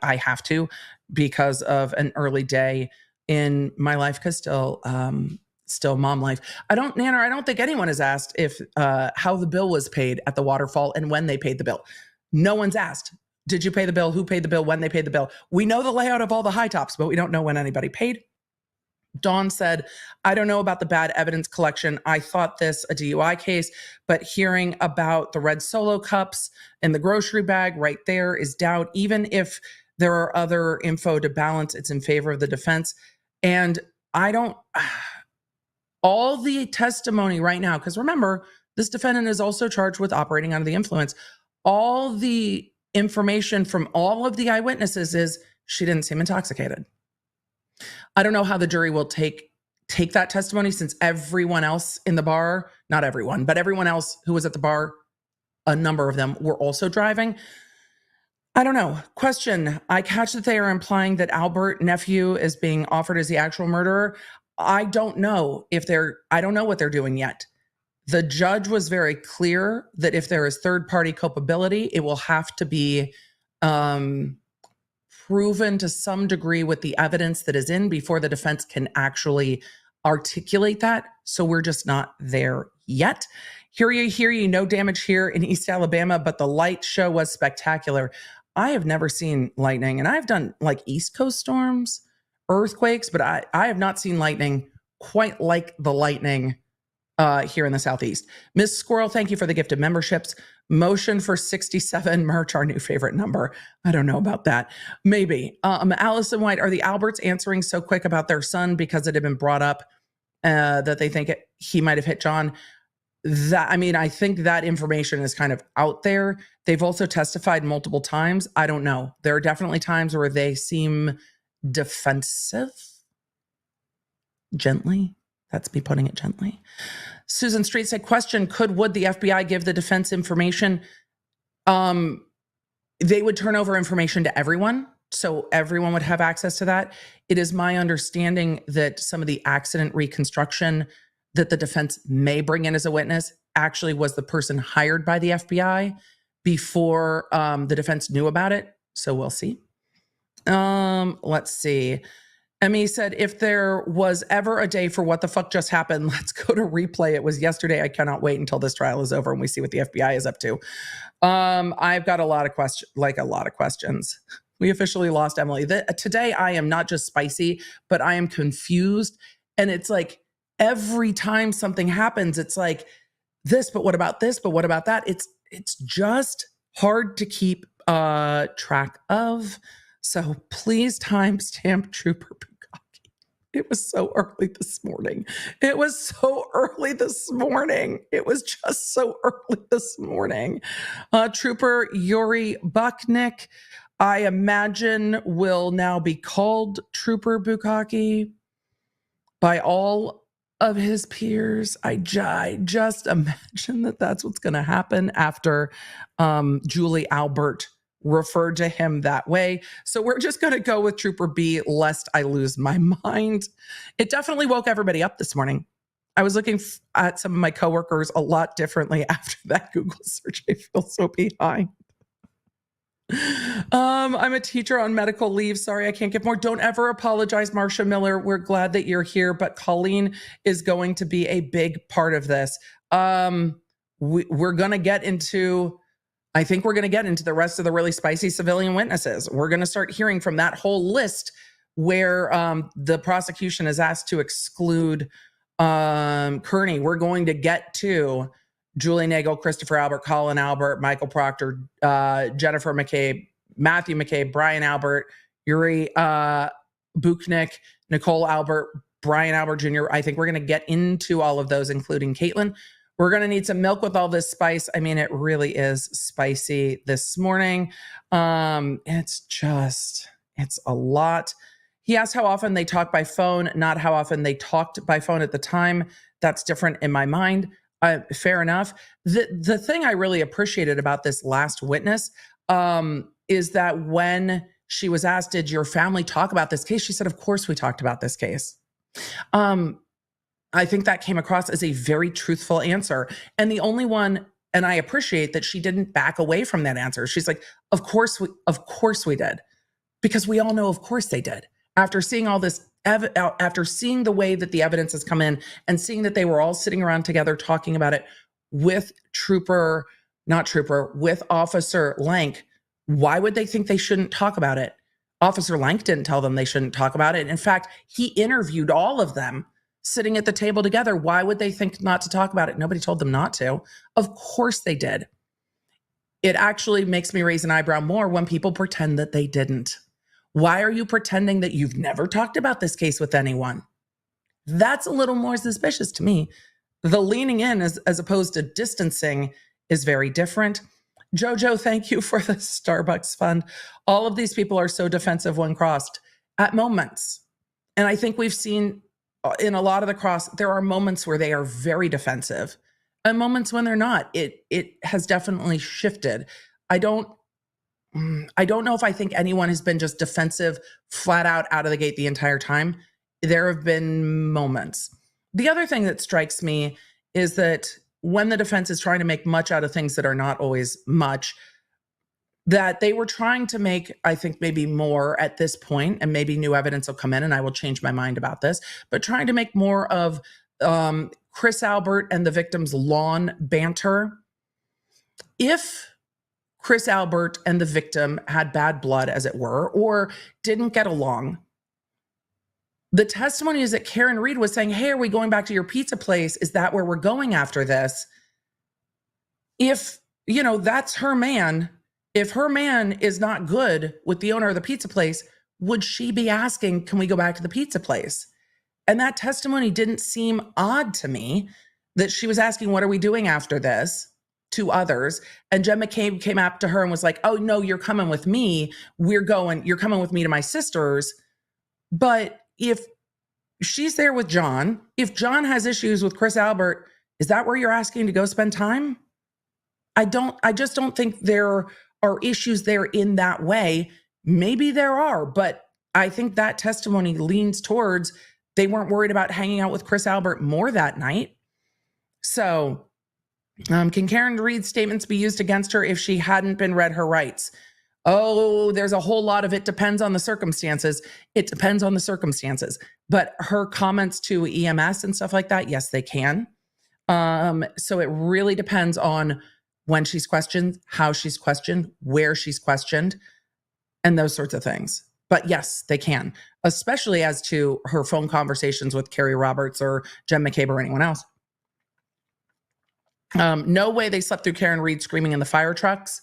have to, because of an early day in my life, because still mom life. Nanner, I don't think anyone has asked if how the bill was paid at the waterfall and when they paid the bill. No one's asked. Did you pay the bill? Who paid the bill? When they paid the bill? We know the layout of all the high tops, but we don't know when anybody paid. Dawn said, I don't know about the bad evidence collection. I thought this a DUI case, but hearing about the red Solo cups in the grocery bag right there is doubt. Even if there are other info to balance, it's in favor of the defense. And all the testimony right now, because remember, this defendant is also charged with operating under the influence. All the information from all of the eyewitnesses is she didn't seem intoxicated. I don't know how the jury will take that testimony, since everyone else in the bar, not everyone, but everyone else who was at the bar, a number of them were also driving. I don't know. Question. I catch that they are implying that Albert, nephew, is being offered as the actual murderer. I don't know what they're doing yet. The judge was very clear that if there is third-party culpability, it will have to be proven to some degree with the evidence that is in before the defense can actually articulate that. So we're just not there yet. Hear ye, no damage here in East Alabama, but the light show was spectacular. I have never seen lightning, and I've done like East Coast storms, earthquakes, but I have not seen lightning quite like the lightning here in the Southeast. Miss Squirrel, thank you for the gift of memberships. Motion for 67 merch, our new favorite number. I don't know about that. Maybe. Allison White, are the Alberts answering so quick about their son because it had been brought up that they think he might have hit John? I think that information is kind of out there. They've also testified multiple times. I don't know. There are definitely times where they seem defensive. Gently. That's me putting it gently. Susan Street said, would the FBI give the defense information? They would turn over information to everyone, so everyone would have access to that. It is my understanding that some of the accident reconstruction that the defense may bring in as a witness actually was the person hired by the FBI before the defense knew about it. So we'll see. Let's see. Emmy said, if there was ever a day for what the fuck just happened, let's go to replay. It was yesterday. I cannot wait until this trial is over and we see what the FBI is up to. I've got a lot of questions. We officially lost Emily. Today, I am not just spicy, but I am confused. And it's like every time something happens, it's like this, but what about this, but what about that? It's just hard to keep track of. So please timestamp Trooper Bukaki. It was so early this morning. It was so early this morning. It was just so early this morning. Trooper Yuri Bucknick, I imagine, will now be called Trooper Bukaki by all of his peers. I just imagine that that's what's going to happen after Julie Albert referred to him that way. So we're just going to go with Trooper B, lest I lose my mind. It definitely woke everybody up this morning. I was looking at some of my coworkers a lot differently after that Google search. I feel so behind. I'm a teacher on medical leave. Sorry, I can't give more. Don't ever apologize, Marsha Miller. We're glad that you're here, but Colleen is going to be a big part of this. We're going to get into, I think we're going to get into the rest of the really spicy civilian witnesses. We're going to start hearing from that whole list where the prosecution is asked to exclude Kearney. We're going to get to Julie Nagel, Christopher Albert, Colin Albert, Michael Proctor, Jennifer McCabe, Matthew McCabe, Brian Albert, Yuri Buchnick, Nicole Albert, Brian Albert Jr. I think we're going to get into all of those, including Caitlin. We're going to need some milk with all this spice. I mean, it really is spicy this morning. It's a lot. He asked how often they talk by phone, not how often they talked by phone at the time. That's different in my mind. Fair enough. The thing I really appreciated about this last witness is that when she was asked, did your family talk about this case? She said, of course we talked about this case. I think that came across as a very truthful answer. And the only one, and I appreciate that she didn't back away from that answer. She's like, of course we did. Because we all know, of course they did. After seeing all this, after seeing the way that the evidence has come in and seeing that they were all sitting around together talking about it with with Officer Lank, why would they think they shouldn't talk about it? Officer Lank didn't tell them they shouldn't talk about it. In fact, he interviewed all of them sitting at the table together. Why would they think not to talk about it? Nobody told them not to. Of course they did. It actually makes me raise an eyebrow more when people pretend that they didn't. Why are you pretending that you've never talked about this case with anyone? That's a little more suspicious to me. The leaning in as opposed to distancing is very different. Jojo, thank you for the Starbucks fund. All of these people are so defensive when crossed at moments. And I think we've seen in a lot of the cross, there are moments where they are very defensive and moments when they're not. It has definitely shifted. I don't know if I think anyone has been just defensive flat out of the gate the entire time. There have been moments. The other thing that strikes me is that when the defense is trying to make much out of things that are not always much, that they were trying to make, I think, maybe more at this point, and maybe new evidence will come in and I will change my mind about this, but trying to make more of Chris Albert and the victim's lawn banter. If Chris Albert and the victim had bad blood, as it were, or didn't get along, the testimony is that Karen Reed was saying, hey, are we going back to your pizza place? Is that where we're going after this? If, that's her man, if her man is not good with the owner of the pizza place, would she be asking, can we go back to the pizza place? And that testimony didn't seem odd to me, that she was asking, what are we doing after this? To others. And Jen McCabe came up to her and was like, oh no, you're coming with me. You're coming with me to my sister's. But if she's there with John, if John has issues with Chris Albert, is that where you're asking to go spend time? I just don't think there are issues there in that way. Maybe there are, but I think that testimony leans towards they weren't worried about hanging out with Chris Albert more that night. So, can Karen Reed's statements be used against her if she hadn't been read her rights? Oh, there's a whole lot of it depends on the circumstances. It depends on the circumstances. But her comments to EMS and stuff like that, yes, they can. So it really depends on when she's questioned, how she's questioned, where she's questioned, and those sorts of things. But yes, they can, especially as to her phone conversations with Carrie Roberts or Jen McCabe or anyone else. No way they slept through Karen Reed screaming in the fire trucks.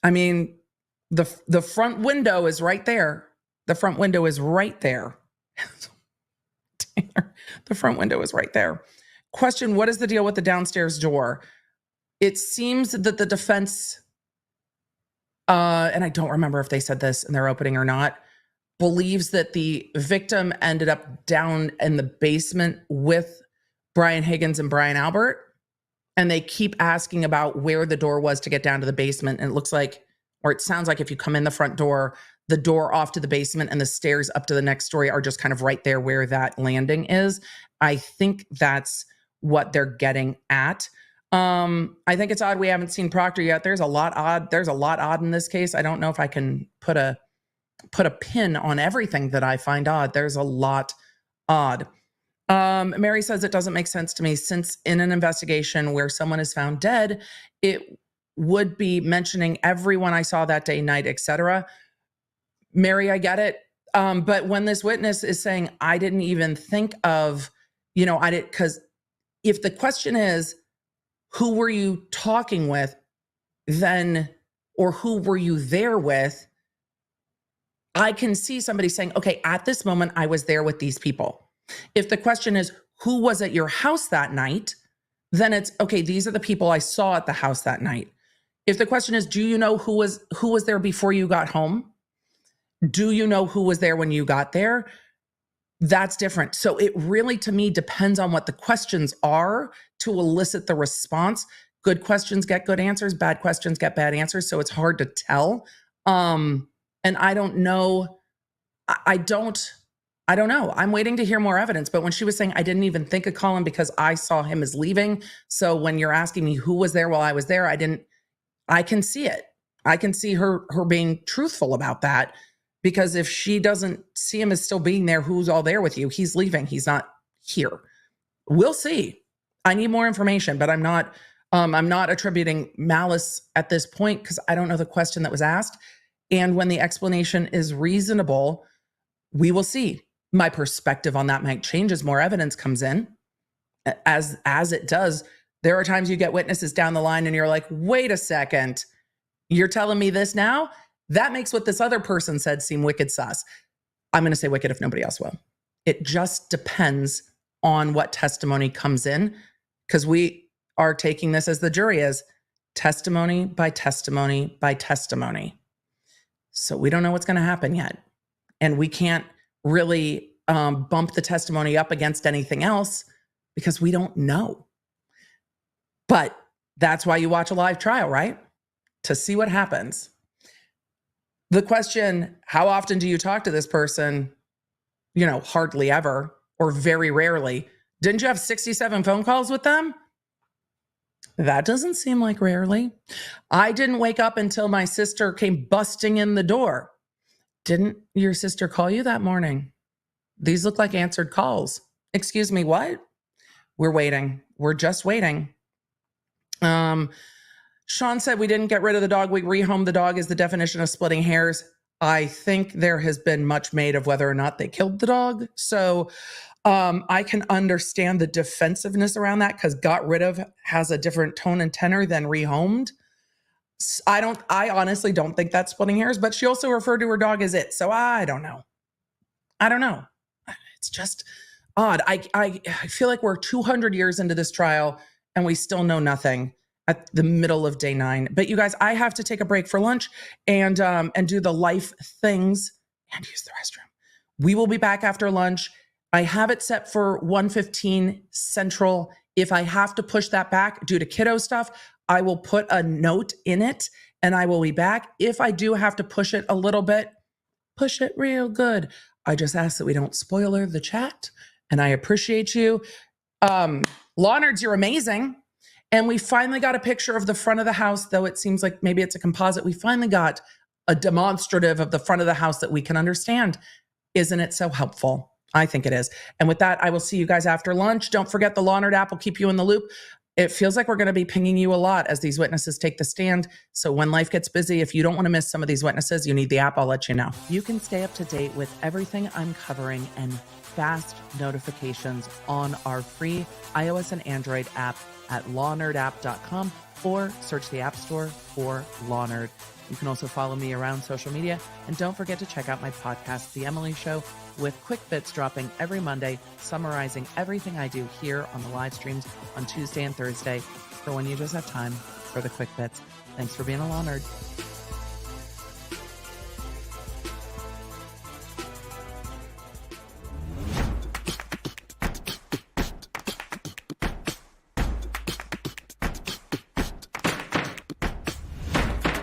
I mean, the front window is right there. The front window is right there. The front window is right there. Question, what is the deal with the downstairs door? It seems that the defense, and I don't remember if they said this in their opening or not, believes that the victim ended up down in the basement with Brian Higgins and Brian Albert. And they keep asking about where the door was to get down to the basement. And it looks like, or it sounds like if you come in the front door, the door off to the basement and the stairs up to the next story are just kind of right there where that landing is. I think that's what they're getting at. I think it's odd we haven't seen Proctor yet. There's a lot odd in this case. I don't know if I can put a pin on everything that I find odd. There's a lot odd. Mary says it doesn't make sense to me since in an investigation where someone is found dead, it would be mentioning everyone I saw that day, night, etc. Mary, I get it. But when this witness is saying, I didn't even think of, because if the question is, who were you talking with then, or who were you there with? I can see somebody saying, okay, at this moment, I was there with these people. If the question is, who was at your house that night? Then it's, okay, these are the people I saw at the house that night. If the question is, do you know who was there before you got home? Do you know who was there when you got there? That's different. So it really, to me, depends on what the questions are to elicit the response. Good questions get good answers. Bad questions get bad answers. So it's hard to tell. And I don't know. I don't know. I'm waiting to hear more evidence. But when she was saying, I didn't even think of Colin because I saw him as leaving. So when you're asking me who was there while I was there, I can see it. I can see her being truthful about that. Because if she doesn't see him as still being there, who's all there with you? He's leaving. He's not here. We'll see. I need more information, but I'm not attributing malice at this point because I don't know the question that was asked. And when the explanation is reasonable, we will see. My perspective on that might change as more evidence comes in. As it does, there are times you get witnesses down the line and you're like, wait a second, you're telling me this now? That makes what this other person said seem wicked sus. I'm going to say wicked if nobody else will. It just depends on what testimony comes in because we are taking this as the jury is, testimony by testimony by testimony. So we don't know what's going to happen yet. And we can't really bump the testimony up against anything else because we don't know. But that's why you watch a live trial, right? To see what happens. The question, how often do you talk to this person? Hardly ever or very rarely. Didn't you have 67 phone calls with them? That doesn't seem like rarely. I didn't wake up until my sister came busting in the door. Didn't your sister call you that morning? These look like answered calls. Excuse me, what? We're waiting. We're just waiting. Sean said we didn't get rid of the dog. We rehomed the dog is the definition of splitting hairs. I think there has been much made of whether or not they killed the dog. So I can understand the defensiveness around that because got rid of has a different tone and tenor than rehomed. I honestly don't think that's splitting hairs, but she also referred to her dog as it. So I don't know. It's just odd. I feel like we're 200 years into this trial and we still know nothing at the middle of day 9. But you guys, I have to take a break for lunch and do the life things and use the restroom. We will be back after lunch. I have it set for 1:15 Central. If I have to push that back due to kiddo stuff, I will put a note in it and I will be back. If I do have to push it a little bit, push it real good. I just ask that we don't spoiler the chat and I appreciate you. Law nerds, you're amazing. And we finally got a picture of the front of the house, though it seems like maybe it's a composite. We finally got a demonstrative of the front of the house that we can understand. Isn't it so helpful? I think it is. And with that, I will see you guys after lunch. Don't forget the Law Nerd app will keep you in the loop. It feels like we're going to be pinging you a lot as these witnesses take the stand. So when life gets busy, if you don't want to miss some of these witnesses, you need the app. I'll let you know. You can stay up to date with everything I'm covering and fast notifications on our free iOS and Android app at lawnerdapp.com or search the App Store for Law Nerd. You can also follow me around social media, and don't forget to check out my podcast, The Emily Show, with quick bits dropping every Monday, summarizing everything I do here on the live streams on Tuesday and Thursday for when you just have time for the quick bits. Thanks for being a Law Nerd.